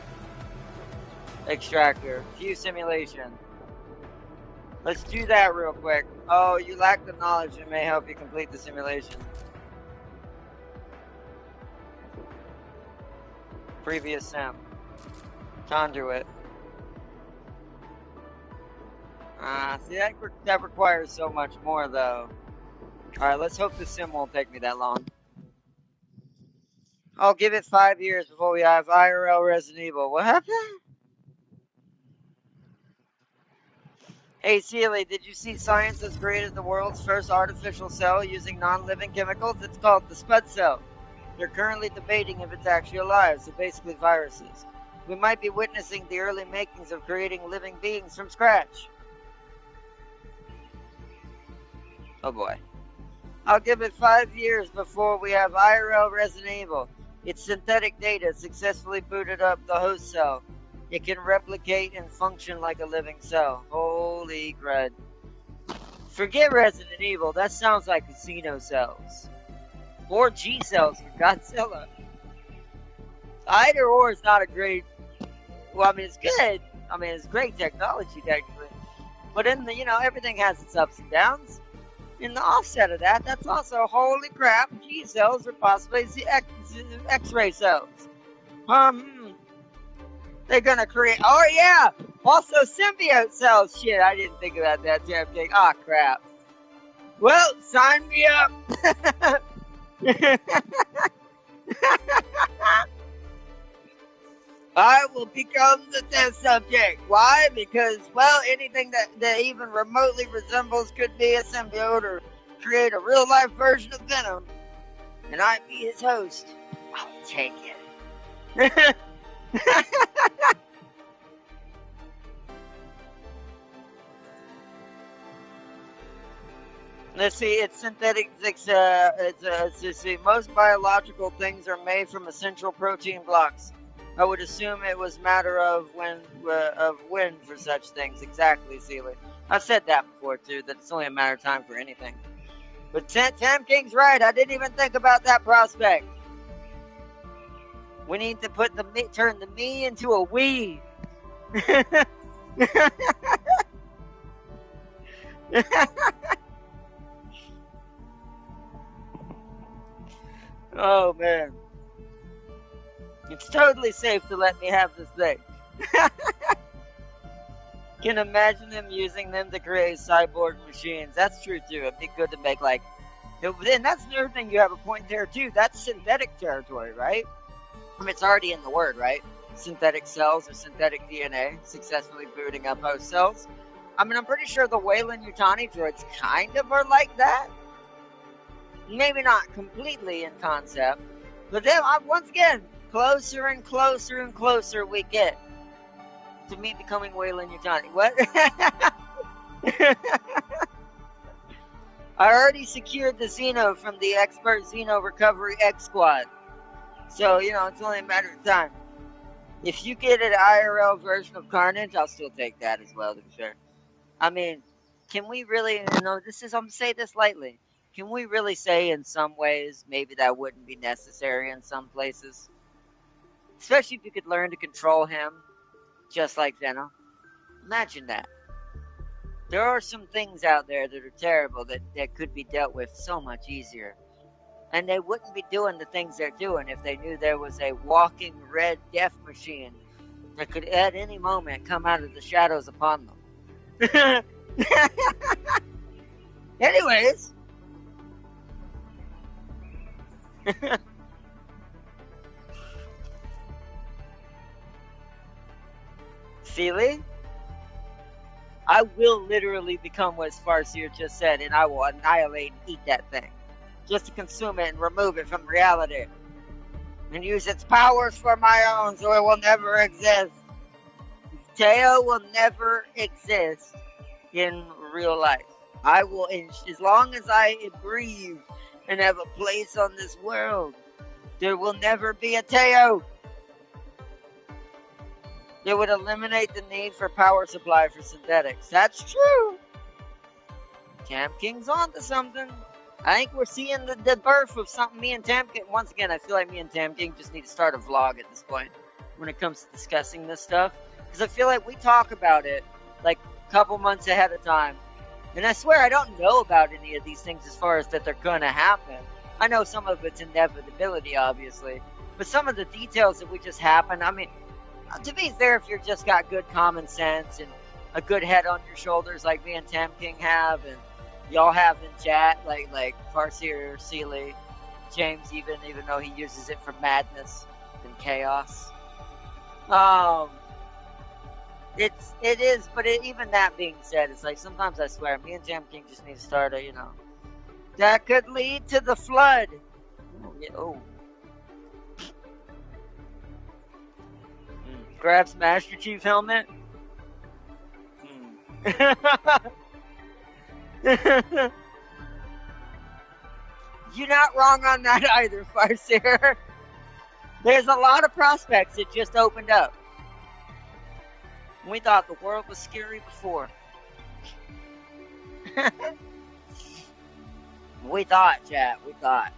extractor. View simulation. Let's do that real quick. Oh, you lack the knowledge that may help you complete the simulation. Previous sim. Conduit. See, that requires so much more, though. Alright, let's hope the sim won't take me that long. I'll give it 5 years before we have IRL Resident Evil. What happened? Hey, Sealy, did you see science has created the world's first artificial cell using non-living chemicals? It's called the Spud Cell. They're currently debating if it's actually alive, so basically viruses. We might be witnessing the early makings of creating living beings from scratch. Oh boy. I'll give it 5 years before we have IRL Resident Evil. Its synthetic data successfully booted up the host cell. It can replicate and function like a living cell. Holy crud. Forget Resident Evil, that sounds like casino cells. Or G cells for Godzilla. Either or is not a great. Well, I mean, it's good. I mean, it's great technology, technically. But in the, everything has its ups and downs. In the offset of that, that's also holy crap. G cells or possibly X-ray cells. They're gonna create. Oh yeah, also symbiote cells. Shit, I didn't think about that damn thing. Ah, crap. Well, sign me up. I will become the test subject. Why? Because, well, anything that even remotely resembles could be a symbiote or create a real-life version of Venom. And I'd be his host. I'll take it. Let's see, it's synthetic. Most biological things are made from essential protein blocks. I would assume it was matter of when for such things. Exactly, Seeley. I've said that before too. That it's only a matter of time for anything. But Tam King's right. I didn't even think about that prospect. We need to turn the me into a we. Oh man. It's totally safe to let me have this thing. Can imagine them using them to create cyborg machines. That's true too. It'd be good to make then that's another thing, you have a point there too. That's synthetic territory, right? I mean, it's already in the word, right? Synthetic cells or synthetic DNA successfully booting up host cells. I mean, I'm pretty sure the Weyland-Yutani droids kind of are like that. Maybe not completely in concept, but then once again, closer and closer and closer we get to me becoming Weyland-Yutani. What? I already secured the Xeno from the Expert Xeno Recovery X Squad. So, it's only a matter of time. If you get an IRL version of Carnage, I'll still take that as well, to be fair. I mean, can we really, I'm going to say this lightly. Can we really say in some ways maybe that wouldn't be necessary in some places? Especially if you could learn to control him, just like Venom. Imagine that. There are some things out there that are terrible that could be dealt with so much easier. And they wouldn't be doing the things they're doing if they knew there was a walking red death machine that could at any moment come out of the shadows upon them. Anyways. Seeley? I will literally become what Farseer just said, and I will annihilate and eat that thing. Just to consume it and remove it from reality. And use its powers for my own, so it will never exist. Teo will never exist in real life. I will, as long as I breathe and have a place on this world, there will never be a Teo. It would eliminate the need for power supply for synthetics. That's true. Tam King's onto something. I think we're seeing the birth of something. Me and Tam King, once again, I feel like me and Tam King just need to start a vlog at this point when it comes to discussing this stuff. Because I feel like we talk about it like a couple months ahead of time. And I swear I don't know about any of these things as far as that they're going to happen. I know some of it's inevitability, obviously. But some of the details that we just happen, I mean, to be fair, if you've just got good common sense and a good head on your shoulders like me and Tam King have, and y'all have in chat, like Farseer, Seeley, James even though he uses it for madness and chaos. It is, but even that being said, it's like sometimes I swear, me and Tam King just need to start a, that could lead to the flood. Oh. Grabs Master Chief helmet. You're not wrong on that either, Farseer. There's a lot of prospects that just opened up. We thought the world was scary before. We thought, chat. We thought.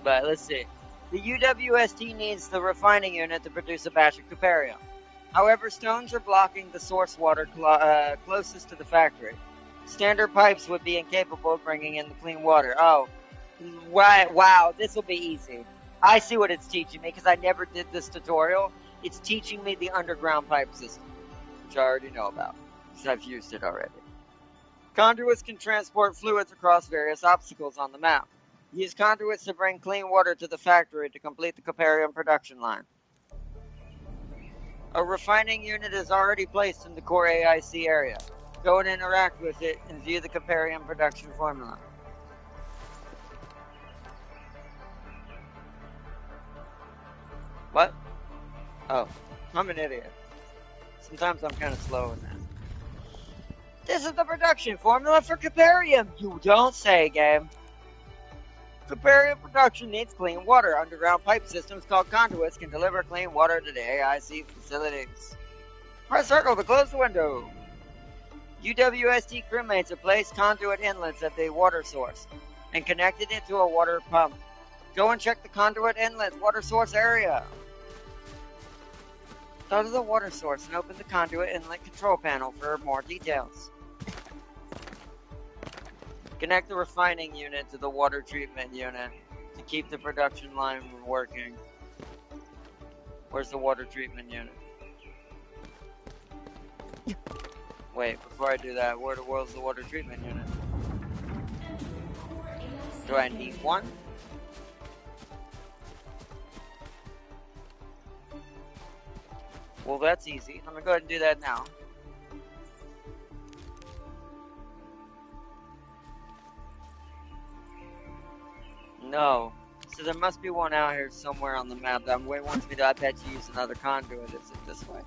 But let's see. The UWST needs the refining unit to produce a batch of cuparium. However, stones are blocking the source water closest to the factory. Standard pipes would be incapable of bringing in the clean water. Oh, right. Wow, this will be easy. I see what it's teaching me because I never did this tutorial. It's teaching me the underground pipe system, which I already know about because I've used it already. Conduits can transport fluids across various obstacles on the map. Use conduits to bring clean water to the factory to complete the cuparium production line. A refining unit is already placed in the core AIC area. Go and interact with it and view the cuparium production formula. What? Oh, I'm an idiot. Sometimes I'm kind of slow in that. This is the production formula for cuparium. You don't say, game. Cuparium production needs clean water. Underground pipe systems called conduits can deliver clean water to the AIC facilities. Press circle to close the window. UWST crewmates have placed conduit inlets at the water source and connected it to a water pump. Go and check the conduit inlet water source area. Go to the water source and open the conduit inlet control panel for more details. Connect the refining unit to the water treatment unit to keep the production line working. Where's the water treatment unit? Wait, before I do that, where the world's the water treatment unit? Do I need one? Well, that's easy. I'm gonna go ahead and do that now. No. So there must be one out here somewhere on the map that wants me to, I bet you, use another conduit. Is it this way?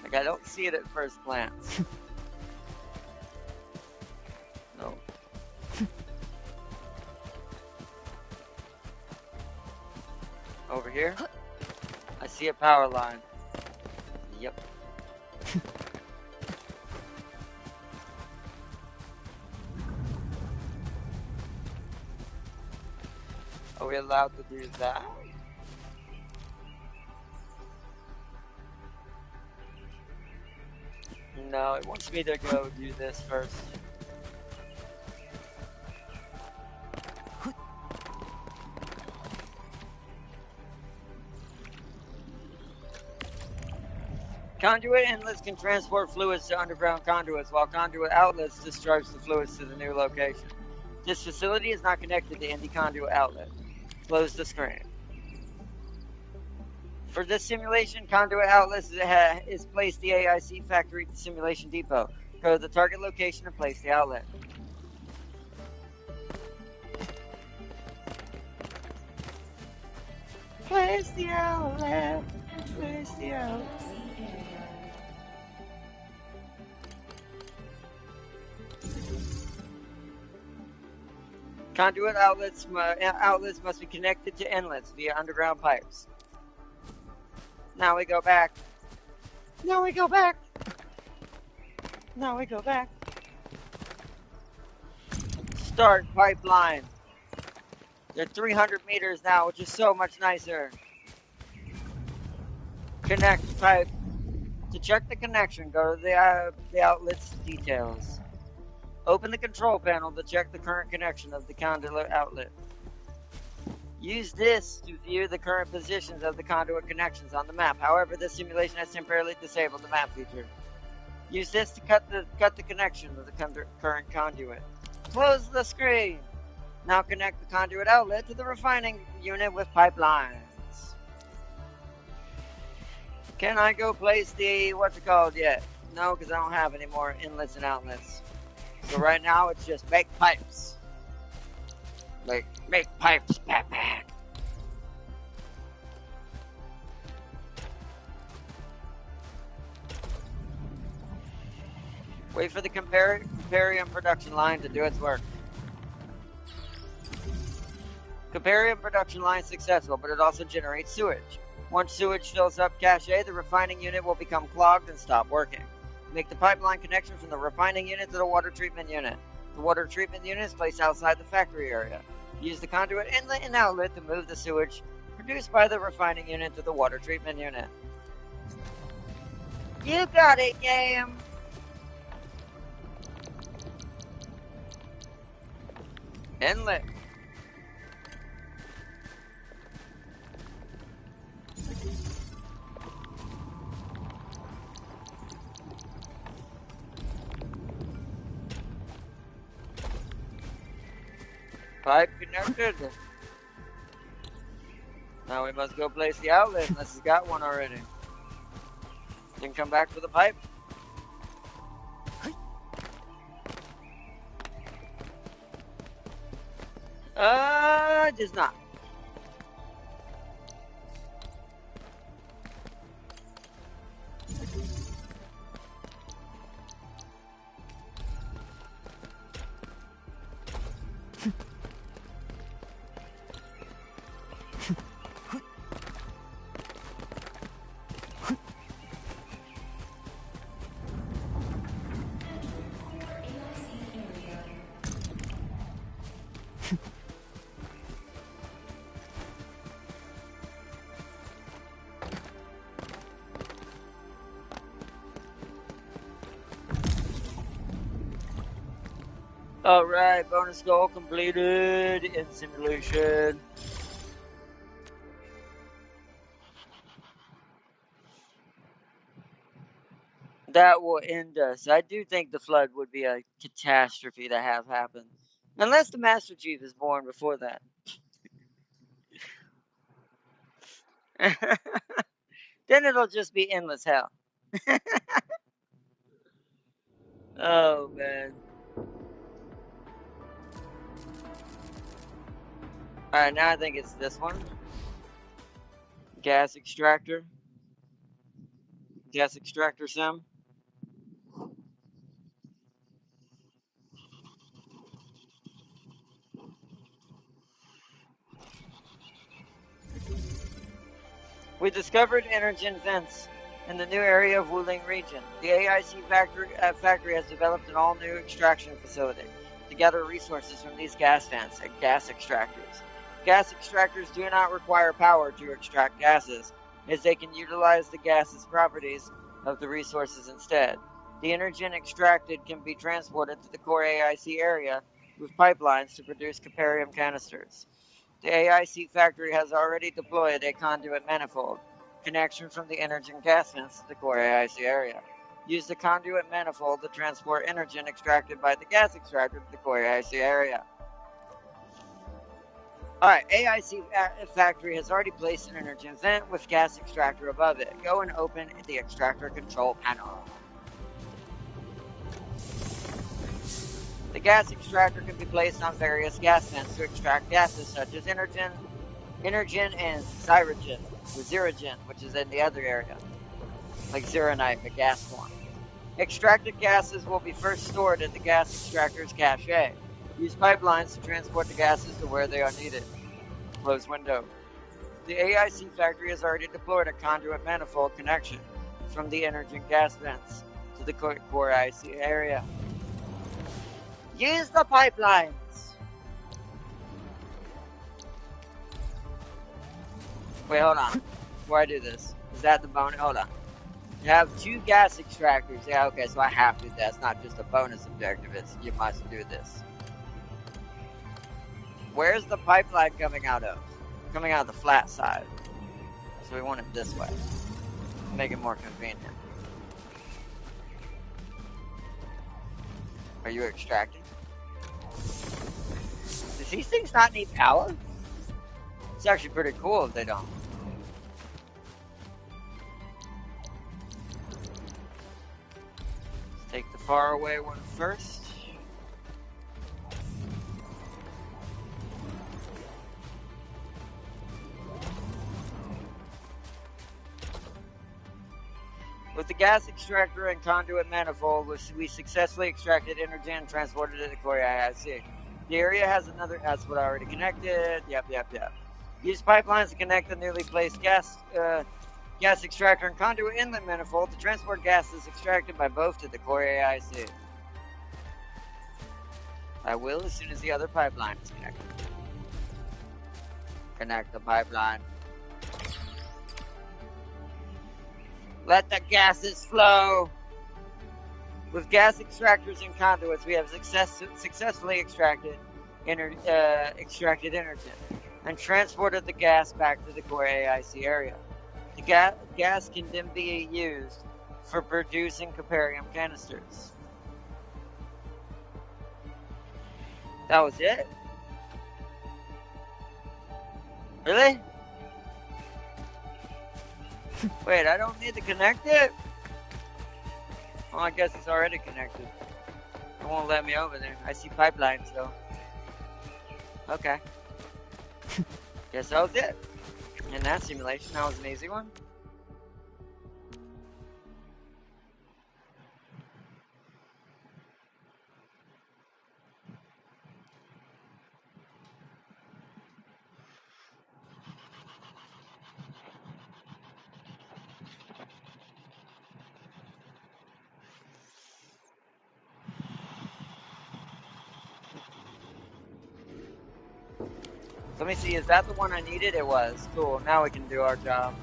Like, I don't see it at first glance. No. Over here? I see a power line. Yep. Are we allowed to do that? No, it wants me to go do this first. Conduit inlets can transport fluids to underground conduits, while conduit outlets discharge the fluids to the new location. This facility is not connected to any conduit outlet. Close the screen. For this simulation, conduit outlets is placed the AIC factory simulation depot. Go to the target location and place the outlet. Place the outlet. Place the outlet. Conduit outlets must be connected to inlets via underground pipes. Now we go back. Now we go back. Now we go back. Start pipeline. They're 300 meters now, which is so much nicer. Connect pipe. To check the connection, go to the outlet's details. Open the control panel to check the current connection of the conduit outlet. Use this to view the current positions of the conduit connections on the map. However, this simulation has temporarily disabled the map feature. Use this to cut the connection of the current conduit. Close the screen. Now connect the conduit outlet to the refining unit with pipelines. Can I go place the, what's it called yet? No, because I don't have any more inlets and outlets. So right now it's just make pipes. Like, make pipes, Batman. Wait for the cuparium production line to do its work. Cuparium production line is successful, but it also generates sewage. Once sewage fills up cache, the refining unit will become clogged and stop working. Make the pipeline connection from the refining unit to the water treatment unit. The water treatment unit is placed outside the factory area. Use the conduit inlet and outlet to move the sewage produced by the refining unit to the water treatment unit. You got it, game! Inlet. Pipe connected. Now we must go place the outlet unless he's got one already. Then come back for the pipe. Does not. Alright, bonus goal completed in simulation. That will end us. I do think the flood would be a catastrophe to have happen. Unless the Master Chief is born before that. Then it'll just be endless hell. Oh, man. Alright, now I think it's this one. Gas extractor. Gas extractor sim. We discovered Energen vents in the new area of Wuling region. The AIC factory has developed an all-new extraction facility to gather resources from these gas vents and gas extractors. Gas extractors do not require power to extract gases, as they can utilize the gaseous properties of the resources instead. The Energen extracted can be transported to the core AIC area with pipelines to produce caparium canisters. The AIC factory has already deployed a conduit manifold connection from the Energen gas vents to the core AIC area. Use the conduit manifold to transport Energen extracted by the gas extractor to the core AIC area. Alright, AIC factory has already placed an Energen vent with gas extractor above it. Go and open the extractor control panel. The gas extractor can be placed on various gas vents to extract gases such as Energen, and Xyrogen, which is in the other area, like Zeronite, a gas form. Extracted gases will be first stored at the gas extractor's cache. Use pipelines to transport the gases to where they are needed. Close window. The AIC factory has already deployed a conduit manifold connection from the Energen gas vents to the core AIC area. Use the pipelines! Wait, hold on. Before I do this, is that the bonus? Hold on. You have 2 gas extractors. Yeah, okay, so I have to do that. It's not just a bonus objective, it's you must do this. Where's the pipeline coming out of? Coming out of the flat side. So we want it this way. Make it more convenient. Are you extracting? Does these things not need power? It's actually pretty cool if they don't. Let's take the far away one first. With the gas extractor and conduit manifold, we successfully extracted Energen and transported it to the core AIC. The area has another, that's what I already connected. Yep. Use pipelines to connect the newly placed gas extractor and conduit inlet manifold to transport gases extracted by both to the core AIC. I will as soon as the other pipeline is connected. Connect the pipeline. Let the gases flow. With gas extractors and conduits, we have successfully extracted energy and transported the gas back to the core AIC area. The gas can then be used for producing Caparium canisters. That was it? Really? Wait, I don't need to connect it? Oh, I guess it's already connected. It won't let me over there. I see pipelines though. Okay. Guess that was it. In that simulation, that was an easy one. Let me see, is that the one I needed? It was. Cool, now we can do our job.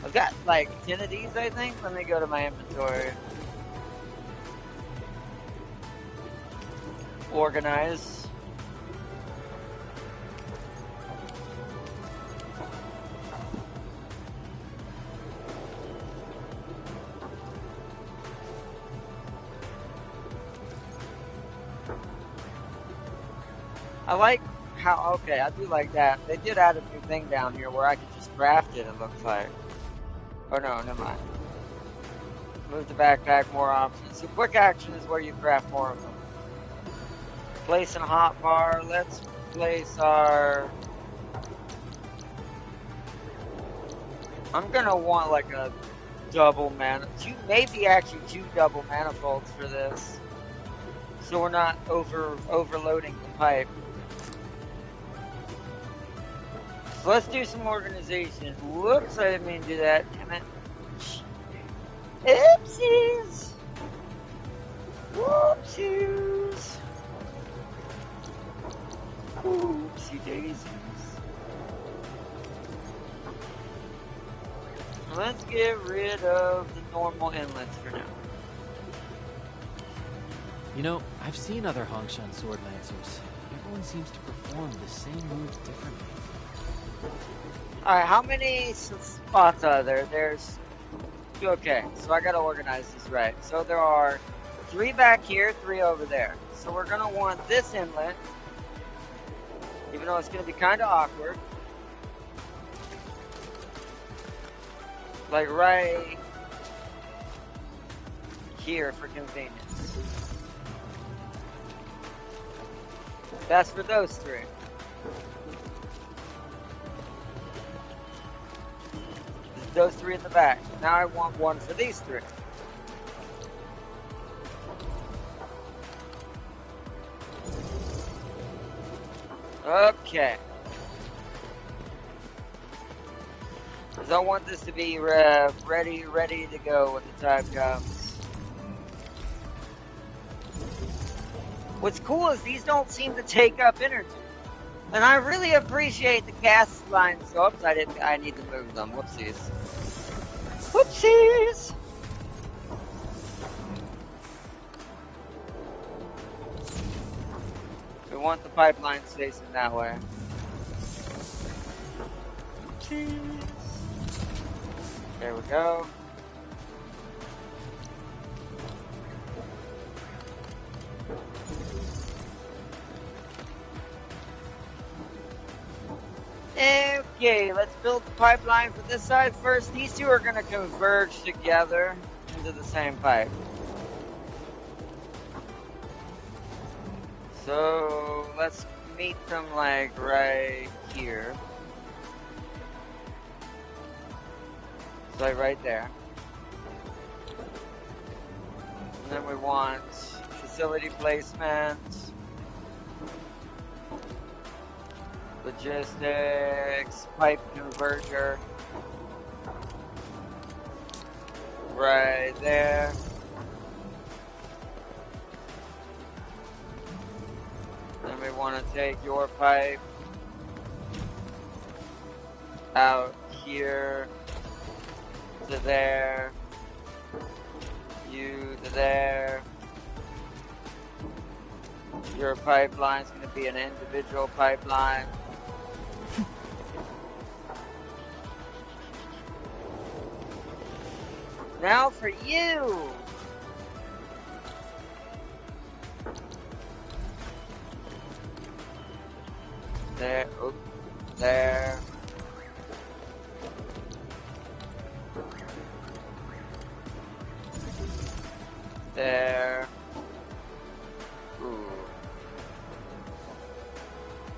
I've got like 10 of these, I think. Let me go to my inventory. Organize. I like how, okay, I do like that. They did add a new thing down here where I could just craft it, it looks like. Oh no, never mind. Move the backpack, more options. So quick action is where you craft more of them. Place in a hotbar. Let's place our... I'm gonna want like a double mana, maybe actually 2 double manifolds for this. So we're not overloading the pipe. So let's do some organization. Whoops, I didn't mean to do that. Damn it. Oopsies. Whoopsies. Oopsie daisies. Let's get rid of the normal inlets for now. You know, I've seen other Hongshan sword lancers. Everyone seems to perform the same move differently. Alright, how many spots are there? There's... Okay, so I gotta organize this right. So there are 3 back here, 3 over there. So we're gonna want this inlet, even though it's gonna be kinda awkward. Like right here for convenience. That's for those 3. Those 3 in the back. Now I want one for these 3. Okay. Because I want this to be ready to go when the time comes. What's cool is these don't seem to take up energy. And I really appreciate the gas lines. Oops, I need to move them. Whoopsies. Whoopsies! We want the pipelines facing that way. Whoopsies. There we go. Okay, let's build the pipeline for this side first. These 2 are going to converge together into the same pipe. So let's meet them like right here. So like right there. And then we want facility placement. Logistics, pipe converter, right there. Then we want to take your pipe out here to there, you to there. Your pipeline's going to be an individual pipeline. Now for you! There, oh, there. There. Ooh.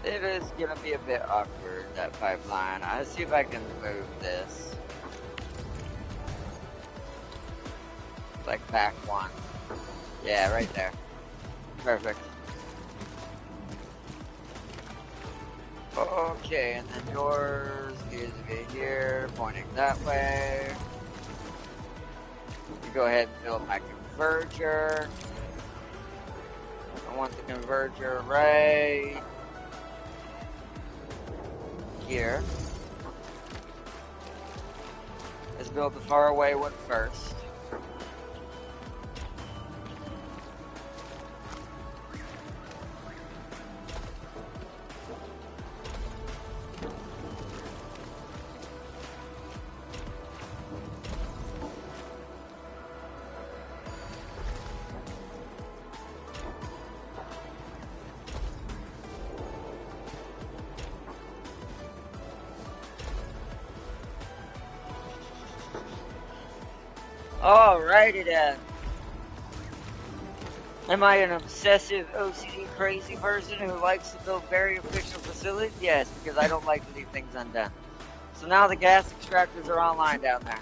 It is gonna be a bit awkward, that pipeline. I'll see if I can move this. Like back one. Yeah, right there. Perfect. Okay, and then yours is to be here, pointing that way. You go ahead and build my converger. I want the converger right here. Let's build the faraway one first. Alrighty then. Am I an obsessive OCD crazy person who likes to build very efficient facilities? Yes, because I don't like to leave things undone. So now the gas extractors are online down there.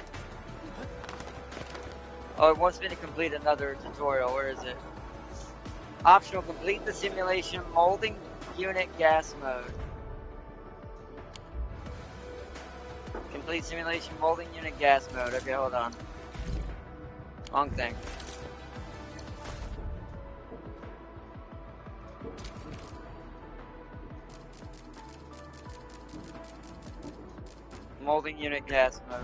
Oh, it wants me to complete another tutorial. Where is it? Optional, complete the simulation molding unit gas mode. Complete simulation molding unit gas mode. Okay, hold on. Wrong thing. Molding unit gas mode.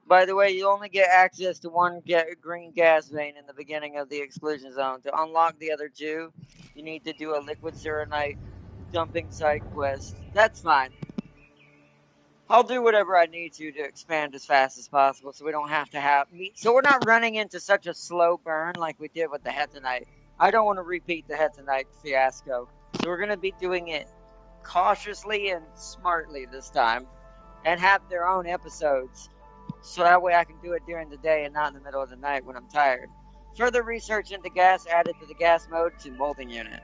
By the way, you only get access to one green gas vein in the beginning of the exclusion zone. To unlock the other two, you need to do a liquid Serenite dumping site quest. That's fine. I'll do whatever I need to expand as fast as possible so we don't have to have meat. So we're not running into such a slow burn like we did with the Hetanite. I don't want to repeat the Hetanite fiasco. So we're going to be doing it cautiously and smartly this time. And have their own episodes. So that way I can do it during the day and not in the middle of the night when I'm tired. Further research into gas added to the gas mode to molding unit.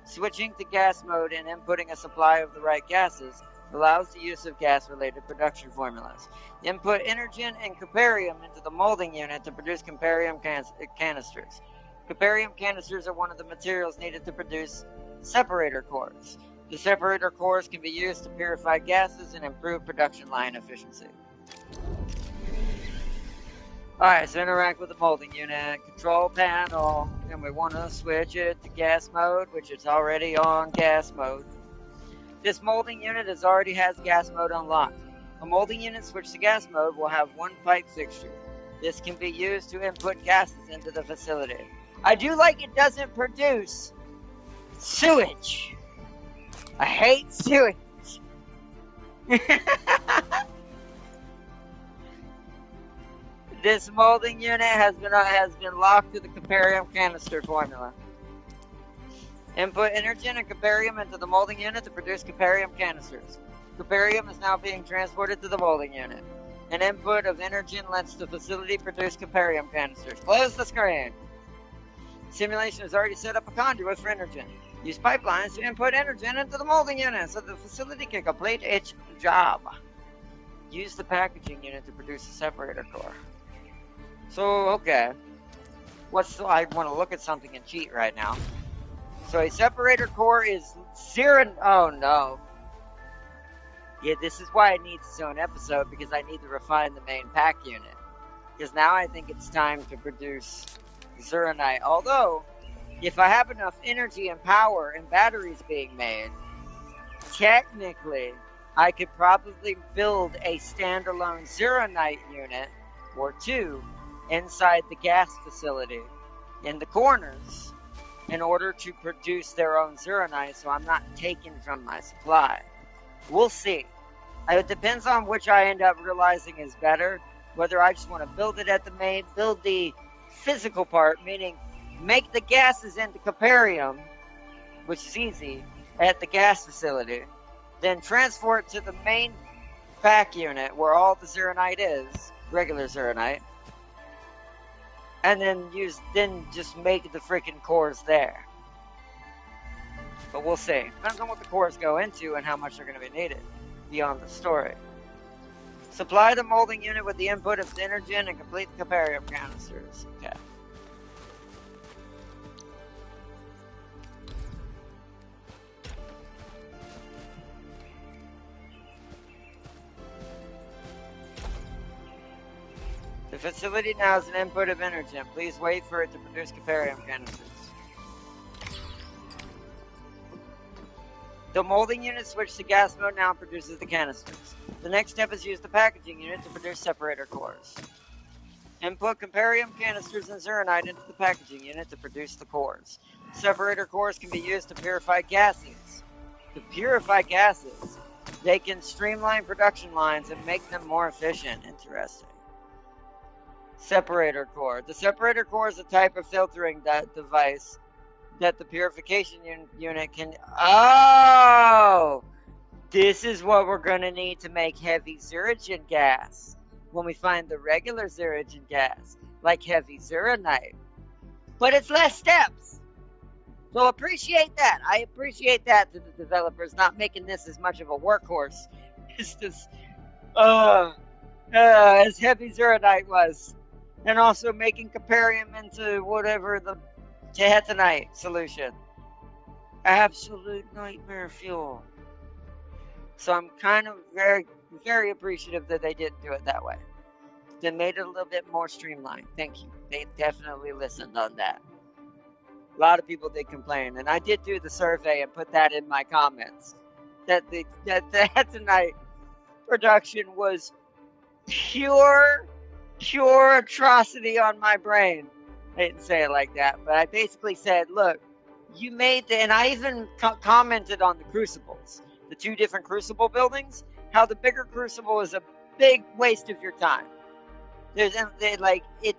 Switching to gas mode and inputting a supply of the right gases allows the use of gas-related production formulas. Input Energen and Caparium into the molding unit to produce Caparium canisters. Caparium canisters are one of the materials needed to produce separator cores. The separator cores can be used to purify gases and improve production line efficiency. Alright, so interact with the molding unit, control panel, and we want to switch it to gas mode, which is already on gas mode. This molding unit already has gas mode unlocked. A molding unit switched to gas mode will have one pipe fixture. This can be used to input gases into the facility. I do like it doesn't produce sewage. I hate sewage. This molding unit has been locked to the Caparium canister formula. Input Energen and Caparium into the molding unit to produce Caparium canisters. Caparium is now being transported to the molding unit. An input of Energen lets the facility produce Caparium canisters. Close the screen. Simulation has already set up a conduit for Energen. Use pipelines to input Energen into the molding unit so the facility can complete its job. Use the packaging unit to produce a separator core. So, okay. I want to look at something and cheat right now. So a separator core is zero. Oh no. Yeah, this is why it needs its own episode, because I need to refine the main pack unit. Because now I think it's time to produce Zeronite. Although, if I have enough energy and power and batteries being made, technically, I could probably build a standalone Zeronite unit or two inside the gas facility in the corners in order to produce their own Zeronite, so I'm not taking from my supply. We'll see. It depends on which I end up realizing is better, whether I just want to build it at the main, build the physical part, meaning make the gases into Caparium, which is easy, at the gas facility, then transport to the main pack unit where all the Zeronite is, regular Zeronite, and then just make the freaking cores there. But we'll see. Depends on what the cores go into and how much they're going to be needed beyond the story. Supply the molding unit with the input of Synergen and complete the Caparium canisters. Okay. The facility now has an input of Energen. Please wait for it to produce Caparium canisters. The molding unit switched to gas mode now and produces the canisters. The next step is use the packaging unit to produce separator cores. Input Caparium canisters and Zeronite into the packaging unit to produce the cores. Separator cores can be used to purify gases. To purify gases, they can streamline production lines and make them more efficient. Interesting. Separator core. The separator core is a type of filtering device that the purification unit can... Oh! This is what we're going to need to make heavy Zerogen gas when we find the regular Zerogen gas, like heavy Zeronite. But it's less steps. So appreciate that. I appreciate that to the developers not making this as much of a workhorse as this, as heavy Zeronite was. And also making Caparium into whatever the Tehetanite solution. Absolute nightmare fuel. So I'm kind of very, very appreciative that they didn't do it that way. They made it a little bit more streamlined. Thank you. They definitely listened on that. A lot of people did complain, and I did do the survey and put that in my comments. That the Tehetanite production was pure atrocity on my brain. I didn't say it like that, but I basically said, look, you made the, and I even commented on the crucibles, the two different crucible buildings, how the bigger crucible is a big waste of your time. It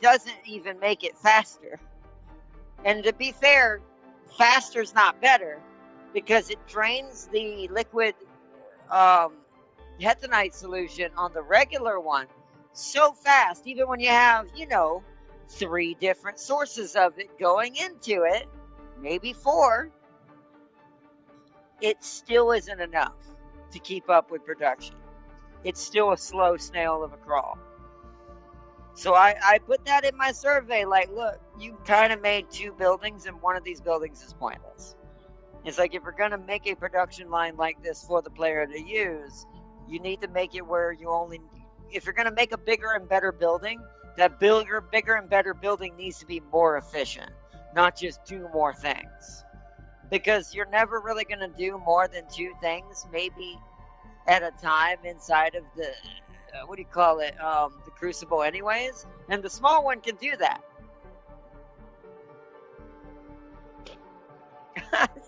doesn't even make it faster. And to be fair, faster's not better, because it drains the liquid Hetanite solution on the regular one so fast, even when you have, 3 different sources of it going into it, maybe 4, it still isn't enough to keep up with production. It's still a slow snail of a crawl. So I put that in my survey, like, look, you kind of made 2 buildings, and one of these buildings is pointless. It's like, if you're going to make a production line like this for the player to use, you need to make it where if you're going to make a bigger and better building, that bigger and better building needs to be more efficient, not just do more things. Because you're never really going to do more than 2 things, maybe at a time inside of the, the crucible anyways. And the small one can do that.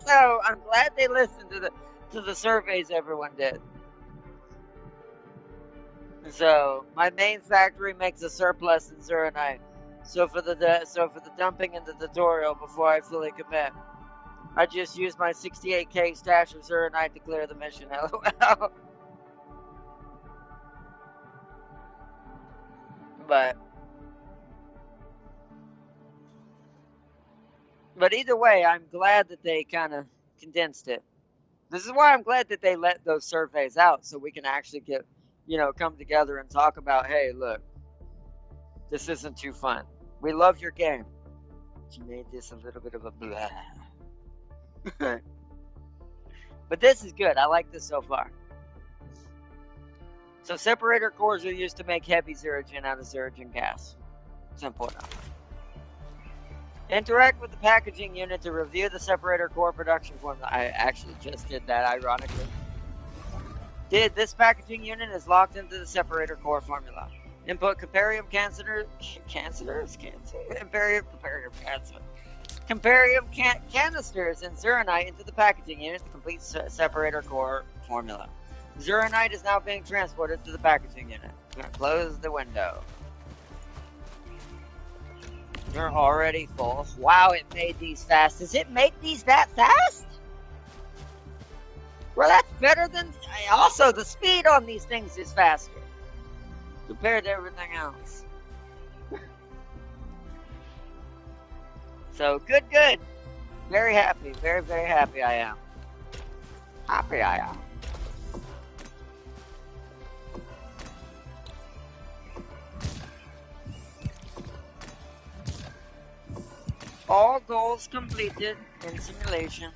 So I'm glad they listened to the surveys everyone did. So my main factory makes a surplus in Zeronite. So for the dumping in the tutorial before I fully commit, I just used my 68k stash of Zeronite to clear the mission. LOL. But either way, I'm glad that they kind of condensed it. This is why I'm glad that they let those surveys out, so we can actually get, come together and talk about, hey, look, this isn't too fun. We love your game, but you made this a little bit of a blah. But this is good. I like this so far. So separator cores are used to make heavy Zerogen out of Zerogen gas. Simple enough. Interact with the packaging unit to review the separator core production formula. I actually just did that, ironically. This packaging unit is locked into the separator core formula. Input Comparium canisters, and Zuranite into the packaging unit to complete separator core formula. Zuranite is now being transported to the packaging unit. I'm gonna close the window. You're already full. Wow, it made these fast. Does it make these that fast? Well, that's better than... Also, the speed on these things is faster compared to everything else. So, good. Very happy. Very, very happy I am. Happy I am. All goals completed in simulation.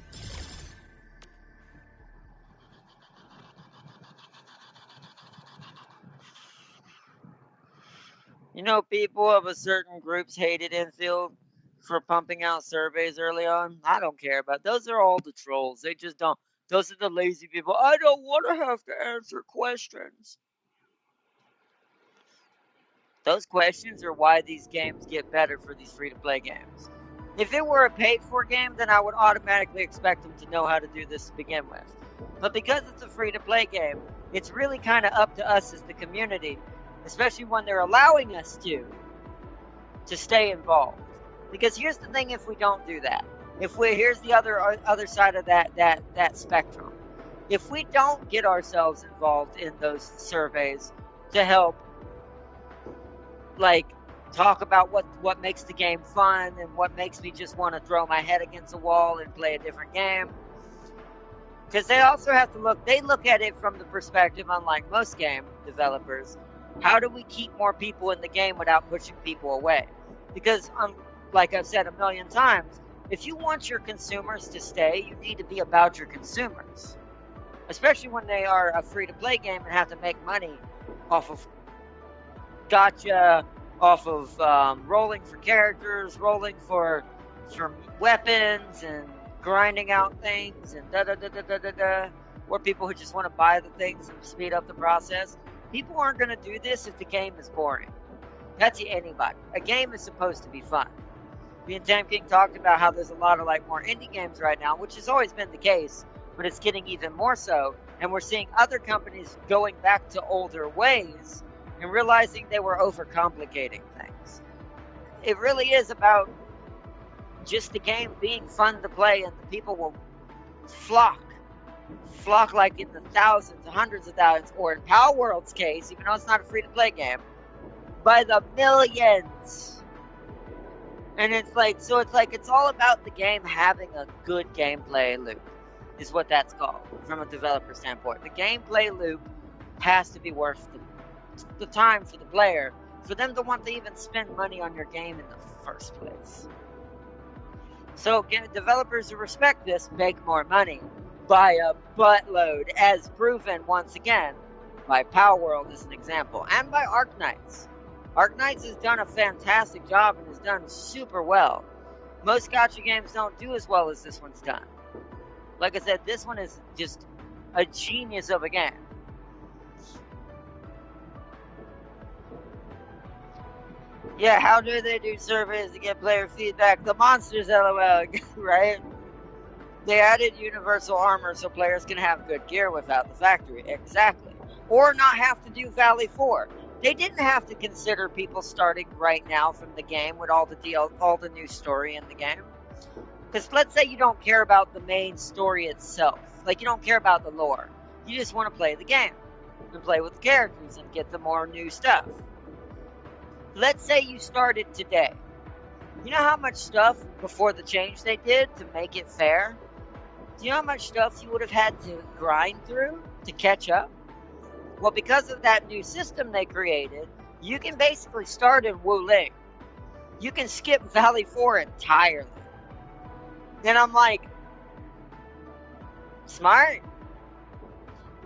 You know, people of a certain groups hated Enfield for pumping out surveys early on. I don't care about those. Are all the trolls. They just don't. Those are the lazy people. I don't want to have to answer questions. Those questions are why these games get better for these free-to-play games. If it were a paid-for game, then I would automatically expect them to know how to do this to begin with. But because it's a free-to-play game, it's really kind of up to us as the community, especially when they're allowing us to stay involved. Because here's the thing: if we don't do that, here's the other side of that spectrum. If we don't get ourselves involved in those surveys to help, like, talk about what makes the game fun and what makes me just want to throw my head against a wall and play a different game. Because they also have to look at it from the perspective, unlike most game developers, how do we keep more people in the game without pushing people away? Because, like I've said a million times, if you want your consumers to stay, you need to be about your consumers. Especially when they are a free-to-play game and have to make money off of gacha, off of rolling for characters, rolling for weapons, and grinding out things, and or people who just want to buy the things and speed up the process. People aren't going to do this if the game is boring. That's anybody. A game is supposed to be fun. Me and Tam King talked about how there's a lot of more indie games right now, which has always been the case, but it's getting even more so, and we're seeing other companies going back to older ways and realizing they were overcomplicating things. It really is about just the game being fun to play, and the people will flock like in the thousands, hundreds of thousands, or in Power World's case, even though it's not a free-to-play game, by the millions. And it's all about the game having a good gameplay loop, is what that's called from a developer standpoint. The gameplay loop has to be worth the time for the player, for them to want to even spend money on your game in the first place. So developers who respect this make more money by a buttload, as proven once again by Power World as an example, and by Arknights. Arknights has done a fantastic job and has done super well. Most gacha games don't do as well as this one's done. Like I said, this one is just a genius of a game. Yeah, how do they do surveys to get player feedback? The monsters, LOL, right? They added universal armor so players can have good gear without the factory. Exactly. Or not have to do Valley 4. They didn't have to consider people starting right now from the game with all the new story in the game. Because let's say you don't care about the main story itself. Like, you don't care about the lore. You just want to play the game and play with the characters and get the more new stuff. Let's say you started today. You know how much stuff before the change they did to make it fair? Do you know how much stuff you would have had to grind through to catch up? Well, because of that new system they created, you can basically start in Wuling. You can skip Valley 4 entirely. Then I'm like, smart.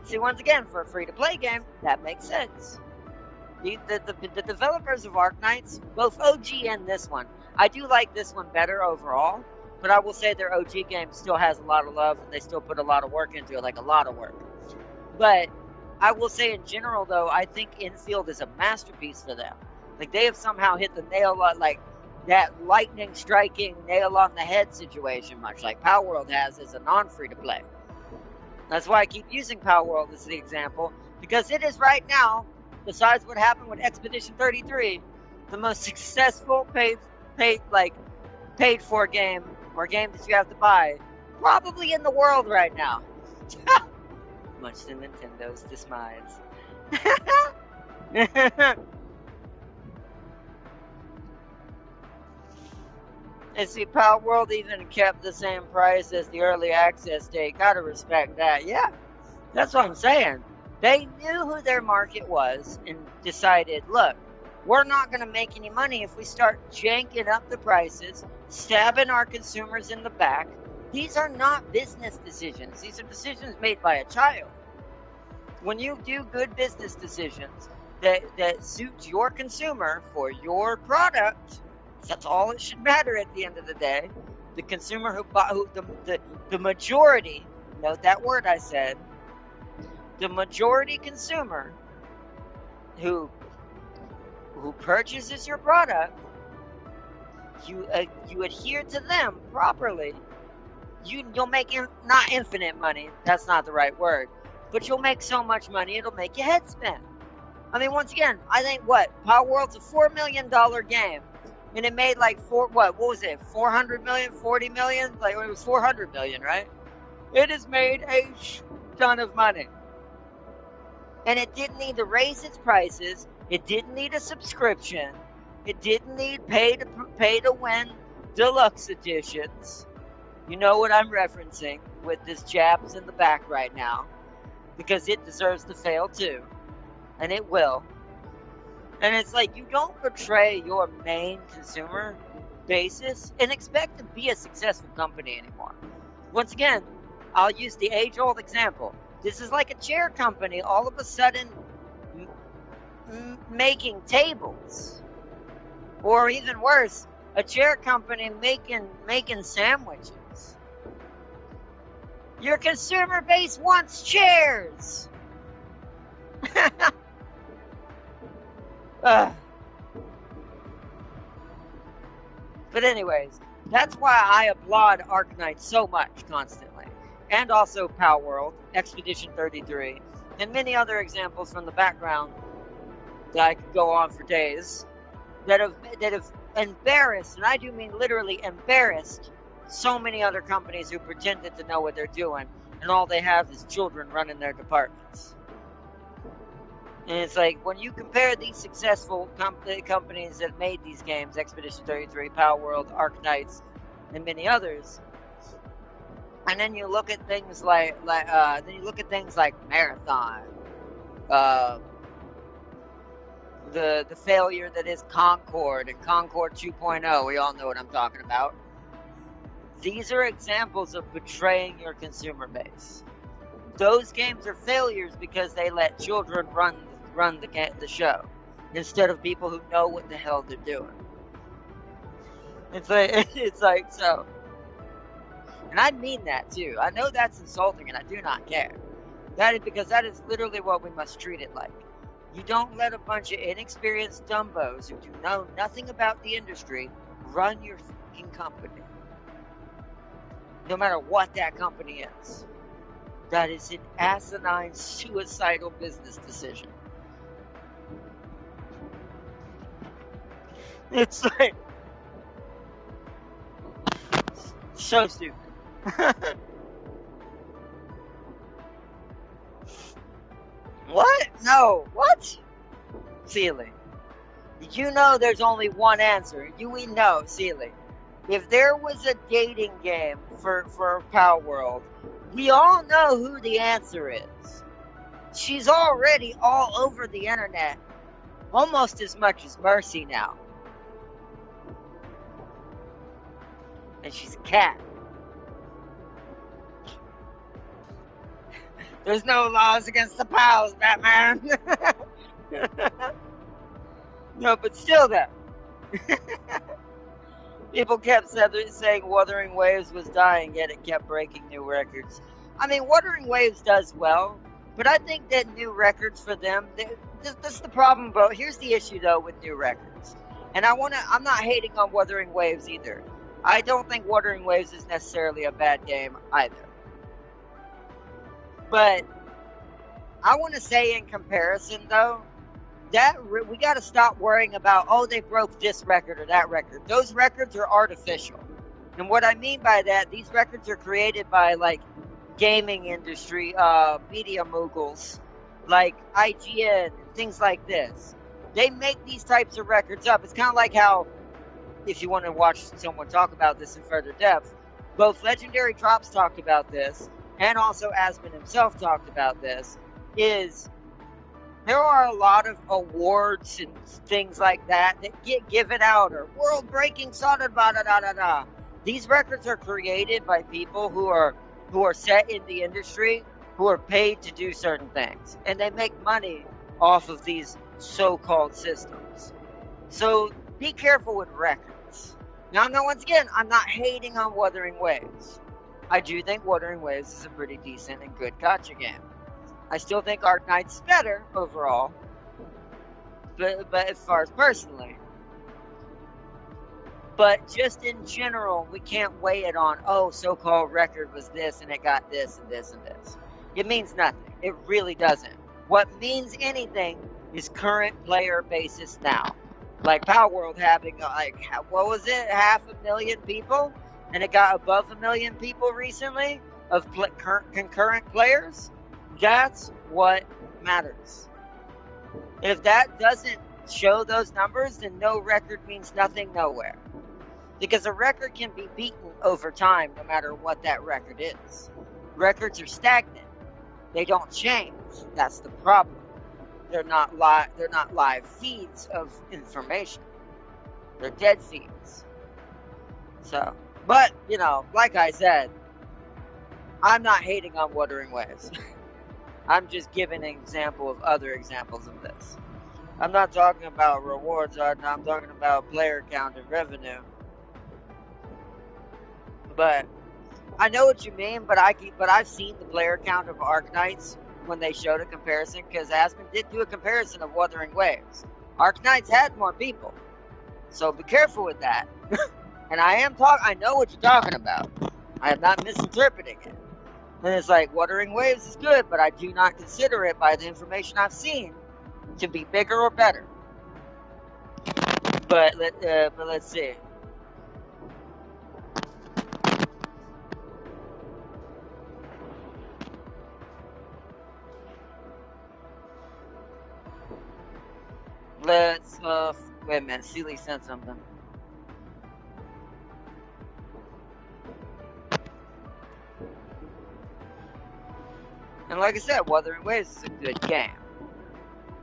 See, once again, for a free-to-play game, that makes sense. The developers of Arknights, both OG and this one, I do like this one better overall, but I will say their OG game still has a lot of love, and they still put a lot of work into it, like a lot of work. But I will say in general, though, I think Enfield is a masterpiece for them. Like, they have somehow hit the nail on, like, that lightning striking nail on the head situation, much like Power World has as a non-free-to-play. That's why I keep using Power World as the example, because it is right now, besides what happened with Expedition 33, the most successful paid for game, or game that you have to buy, probably in the world right now. Much to Nintendo's demise. And see, Power World even kept the same price as the early access date. Gotta respect that. Yeah, that's what I'm saying. They knew who their market was and decided, look, we're not going to make any money if we start janking up the prices, stabbing our consumers in the back. These are not business decisions. These are decisions made by a child. When you do good business decisions that suit your consumer for your product, that's all it should matter at the end of the day. The consumer the majority, note that word I said, the majority consumer who purchases your product, you adhere to them properly, you'll make not infinite money. That's not the right word, but you'll make so much money it'll make your head spin. I mean, once again, I think Power World's a $4 million game, and it made like what was it? 400 million, 40 million? Like it was 400 million, right? It has made a ton of money, and it didn't need to raise its prices. It didn't need a subscription. It didn't need pay to win deluxe editions. You know what I'm referencing with this jabs in the back right now, because it deserves to fail too, and it will. And it's like, you don't betray your main consumer basis and expect to be a successful company anymore. Once again, I'll use the age-old example. This is like a chair company all of a sudden making tables. Or even worse, a chair company making sandwiches. Your consumer base wants chairs! But anyways, that's why I applaud Arknights so much constantly. And also Power World, Expedition 33, and many other examples from the background that I could go on for days, that have embarrassed, and I do mean literally embarrassed, so many other companies who pretended to know what they're doing, and all they have is children running their departments. And it's like, when you compare these successful companies that made these games, Expedition 33, Power World, Arknights, and many others, and then you look at things like Marathon, the failure that is Concord and Concord 2.0. We all know what I'm talking about. These are examples of betraying your consumer base. Those games are failures because they let children run the show instead of people who know what the hell they're doing. It's like so. And I mean that too. I know that's insulting and I do not care. Because that is literally what we must treat it like. You don't let a bunch of inexperienced dumbos who do know nothing about the industry run your fucking company. No matter what that company is. That is an asinine, suicidal business decision. It's like, so stupid. What? No. What? Sealy. You know there's only one answer. We know, Sealy. If there was a dating game for Power World, we all know who the answer is. She's already all over the internet. Almost as much as Mercy now. And she's a cat. There's no laws against the pals, Batman. No, but still though. People kept saying Wuthering Waves was dying, yet it kept breaking new records. I mean, Wuthering Waves does well, But I think that new records for them, this is the problem, bro. Here's the issue, though, with new records. And I'm not hating on Wuthering Waves either. I don't think Wuthering Waves is necessarily a bad game either. But I want to say in comparison, though, that we got to stop worrying about, oh, they broke this record or that record. Those records are artificial. And what I mean by that, these records are created by, like, gaming industry, media moguls, like IGN and things like this. They make these types of records up. It's kind of like how, if you want to watch someone talk about this in further depth, both Legendary Drops talked about this, and also Asmon himself talked about this, is there are a lot of awards and things like that get given out, or world-breaking da-da-da-da-da-da. These records are created by people who are set in the industry, who are paid to do certain things, and they make money off of these so-called systems. So be careful with records. Now, once again, I'm not hating on Wuthering Waves. I do think Wuthering Waves is a pretty decent and good gacha game. I still think Arknights is better overall, but as far as personally. But just in general, we can't weigh it on, oh, so-called record was this, and it got this, and this, and this. It means nothing. It really doesn't. What means anything is current player basis now. Like Power World having, like, what was it, 500,000 people? And it got above 1 million people recently of concurrent players? That's what matters. If that doesn't show those numbers, then no record means nothing nowhere. Because a record can be beaten over time no matter what that record is. Records are stagnant. They don't change. That's the problem. They're not live feeds of information. They're dead feeds. So, but, you know, like I said, I'm not hating on Wuthering Waves. I'm just giving an example of other examples of this. I'm not talking about rewards, I'm talking about player count and revenue. But I know what you mean, but I've seen the player count of Arknights when they showed a comparison, because Asmon did do a comparison of Wuthering Waves. Arknights had more people. So be careful with that. And I know what you're talking about. I am not misinterpreting it. And it's like, Wuthering Waves is good, but I do not consider it, by the information I've seen, to be bigger or better. But let's see. Let's, wait a minute, Sealy sent something. And like I said, Wuthering Waves is a good game.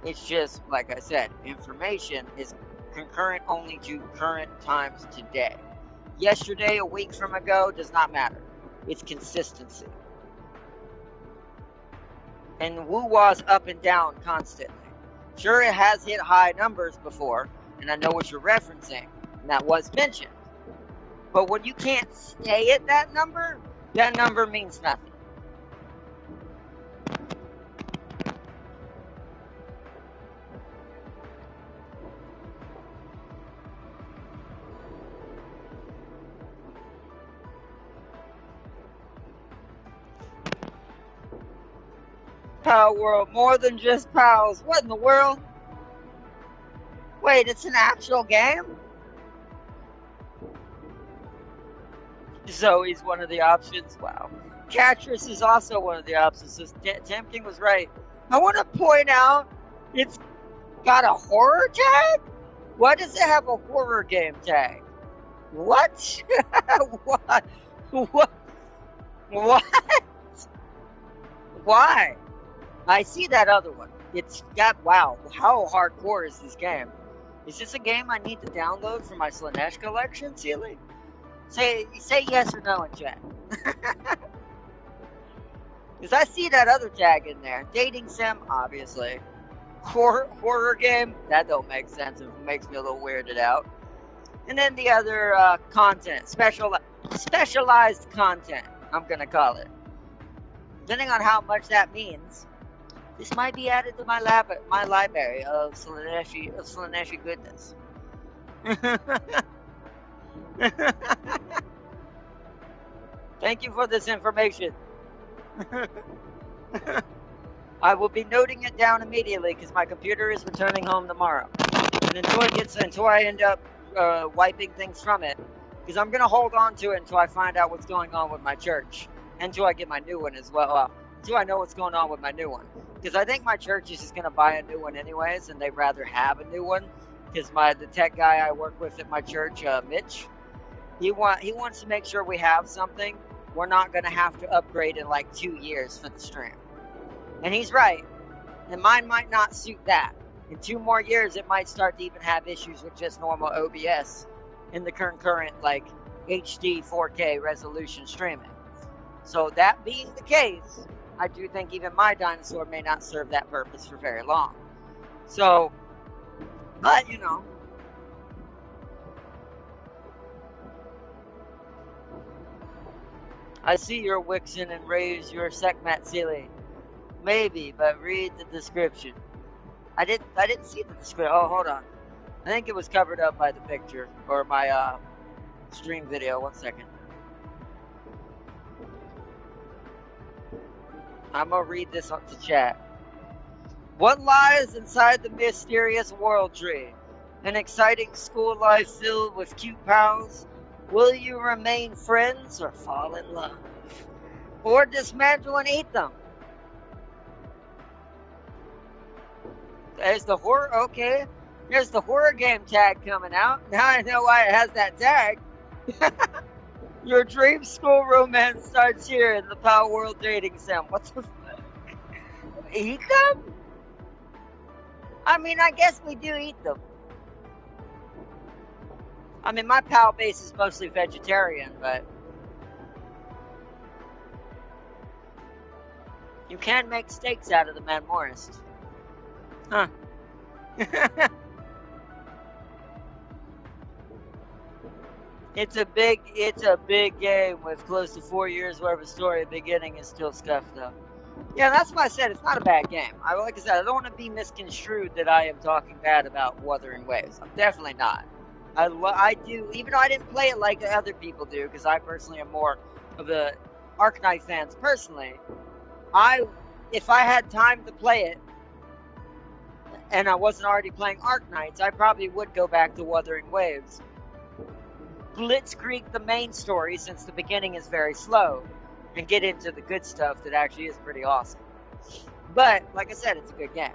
It's just, like I said, information is concurrent only to current times today. Yesterday, a week from ago, does not matter. It's consistency. And Wu-Wa's up and down constantly. Sure, it has hit high numbers before, and I know what you're referencing, and that was mentioned. But when you can't stay at that number means nothing. Power World, more than just pals. What in the world? Wait, it's an actual game? Zoe's one of the options. Wow. Catress is also one of the options. So Tempting was right. I want to point out, it's got a horror tag? Why does it have a horror game tag? What? What? What? What? Why? I see that other one. It's got, wow, how hardcore is this game? Is this a game I need to download for my Slanesh collection, Sealy? Say yes or no in chat. Because I see that other tag in there. Dating sim, obviously. Horror game, that don't make sense. It makes me a little weirded out. And then the other content, specialized content, I'm gonna call it. Depending on how much that means, This might be added to my library of Slaneshi goodness. Thank you for this information. I will be noting it down immediately because my computer is returning home tomorrow. And until I end up wiping things from it, because I'm gonna hold on to it until I find out what's going on with my church, until I get my new one as well. Until I know what's going on with my new one, because I think my church is just gonna buy a new one anyways, and they'd rather have a new one. Because the tech guy I work with at my church, Mitch, he wants to make sure we have something we're not gonna have to upgrade in like 2 years for the stream. And he's right. And mine might not suit that. In 2 more years, it might start to even have issues with just normal OBS in the current like HD 4K resolution streaming. So that being the case, I do think even my dinosaur may not serve that purpose for very long. So, but you know. I see your Wixen and raise your Sekhmet Sealy. Maybe, but read the description. I didn't see the description. Oh, hold on. I think it was covered up by the picture or my stream video. 1 second. I'm gonna read this up to chat. What lies inside the mysterious world tree? An exciting school life filled with cute pals? Will you remain friends or fall in love? Or dismantle and eat them? There's the horror, okay. There's the horror game tag coming out. Now I know why it has that tag. Your dream school romance starts here in the Power World Dating Sim. What the fuck? Eat them? I mean, I guess we do eat them. I mean, my pal base is mostly vegetarian, but you can make steaks out of the Manmorist. Huh. It's a big game with close to 4 years worth of story. The beginning is still scuffed though. Yeah, that's why I said it's not a bad game. Like I said, I don't want to be misconstrued that I am talking bad about Wuthering Waves. I'm definitely not. I do, even though I didn't play it like other people do, because I personally am more of the Arknight fans personally. If I had time to play it, and I wasn't already playing Arknights, I probably would go back to Wuthering Waves. Blitzkrieg the main story, since the beginning is very slow, and get into the good stuff that actually is pretty awesome. But, like I said, it's a good game.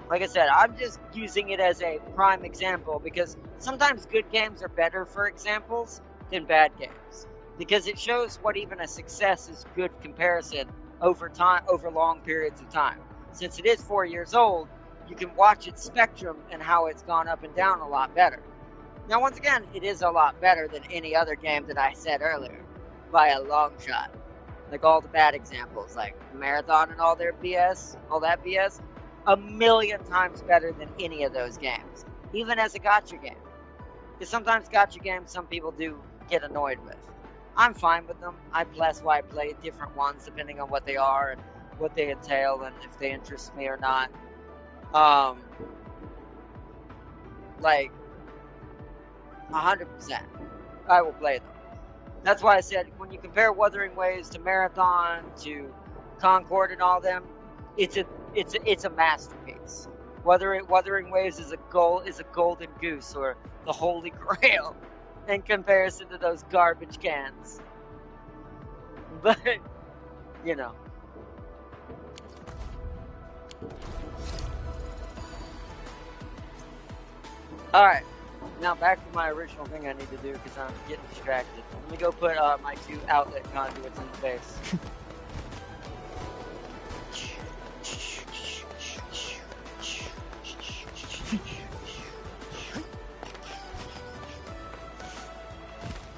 Like I said, I'm just using it as a prime example, because sometimes good games are better for examples than bad games. Because it shows what even a success is good comparison over long periods of time. Since it is 4 years old, you can watch its spectrum and how it's gone up and down a lot better. Now, once again, it is a lot better than any other game that I said earlier, by a long shot. Like all the bad examples, like Marathon and all that BS, a million times better than any of those games, even as a gacha game. Because sometimes gacha games, some people do get annoyed with. I'm fine with them. That's why I play different ones depending on what they are and what they entail and if they interest me or not. Like 100%, I will play them. That's why I said when you compare Wuthering Waves to Marathon to Concord and all them, it's a masterpiece. Wuthering Waves is a golden goose or the holy grail in comparison to those garbage cans. But you know. Alright, now back to my original thing I need to do because I'm getting distracted. Let me go put my 2 outlet conduits in the base.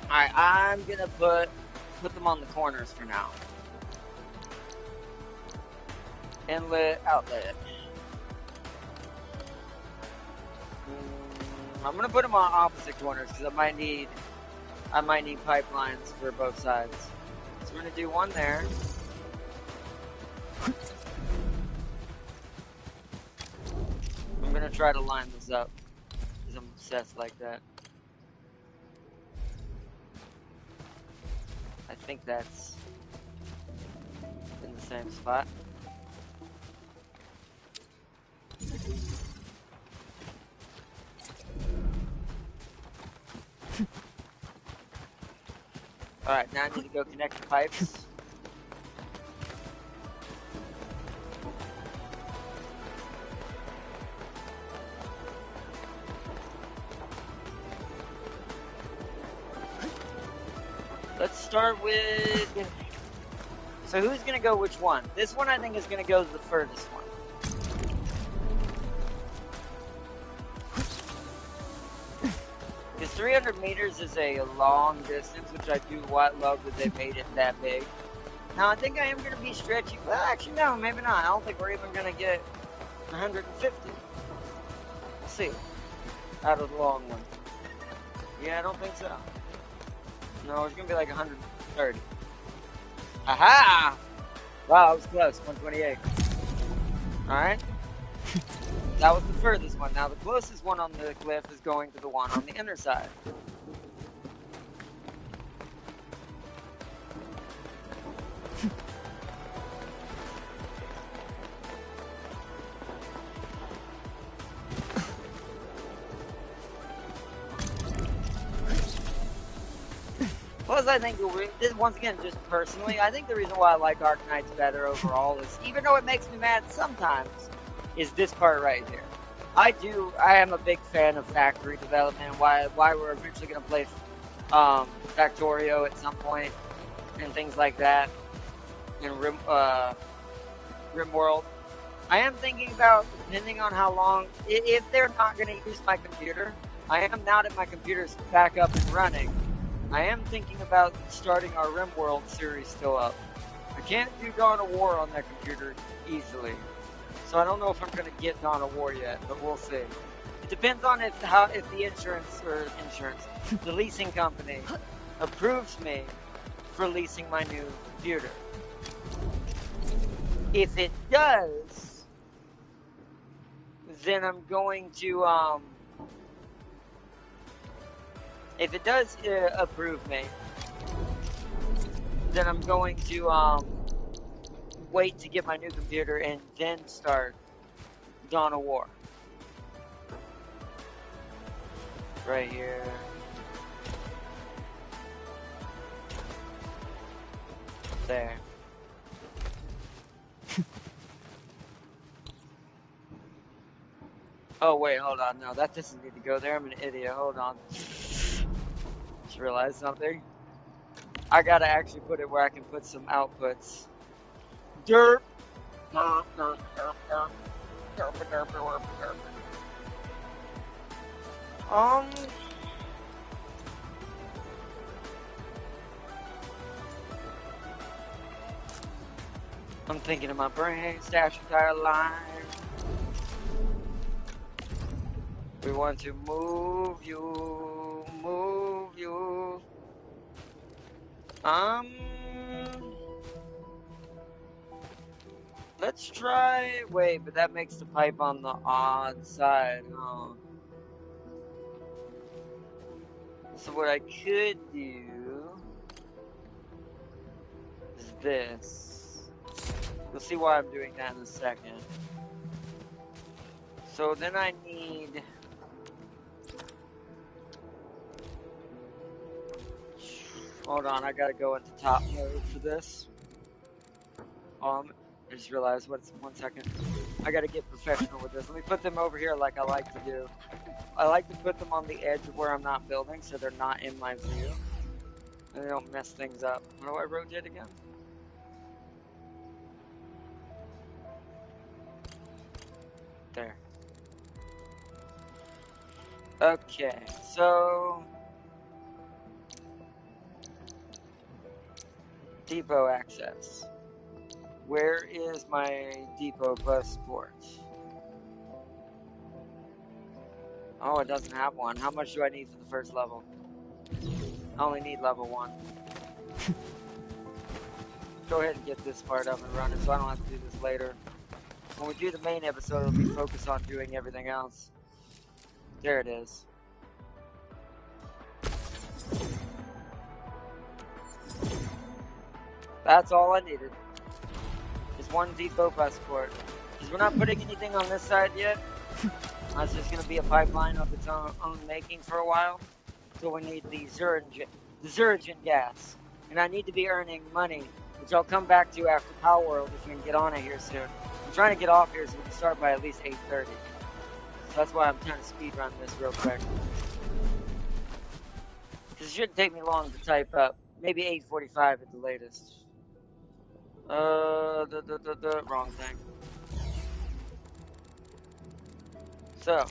Alright, I'm gonna put them on the corners for now. Inlet, outlet. I'm gonna put them on opposite corners because I might need pipelines for both sides. So we're gonna do one there. try to line this up, because I'm obsessed like that. I think that's in the same spot. Alright, now I need to go connect the pipes. Let's start with... So who's gonna go which one? This one I think is gonna go the furthest one. Because 300 meters is a long distance, which I do love that they made it that big. Now I think I am gonna be stretchy. Well, actually no, maybe not. I don't think we're even gonna get 150. We'll see. Out of the long one. Yeah, I don't think so. No, it's gonna be like 130. Aha! Wow, I was close. 128. Alright. That was the furthest one. Now the closest one on the cliff is going to the one on the inner side. Plus, I think, once again, just personally, I think the reason why I like Arknights better overall is, even though it makes me mad sometimes, is this part right here. I am a big fan of factory development, why we're eventually going to play Factorio at some point, and things like that, in RimWorld. I am thinking about, depending on how long, if they're not going to use my computer, I am, now that my computer's back up and running, I am thinking about starting our RimWorld series still up. I can't do Dawn of War on that computer easily, so I don't know if I'm going to get Dawn of War yet, but we'll see. It depends on if the the leasing company approves me for leasing my new computer. If it does, then I'm going to if it does approve me, then I'm going to wait to get my new computer and then start Dawn of War. Right here. There. Oh wait, hold on. No, that doesn't need to go there. I'm an idiot. Hold on. Just realized something. I gotta actually put it where I can put some outputs. Derp. Derp, derp, derp, derp. Derp, derp, derp, derp. I'm thinking in my brain, stash entire line. We want to move you, move you. Let's try, wait, but that makes the pipe on the odd side, huh? So what I could do is this. You'll see why I'm doing that in a second. So then I need... Hold on, I gotta go into top mode for this. I just realized, one second. I gotta get professional with this. Let me put them over here like I like to do. I like to put them on the edge of where I'm not building so they're not in my view. And they don't mess things up. How do I rotate again? There. Okay, so... Depot access. Where is my depot bus port? Oh, it doesn't have one. How much do I need for the first level? I only need level 1. Go ahead and get this part up and running so I don't have to do this later. When we do the main episode, it'll be focused on doing everything else. There it is. That's all I needed. Is one depot bus port. Because we're not putting anything on this side yet. It's just going to be a pipeline of its own making for a while. So we need the Zurigen gas. And I need to be earning money, which I'll come back to after Power World if we can get on it here soon. I'm trying to get off here so we can start by at least 8:30. So that's why I'm trying to speed run this real quick. Because it shouldn't take me long to type up. Maybe 8:45 at the latest. Wrong thing. So,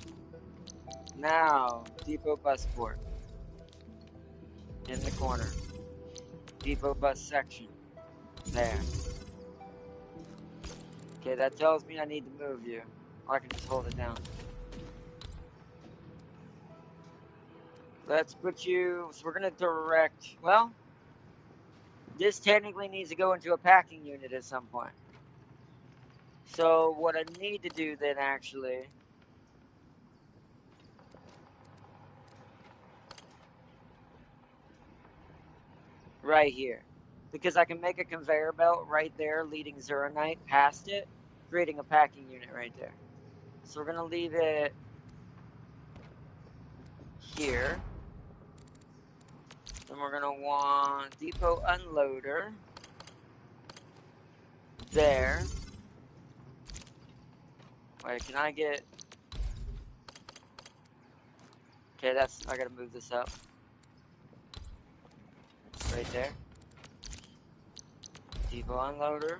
now, depot bus port. In the corner. Depot bus section. There. Okay, that tells me I need to move you. Or I can just hold it down. Let's put you, so we're going to direct, well, this technically needs to go into a packing unit at some point. So what I need to do then actually, right here, because I can make a conveyor belt right there leading Zuranite past it, creating a packing unit right there. So we're going to leave it here. Then we're going to want depot unloader there. Wait, can I get... Okay, that's... I gotta move this up. Right there. Depot unloader.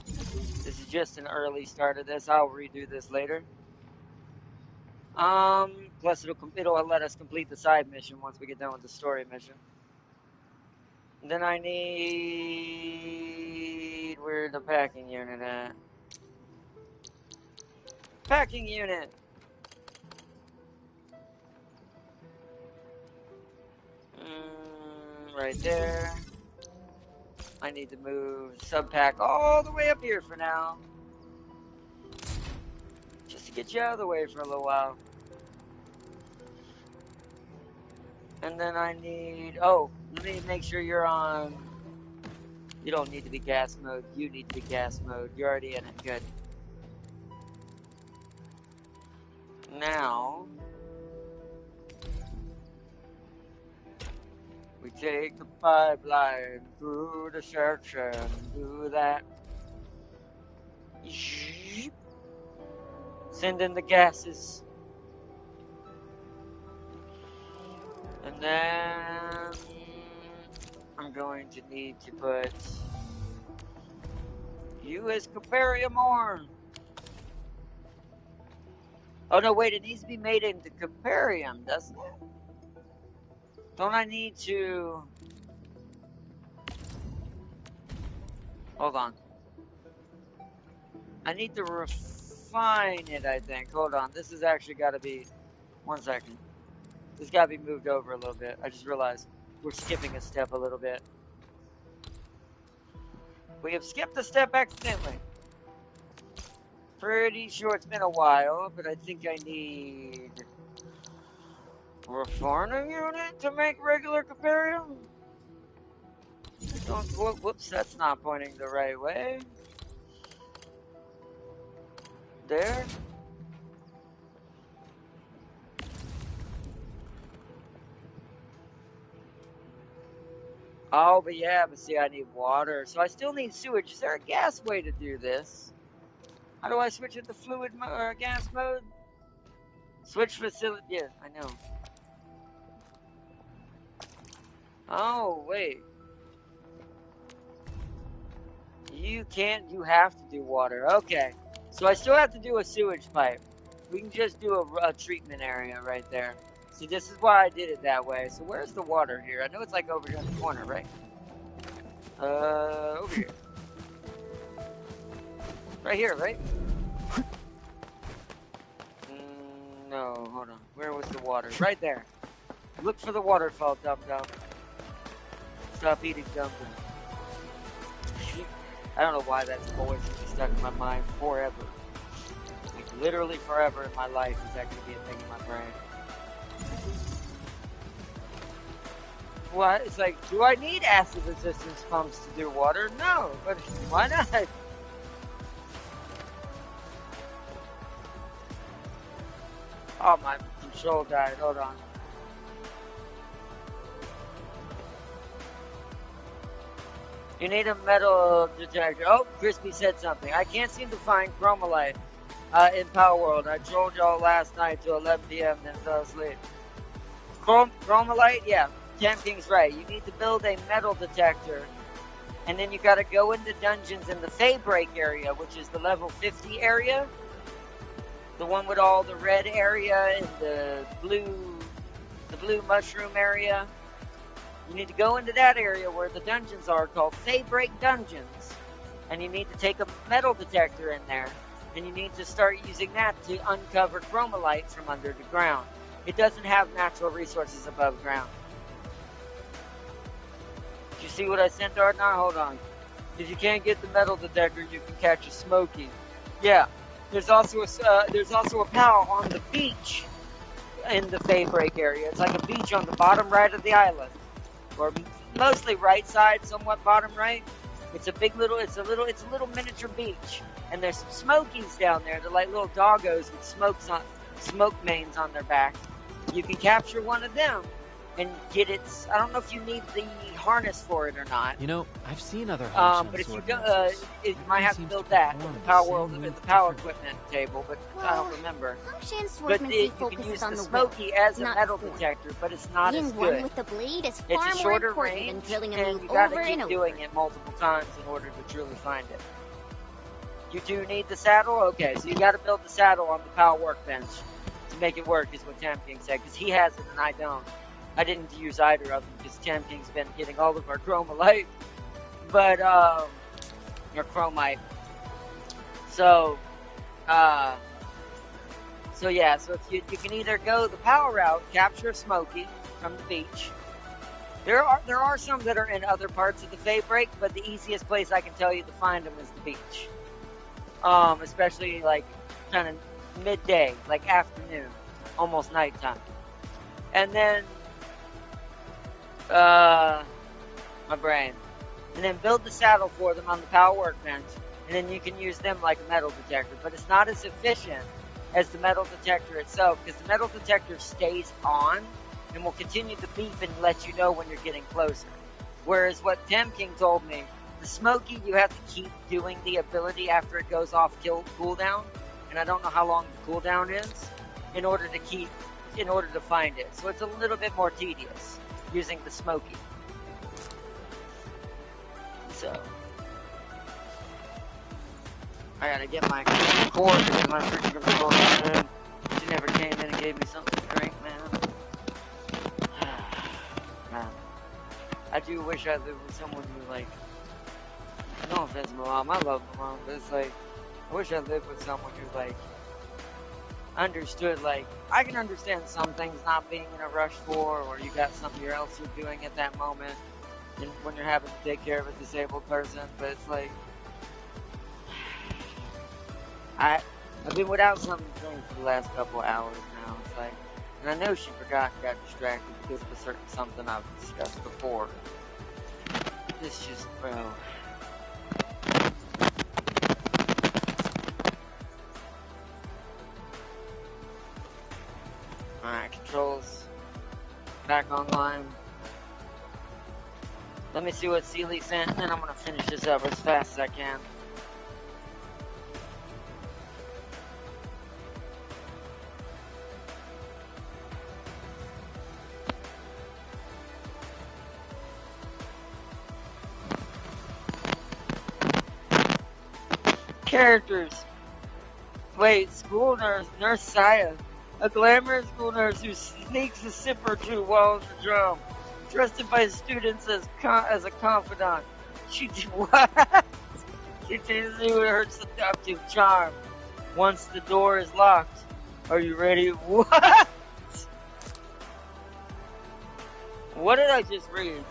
This is just an early start of this. I'll redo this later. Plus it'll let us complete the side mission once we get done with the story mission. Then I need... Where's the packing unit at? Packing unit! Right there. I need to move sub-pack all the way up here for now. Just to get you out of the way for a little while. And then I need... Oh, let me make sure you're on... You don't need to be gas mode. You need to be gas mode. You're already in it. Good. Now... We take the pipeline through the section, do that. Send in the gases. And then I'm going to need to put you as Caparium ore. Oh no, wait, it needs to be made into Caparium, doesn't it? Don't I need to... Hold on. I need to refine it, I think. Hold on. This has actually got to be... 1 second. This got to be moved over a little bit. I just realized we're skipping a step a little bit. We have skipped a step accidentally. Pretty sure it's been a while, but I think I need... Refining unit to make regular Caparium? Don't, whoops, that's not pointing the right way. There. Oh, but yeah, but see, I need water. So I still need sewage. Is there a gas way to do this? How do I switch it to fluid or gas mode? Switch facility. Yeah, I know. Oh, wait. You can't, you have to do water. Okay. So I still have to do a sewage pipe. We can just do a treatment area right there. See, this is why I did it that way. So where's the water here? I know it's like over here in the corner, right? Over here. Right here, right? No, hold on. Where was the water? Right there. Look for the waterfall, dum-dum. Stop eating dum-dum. I don't know why that's always stuck in my mind forever. Like, literally forever in my life is that going to be a thing in my brain. What? It's like, do I need acid resistance pumps to do water? No, but why not? Oh, my control died. Hold on. You need a metal detector. Oh, Crispy said something. I can't seem to find chromalite in Power World. I trolled y'all last night till 11 p.m. then fell asleep. Chromalite? Yeah. Tempting's right. You need to build a metal detector, and then you gotta go into dungeons in the Faybreak area, which is the level 50 area. The one with all the red area and the blue mushroom area. You need to go into that area where the dungeons are called Faybreak Dungeons. And you need to take a metal detector in there. And you need to start using that to uncover chromalite from under the ground. It doesn't have natural resources above ground. Did you see what I sent, Arknight? Hold on. If you can't get the metal detector, you can catch a Smoky. Yeah. There's also a POW on the beach in the Faybreak area. It's like a beach on the bottom right of the island. Or mostly right side, somewhat bottom right. It's a little miniature beach. And there's some smokies down there. They're like little doggos with smoke mains on their back. You can capture one of them and get its, I don't know if you need the harness for it or not. You know, I've seen other but if you don't, you might have to build that in the Power World, in the Power Equipment table, but I don't remember. But you can use the Smoky as a metal detector, but it's not as good. One with the blade is It's far a more shorter important range, than drilling a and move you gotta over keep and over. doing it multiple times in order to truly find it. You do need the saddle? Okay, so you gotta build the saddle on the Power Workbench to make it work, is what Tam King said, because he has it and I don't. I didn't use either of them because Tam King's been getting all of our chromalite, but, or chromite. So yeah, so if you can either go the power route, capture a Smoky from the beach. There are some that are in other parts of the Faybreak, but the easiest place I can tell you to find them is the beach. Especially like kind of midday, like afternoon, almost nighttime. And then, my brain. And then build the saddle for them on the Power Workbench, and then you can use them like a metal detector. But it's not as efficient as the metal detector itself, because the metal detector stays on and will continue to beep and let you know when you're getting closer. Whereas what Tam King told me, the Smoky, you have to keep doing the ability after it goes off cooldown, and I don't know how long the cooldown is, in order to find it. So it's a little bit more tedious using the Smoky. So I gotta get my cord because my freaking controller. She never came in and gave me something to drink, man. Man, I do wish I lived with someone who, like, no offense to my mom, I love my mom, but it's like, I wish I lived with someone who, like, understood, like, I can understand some things not being in a rush for, or you got something else you're doing at that moment, and when you're having to take care of a disabled person, but it's like, I've been without something to drink for the last couple of hours now. It's like, and I know she forgot and got distracted because of a certain something I've discussed before. It's just, bro. Alright, controls back online. Let me see what Sealy sent, and then I'm gonna finish this up as fast as I can. Characters. Wait, school nurse, Nurse Saya. A glamorous school nurse who sneaks a sip or two while on the drum. Trusted by students as a confidant. She what? She teaches you her seductive charm. Once the door is locked. Are you ready? What? What did I just read?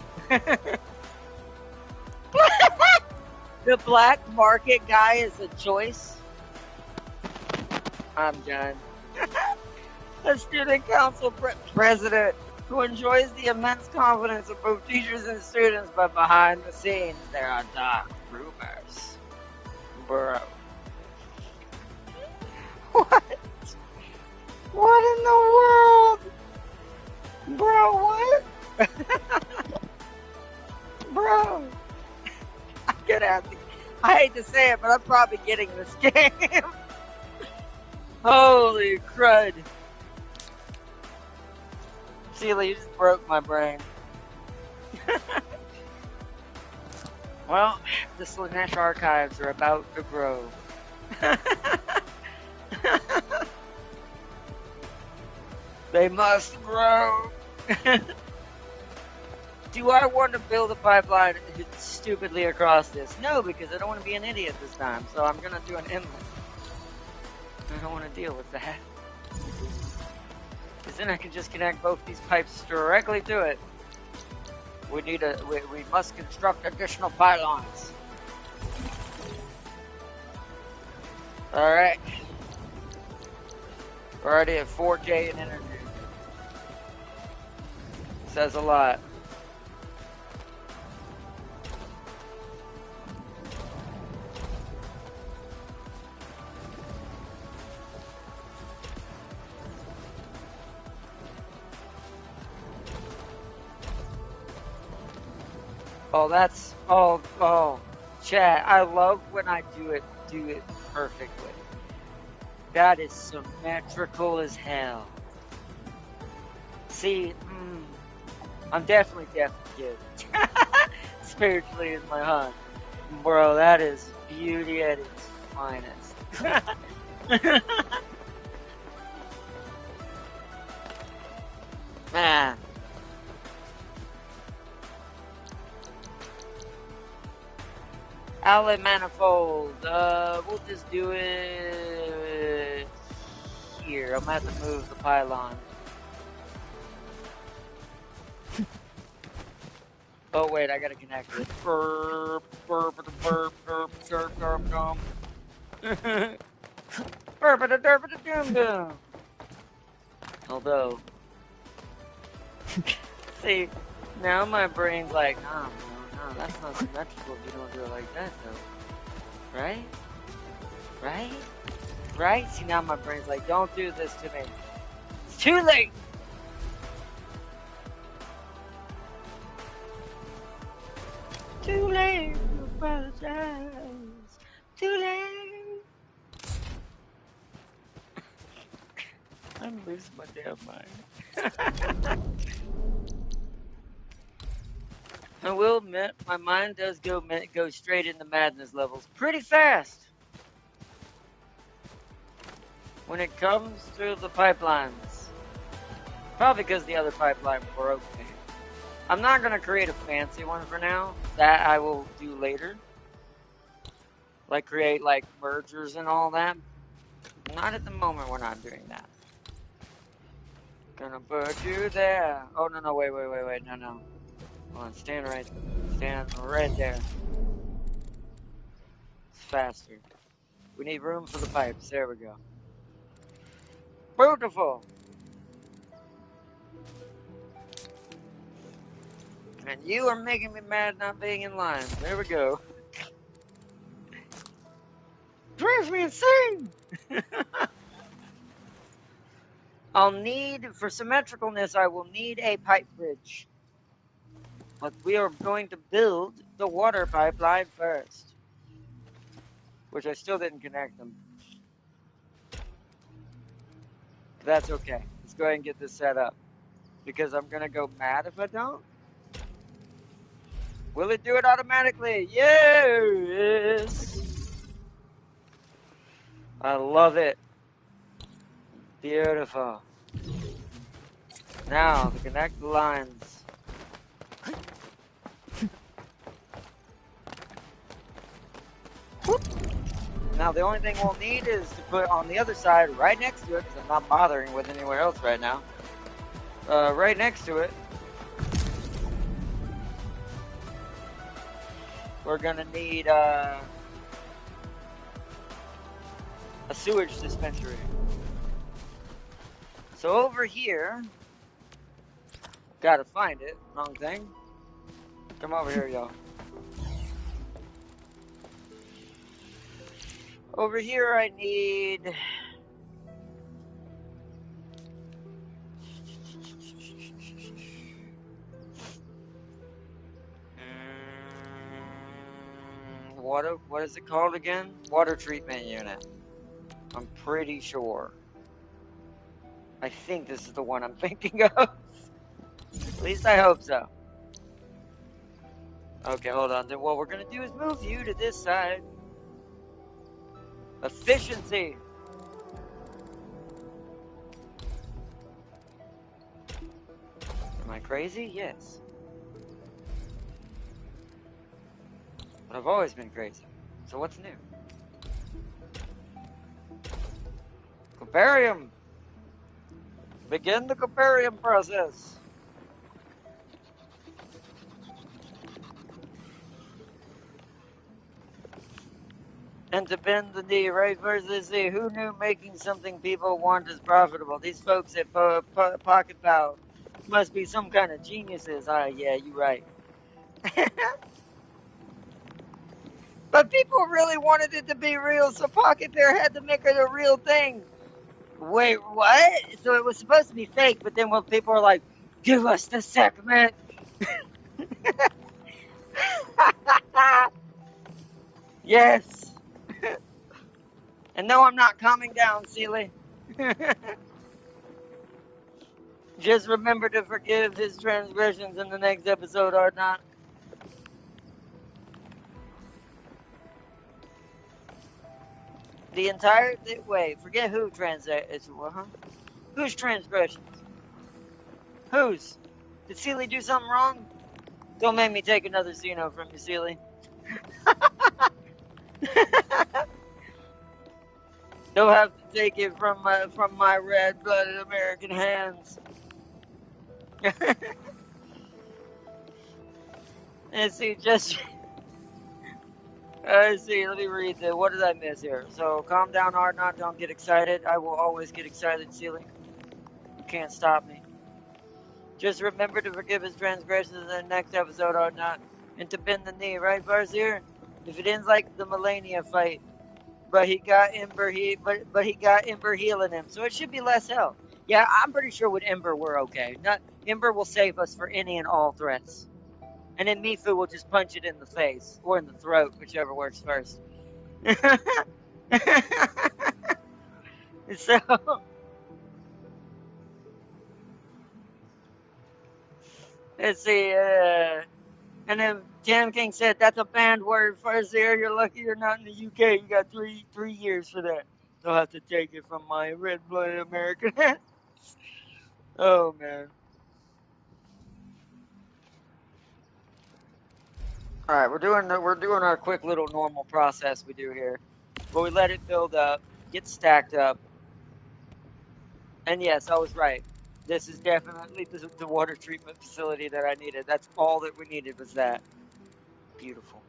The black market guy is a choice. I'm done. A student council president who enjoys the immense confidence of both teachers and students, but behind the scenes there are dark rumors. Bro. What? What in the world? Bro, what? Bro. I'm gonna have to, I hate to say it, but I'm probably getting this game. Holy crud. Sheila, you just broke my brain. Well, the Slanesh archives are about to grow. They must grow. Do I want to build a pipeline stupidly across this? No, because I don't want to be an idiot this time. So I'm going to do an inlet. I don't want to deal with that. Because then I can just connect both these pipes directly to it. We must construct additional pylons. Alright. We're already at 4K in energy. Says a lot. Oh, chat, I love when I do it perfectly. That is symmetrical as hell. See, I'm definitely deaf kid. Spiritually in my heart. Bro, that is beauty at its finest. Ah. Outlet manifold. We'll just do it here. I'm gonna have to move the pylon. Oh wait, I gotta connect it. Burp, burp, burp, burp, burp, burp, burp. Burp, derp, dum, dum. Although, see, now my brain's like, no, that's not symmetrical if you don't do it like that, though. Right? Right? Right? See, now my brain's like, don't do this to me. It's too late! Too late to apologize. Too late. I'm losing my damn mind. I will admit, my mind does go straight into madness levels pretty fast when it comes through the pipelines. Probably because the other pipeline broke me. I'm not going to create a fancy one for now. That I will do later. Like create like mergers and all that. Not at the moment, we're not doing that. Gonna put you there. Oh, no, wait, no. Hold on, stand right there. It's faster. We need room for the pipes. There we go. Beautiful. And you are making me mad not being in line. There we go. Drives me insane. I'll need, for symmetricalness, I will need a pipe bridge. But we are going to build the water pipeline first. Which I still didn't connect them. But that's okay. Let's go ahead and get this set up. Because I'm going to go mad if I don't. Will it do it automatically? Yes! I love it. Beautiful. Now, to connect the lines. Whoop. Now, the only thing we'll need is to put on the other side, right next to it, because I'm not bothering with anywhere else right now. Right next to it. we're gonna need a sewage dispensary. So over here, gotta find it. Wrong thing. Come over here, y'all. Over here, I need. What is it called again? Water treatment unit. I'm pretty sure. I think this is the one I'm thinking of. At least I hope so. Okay, hold on. Then what we're gonna do is move you to this side. Efficiency. Am I crazy? Yes. But I've always been crazy. So what's new? Comparium. Begin the comparium process. And to bend the knee, right versus the who knew making something people want is profitable? These folks at Pocket Pow must be some kind of geniuses. Ah, yeah, you're right. But people really wanted it to be real, so Pocket Bear had to make it a real thing. Wait, what? So it was supposed to be fake, but then when people are like, give us the segment. Yes. And no, I'm not calming down, Seely. Just remember to forgive his transgressions in the next episode, or not. The entire wait, forget who Whose transgressions? Whose? Did Seely do something wrong? Don't make me take another Xeno from you, Seely. You'll have to take it from my red-blooded American hands. Let's see, let's see, let me read this. What did I miss here? So, calm down, Arknight, don't get excited. I will always get excited, Seely. You can't stop me. Just remember to forgive his transgressions in the next episode, Arknight. And to bend the knee, right, Varzir? If it ends like the Melania fight, but he got Ember healing him, so it should be less hell. Yeah, I'm pretty sure with Ember we're okay. Ember will save us for any and all threats. And then Mifu will just punch it in the face. Or in the throat, whichever works first. So... Let's see, and then Tam King said, that's a banned word for us there. You're lucky you're not in the UK. You got three years for that. They'll have to take it from my red-blooded American. Oh, man. Alright, we're doing our quick little normal process we do here. But we let it build up, get stacked up. And yes, I was right. This is definitely the water treatment facility that I needed. That's all that we needed was that. Beautiful.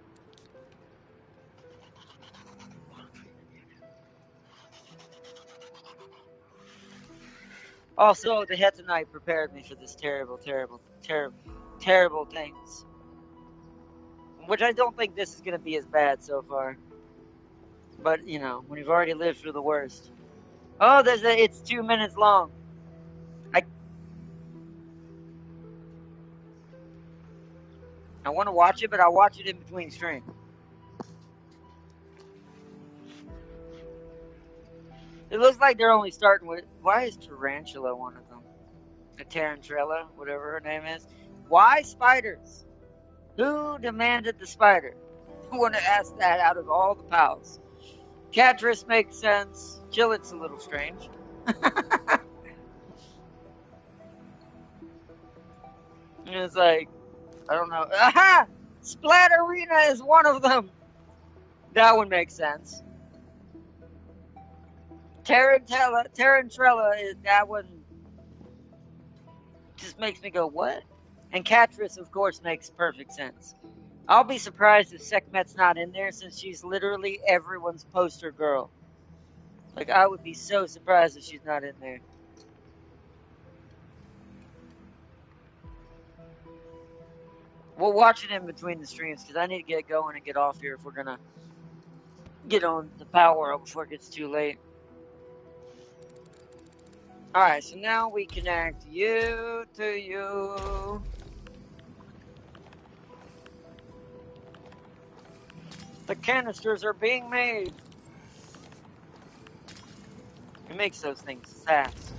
Also, the Head Tonight prepared me for this terrible things. Which I don't think this is going to be as bad so far. But, you know, when you've already lived through the worst. Oh, it's 2 minutes long. I want to watch it, but I'll watch it in between streams. It looks like they're only starting with... Why is Tarantula one of them? A Tarantella, whatever her name is. Why spiders? Who demanded the spider? I want to ask that out of all the pals. Catrice makes sense. Jillet's a little strange. It's like, I don't know. Aha! Splatterina is one of them. That one makes sense. Tarantella is that one. Just makes me go, what? And Catrice, of course, makes perfect sense. I'll be surprised if Sekhmet's not in there, since she's literally everyone's poster girl. Like, I would be so surprised if she's not in there. We'll watch it in between the streams, because I need to get going and get off here if we're gonna get on the power up before it gets too late. Alright, so now we connect you to you. The canisters are being made. It makes those things fast.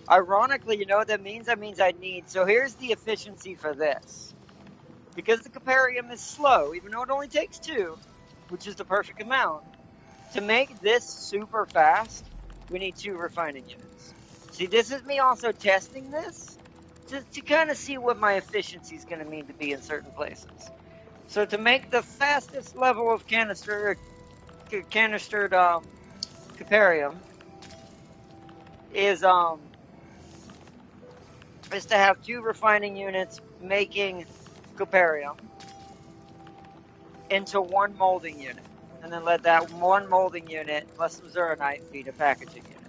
Ironically, you know what that means? That means I need... So here's the efficiency for this. Because the Caparium is slow, even though it only takes 2, which is the perfect amount, to make this super fast, we need 2 refining units. See, this is me also testing this to kind of see what my efficiency is going to need to be in certain places. So to make the fastest level of canistered Caparium is to have 2 refining units making Caparium into 1 molding unit. And then let that 1 molding unit plus some Zuranite feed a packaging unit.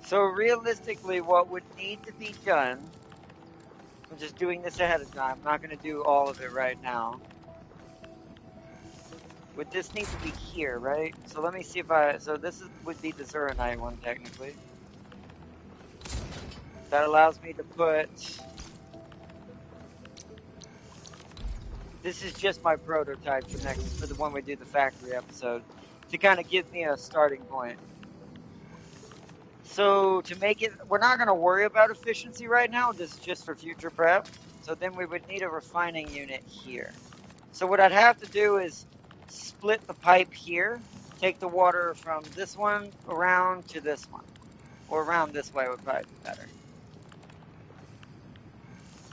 So realistically, what would need to be done, I'm just doing this ahead of time, I'm not going to do all of it right now. Would this need to be here, right? So let me see if so this would be the Zuranite one technically. That allows me to put, this is just my prototype for the one we do the factory episode, to kind of give me a starting point. So to make it, we're not going to worry about efficiency right now. This is just for future prep. So then we would need a refining unit here. So what I'd have to do is split the pipe here, take the water from this one around to this one. Or around this way would probably be better.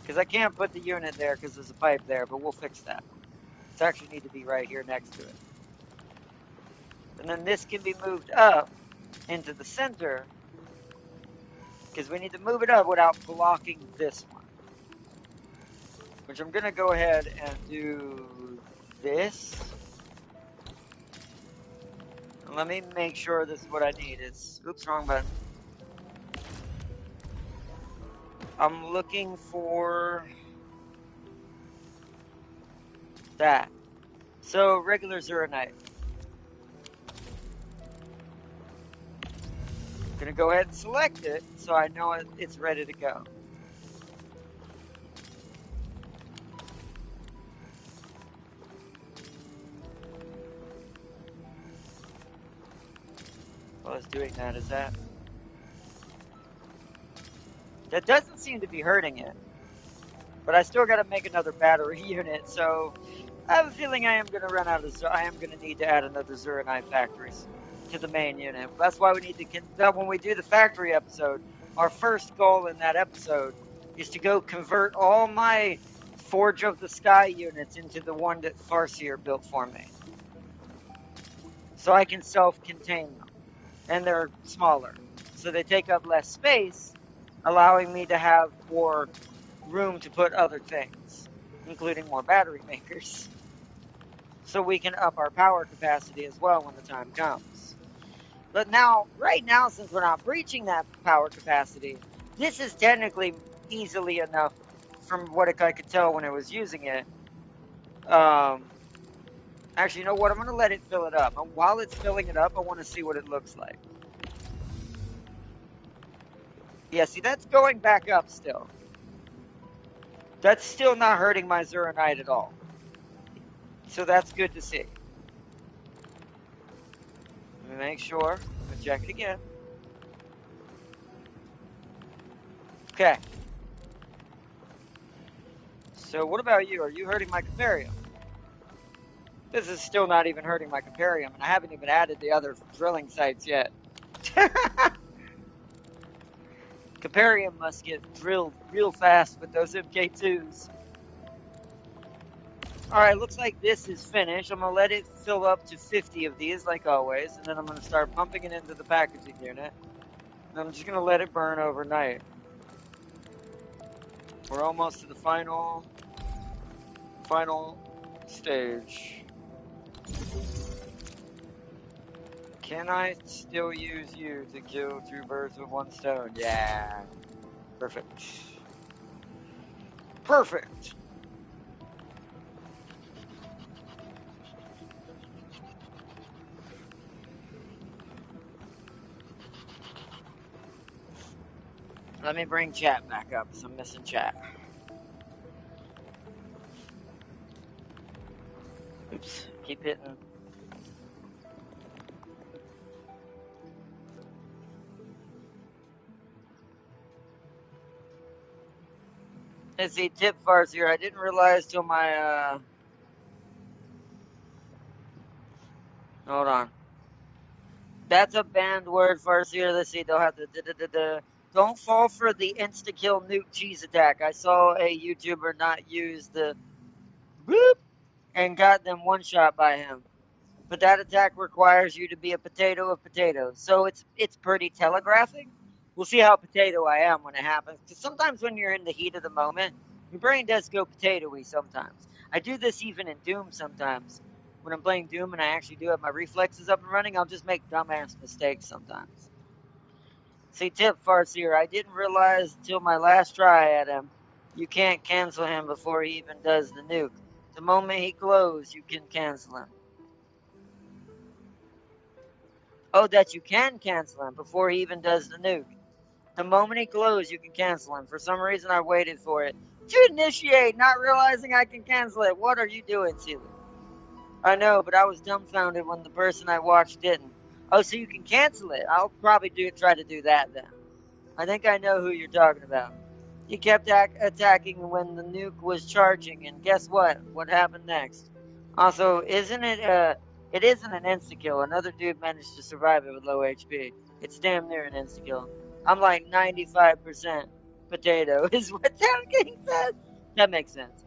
Because I can't put the unit there because there's a pipe there, but we'll fix that. It's actually need to be right here next to it. And then this can be moved up into the center, because we need to move it up without blocking this one. Which I'm going to go ahead and do this. And let me make sure this is what I need. Oops, wrong button. I'm looking for that. So, regular Zuranite. I'm going to go ahead and select it so I know it's ready to go. While I was doing that, that doesn't seem to be hurting it. But I still got to make another battery unit, so I have a feeling I am going to run out of... I am going to need to add another Zuranite factories to the main unit. That's why we need to... When we do the factory episode, our first goal in that episode is to go convert all my Forge of the Sky units into the one that Farseer built for me. So I can self-contain them. And they're smaller. So they take up less space, allowing me to have more room to put other things, including more battery makers. So we can up our power capacity as well when the time comes. But now, right now, since we're not breaching that power capacity, this is technically easily enough from what I could tell when I was using it. Actually, you know what? I'm going to let it fill it up. And while it's filling it up, I want to see what it looks like. Yeah, see, that's going back up still. That's still not hurting my Zuranite at all. So that's good to see. Let me make sure. I'm going to check it again. Okay. So what about you? Are you hurting my Caparium? This is still not even hurting my Caparium, and I haven't even added the other drilling sites yet. Caparium must get drilled real fast with those MK2s. Alright, looks like this is finished. I'm going to let it fill up to 50 of these, like always, and then I'm going to start pumping it into the packaging unit. And I'm just going to let it burn overnight. We're almost to the final stage. Can I still use you to kill 2 birds with 1 stone? Yeah. Perfect. Perfect! Let me bring chat back up, because I'm missing chat. Oops, keep hitting. Let's see, tip farts here. I didn't realize till my, hold on. That's a banned word, Farseer. Let's see, they'll have to don't fall for the insta-kill nuke cheese attack. I saw a YouTuber not use the boop and got them one-shot by him. But that attack requires you to be a potato of potatoes. So it's pretty telegraphing. We'll see how potato I am when it happens. Because sometimes when you're in the heat of the moment, your brain does go potato-y sometimes. I do this even in Doom sometimes. When I'm playing Doom and I actually do have my reflexes up and running, I'll just make dumbass mistakes sometimes. See, tip Farseer, I didn't realize till my last try at him, you can't cancel him before he even does the nuke. The moment he glows, you can cancel him. Oh, that you can cancel him before he even does the nuke. The moment he glows, you can cancel him. For some reason, I waited for it to initiate, not realizing I can cancel it. What are you doing, Sealy? I know, but I was dumbfounded when the person I watched didn't. Oh, so you can cancel it. I'll probably try to do that then. I think I know who you're talking about. He kept attacking when the nuke was charging, and guess what? What happened next? Also, it isn't an insta-kill. Another dude managed to survive it with low HP. It's damn near an insta-kill. I'm like 95% potato, is what that game says. That makes sense.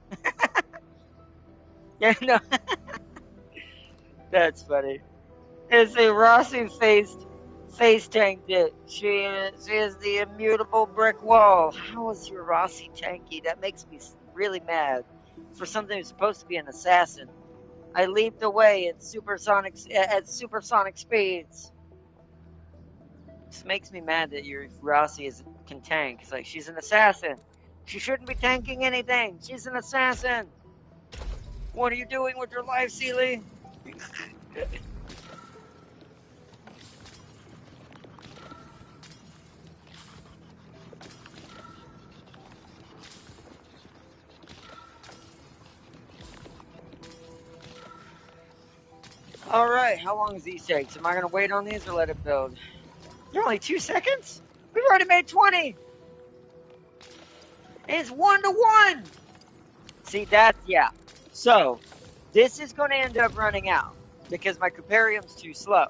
Yeah, no. That's funny. It's a Rossi face tanked it. She is the immutable brick wall. How is your Rossi tanky? That makes me really mad. For something who's supposed to be an assassin. I leaped away at supersonic speeds. This makes me mad that your Rossi can tank. It's like she's an assassin. She shouldn't be tanking anything. She's an assassin. What are you doing with your life, Sealy? Alright, how long does these take? Am I going to wait on these or let it build? They're only 2 seconds? We've already made 20! It's 1 to 1! See, yeah. So, this is going to end up running out because my Cuparium's too slow.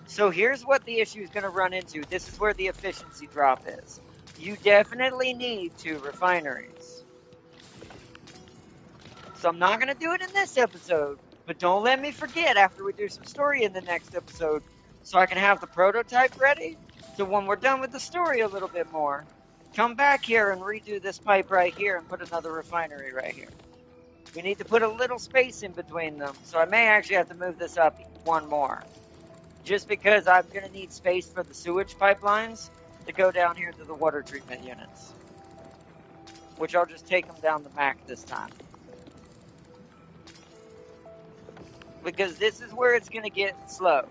So here's what the issue is going to run into. This is where the efficiency drop is. You definitely need 2 refineries. So I'm not going to do it in this episode, but don't let me forget after we do some story in the next episode so I can have the prototype ready. So when we're done with the story a little bit more, come back here and redo this pipe right here and put another refinery right here. We need to put a little space in between them, so I may actually have to move this up 1 more. Just because I'm going to need space for the sewage pipelines to go down here to the water treatment units. Which I'll just take them down the MAC this time. Because this is where it's going to get slow.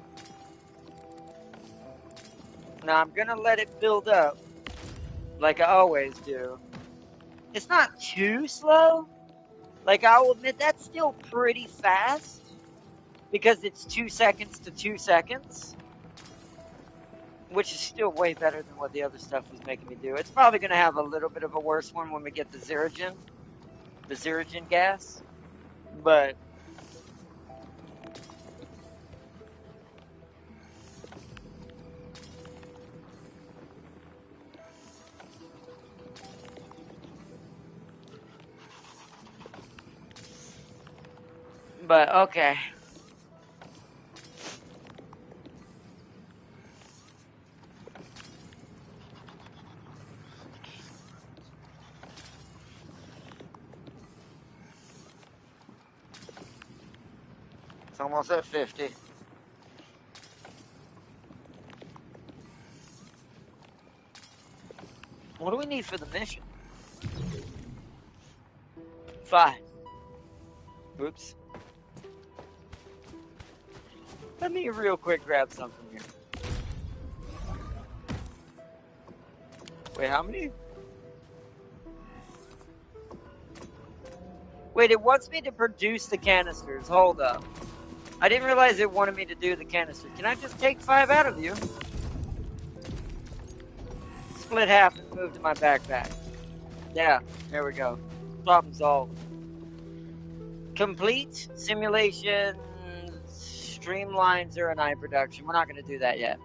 Now I'm going to let it build up like I always do. It's not too slow. Like, I'll admit that's still pretty fast. Because it's 2 seconds to 2 seconds. Which is still way better than what the other stuff was making me do. It's probably going to have a little bit of a worse one when we get the Zeragen. The Zeragen gas. But okay. almost at 50. What do we need for the mission? 5. Oops. Let me real quick grab something here. Wait, how many? Wait, it wants me to produce the canisters. Hold up. I didn't realize it wanted me to do the canisters. Can I just take 5 out of you? Split half and move to my backpack. Yeah, there we go. Problem solved. Complete simulation, streamline Zeronite production. We're not going to do that yet.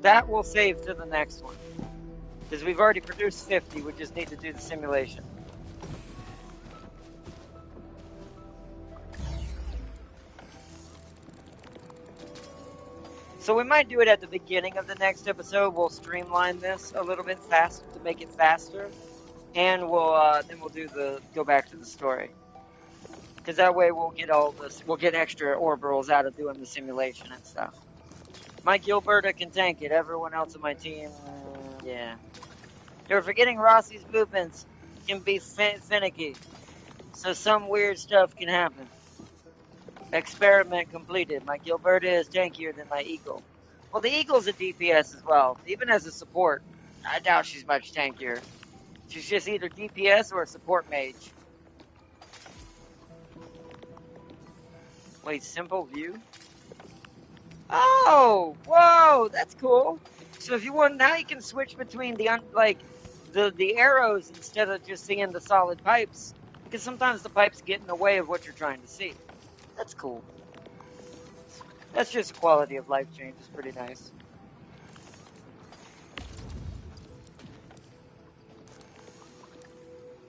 That will save to the next one. Because we've already produced 50, we just need to do the simulation. So we might do it at the beginning of the next episode. We'll streamline this a little bit faster to make it faster. And then we'll go back to the story. Because that way we'll get extra orbitals out of doing the simulation and stuff. My Gilberta can tank it. Everyone else on my team, yeah. You're forgetting Rossi's movements can be finicky. So some weird stuff can happen. Experiment completed. My Gilberta is tankier than my Eagle. Well, the Eagle's a DPS as well. Even as a support, I doubt she's much tankier. She's just either DPS or a support mage. Wait, simple view? Oh, whoa, that's cool. So if you want, now you can switch between the arrows instead of just seeing the solid pipes. Because sometimes the pipes get in the way of what you're trying to see. That's cool. That's just a quality of life change. It's pretty nice.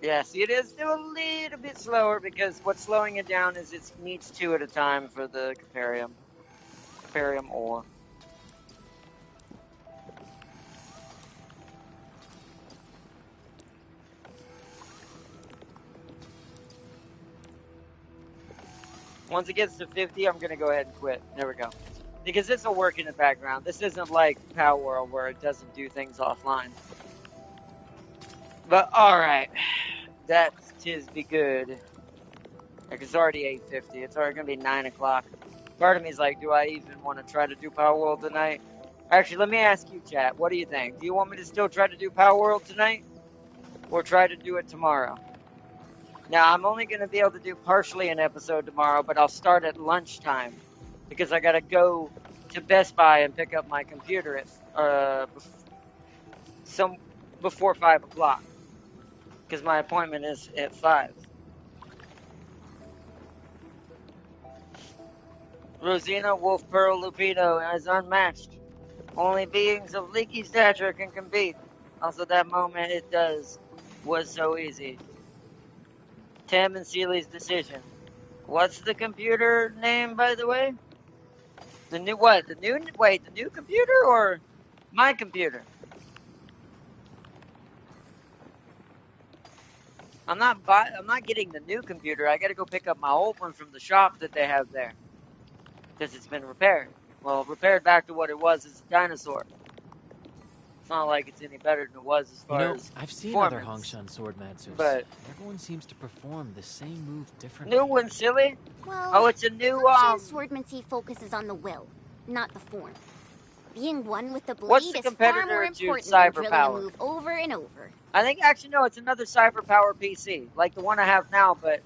Yeah, see, it is still a little bit slower because what's slowing it down is it needs 2 at a time for the Caparium. Caparium ore. Once it gets to 50, I'm going to go ahead and quit. There we go. Because this will work in the background. This isn't like Power World where it doesn't do things offline. But, alright. That tis be good. Like, it's already 8:50. It's already going to be 9 o'clock. Part of me is like, do I even want to try to do Power World tonight? Actually, let me ask you, chat. What do you think? Do you want me to still try to do Power World tonight? Or try to do it tomorrow? Now, I'm only going to be able to do partially an episode tomorrow, but I'll start at lunchtime. Because I got to go to Best Buy and pick up my computer at before 5 o'clock. Because my appointment is at 5. Rosina, Wolf, Pearl, Lupino is unmatched. Only beings of leaky stature can compete. Also, that moment was so easy. Tam and Seely's decision. What's the computer name, by the way? The new what? The new computer or my computer? I'm not getting the new computer. I gotta go pick up my old one from the shop that they have there. Because it's been repaired. Well, repaired back to what it was as a dinosaur. It's not like it's any better than it was as far as I've seen other Hongshan swordmasters, but everyone seems to perform the same move differently. New one, silly? Well, it's a new swordmancy focuses on the will, not the form. Being one with the blade what's the is far competitor more to important than cyber drilling power? a move over and over. I think actually no, it's another cyber power PC, like the one I have now, but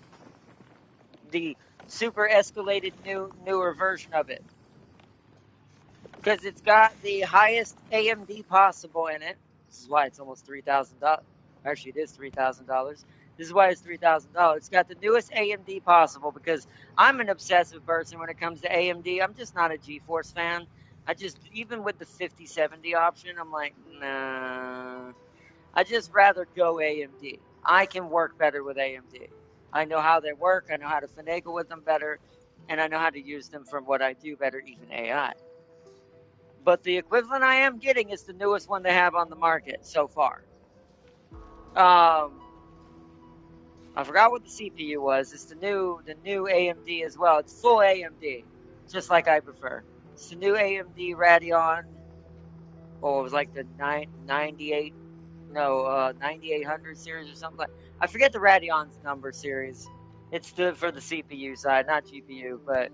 the super escalated newer version of it. Because it's got the highest AMD possible in it. This is why it's almost $3,000. Actually, it is $3,000. This is why it's $3,000. It's got the newest AMD possible because I'm an obsessive person when it comes to AMD. I'm just not a GeForce fan. Even with the 5070 option, I'm like, nah. I just rather go AMD. I can work better with AMD. I know how they work. I know how to finagle with them better. And I know how to use them for what I do better, even AI. But the equivalent I am getting is the newest one they have on the market so far. I forgot what the CPU was. It's the new AMD as well. It's full AMD, just like I prefer. It's the new AMD Radeon. Oh, it was like the 9800 series or something like. I forget the Radeon's number series. It's for the CPU side, not GPU, but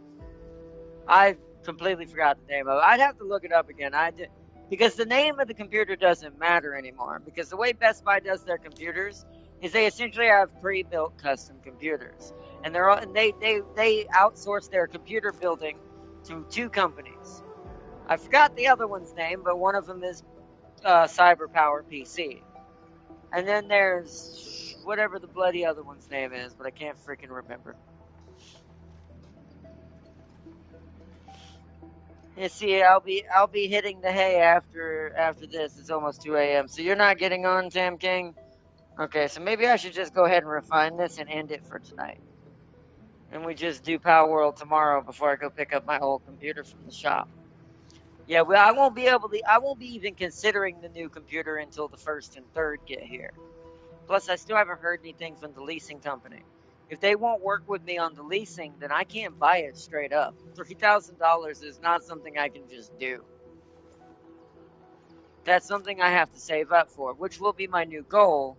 I completely forgot the name of it. I'd have to look it up again. Because the name of the computer doesn't matter anymore. Because the way Best Buy does their computers is they essentially have pre-built custom computers, and they outsource their computer building to two companies. I forgot the other one's name, but one of them is CyberPower PC, and then there's whatever the bloody other one's name is, but I can't freaking remember. Yeah, see, I'll be hitting the hay after this. It's almost 2 a.m. So you're not getting on, Tam King? Okay, so maybe I should just go ahead and refine this and end it for tonight. And we just do Power World tomorrow before I go pick up my old computer from the shop. Yeah, well, I won't be even considering the new computer until the 1st and 3rd get here. Plus, I still haven't heard anything from the leasing company. If they won't work with me on the leasing, then I can't buy it straight up. $3,000 is not something I can just do. That's something I have to save up for, which will be my new goal.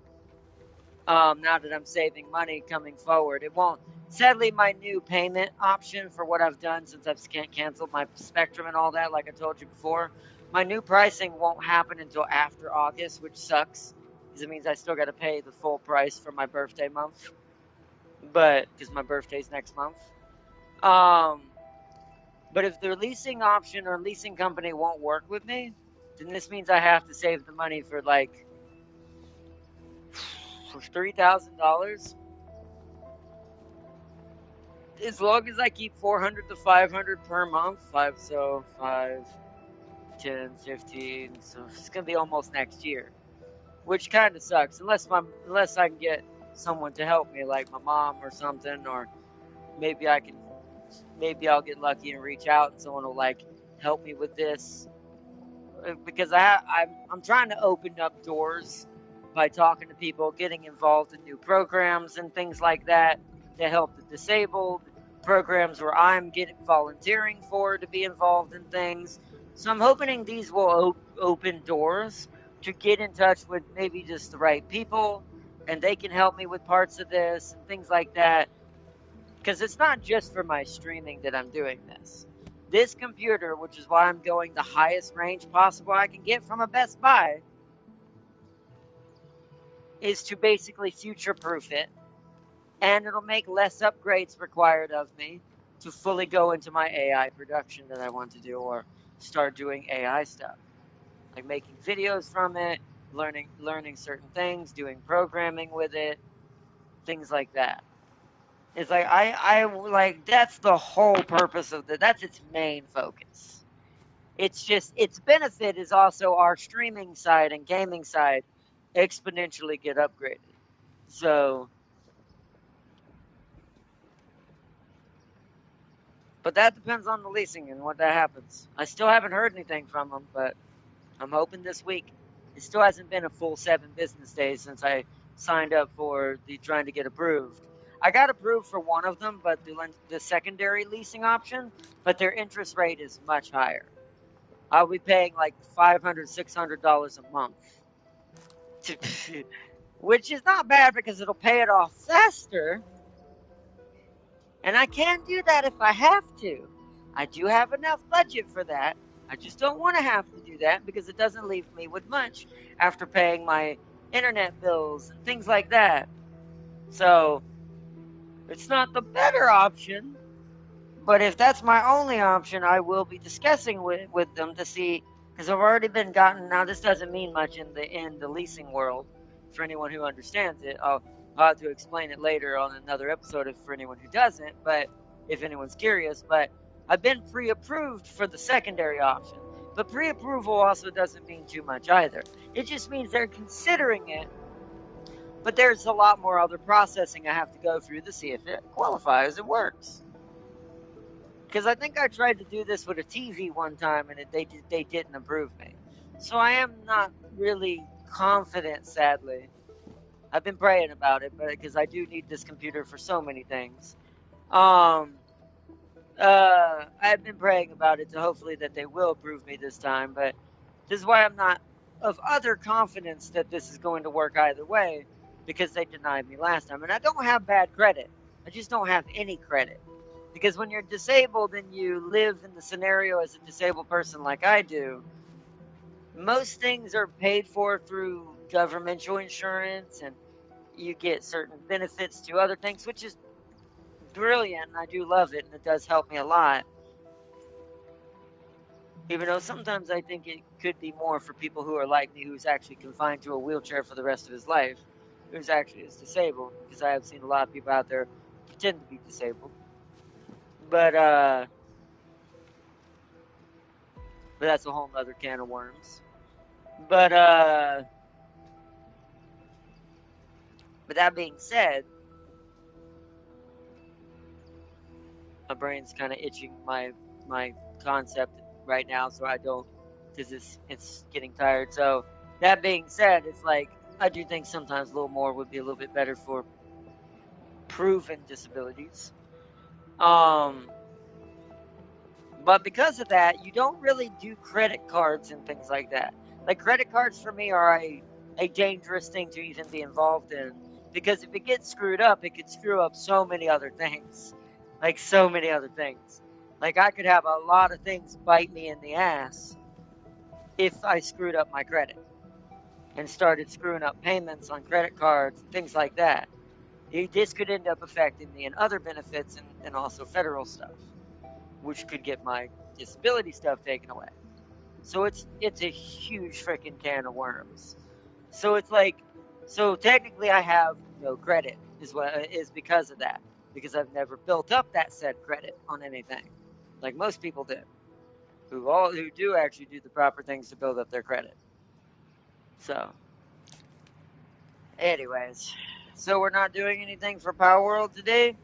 Now that I'm saving money coming forward, it won't. Sadly, my new payment option for what I've done since I've canceled my Spectrum and all that, like I told you before, my new pricing won't happen until after August, which sucks because it means I still got to pay the full price for my birthday month. But because my birthday's next month. But if the leasing option or leasing company won't work with me, then this means I have to save the money for like $3,000. As long as I keep 400 to 500 per month, 5, 10, 15, so it's gonna be almost next year, which kind of sucks. Unless I can get someone to help me, like my mom or something, or maybe I'll get lucky and reach out and someone will like help me with this, because I'm trying to open up doors by talking to people, getting involved in new programs and things like that to help the disabled, programs where I'm volunteering for to be involved in things. So I'm hoping these will open doors to get in touch with maybe just the right people, and they can help me with parts of this and things like that. Because it's not just for my streaming that I'm doing this. This computer, which is why I'm going the highest range possible I can get from a Best Buy, is to basically future-proof it, and it'll make less upgrades required of me to fully go into my AI production that I want to do, or start doing AI stuff. Like making videos from it, learning certain things, doing programming with it, things like that. It's like I like that's the whole purpose of that's its main focus. It's just its benefit is also our streaming side and gaming side exponentially get upgraded. So, but that depends on the leasing and what that happens. I still haven't heard anything from them, but I'm hoping this week. It still hasn't been a full 7 business days since I signed up for the trying to get approved. I got approved for one of them, but the secondary leasing option, but their interest rate is much higher. I'll be paying like $500, $600 a month, which is not bad because it'll pay it off faster. And I can do that if I have to. I do have enough budget for that. I just don't want to have to do that because it doesn't leave me with much after paying my internet bills and things like that. So, it's not the better option, but if that's my only option, I will be discussing with them to see, because I've already been gotten, now this doesn't mean much in the leasing world for anyone who understands it. I'll have to explain it later on another episode for anyone who doesn't, but if anyone's curious. But I've been pre-approved for the secondary option, but pre-approval also doesn't mean too much either. It just means they're considering it, but there's a lot more other processing I have to go through to see if it qualifies and works. Because I think I tried to do this with a TV one time and they didn't approve me. So I am not really confident, sadly, I've been praying about it, but because I do need this computer for so many things. I've been praying about it to hopefully that they will approve me this time, but this is why I'm not of other confidence that this is going to work either way, because they denied me last time. And I don't have bad credit. I just don't have any credit. Because when you're disabled and you live in the scenario as a disabled person like I do, most things are paid for through governmental insurance and you get certain benefits to other things, which is brilliant. I do love it and it does help me a lot. Even though sometimes I think it could be more for people who are like me, who's actually confined to a wheelchair for the rest of his life, who's actually is disabled, because I have seen a lot of people out there pretend to be disabled. But that's a whole other can of worms. But that being said, my brain's kind of itching my concept right now, so I don't, because it's getting tired. So that being said, it's like I do think sometimes a little more would be a little bit better for proven disabilities. But because of that, you don't really do credit cards and things like that. Like credit cards for me are a dangerous thing to even be involved in, because if it gets screwed up, it could screw up so many other things. Like so many other things. Like I could have a lot of things bite me in the ass if I screwed up my credit and started screwing up payments on credit cards and things like that. This could end up affecting me in other benefits and also federal stuff, which could get my disability stuff taken away. So it's a huge freaking can of worms. So it's like, so technically I have no credit is because of that, because I've never built up that said credit on anything, like most people do, who do actually do the proper things to build up their credit. So, anyways, so we're not doing anything for Power World today.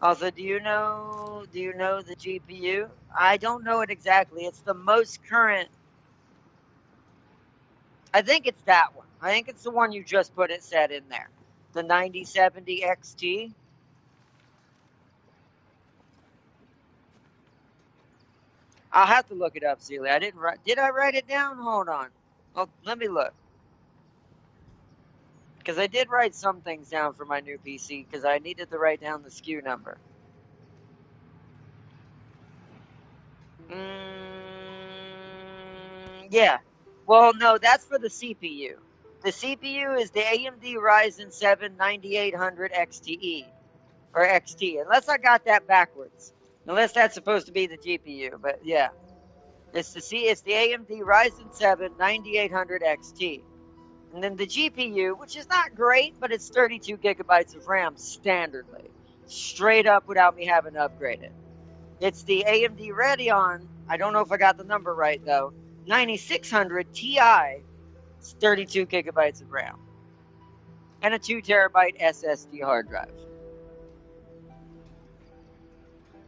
Also, do you know the GPU? I don't know it exactly. It's the most current. I think it's that one. I think it's the one you just put it set in there. The 9070 XT. I'll have to look it up, Celia. I didn't write. Did I write it down? Hold on. Oh, let me look. Because I did write some things down for my new PC because I needed to write down the SKU number. Yeah. Well, no, that's for the CPU. The CPU is the AMD Ryzen 7 9800 XTE or XT, unless I got that backwards. Unless that's supposed to be the GPU, but yeah. It's the AMD Ryzen 7 9800 XT. And then the GPU, which is not great, but it's 32 gigabytes of RAM standardly. Straight up without me having to upgrade it. It's the AMD Radeon, I don't know if I got the number right though, 9600 Ti, 32 gigabytes of RAM. And a 2 terabyte SSD hard drive.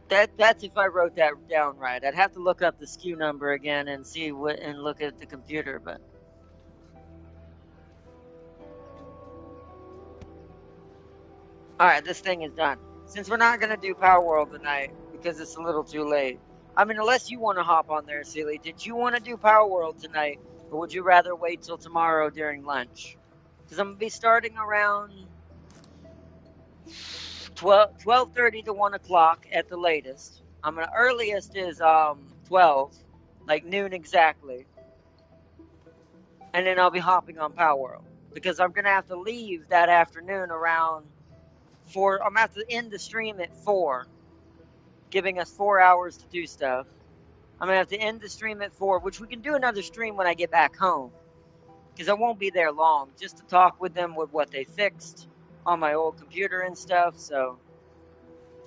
That's if I wrote that down right. I'd have to look up the SKU number again and see what and look at the computer, but alright, this thing is done. Since we're not gonna do Power World tonight because it's a little too late. I mean, unless you want to hop on there, Sealy. Did you want to do Power World tonight, or would you rather wait till tomorrow during lunch? Because I'm gonna be starting around 12:30 to 1 o'clock at the latest. Earliest is 12, like noon exactly, and then I'll be hopping on Power World because I'm gonna have to leave that afternoon around 4. I'm gonna have to end the stream at 4, giving us 4 hours to do stuff. I'm gonna have to end the stream at 4, which we can do another stream when I get back home, because I won't be there long, just to talk with them with what they fixed on my old computer and stuff. So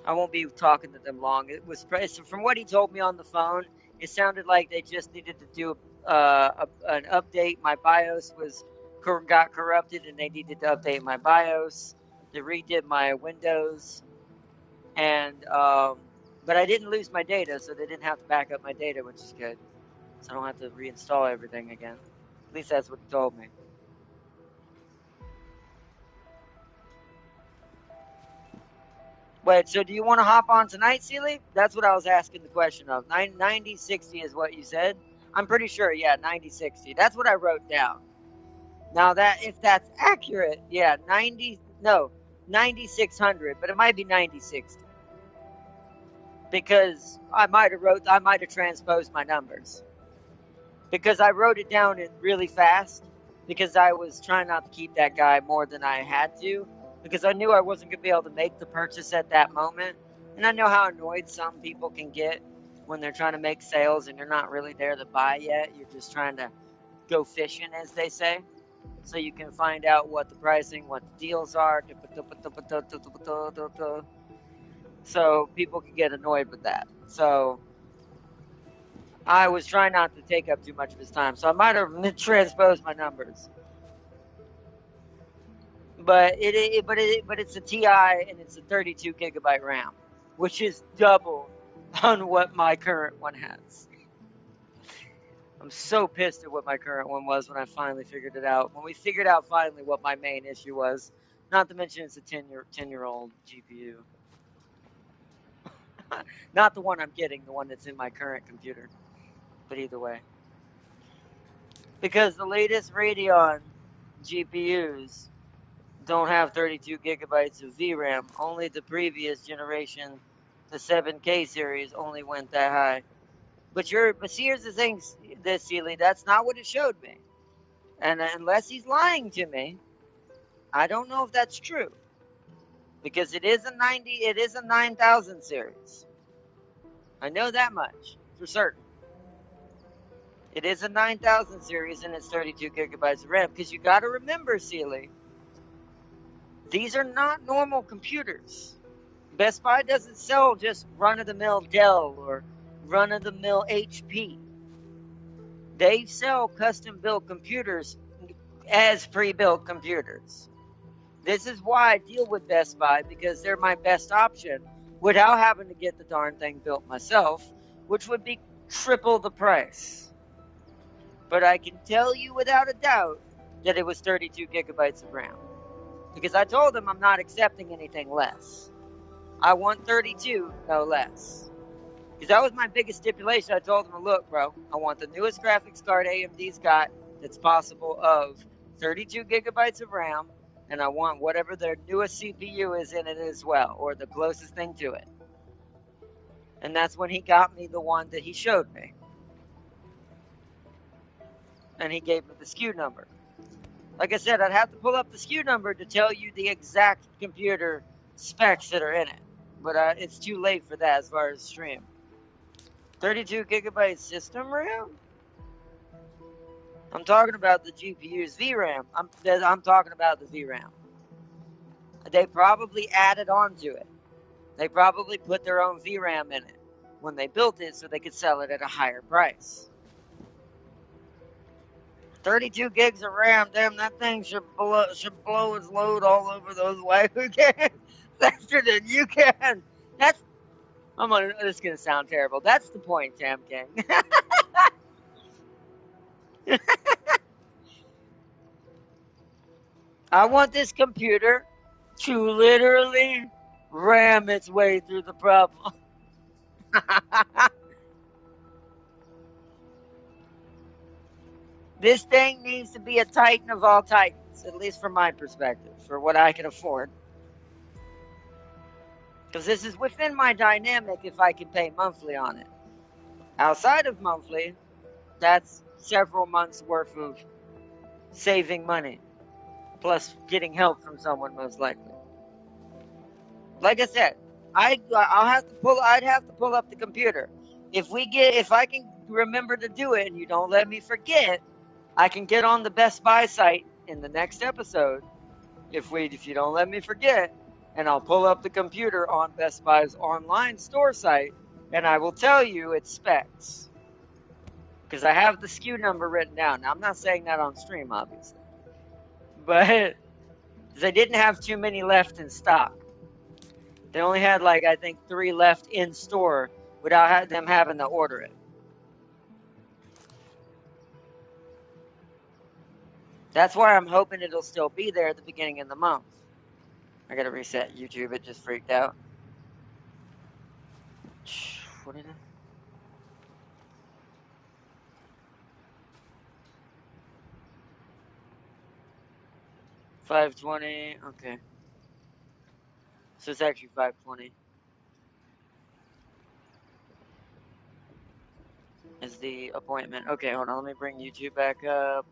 I won't be talking to them long. It was from what he told me on the phone. It sounded like they just needed to do an update. My BIOS got corrupted, and they needed to update my BIOS. They redid my Windows, and but I didn't lose my data, so they didn't have to back up my data, which is good. So I don't have to reinstall everything again. At least that's what he told me. Wait, so do you want to hop on tonight, Sealy? That's what I was asking the question of. 9060 is what you said? I'm pretty sure, yeah, 9060. That's what I wrote down. Now that, if that's accurate, yeah, 9600, but it might be 9060. Because I might have transposed my numbers. Because I wrote it down really fast, because I was trying not to keep that guy more than I had to, because I knew I wasn't going to be able to make the purchase at that moment. And I know how annoyed some people can get when they're trying to make sales and you're not really there to buy yet. You're just trying to go fishing, as they say, so you can find out what the pricing, what the deals are. So people can get annoyed with that. So I was trying not to take up too much of his time, so I might have transposed my numbers. But it's a TI and it's a 32 gigabyte RAM, which is double on what my current one has. I'm so pissed at what my current one was when I finally figured it out. When we figured out finally what my main issue was, not to mention it's a 10-year-old GPU. Not the one I'm getting, the one that's in my current computer. But either way. Because the latest Radeon GPUs don't have 32 gigabytes of VRAM. Only the previous generation, the 7K series, only went that high. But see, here's the thing, this Sealy, that's not what it showed me. And unless he's lying to me, I don't know if that's true. Because it is a 9000 series. I know that much for certain. It is a 9000 series and it's 32 gigabytes of RAM. Because you got to remember, Sealy, these are not normal computers. Best Buy doesn't sell just run-of-the-mill Dell or run-of-the-mill HP. They sell custom-built computers as pre-built computers. This is why I deal with Best Buy, because they're my best option without having to get the darn thing built myself, which would be triple the price. But I can tell you without a doubt that it was 32 gigabytes of RAM. Because I told them I'm not accepting anything less. I want 32, no less. Because that was my biggest stipulation. I told them, look, bro, I want the newest graphics card AMD's got that's possible of 32 gigabytes of RAM, and I want whatever their newest CPU is in it as well, or the closest thing to it. And that's when he got me the one that he showed me. And he gave me the SKU number. Like I said, I'd have to pull up the SKU number to tell you the exact computer specs that are in it. But it's too late for that as far as stream. 32 gigabyte system RAM? I'm talking about the GPU's VRAM. I'm talking about the VRAM. They probably added on to it. They probably put their own VRAM in it when they built it so they could sell it at a higher price. 32 gigs of RAM, damn, that thing should blow its load all over those waifu games faster than you can. This is gonna sound terrible. That's the point, Tam King. I want this computer to literally ram its way through the problem. This thing needs to be a titan of all titans, at least from my perspective, for what I can afford. Because this is within my dynamic if I can pay monthly on it. Outside of monthly, that's several months worth of saving money. Plus getting help from someone, most likely. Like I said, I'd have to pull up the computer. If I can remember to do it and you don't let me forget, I can get on the Best Buy site in the next episode. If you don't let me forget, and I'll pull up the computer on Best Buy's online store site, and I will tell you its specs. Because I have the SKU number written down. Now, I'm not saying that on stream, obviously. But they didn't have too many left in stock. They only had, I think 3 left in store without them having to order it. That's why I'm hoping it'll still be there at the beginning of the month. I gotta reset YouTube, it just freaked out. What is it? $520. Okay. So it's actually $520. Is the appointment. Okay, hold on. Let me bring YouTube back up.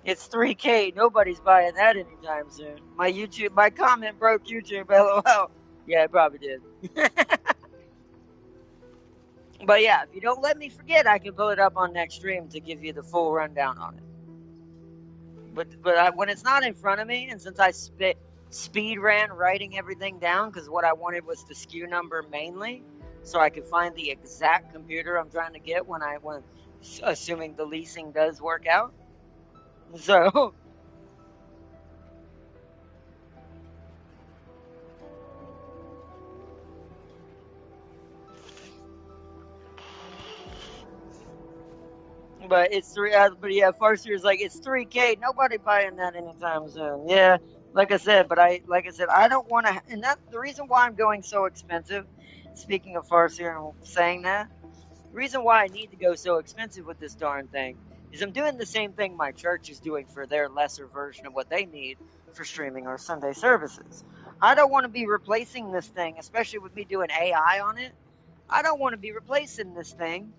It's 3K. Nobody's buying that anytime soon. My comment broke YouTube. LOL. Yeah, it probably did. But yeah, if you don't let me forget, I can pull it up on next stream to give you the full rundown on it. But when it's not in front of me, and since I speed ran writing everything down, because what I wanted was the SKU number mainly, so I could find the exact computer I'm trying to get when assuming the leasing does work out. So. But it's but yeah, Farseer's like, it's 3K. Nobody buying that anytime soon. Yeah, like I said, I don't want to, and that's the reason why I'm going so expensive. Speaking of Farseer and saying that, the reason why I need to go so expensive with this darn thing is I'm doing the same thing my church is doing for their lesser version of what they need for streaming or Sunday services. I don't want to be replacing this thing, especially with me doing AI on it. I don't want to be replacing this thing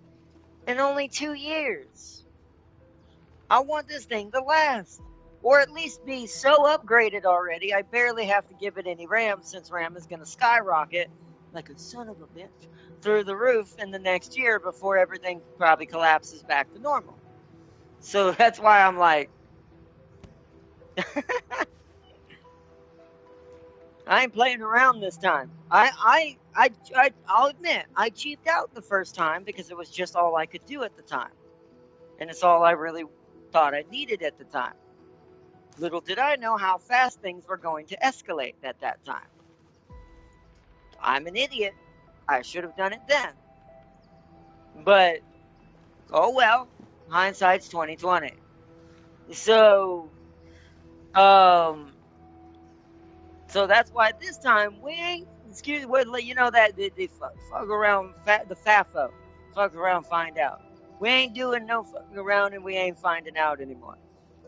in only 2 years. I want this thing to last. Or at least be so upgraded already, I barely have to give it any RAM, since RAM is going to skyrocket like a son of a bitch through the roof in the next year before everything probably collapses back to normal. So that's why I'm like, I ain't playing around this time. I'll admit, I cheaped out the first time because it was just all I could do at the time. And it's all I really thought I needed at the time. Little did I know how fast things were going to escalate at that time. I'm an idiot. I should have done it then. But, oh well. Hindsight's 2020. So, so that's why this time we ain't, excuse me, you know that the fuck around, the FAFO. Fuck around, find out. We ain't doing no fucking around and we ain't finding out anymore.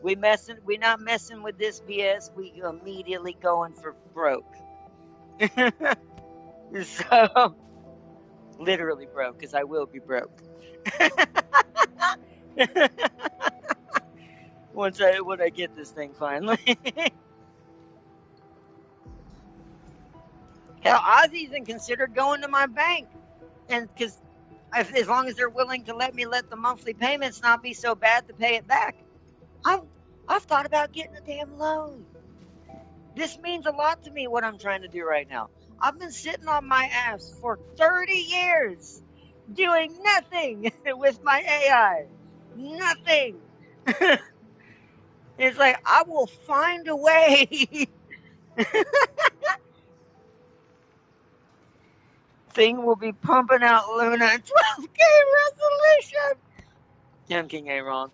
We not messing with this BS. We immediately going for broke. So, literally broke, because I will be broke. when I get this thing finally. Hell, I've even considered going to my bank, and because as long as they're willing to let me let the monthly payments not be so bad to pay it back, I've thought about getting a damn loan. This means a lot to me, what I'm trying to do right now. I've been sitting on my ass for 30 years doing nothing with my AI. Nothing. It's like, I will find a way. Thing will be pumping out Luna 12K resolution. Tim King ain't wrong.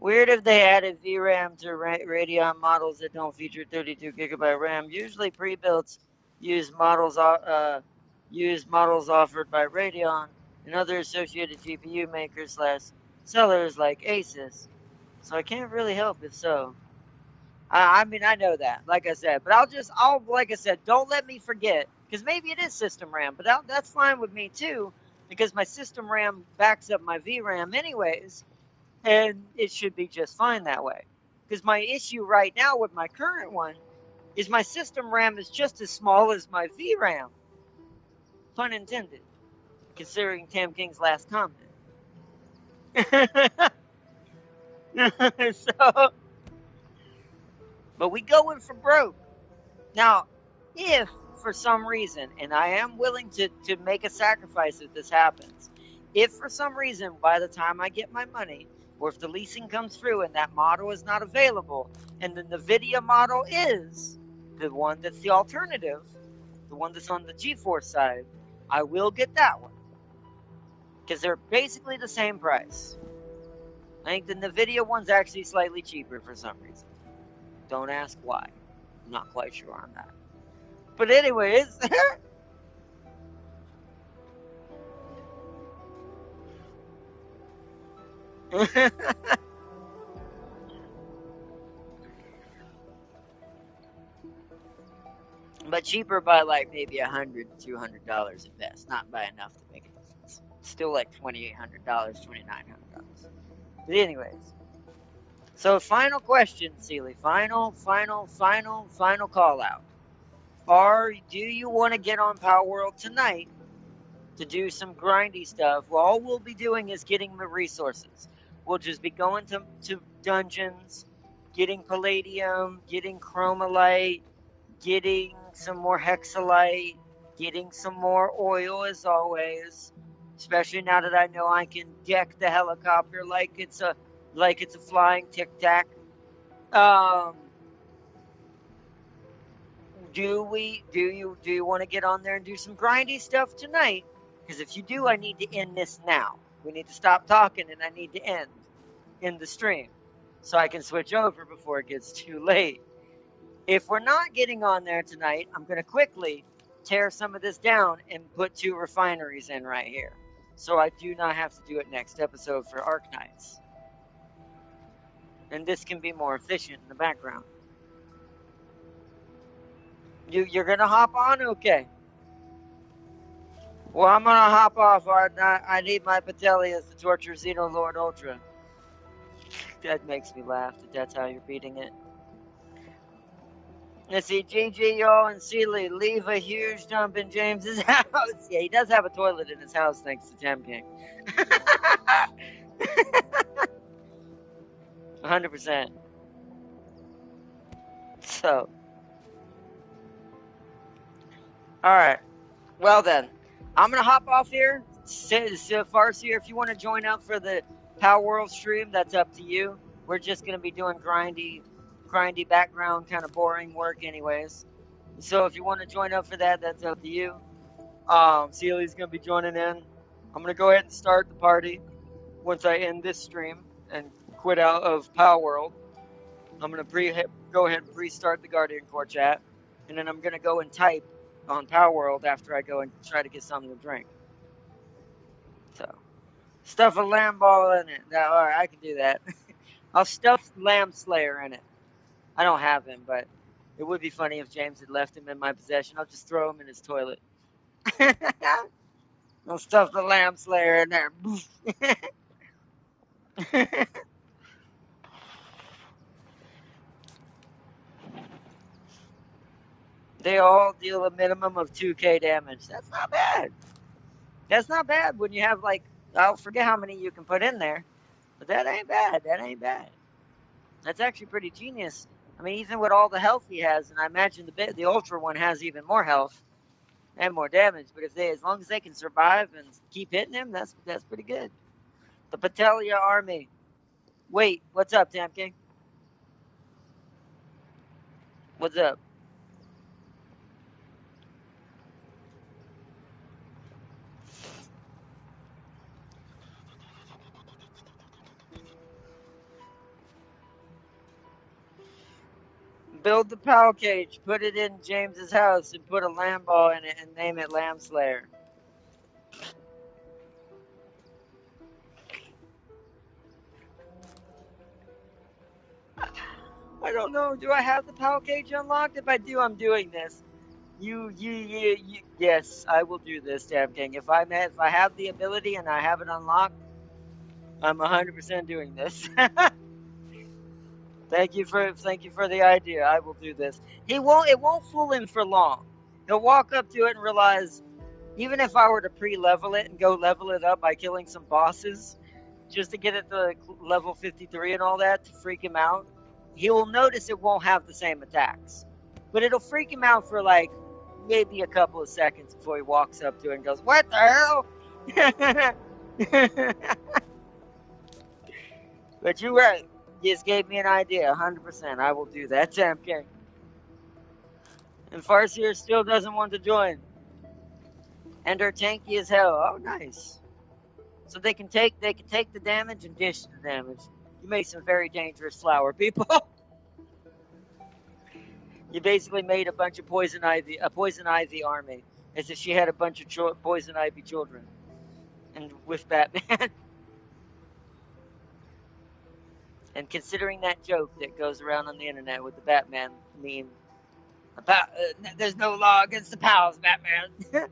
Weird if they added VRAM to Radeon models that don't feature 32 gigabyte RAM. Usually pre-builts use models offered by Radeon and other associated GPU makers / sellers like Asus. So I can't really help if so. I mean, I know that, like I said, but like I said, don't let me forget, because maybe it is system RAM, but that's fine with me too, because my system RAM backs up my VRAM anyways, and it should be just fine that way. Because my issue right now with my current one is my system RAM is just as small as my VRAM. Pun intended, considering Tam King's last comment. So, but we going for broke. Now, if for some reason, and I am willing to make a sacrifice if this happens, if for some reason by the time I get my money, or if the leasing comes through and that model is not available, and the NVIDIA model is the one that's the alternative, the one that's on the GeForce side, I will get that one. Because they're basically the same price. I think the NVIDIA one's actually slightly cheaper for some reason. Don't ask why. I'm not quite sure on that. But anyways... But cheaper by like maybe $100, $200 at best. Not by enough to make a difference. Still like $2,800, $2,900. But anyways. So final question, Sealy. Final call out. Do you want to get on Power World tonight to do some grindy stuff? Well, all we'll be doing is getting the resources. We'll just be going to dungeons, getting palladium, getting chromalite, getting some more hexalite, getting some more oil as always. Especially now that I know I can deck the helicopter like it's a flying tic tac. Do you want to get on there and do some grindy stuff tonight? Because if you do, I need to end this now. We need to stop talking and I need to end the stream so I can switch over before it gets too late. If we're not getting on there tonight, I'm going to quickly tear some of this down and put 2 refineries in right here. So I do not have to do it next episode for Arknights. And this can be more efficient in the background. You're going to hop on? Okay. Well, I'm going to hop off. I need my Batelias to torture Xenolord Ultra. That makes me laugh that that's how you're beating it. Let's see, GG, y'all, and Sealy leave a huge dump in James's house. Yeah, he does have a toilet in his house thanks to Tem King. 100%. So. Alright. Well then. I'm going to hop off here. Farseer, if you want to join up for the Power World stream, that's up to you. We're just going to be doing grindy background, kind of boring work anyways. So if you want to join up for that, that's up to you. Sealy's going to be joining in. I'm going to go ahead and start the party once I end this stream and quit out of Power World. I'm going to go ahead and restart the Guardian Corps chat. And then I'm going to go and type on Power World after I go and try to get something to drink. So, stuff a lamb ball in it. Alright, I can do that. I'll stuff Lamb Slayer in it. I don't have him, but it would be funny if James had left him in my possession. I'll just throw him in his toilet. I'll stuff the Lamb Slayer in there. They all deal a minimum of 2k damage. That's not bad. That's not bad when you have, like, I'll forget how many you can put in there. But that ain't bad. That ain't bad. That's actually pretty genius. I mean, even with all the health he has, and I imagine the Ultra one has even more health and more damage. But as long as they can survive and keep hitting him, that's pretty good. The Patelia army. Wait, what's up, Tam King? What's up? Build the power cage, put it in James's house, and put a lamb ball in it and name it Lamb Slayer. I don't know. Do I have the power cage unlocked? If I do, I'm doing this. Yes, I will do this, Tam King. If I have the ability and I have it unlocked, I'm 100% doing this. Thank you for the idea. I will do this. It won't fool him for long. He'll walk up to it and realize, even if I were to pre-level it and go level it up by killing some bosses, just to get it to level 53 and all that, to freak him out, he will notice it won't have the same attacks. But it'll freak him out for like maybe a couple of seconds before he walks up to it and goes, "What the hell?" But you're right. You just gave me an idea, 100%. I will do that, Tam King. And Farseer still doesn't want to join. And her tanky as hell. Oh, nice. So they can take the damage and dish the damage. You made some very dangerous flower people. You basically made a bunch of a poison ivy army, as if she had a bunch of poison ivy children, and with Batman. And considering that joke that goes around on the internet with the Batman meme about there's no law against the pals, Batman,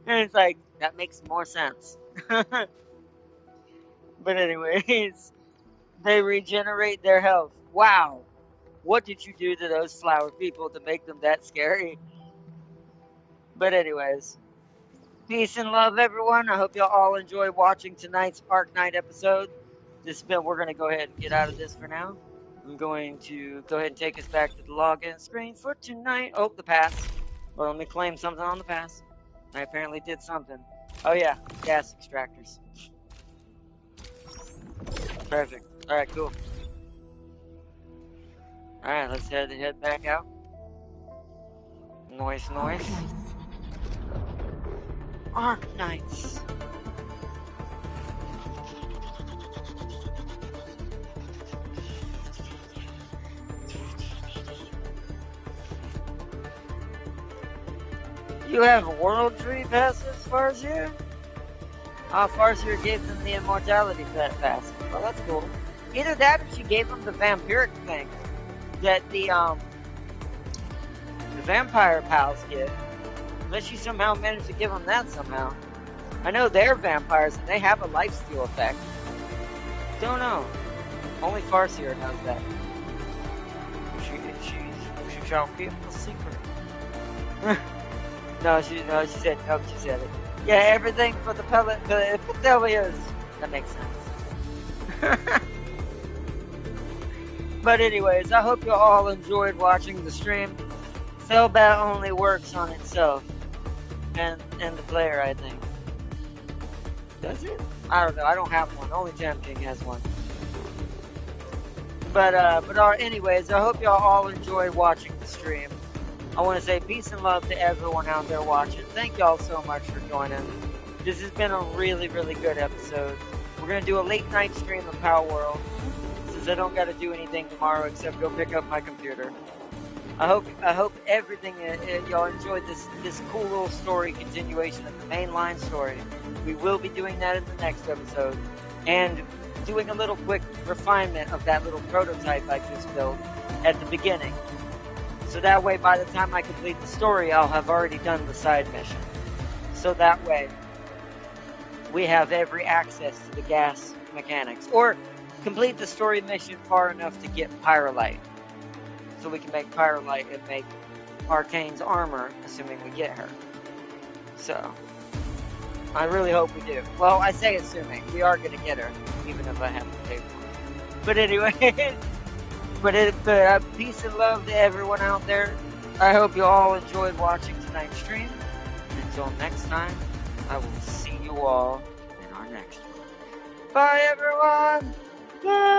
and it's like that makes more sense. But anyways, they regenerate their health. Wow, what did you do to those flower people to make them that scary? But anyways, peace and love, everyone. I hope y'all all enjoyed watching tonight's Arknight episode. We're gonna go ahead and get out of this for now. I'm going to go ahead and take us back to the login screen for tonight. Oh, the pass. Well, let me claim something on the pass. I apparently did something. Oh yeah, gas extractors. Perfect. Alright, cool. Alright, let's head back out. Noise. Arknights. You have World Tree passes, Farseer? Farseer gave them the Immortality pass. Well, that's cool. Either that or she gave them the Vampiric thing that the Vampire pals get. Unless she somehow managed to give them that somehow. I know they're vampires and they have a lifesteal effect. Don't know. Only Farseer knows that. She shall keep the secret. No, she said it. Yeah, everything for the Petelias. That makes sense. But anyways, I hope you all enjoyed watching the stream. Cellbat only works on itself. And the player, I think. Does it? I don't know. I don't have one. Only Jam King has one. But anyways, I hope y'all all enjoyed watching the stream. I want to say peace and love to everyone out there watching. Thank y'all so much for joining. This has been a really, really good episode. We're going to do a late night stream of Power World, since I don't got to do anything tomorrow except go pick up my computer. I hope everything y'all enjoyed this cool little story continuation of the mainline story. We will be doing that in the next episode, and doing a little quick refinement of that little prototype I just built at the beginning. So that way, by the time I complete the story, I'll have already done the side mission. So that way, we have every access to the gas mechanics. Or complete the story mission far enough to get Pyrolite. So we can make Pyrolite and make Arcane's armor, assuming we get her. So, I really hope we do. Well, I say assuming. We are going to get her, even if I have to pay for it. But anyway... But peace and love to everyone out there. I hope you all enjoyed watching tonight's stream. Until next time, I will see you all in our next one. Bye, everyone! Bye!